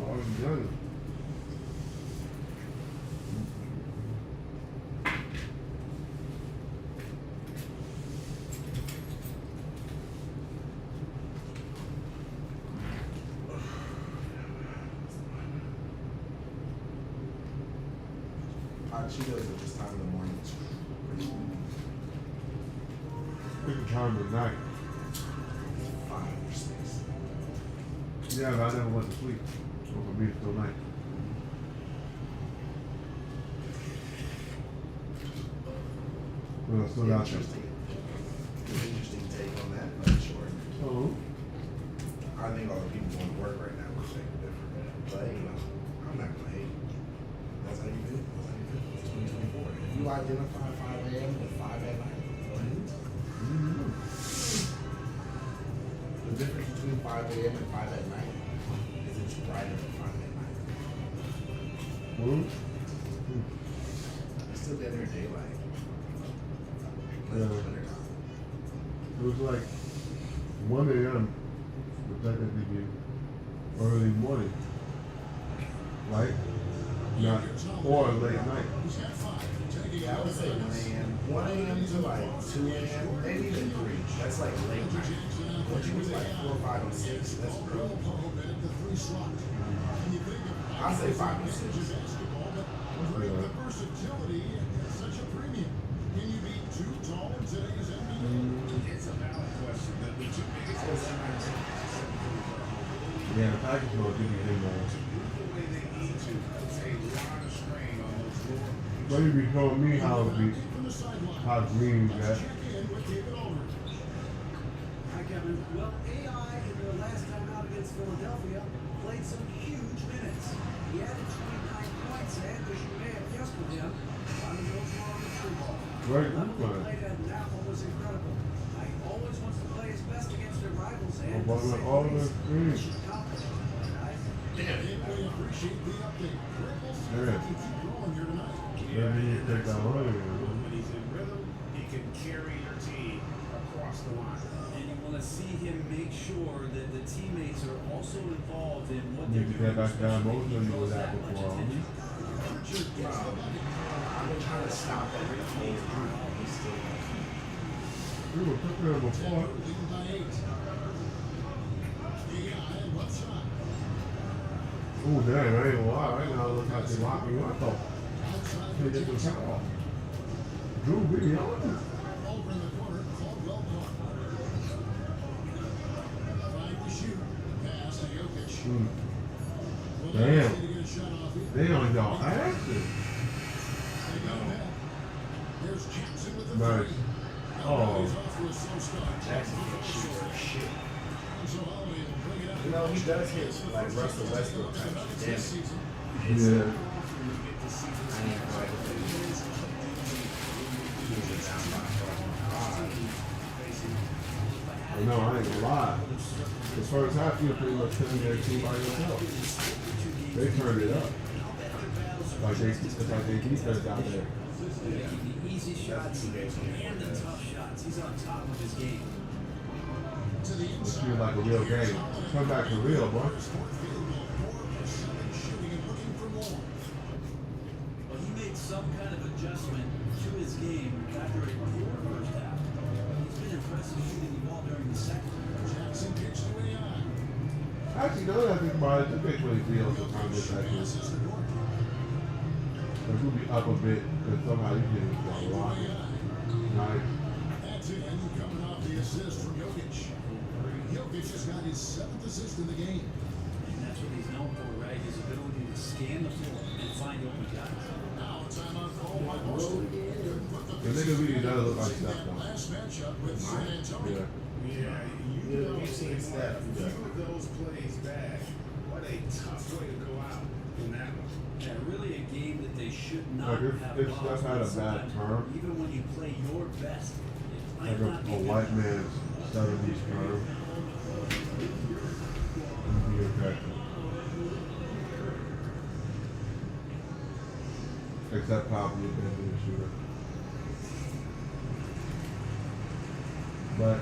All you've done. Hot Cheetos at this time in the morning. It's crazy. Pick a time of night. 5 or 6. Yeah, but I never went to sleep. So for me, it's still night. Well, I still got you. Interesting take on that, but sure. Oh. I think all the people going to work right now will think different. But, you know, I'm not going to hate. That's how you feel. That's how you feel. It's 2024. If you identify 5 a.m. and 5 at night, go ahead. The difference between 5 a.m. and 5 at night is it's brighter than 5 at night. It's still getting their daylight. It was like 1 a.m. would technically be early morning, right? Not or late night. Yeah, I would say 1 a.m. 1 a.m. to like 2 a.m. maybe even 3. That's like late night. Once you get like 4, 5, and 6, that's early. I'll say 5 and 6. Yeah, the package will give you him Well, you be showing me how green you got. Hi, Kevin. Well, AI in their last time out against Philadelphia played some huge minutes. He added 29 points, and as you may have guessed with him, one of those were on the free ball. Right, The play at Napa was incredible. He always wants to play his best against their rivals, and all the screens. Yeah, we appreciate the update. Yeah. Yeah, you take that one. When he's in rhythm, he can carry your team across the line. And you want to see him make sure that the teammates are also involved in what You they're can doing. get back down most of you with that before. I've been trying to stop that whole group. We were cooking them before. Oh, damn, I ain't gonna lie. Right now, it looks like they're locking you up, though. Can't get the shot off. Drew, really on it. Damn. They on y'all acting. Nice. Oh. You know, he does hit like Russell Westbrook type of damage. Yeah. No, I ain't gonna lie. The first half, you were pretty much sitting there team by yourself. They turned it up. It's like they defense out there. The easy shots and the tough shots. He's on top of his game. It's feels like a real game. Come back to real, boy. Well, he made some kind of adjustment to his game after a poor first half. He's been impressive shooting the ball during the second. Jackson pitched to AI. Actually, now that I think about it, the big really feels the time this actually. It will be up a bit because somehow you get it a lot. Nice. That's it, and coming off the assist from Jokic. Jokic just got his 7th assist in the game. And that's what he's known for, right? His ability to scan the floor and find open guys. Now a timeout called by Boston. The nigga really does look like Steph though. Last matchup with San Antonio. Yeah, you know, seems like a few of those plays back. What a tough way to go out in that one. Yeah, really a game that they should not Like have if lost. Steph had a bad term, Even when you play your best, it like might not be a white man's 70s term, would be okay. Except probably a bad shooter. But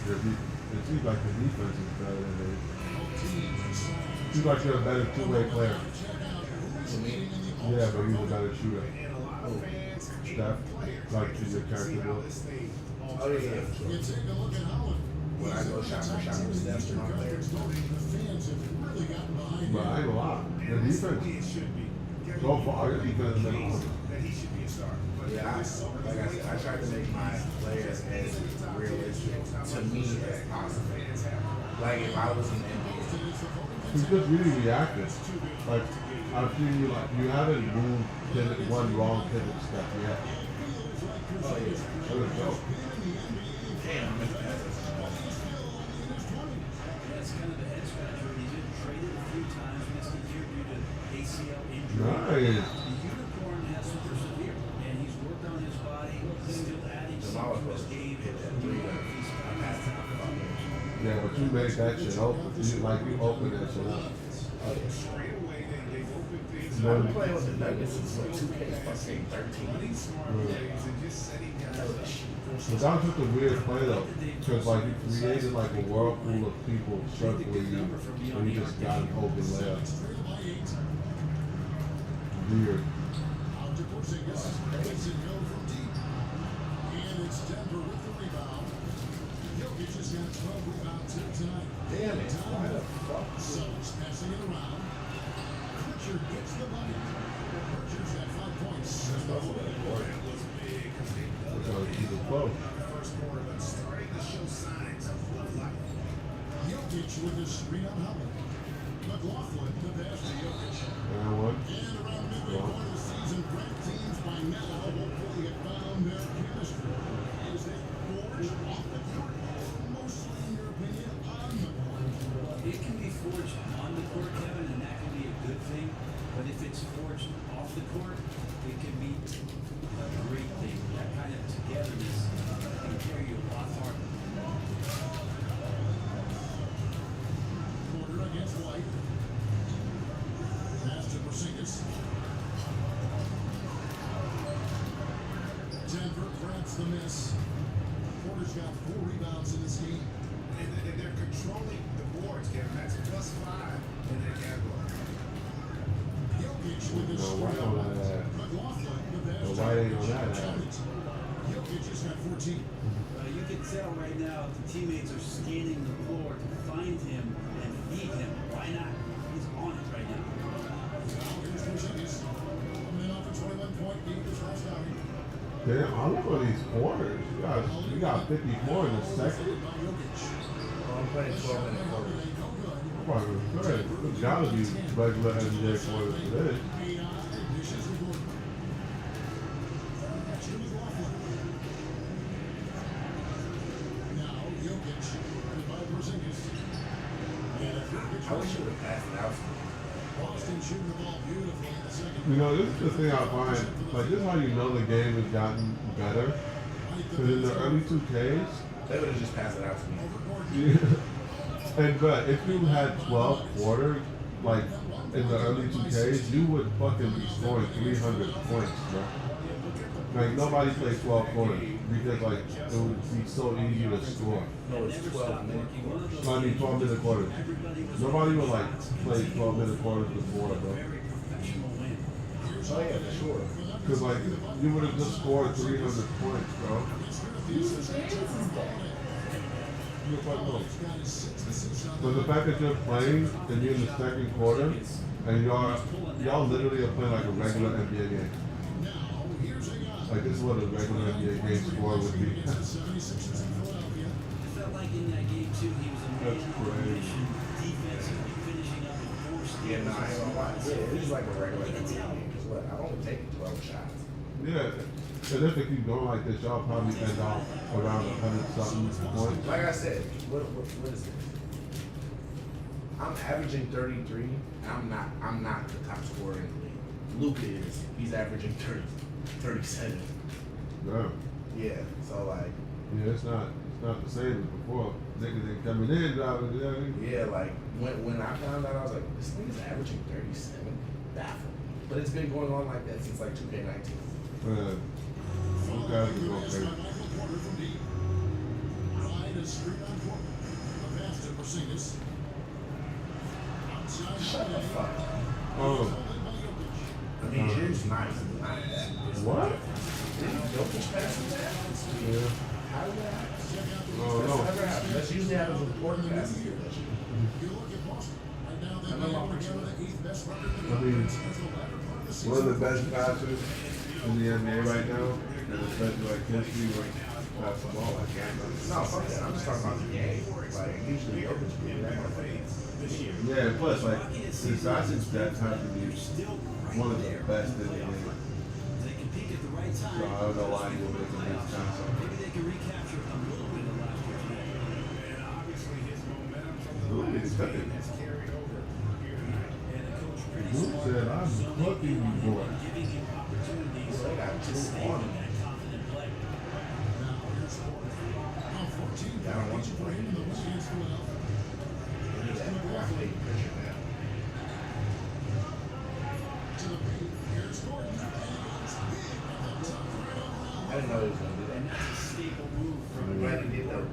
it seems like the defense is better than they. It seems like you're a better two-way player. Yeah, but he's a better shooter. Steph, like your character build. Oh yeah. When I go shot for shot with Steph, they're not there. But I ain't gonna lie, the defense, so far, your defense has been awesome. Yeah, like I said, I try to make my players as realistic to me as possible. Like if I was in the NBA. He's just really reactive. Like, I've seen you, like, you haven't moved pivot, one wrong pivot step yet. Oh yeah. That was dope. Damn, That's kind of the head scratcher. He's been traded a few times, missed a year due to ACL injury. Nice. The unicorn has to persevere, and he's worked on his body, still adding something to his game. Yeah, but you made that shit open. You opened that shit up. I've been playing with the Nuggets since like 2K13. But that was just a weird play though, because like you created like a whirlpool of people circling you, and you just got an open layup. Weird. Out to Porzingis. Makes it go from deep. And it's Denver with the rebound. Jokic has got 12 rebounds here tonight. Damn it. Why the fuck? Suggs passing it around. Pritchard gets the money. Pritchard's got 5 points. That's how you keep it close. Jokic with the screen on Howard. McLaughlin the pass to Jokic. And one. And around midway point of the season, great teams by now hopefully have found their chemistry. Is it forged off the court? Mostly, in your opinion, on the court. It can be forged on the court, Kevin, and that can be a good thing. But if it's forged off the court, it can be a great thing. That kind of togetherness can carry you a lot farther. Porter against White. Pass to Porzingis. Denver grabs the miss. Porter's got 4 rebounds in this game. And they're controlling the boards, Kevin. That's +5 in that category. Jokic with his White on that. McLaughlin with the White ain't on that. Jokic has got 14. You can tell right now the teammates are scanning the floor to find him and feed him. Why not? He's on it right now. Now here's Porzingis. Coming off a 21-point game this last outing. Damn, I look at these quarters. You got 54 in the second. I'm playing 12-minute quarters. Probably good. There's gotta be regular NBA quarters for this. I wish you would have passed it out. Boston shooting the ball beautifully in the second. You know, this is the thing I find. Like, this is how you know the game has gotten better. Because in the early 2Ks, They would have just passed it out to me. but if you had 12 quarters, like in the early 2Ks, you would fucking be scoring 300 points, bro. Like nobody plays 12 quarters because like it would be so easy to score. No, it's 12-minute quarters. I mean 12-minute quarters. Nobody would like play 12-minute quarters before, bro. Oh yeah, for sure. Cause like you would have just scored 300 points, bro. You're fucking up. But the fact that you're playing and you're in the second quarter and y'all literally are playing like a regular NBA game. Like this is what a regular NBA game score would be. I felt like in that game too, he was That's crazy. defensively finishing up and forcing. Yeah, no, I ain't gonna lie. Yeah, it was like a regular NBA game. Cause what? I've only taken 12 shots. Yeah. And if they keep going like this, y'all probably end off around 100-something points. Like I said, what is this? I'm averaging 33. I'm not the top scorer in the league. Luka is. He's averaging 37. Yeah. Yeah. So like. Yeah, it's not the same as before. Niggas ain't coming in, driving. You know what I mean? Yeah, like when I found out, I was like, this nigga's averaging 37. Baffled. But it's been going on like that since like 2K19. Man, those guys are going crazy. Shut the fuck up. Oh. I mean, it's nice. What? Didn't Jokic pass him that? Yeah. How did that happen? Oh, That's no. never happened. That's usually happens with important passes here this year. I know my perspective. I mean, one of the best passers in the NBA right now, and especially like history, like pass the ball like that. No, fuck that. I'm just talking about the game. Like, usually Jokic do that. Yeah, and plus, like, his passing stats have to be one of the best in the game. So I don't know why he would make a nice pass. Maybe they can recapture a little bit of last year's game. And obviously his momentum from the Who is that? has carried over here tonight. And the coach pretty Who smart. said I'm fucking you, boy? Giving him opportunities They got to two stay on. with that confident play. I don't want you playing. Look at that graphic picture now. I didn't know he was gonna do that. And that's a staple move from I'm glad he did though.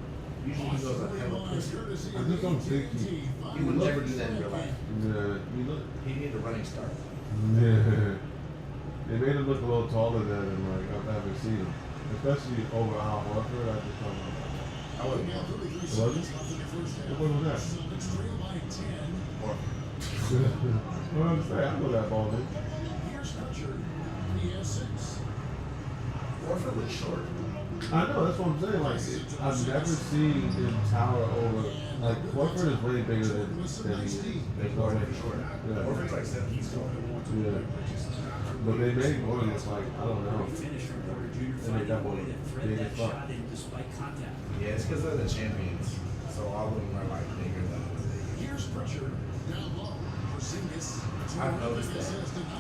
Usually he goes like hella pussy. I just don't think He would never do that in real life. Yeah, you look. He needed a running start. Yeah. They made him look a little taller than him, like I've ever seen him. Especially over Al Horford, I just don't know. I wouldn't want to. Was it? What was that? What I'm saying, I know that ball, dude. Horford was short. I know, that's what I'm saying. Like, I've never seen him tower over. Like, Horford is way bigger than he is. They go way short. Yeah. Horford's like 7 feet tall. Yeah. But they made one that's like, I don't know. Finisher Porter Jr. They made that one finding a way to thread big that as fuck. shot in despite contact. Yeah, it's because they're the champions. So all of them are like bigger than Here's pressure down low. Porzingis. I've noticed that.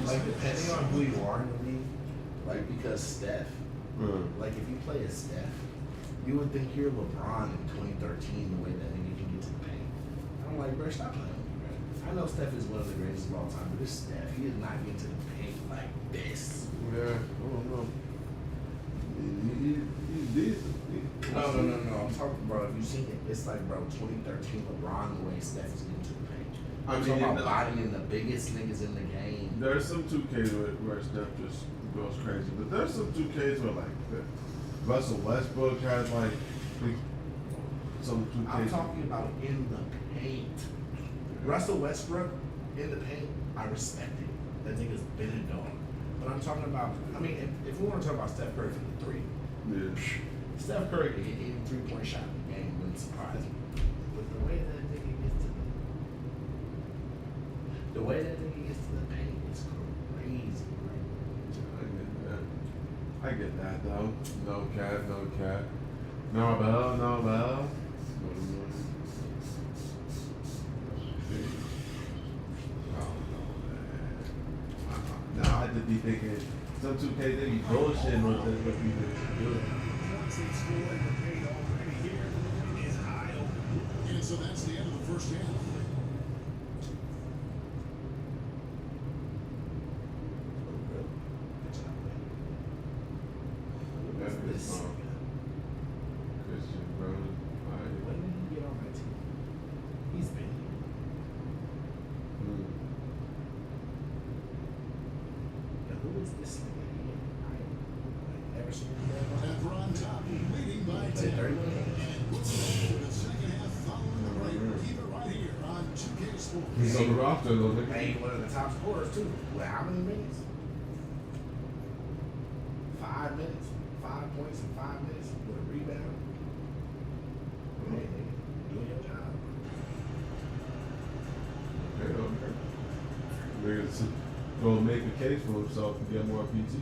Like depending on who you are in the league, like because Steph, like if you play as Steph, you would think you're LeBron in 2013 the way that nigga can get to the paint. I'm like, bro, stop playing with me, bro. I know Steph is one of the greatest of all time, but this Steph, he is not getting to the paint like this. Yeah, I don't know. He's decent. No. I'm talking, bro. If you seen it, it's like, bro, 2013 LeBron the way Steph is getting to the paint. I'm talking about bodying the biggest niggas in the game. There's some 2Ks where Steph just goes crazy, but there's some 2Ks where like Russell Westbrook has like some 2Ks. I'm talking about in the paint. Russell Westbrook in the paint, I respect it. That nigga's been and gone. But I'm talking about, I mean, if we want to talk about Steph Curry from the three, Steph Curry can hit any 3-point shot in the game, wouldn't surprise me. But the way that nigga gets to the paint is crazy, bro. I get that though. No cat. No bell. Now I just be thinking some 2K they be bullshitting with this, what people do. And so that's the end of the first half. He's on the roster a little bit. And he's one of the top scorers too. With how many minutes? 5 minutes. 5 points in 5 minutes with a rebound. Hey, nigga, doing your job. Okay. Niggas gonna make a case for himself and get more PT.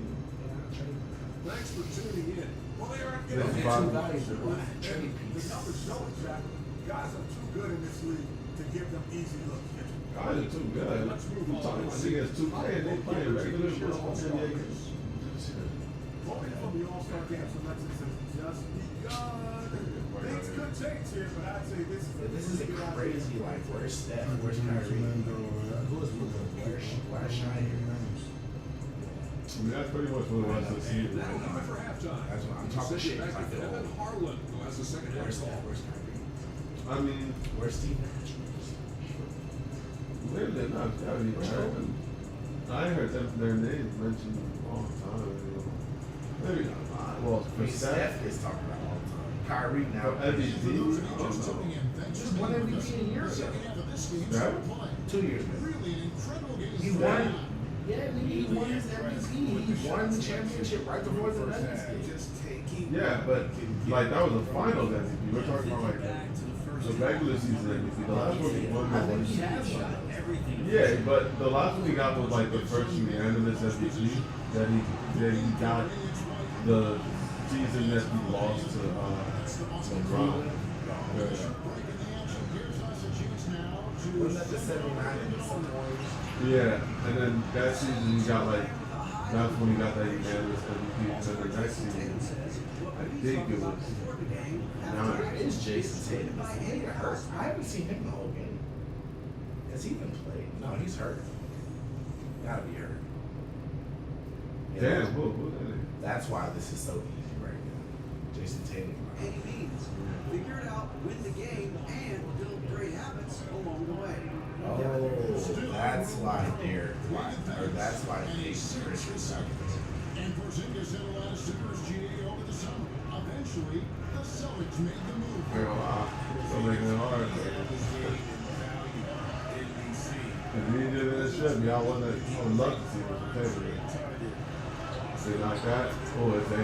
Thanks for tuning in. Well, they aren't That's getting fine. too valuable. The numbers show it, Jack. Guys are too good in this league to give them easy looks. Guys are too good. I'm talking about niggas 2K and they playing regular NBA games. Voting from the All-Star game selection has just begun. Things could change here, but I'd say this is a crazy, like, where's Steph? Where's Kyrie? Who is Luka? Where's Shai here? I mean, that's pretty much what it was this season. That'll do it for halftime. That's what I'm talking shit. Back to Evan Harlan, who has the second half. Where's Steph? Where's Kyrie? I mean, where's Steve Nash? Maybe they're not. I ain't heard their names mentioned all the time. Maybe not. Well, for Steph is talking about all the time. Kyrie now. MVP. Just won MVP a year ago. Right? 2 years ago. He won. Yeah, he won his MVP. He won the championship right before the Nuggets did. Yeah, but like that was a finals MVP. We're talking about like the regular season MVP. The last one he won I think was. he has one. Yeah, but the last one he got was like the first unanimous MVP that he got the season that he lost to LeBron. Wasn't that the 79 and some points? Yeah, and then that season he got like, that's when he got that unanimous MVP. And then the next season, I think it was. Where is Jason Tatum? Is he hurt? I haven't seen him the whole game. Has he even played? No, he's hurt. Gotta be hurt. Yeah, that's why this is so easy right now. Jason Tatum. Any means. Figure it out, win the game, and build great habits along the way. Oh, that's why Derek, or that's why Jason Christian. And Porzingis hit a lot of Spurs GA over the summer. Eventually, the Celtics made the move. So making it hard. If he did that shit, y'all would love to see what the table is. They like that, or if they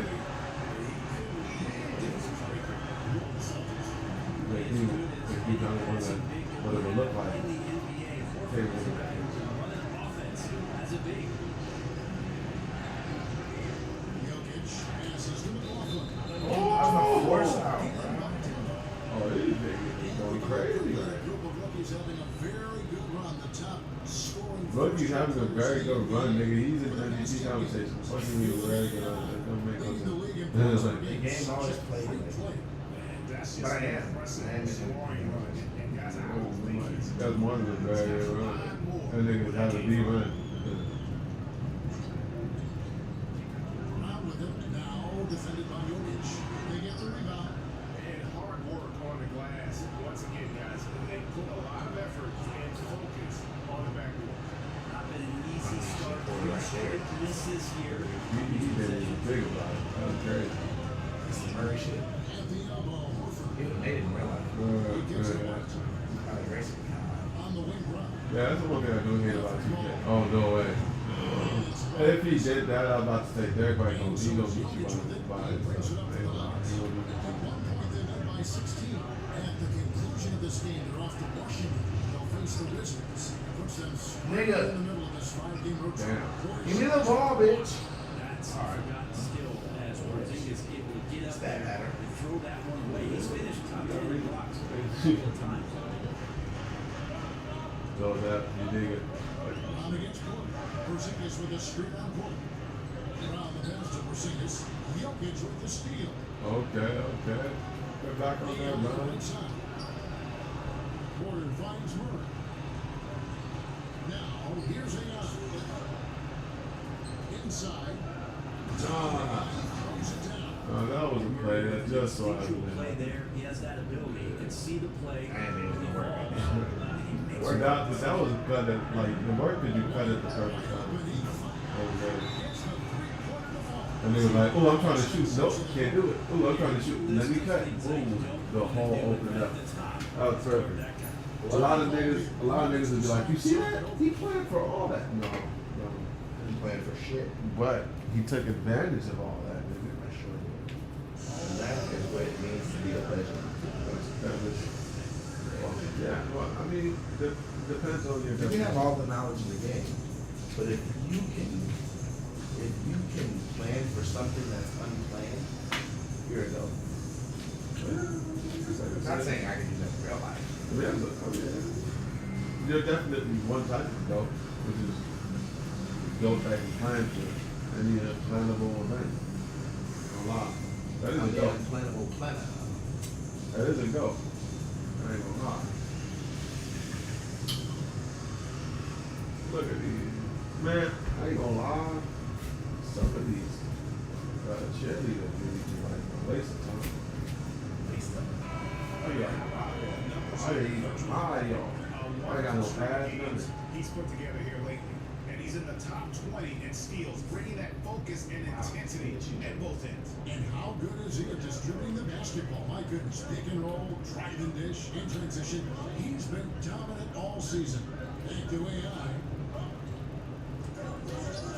done what it would look like. Oh, force out. Oh, these niggas going crazy. Rookie's having a very good run, nigga. He's in MVP conversation. Fucking me very good. It don't make no sense. The game always played. But I am. That's one of the very good run. That nigga's having a deep run. Defended by Jokic. They get the rebound. And hard work on the glass. Once again, guys, they put a lot of effort and focus on the backboard. Not been an easy start to this year. He didn't even think about it. That was crazy. It's the Murray shit. At the elbow, Horford. He made it in real life. Probably racing. On the wing run. Yeah, that's the one thing I do hate about 2K. Oh, no way. If he did that, I was about to say Derek White gonna beat you by himself. By 16. At the conclusion of this game, they're off to Washington. They'll face the Wizards. Puts them squarely in the middle of this 5-game road trip. Give me the ball, bitch. That's forgotten skill as Porzingis able to get up there and throw that one away. He's finished top 10 in blocks a couple of times. So that, you dig it. On against Gordon. Porzingis with a screen on Gordon. Around the pass to Porzingis. Jokic with the steal. Okay. Get back on there, man. Gordon finds Murray. Now, here's a inside. That was a play that just so I play there. He has that ability. He can see the play. That was a cut at, like, the work that you cut at the perfect time. And they were like, oh, I'm trying to shoot. Nope, can't do it. Oh, I'm trying to shoot. Let me cut. Boom. The hole opened up. Oh, perfect. A lot of niggas would be like, you see that? He planned for all that. No. He planned for shit. But he took advantage of all that, nigga. I sure did. And that is what it means to be a legend. Yeah, well, I mean, depends on your. You can have all the knowledge in the game, but if you can plan for something that's unplanned, you're a goat. Not saying I can do that in real life. You're definitely one type of goat, which is goat that can plan for any plannable event. A lot. That is a goat. Unplannable planner. That is a goat. I ain't gonna lie. Look at these. Man, I ain't gonna lie. Some of these cheerleaders really be like a waste of time. Waste of time. Oh yeah. I didn't even try, y'all. I ain't got no pass, nothing. He's put together here lately, and he's in the top 20 in steals, bringing that focus and intensity at both ends. And how good is he at distributing the basketball? My goodness, pick and roll, drive and dish, in transition. He's been dominant all season. Thank the AI.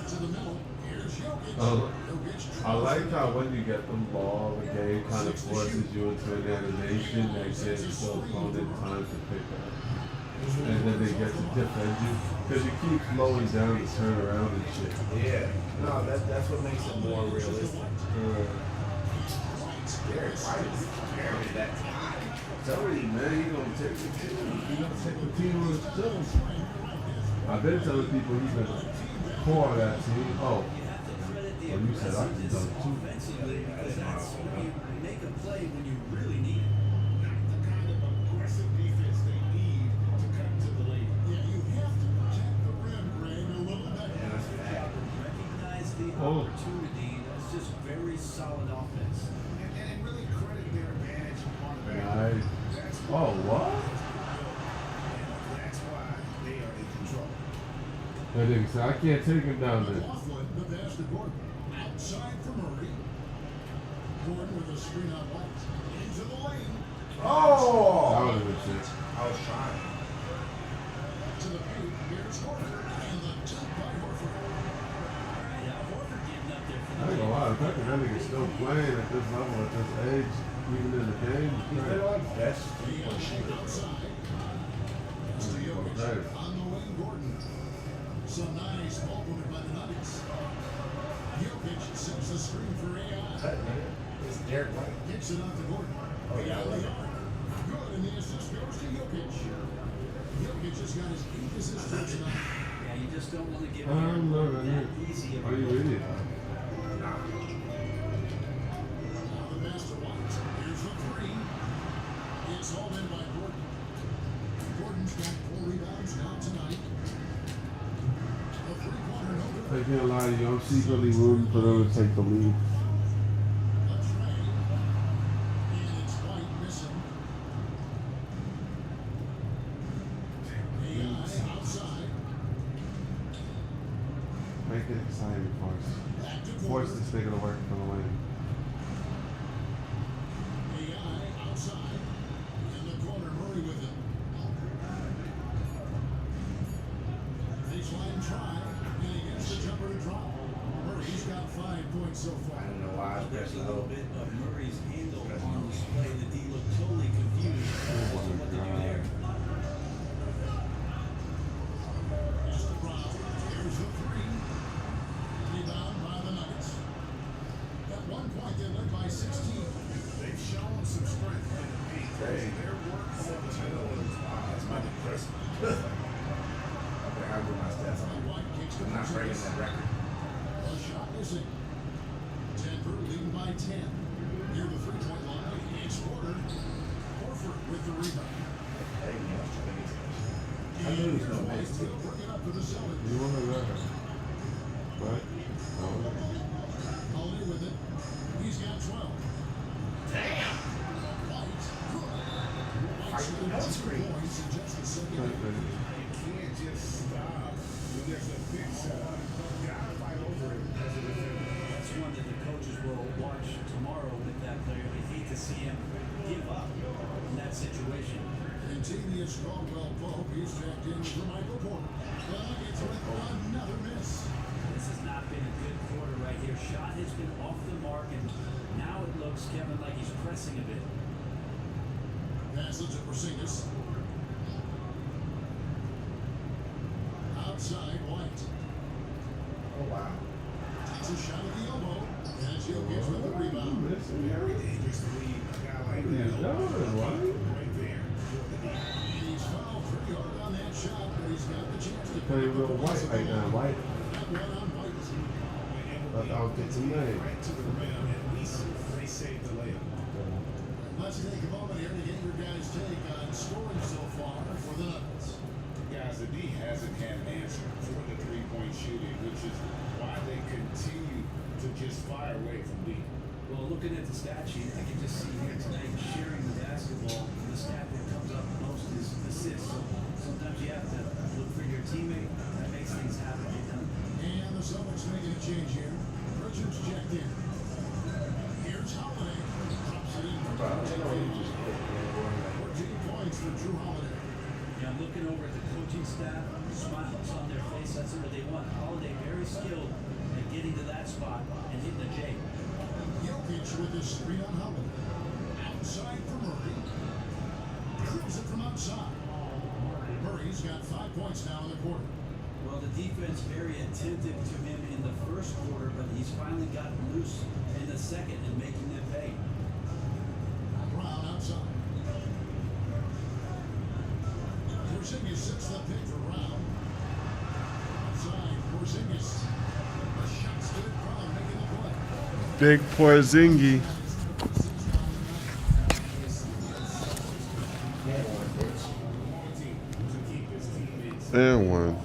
To the middle, here's Jokic. I like how when you get the ball, the game kind of forces you into an animation that gives the opponent time to pick up. And then they get to defend you. Because you keep slowing down and turn around and shit. Yeah. No, that's what makes it more realistic. Derek White is carrying that time. Tell you, man, he gonna take the team. He gonna take the team on his toes. I've been telling people he's gonna core that team. Oh, well, you said I can dunk too. Offensively, because that's when you make a play when you really need it. Not the kind of aggressive defense they need to cut to the lead. Yeah, you have to protect the rim, Greg, a little bit. Recognize the opportunity. That's just very solid offense. And really credit their advantage on the back. Nice. Oh, what? That's why they are in control. That nigga said, I can't take him down there. Laughlin, the pass to Gordon. Outside for Murray. Gordon with a screen on White. Into the lane. Oh! That would have been shit. I was trying. To the paint. Here's Horford. And the tip by Horford. I ain't gonna lie, the fact that that nigga's still playing at this level, at this age, even in the game, He's been like best three-point shooter. Outside. That's to Jokic. On the wing, Gordon. Some nice ball movement by the Nuggets. Jokic sets the screen for AI. Cut, nigga. It's Derek White. Gets it out to Gordon. Oh, yeah, I love it. Good, and the assist goes to Jokic. Jokic has got his 8th assist tonight. Yeah, you just don't want to give I'm loving that it. easy of Are you with it? Now the pass to White. Here's the three. It's all in by Gordon. Gordon's got 4 rebounds now tonight. A three-pointer no good. I can't lie to you, I'm secretly rooting for them to take the lead. A tray. And it's White missing. AI outside. Make it exciting for us. Back to Force Gordon. this nigga to work from the lane. AI outside. In the corner, Murray with it. Baseline try. And he gets the jumper to drop. Murray's got 5 points so far. I don't know why I There's pressed a a little little bit of Murray's handle on display. The D looked totally confused as to what to do there. Pass to Brown. Here's the three. Rebound by the Nuggets. At one point, they led by 16. They've shown some strength in the paint. Their work on the middle is That's my depressing. Okay, I'll do my stats on White kicks to I'm not breaking Porzingis. that record. A shot missing. Denver leading by 10. Near the three-point line, it's Porter. Horford with the rebound. Hey, man, I'm trying to get to that shit. I knew he was gonna miss too. Bring it up for the Celtics. You want to go? Right? Holiday with it. He's got 12. Damn! White. Fight the no screen. Points in just a second. You can't just stop when there's a big setup. You gotta fight over it as a defender. That's one that the coaches will watch tomorrow with that player. They hate to see him give up in that situation. Kentavious Caldwell-Pope, he's checked in for Michael Porter. It's with another miss. This has not been a good quarter right here. Shot has been off the mark, and now it looks, Kevin, like he's pressing a bit. Passage to Porzingis. Outside White. Oh wow. Takes a shot at the elbow. And Jokic with the rebound. Very dangerous to leave a guy like that right there. He's fouled pretty hard on that shot, but he's got the chance to Play real white right now, White. that one on White. I'll get some name. Right to the rim, at least they saved the layup. Let's take a moment here to get your guys' take on scoring so far for the Nuggets. Guys, the D hasn't had an answer for the three-point shooting, which is why they continue to just fire away from D. Well, looking at the stat sheet, I can just see here tonight sharing the basketball. The stat that comes up most is assists. So sometimes you have to look for your teammate. That makes things happen. And the Celtics making a change here. Richards checked in. Here's Holiday. Drops it in. 14 points for Drew Holiday. Yeah, I'm looking over at the coaching staff, smiles on their face. That's what they want. Holiday very skilled at getting to that spot and hitting the J. Jokic with his screen on Holiday. Outside for Murray. Drills it from outside. Murray's got 5 points now in the quarter. Well, the defense very attentive to him in the first quarter, but he's finally gotten loose in the second and making them pay. Brown outside. Porzingis sets the pick for Brown. Outside, Porzingis. The shot's good. Brown making the play. Big Porzingis. And one.